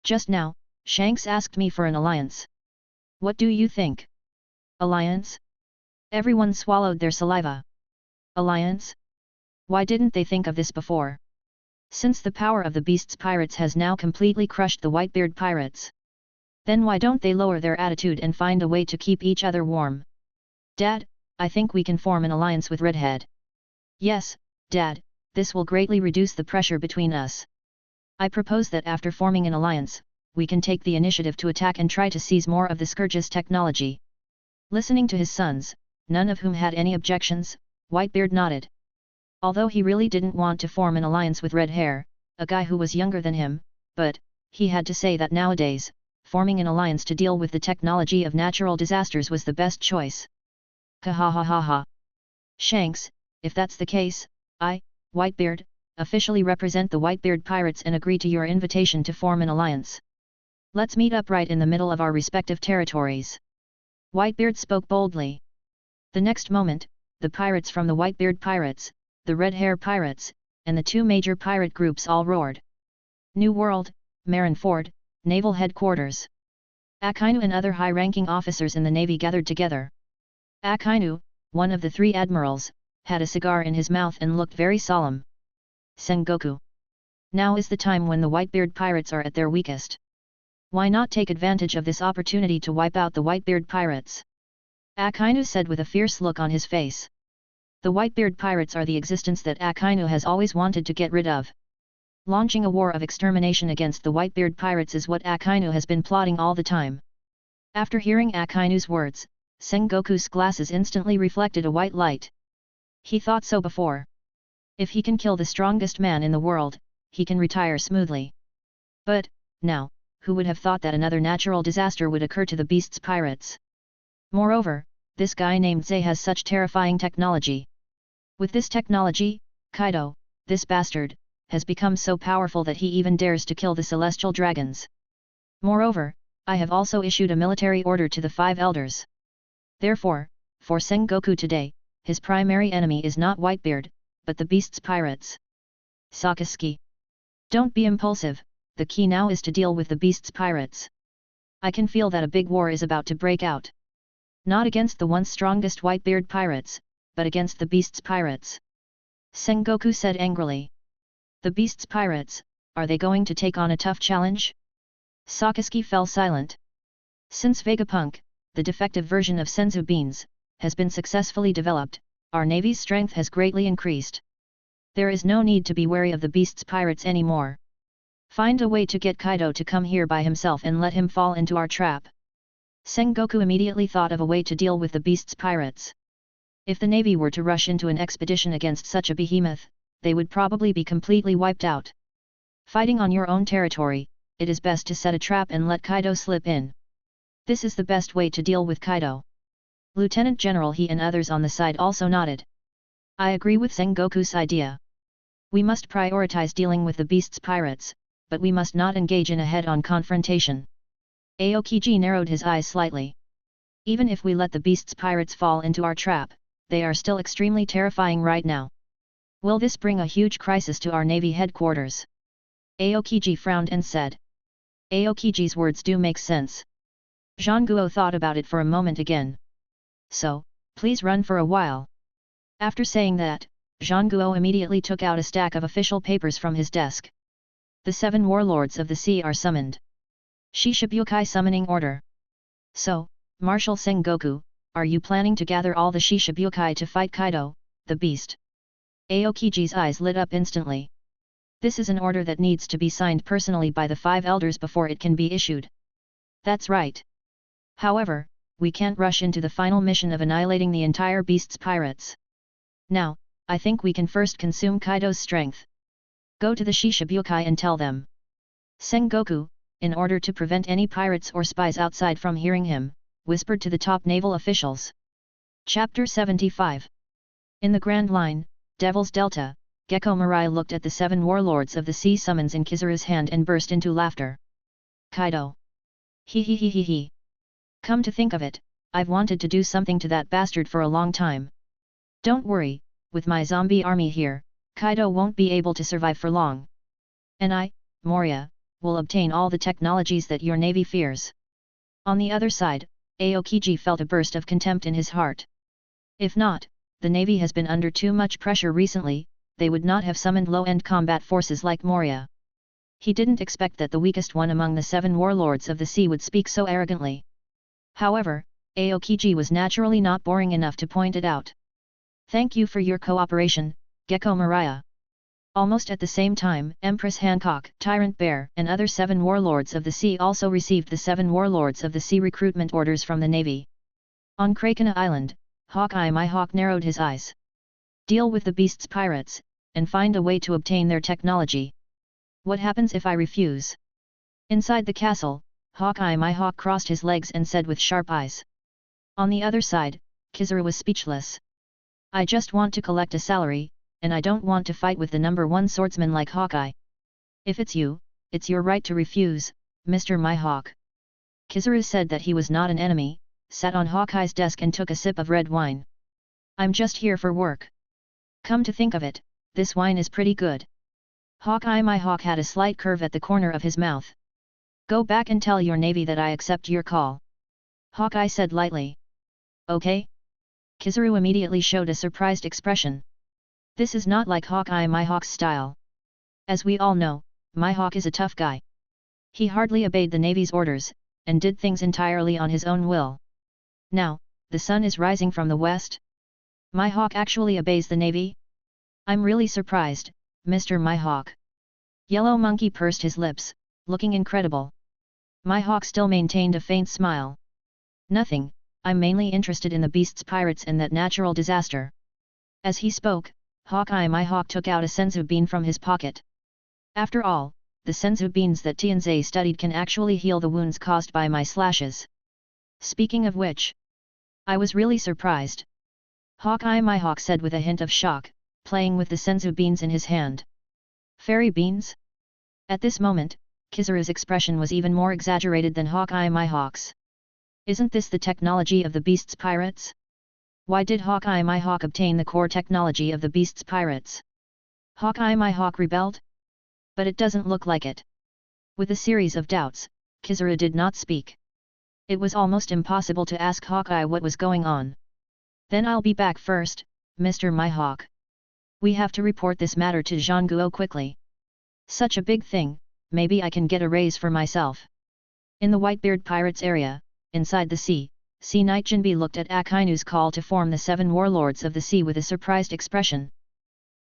Just now, Shanks asked me for an alliance. What do you think? Alliance? Everyone swallowed their saliva. Alliance? Why didn't they think of this before? Since the power of the Beast's pirates has now completely crushed the Whitebeard pirates. Then why don't they lower their attitude and find a way to keep each other warm? Dad, I think we can form an alliance with Redhead. Yes, Dad, this will greatly reduce the pressure between us. I propose that after forming an alliance, we can take the initiative to attack and try to seize more of the Scourge's technology. Listening to his sons, none of whom had any objections, Whitebeard nodded. Although he really didn't want to form an alliance with Red Hair, a guy who was younger than him, but, he had to say that nowadays, forming an alliance to deal with the technology of natural disasters was the best choice. Ha ha ha ha ha. Shanks, if that's the case, I, Whitebeard, officially represent the Whitebeard pirates and agree to your invitation to form an alliance. Let's meet up right in the middle of our respective territories. Whitebeard spoke boldly. The next moment, the pirates from the Whitebeard pirates, the Red Hair pirates, and the two major pirate groups all roared. New World, Marineford, Naval Headquarters. Akainu and other high-ranking officers in the Navy gathered together. Akainu, one of the three admirals, had a cigar in his mouth and looked very solemn. Sengoku. Now is the time when the Whitebeard pirates are at their weakest. Why not take advantage of this opportunity to wipe out the Whitebeard pirates? Akainu said with a fierce look on his face. The Whitebeard pirates are the existence that Akainu has always wanted to get rid of. Launching a war of extermination against the Whitebeard pirates is what Akainu has been plotting all the time. After hearing Akainu's words, Sengoku's glasses instantly reflected a white light. He thought so before. If he can kill the strongest man in the world, he can retire smoothly. But, now, who would have thought that another natural disaster would occur to the Beast's pirates? Moreover, this guy named Zay has such terrifying technology. With this technology, Kaido, this bastard, has become so powerful that he even dares to kill the celestial dragons. Moreover, I have also issued a military order to the 5 elders. Therefore, for Sengoku today, his primary enemy is not Whitebeard, but the beast's pirates. Sakazuki. Don't be impulsive, the key now is to deal with the beast's pirates. I can feel that a big war is about to break out. Not against the once strongest Whitebeard pirates, but against the beast's pirates. Sengoku said angrily. The beast's pirates, are they going to take on a tough challenge? Sakazuki fell silent. Since Vegapunk, the defective version of Senzu Beans, has been successfully developed, our navy's strength has greatly increased. There is no need to be wary of the beast's pirates anymore. Find a way to get Kaido to come here by himself and let him fall into our trap. Sengoku immediately thought of a way to deal with the beast's pirates. If the navy were to rush into an expedition against such a behemoth, they would probably be completely wiped out. Fighting on your own territory, it is best to set a trap and let Kaido slip in. This is the best way to deal with Kaido. Lieutenant General He and others on the side also nodded. I agree with Sengoku's idea. We must prioritize dealing with the beast's pirates, but we must not engage in a head-on confrontation. Aokiji narrowed his eyes slightly. Even if we let the beast's pirates fall into our trap, they are still extremely terrifying right now. Will this bring a huge crisis to our navy headquarters? Aokiji frowned and said. Aokiji's words do make sense. Zhangguo thought about it for a moment again. So, please run for a while. After saying that, Zhangguo immediately took out a stack of official papers from his desk. The 7 warlords of the sea are summoned. Shishibukai summoning order. So, Marshal Sengoku, are you planning to gather all the Shishibukai to fight Kaido, the beast? Aokiji's eyes lit up instantly. This is an order that needs to be signed personally by the 5 elders before it can be issued. That's right. However, we can't rush into the final mission of annihilating the entire beast's pirates. Now, I think we can first consume Kaido's strength. Go to the Shishibukai and tell them. Sengoku, in order to prevent any pirates or spies outside from hearing him, whispered to the top naval officials. Chapter 75. In the Grand Line, Devil's Delta, Gecko Mirai looked at the 7 warlords of the sea summons in Kizaru's hand and burst into laughter. Kaido. He. Come to think of it, I've wanted to do something to that bastard for a long time. Don't worry, with my zombie army here, Kaido won't be able to survive for long. And I, Moria, will obtain all the technologies that your navy fears. On the other side, Aokiji felt a burst of contempt in his heart. If not, the navy has been under too much pressure recently, they would not have summoned low-end combat forces like Moria. He didn't expect that the weakest one among the 7 warlords of the sea would speak so arrogantly. However, Aokiji was naturally not boring enough to point it out. Thank you for your cooperation, Gecko Mirai. Almost at the same time, Empress Hancock, Tyrant Bear, and other 7 warlords of the sea also received the 7 warlords of the sea recruitment orders from the navy. On Krakena Island, Hawkeye My Hawk narrowed his eyes. Deal with the beast's pirates, and find a way to obtain their technology. What happens if I refuse? Inside the castle, Hawkeye My Hawk crossed his legs and said with sharp eyes. On the other side, Kizaru was speechless. I just want to collect a salary, and I don't want to fight with the number 1 swordsman like Hawkeye. If it's you, it's your right to refuse, Mr. My Hawk. Kizaru said that he was not an enemy, sat on Hawkeye's desk and took a sip of red wine. I'm just here for work. Come to think of it, this wine is pretty good. Hawkeye My Hawk had a slight curve at the corner of his mouth. Go back and tell your navy that I accept your call. Hawkeye said lightly. Okay? Kizaru immediately showed a surprised expression. This is not like Hawkeye My Hawk's style. As we all know, My Hawk is a tough guy. He hardly obeyed the navy's orders, and did things entirely on his own will. Now, the sun is rising from the west? My Hawk actually obeys the navy? I'm really surprised, Mr. My Hawk. Yellow Monkey pursed his lips, looking incredible. My Hawk still maintained a faint smile. Nothing, I'm mainly interested in the beast's pirates and that natural disaster. As he spoke, Hawkeye My Hawk took out a senzu bean from his pocket. After all, the senzu beans that Tianzai studied can actually heal the wounds caused by my slashes. Speaking of which, I was really surprised. Hawkeye my hawk said with a hint of shock, playing with the senzu beans in his hand. Fairy beans? At this moment, Kizaru's expression was even more exaggerated than Hawkeye my hawk's. Isn't this the technology of the Beast's pirates? Why did Hawkeye my hawk obtain the core technology of the Beast's pirates? Hawkeye my hawk rebelled? But it doesn't look like it. With a series of doubts, Kizaru did not speak. It was almost impossible to ask Hawkeye what was going on. Then I'll be back first, Mr. My Hawk. We have to report this matter to Zhangguo quickly. Such a big thing, maybe I can get a raise for myself. In the Whitebeard Pirates area, inside the sea Knight Jinbei looked at Akainu's call to form the 7 warlords of the sea with a surprised expression.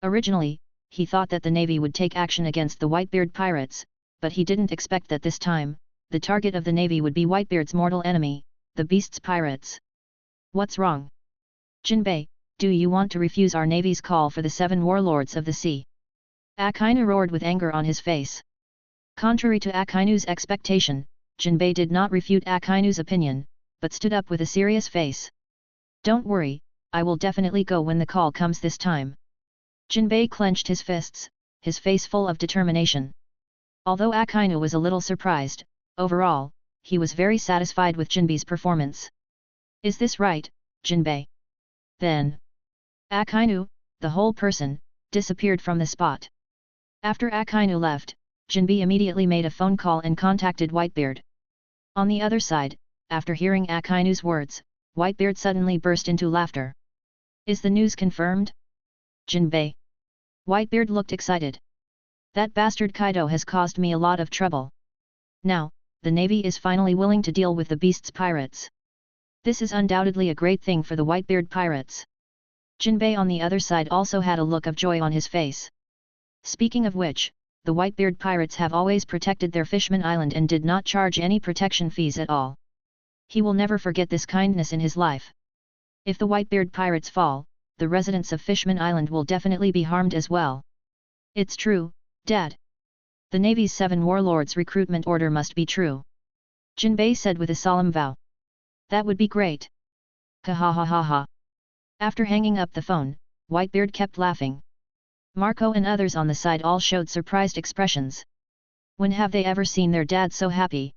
Originally, he thought that the navy would take action against the Whitebeard pirates, but he didn't expect that this time, the target of the navy would be Whitebeard's mortal enemy, the Beast's pirates. What's wrong? Jinbei, do you want to refuse our navy's call for the 7 warlords of the sea? Akainu roared with anger on his face. Contrary to Akainu's expectation, Jinbei did not refute Akainu's opinion, but stood up with a serious face. Don't worry, I will definitely go when the call comes this time. Jinbei clenched his fists, his face full of determination. Although Akainu was a little surprised, overall, he was very satisfied with Jinbei's performance. Is this right, Jinbei? Then, Akainu, the whole person, disappeared from the spot. After Akainu left, Jinbei immediately made a phone call and contacted Whitebeard. On the other side, after hearing Akainu's words, Whitebeard suddenly burst into laughter. Is the news confirmed? Jinbei. Whitebeard looked excited. That bastard Kaido has caused me a lot of trouble. Now, the navy is finally willing to deal with the Beast's pirates. This is undoubtedly a great thing for the Whitebeard pirates. Jinbei on the other side also had a look of joy on his face. Speaking of which, the Whitebeard pirates have always protected their Fishman Island and did not charge any protection fees at all. He will never forget this kindness in his life. If the Whitebeard pirates fall, the residents of Fishman Island will definitely be harmed as well. It's true, Dad. The Navy's 7 warlords recruitment order must be true. Jinbei said with a solemn vow. That would be great. Ha ha ha ha ha. After hanging up the phone, Whitebeard kept laughing. Marco and others on the side all showed surprised expressions. When have they ever seen their dad so happy?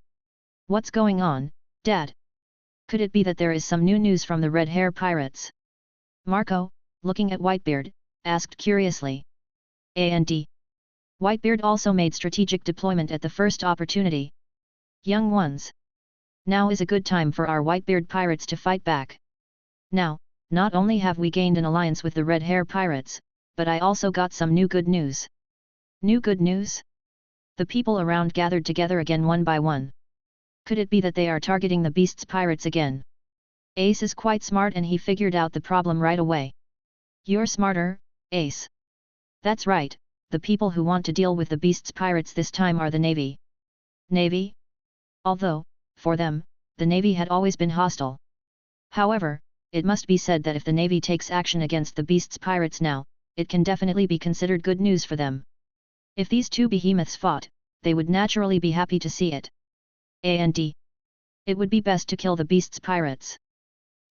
What's going on, Dad? Could it be that there is some new news from the Red Hair Pirates? Marco, looking at Whitebeard, asked curiously. And Whitebeard also made strategic deployment at the first opportunity. Young ones. Now is a good time for our Whitebeard pirates to fight back. Now, not only have we gained an alliance with the Red Hair Pirates, but I also got some new good news. New good news? The people around gathered together again one by one. Could it be that they are targeting the Beast's pirates again? Ace is quite smart and he figured out the problem right away. You're smarter, Ace. That's right, the people who want to deal with the Beast's pirates this time are the Navy. Navy? Although, for them, the Navy had always been hostile. However, it must be said that if the Navy takes action against the Beast's pirates now, it can definitely be considered good news for them. If these two behemoths fought, they would naturally be happy to see it. And it would be best to kill the Beast's pirates.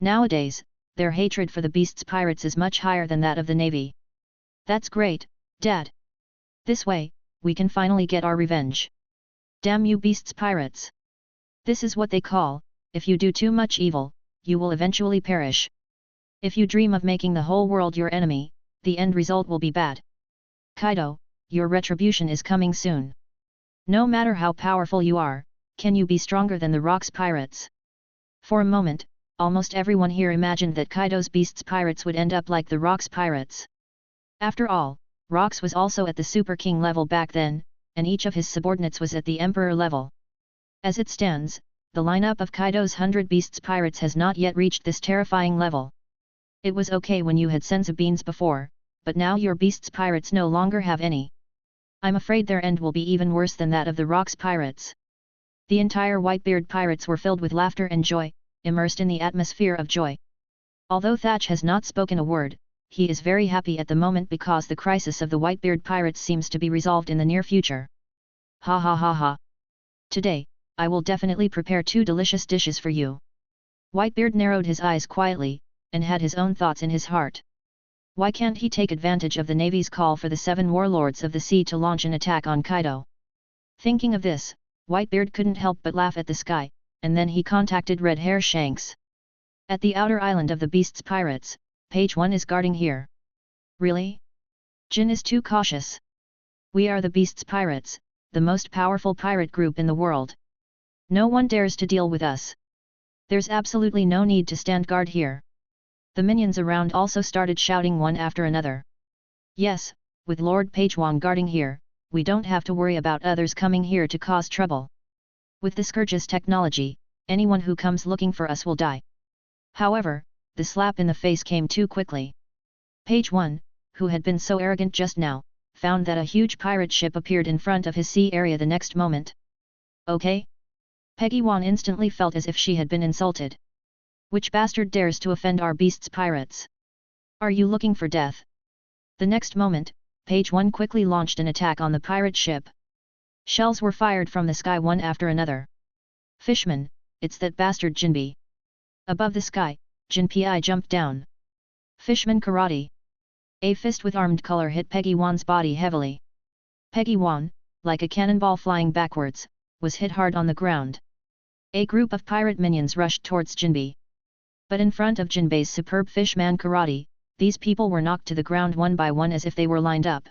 Nowadays, their hatred for the Beast's pirates is much higher than that of the Navy. That's great, Dad. This way, we can finally get our revenge. Damn you Beast's pirates! This is what they call, if you do too much evil, you will eventually perish. If you dream of making the whole world your enemy, the end result will be bad. Kaido, your retribution is coming soon. No matter how powerful you are, can you be stronger than the Rock's pirates? For a moment, almost everyone here imagined that Kaido's Beast's pirates would end up like the Rock's pirates. After all, Rock's was also at the Super King level back then, and each of his subordinates was at the Emperor level. As it stands, the lineup of Kaido's 100 Beasts pirates has not yet reached this terrifying level. It was okay when you had senzu beans before, but now your Beasts pirates no longer have any. I'm afraid their end will be even worse than that of the Rock's pirates. The entire Whitebeard pirates were filled with laughter and joy, immersed in the atmosphere of joy. Although Thatch has not spoken a word, he is very happy at the moment because the crisis of the Whitebeard pirates seems to be resolved in the near future. Ha ha ha ha. Today, I will definitely prepare 2 delicious dishes for you. Whitebeard narrowed his eyes quietly, and had his own thoughts in his heart. Why can't he take advantage of the Navy's call for the 7 warlords of the sea to launch an attack on Kaido? Thinking of this, Whitebeard couldn't help but laugh at the sky, and then he contacted Red Hair Shanks. At the outer island of the Beast's pirates, Page 1 is guarding here. Really? Jin is too cautious. We are the Beast's pirates, the most powerful pirate group in the world. No one dares to deal with us. There's absolutely no need to stand guard here. The minions around also started shouting one after another. Yes, with Lord Pagewang guarding here, we don't have to worry about others coming here to cause trouble. With the Scourge's technology, anyone who comes looking for us will die. However, the slap in the face came too quickly. Page 1, who had been so arrogant just now, found that a huge pirate ship appeared in front of his sea area the next moment. Okay? Peggy Wan instantly felt as if she had been insulted. Which bastard dares to offend our Beast's pirates? Are you looking for death? The next moment, Page 1 quickly launched an attack on the pirate ship. Shells were fired from the sky one after another. Fishman, it's that bastard Jinbei. Above the sky, Jinpei jumped down. Fishman karate. A fist with armed color hit Peggy Wan's body heavily. Peggy Wan, like a cannonball flying backwards, was hit hard on the ground. A group of pirate minions rushed towards Jinbei. But in front of Jinbei's superb fishman karate, these people were knocked to the ground one by one as if they were lined up.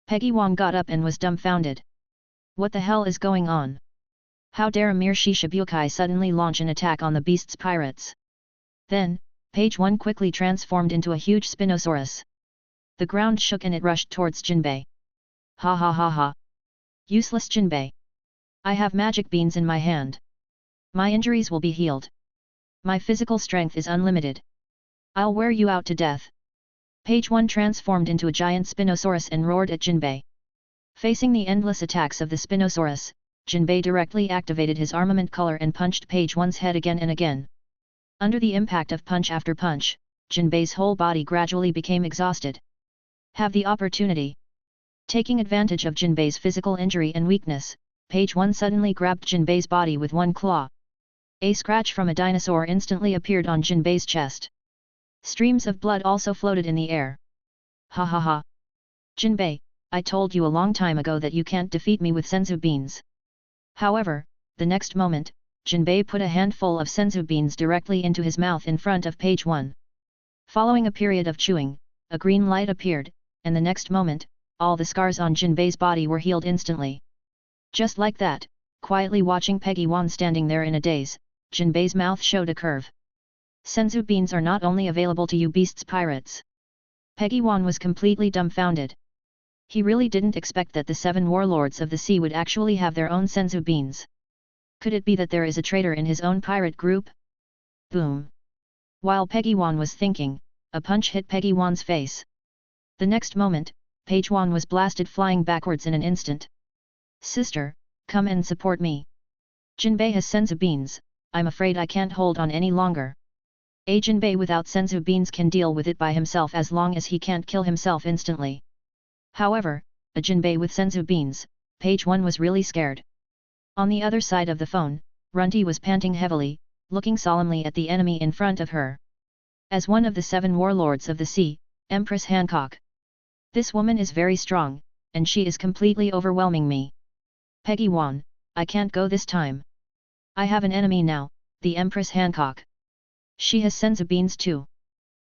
Peggy Wang got up and was dumbfounded. What the hell is going on? How dare a mere Shishibukai suddenly launch an attack on the Beast's pirates? Then, Page 1 quickly transformed into a huge Spinosaurus. The ground shook and it rushed towards Jinbei. Ha ha ha ha. Useless Jinbei. I have magic beans in my hand. My injuries will be healed. My physical strength is unlimited. I'll wear you out to death. Page 1 transformed into a giant Spinosaurus and roared at Jinbei. Facing the endless attacks of the Spinosaurus, Jinbei directly activated his armament color and punched Page 1's head again and again. Under the impact of punch after punch, Jinbei's whole body gradually became exhausted. Have the opportunity. Taking advantage of Jinbei's physical injury and weakness, Page 1 suddenly grabbed Jinbei's body with one claw. A scratch from a dinosaur instantly appeared on Jinbei's chest. Streams of blood also floated in the air. Ha ha ha. Jinbei, I told you a long time ago that you can't defeat me with senzu beans. However, the next moment, Jinbei put a handful of senzu beans directly into his mouth in front of Page 1. Following a period of chewing, a green light appeared, and the next moment, all the scars on Jinbei's body were healed instantly. Just like that, quietly watching Peggy Wan standing there in a daze, Jinbei's mouth showed a curve. Senzu beans are not only available to you Beast's pirates. Peggy Wan was completely dumbfounded. He really didn't expect that the 7 warlords of the sea would actually have their own senzu beans. Could it be that there is a traitor in his own pirate group? Boom! While Peggy Wan was thinking, a punch hit Peggy Wan's face. The next moment, Page Wan was blasted flying backwards in an instant. Sister, come and support me. Jinbei has senzu beans, I'm afraid I can't hold on any longer. A Jinbei without senzu beans can deal with it by himself as long as he can't kill himself instantly. However, a Jinbei with senzu beans, Page 1 was really scared. On the other side of the phone, Runty was panting heavily, looking solemnly at the enemy in front of her. As one of the 7 warlords of the sea, Empress Hancock. This woman is very strong, and she is completely overwhelming me. Peggy Wan, I can't go this time. I have an enemy now, the Empress Hancock. She has senzu beans too.